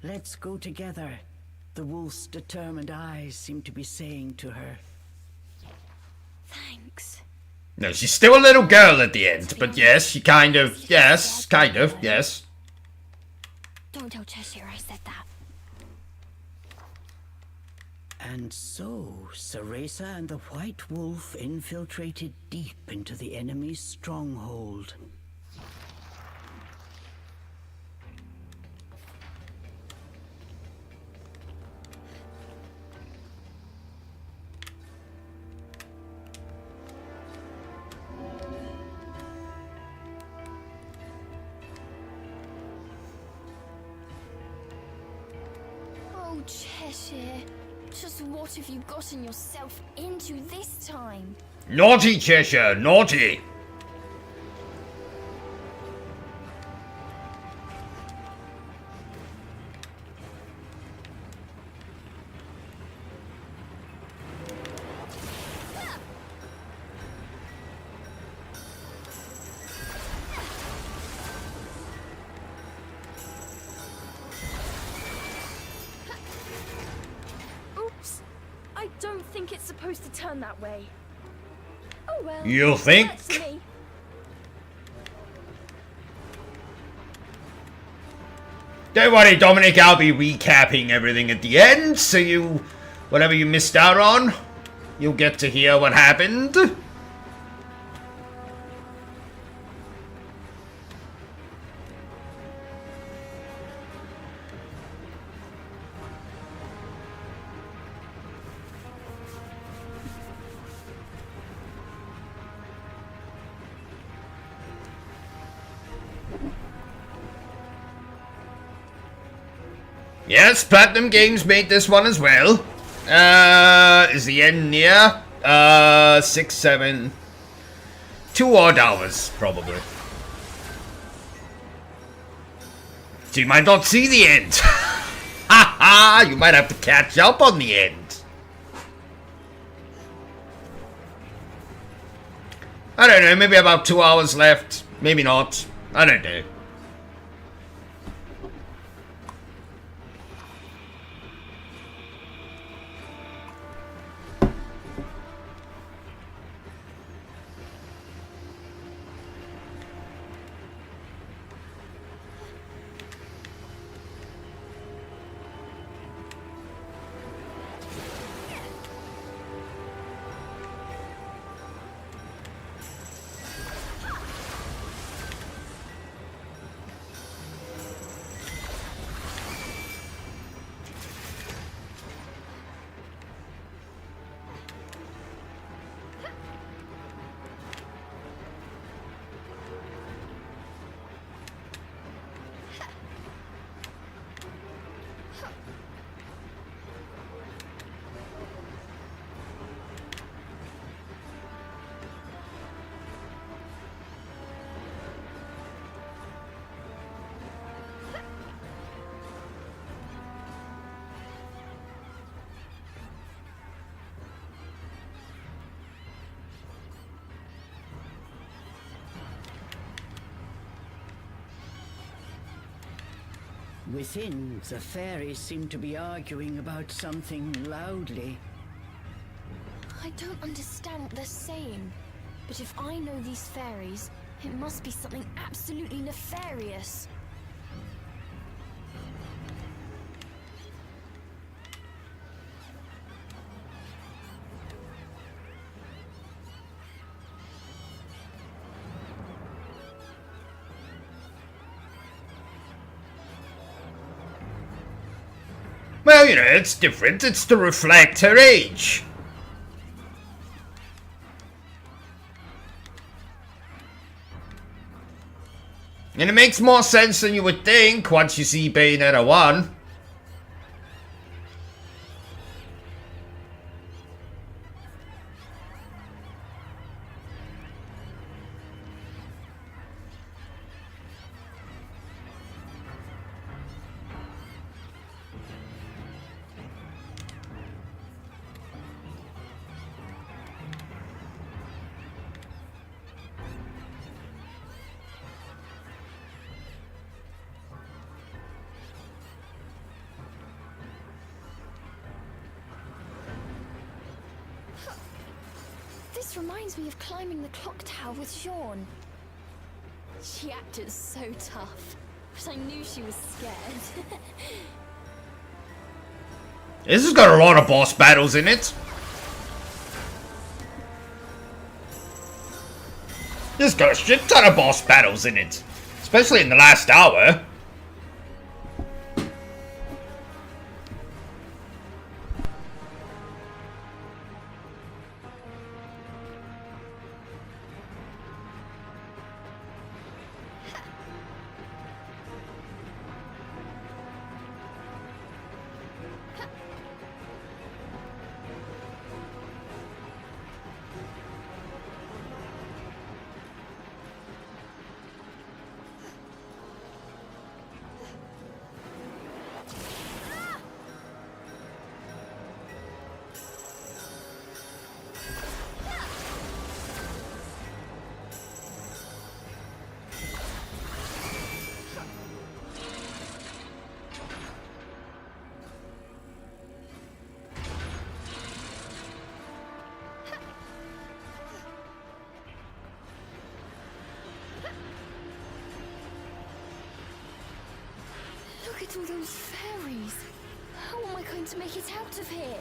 "Let's go together," the wolf's determined eyes seemed to be saying to her. Thanks. No, she's still a little girl at the end, but yes, she kind of, yes, yes. Don't tell Cheshire I said that. And so, CEREZA and the White Wolf infiltrated deep into the enemy's stronghold. Oh, Cheshire. Just what have you gotten yourself into this time? Naughty, Cheshire, naughty. Oops. I don't think it's supposed to turn that way. Oh well. You think? That's me. Don't worry, Dominic, I'll be recapping everything at the end, so you, whatever you missed out on, you'll get to hear what happened. Yes, Platinum Games made this one as well. Is the end near? 6, 7... 2 odd hours, probably. So you might not see the end. Ha ha! You might have to catch up on the end. I don't know, maybe about 2 hours left. Maybe not. I don't know. Within, the fairies seem to be arguing about something loudly. I don't understand what they're saying. But if I know these fairies, it must be something absolutely nefarious. Well, you know, it's different. It's to reflect her age. And it makes more sense than you would think once you see Bayonetta 1. This reminds me of climbing the clock tower with Sean. She acted so tough, but I knew she was scared. This has got a lot of boss battles in it. This has got a shit ton of boss battles in it. Especially in the last hour. with all those fairies? How am I going to make it out of here?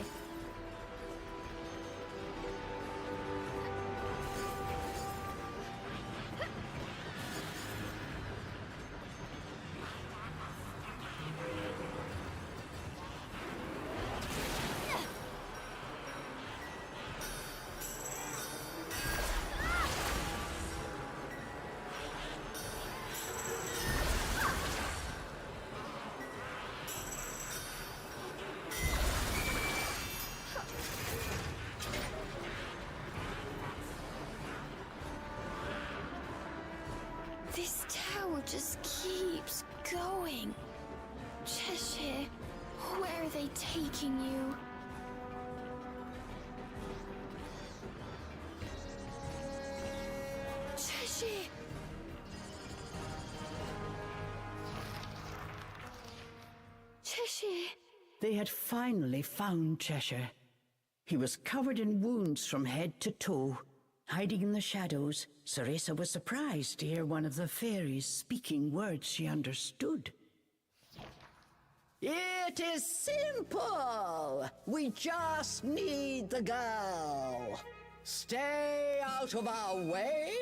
This tower just keeps going. Cheshire, where are they taking you? Cheshire! Cheshire! They had finally found Cheshire. He was covered in wounds from head to toe. Hiding in the shadows, CEREZA was surprised to hear one of the fairies speaking words she understood. It is simple! We just need the girl. Stay out of our way,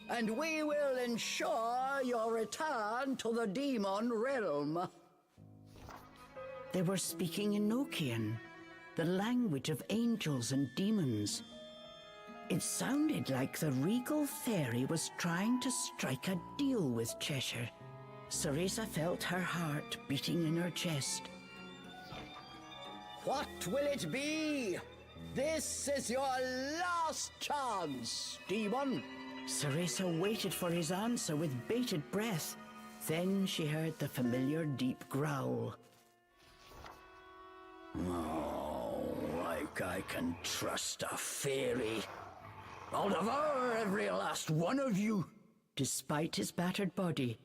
and we will ensure your return to the demon realm. They were speaking Enochian, the language of angels and demons. It sounded like the regal fairy was trying to strike a deal with Cheshire. CEREZA felt her heart beating in her chest. What will it be? This is your last chance, demon. CEREZA waited for his answer with bated breath. Then she heard the familiar deep growl. Oh, like I can trust a fairy. I'll devour every last one of you. Despite his battered body,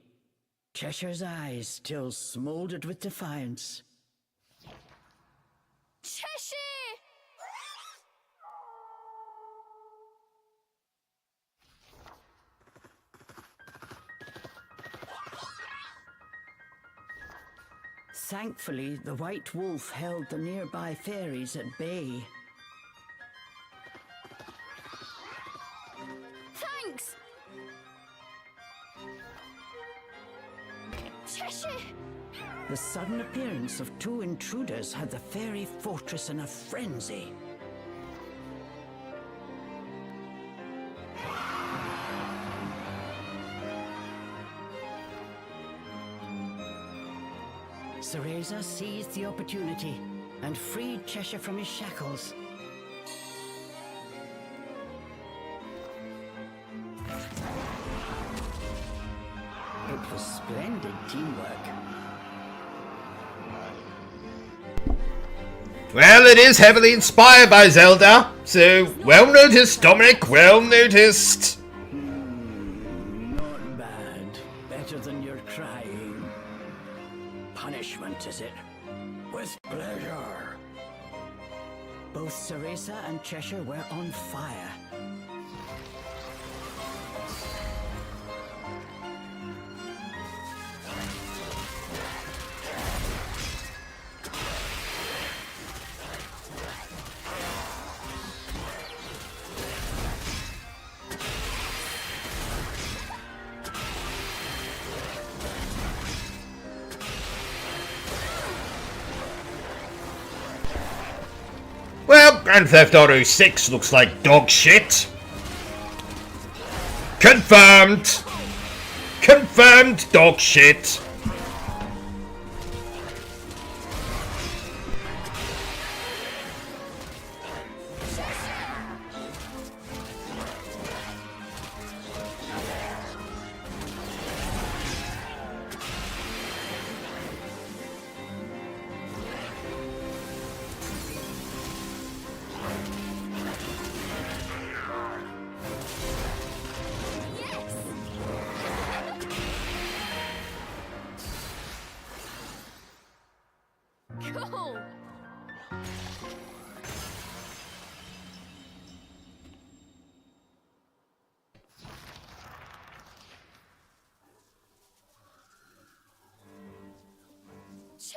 Cheshire's eyes still smoldered with defiance. Cheshire! Thankfully, the white wolf held the nearby fairies at bay. Thanks! Cheshire! The sudden appearance of two intruders had the fairy fortress in a frenzy. CEREZA seized the opportunity and freed Cheshire from his shackles. It was splendid teamwork. Well, it is heavily inspired by Zelda, so well noticed, Dominic, well noticed. Not bad. Better than your crying. Punishment, is it? With pleasure. Both CEREZA and Cheshire were on fire. Well, Grand Theft Auto 6 looks like dog shit. Confirmed. Confirmed dog shit.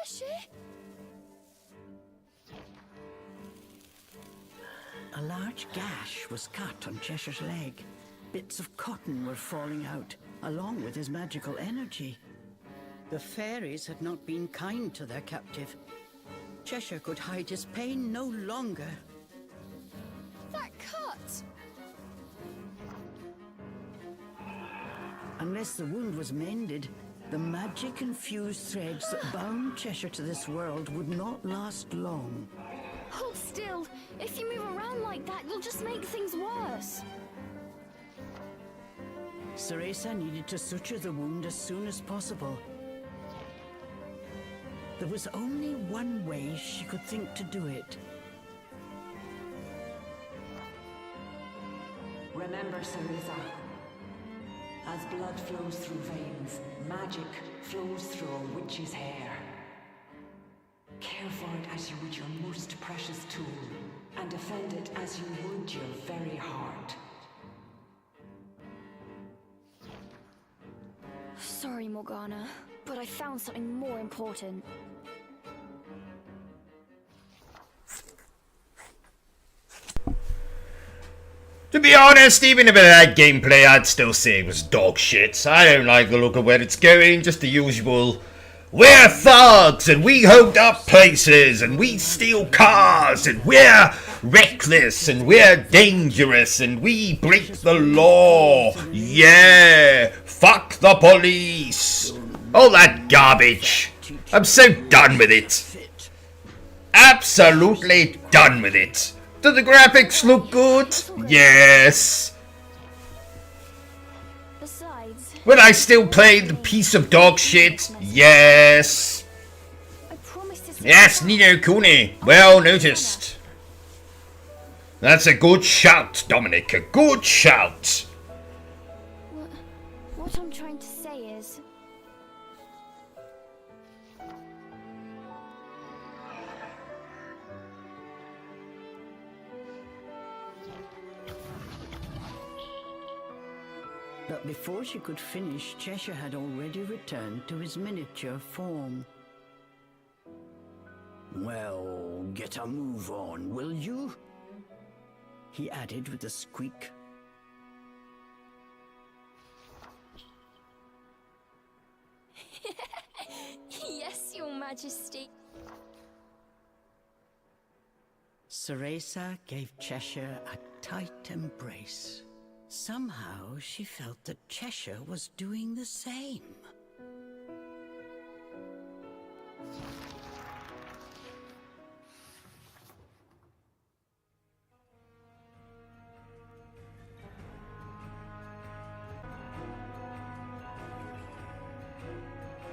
Cheshire? A large gash was cut on Cheshire's leg. Bits of cotton were falling out, along with his magical energy. The fairies had not been kind to their captive. Cheshire could hide his pain no longer. That cut! Unless the wound was mended, the magic-infused threads that bound Cheshire to this world would not last long. Hold still. If you move around like that, you'll just make things worse. CEREZA needed to suture the wound as soon as possible. There was only one way she could think to do it. Remember, CEREZA, as blood flows through veins, magic flows through a witch's hair. Care for it as you would your most precious tool, and defend it as you would your very heart. Sorry, Morgana, but I found something more important. To be honest, even a bit of that gameplay I'd still say was dog shit. I don't like the look of where it's going, just the usual. We're thugs and we hold up places and we steal cars and we're reckless and we're dangerous and we break the law. Yeah, fuck the police. All that garbage. I'm so done with it. Absolutely done with it. Do the graphics look good? Yes. Besides, Will I still play the piece of dog shit? Yes. I promised to Yes, Nino Kuni. Well noticed. That's a good shout, Dominic. A good shout. What I'm trying to say is, But before she could finish, Cheshire had already returned to his miniature form. Well, get a move on, will you? He added with a squeak. yes, Your Majesty. CEREZA gave Cheshire a tight embrace. Somehow she felt that Cheshire was doing the same.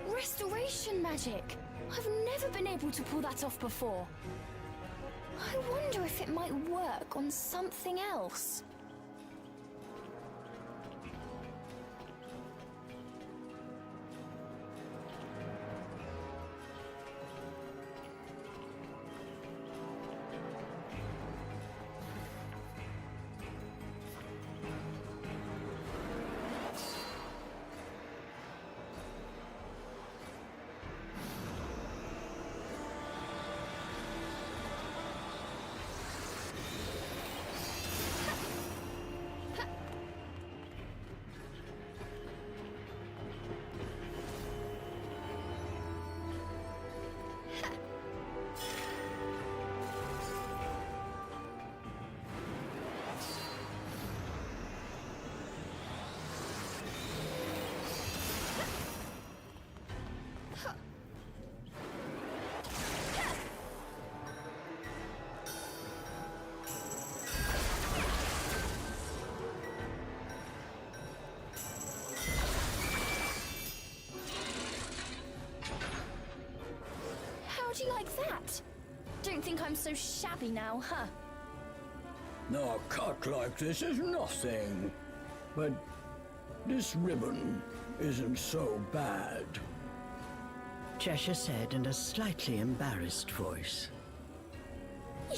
Restoration magic! I've never been able to pull that off before. I wonder if it might work on something else. How'd you like that? Don't think I'm so shabby now, huh? A cut like this is nothing. But this ribbon isn't so bad. Cheshire said in a slightly embarrassed voice.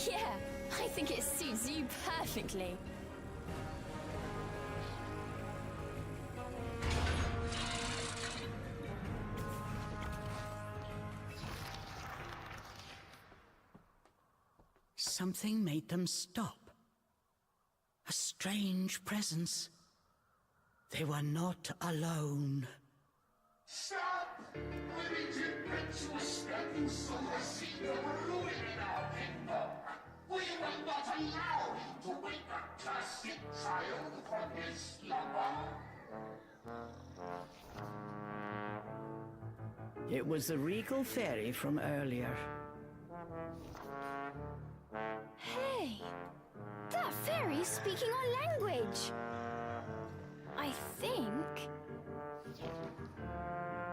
Yeah, I think it suits you perfectly. something made them stop. A strange presence. They were not alone. Stop! Living impetuous stepping so I see you ruining our kingdom. We will not allow him to wake up to a sick child from his slumber. It was the regal fairy from earlier. Hey! That fairy's speaking our language! I think...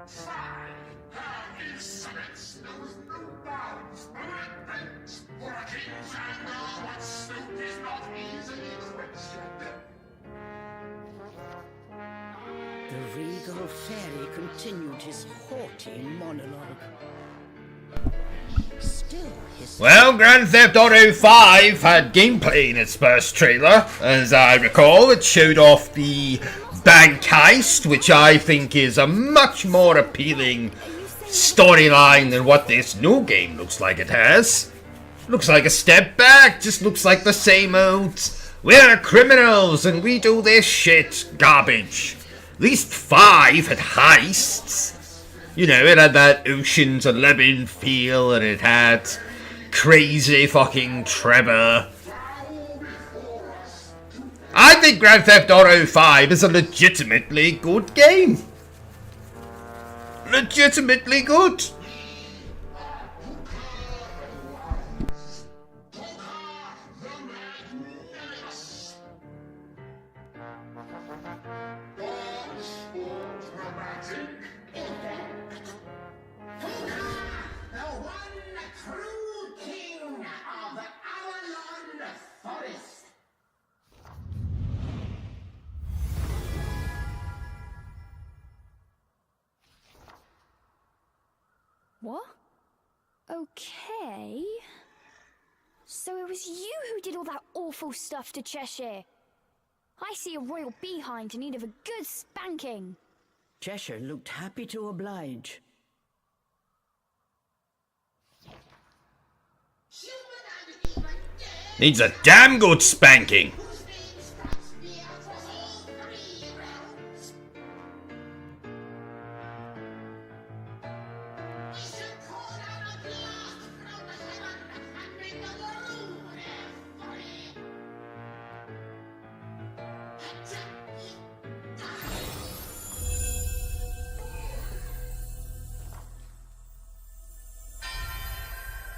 Fine! Her insolence knows no bounds, but repent! For a king's anger, what snoop is not easily questioned. The regal fairy continued his haughty monologue. Still, his... Well, Grand Theft Auto 5 had gameplay in its first trailer. As I recall, it showed off the bank heist, which I think is a much more appealing storyline than what this new game looks like it has. Looks like a step back, just looks like the same old, we're criminals and we do this shit garbage. At least 5 had heists. You know, it had that Ocean's 11 feel, and it had crazy fucking Trevor. I think Grand Theft Auto 5 is a legitimately good game. Legitimately good. What? Okay. So it was you who did all that awful stuff to Cheshire. I see a royal behind in need of a good spanking. Cheshire looked happy to oblige. Needs a damn good spanking.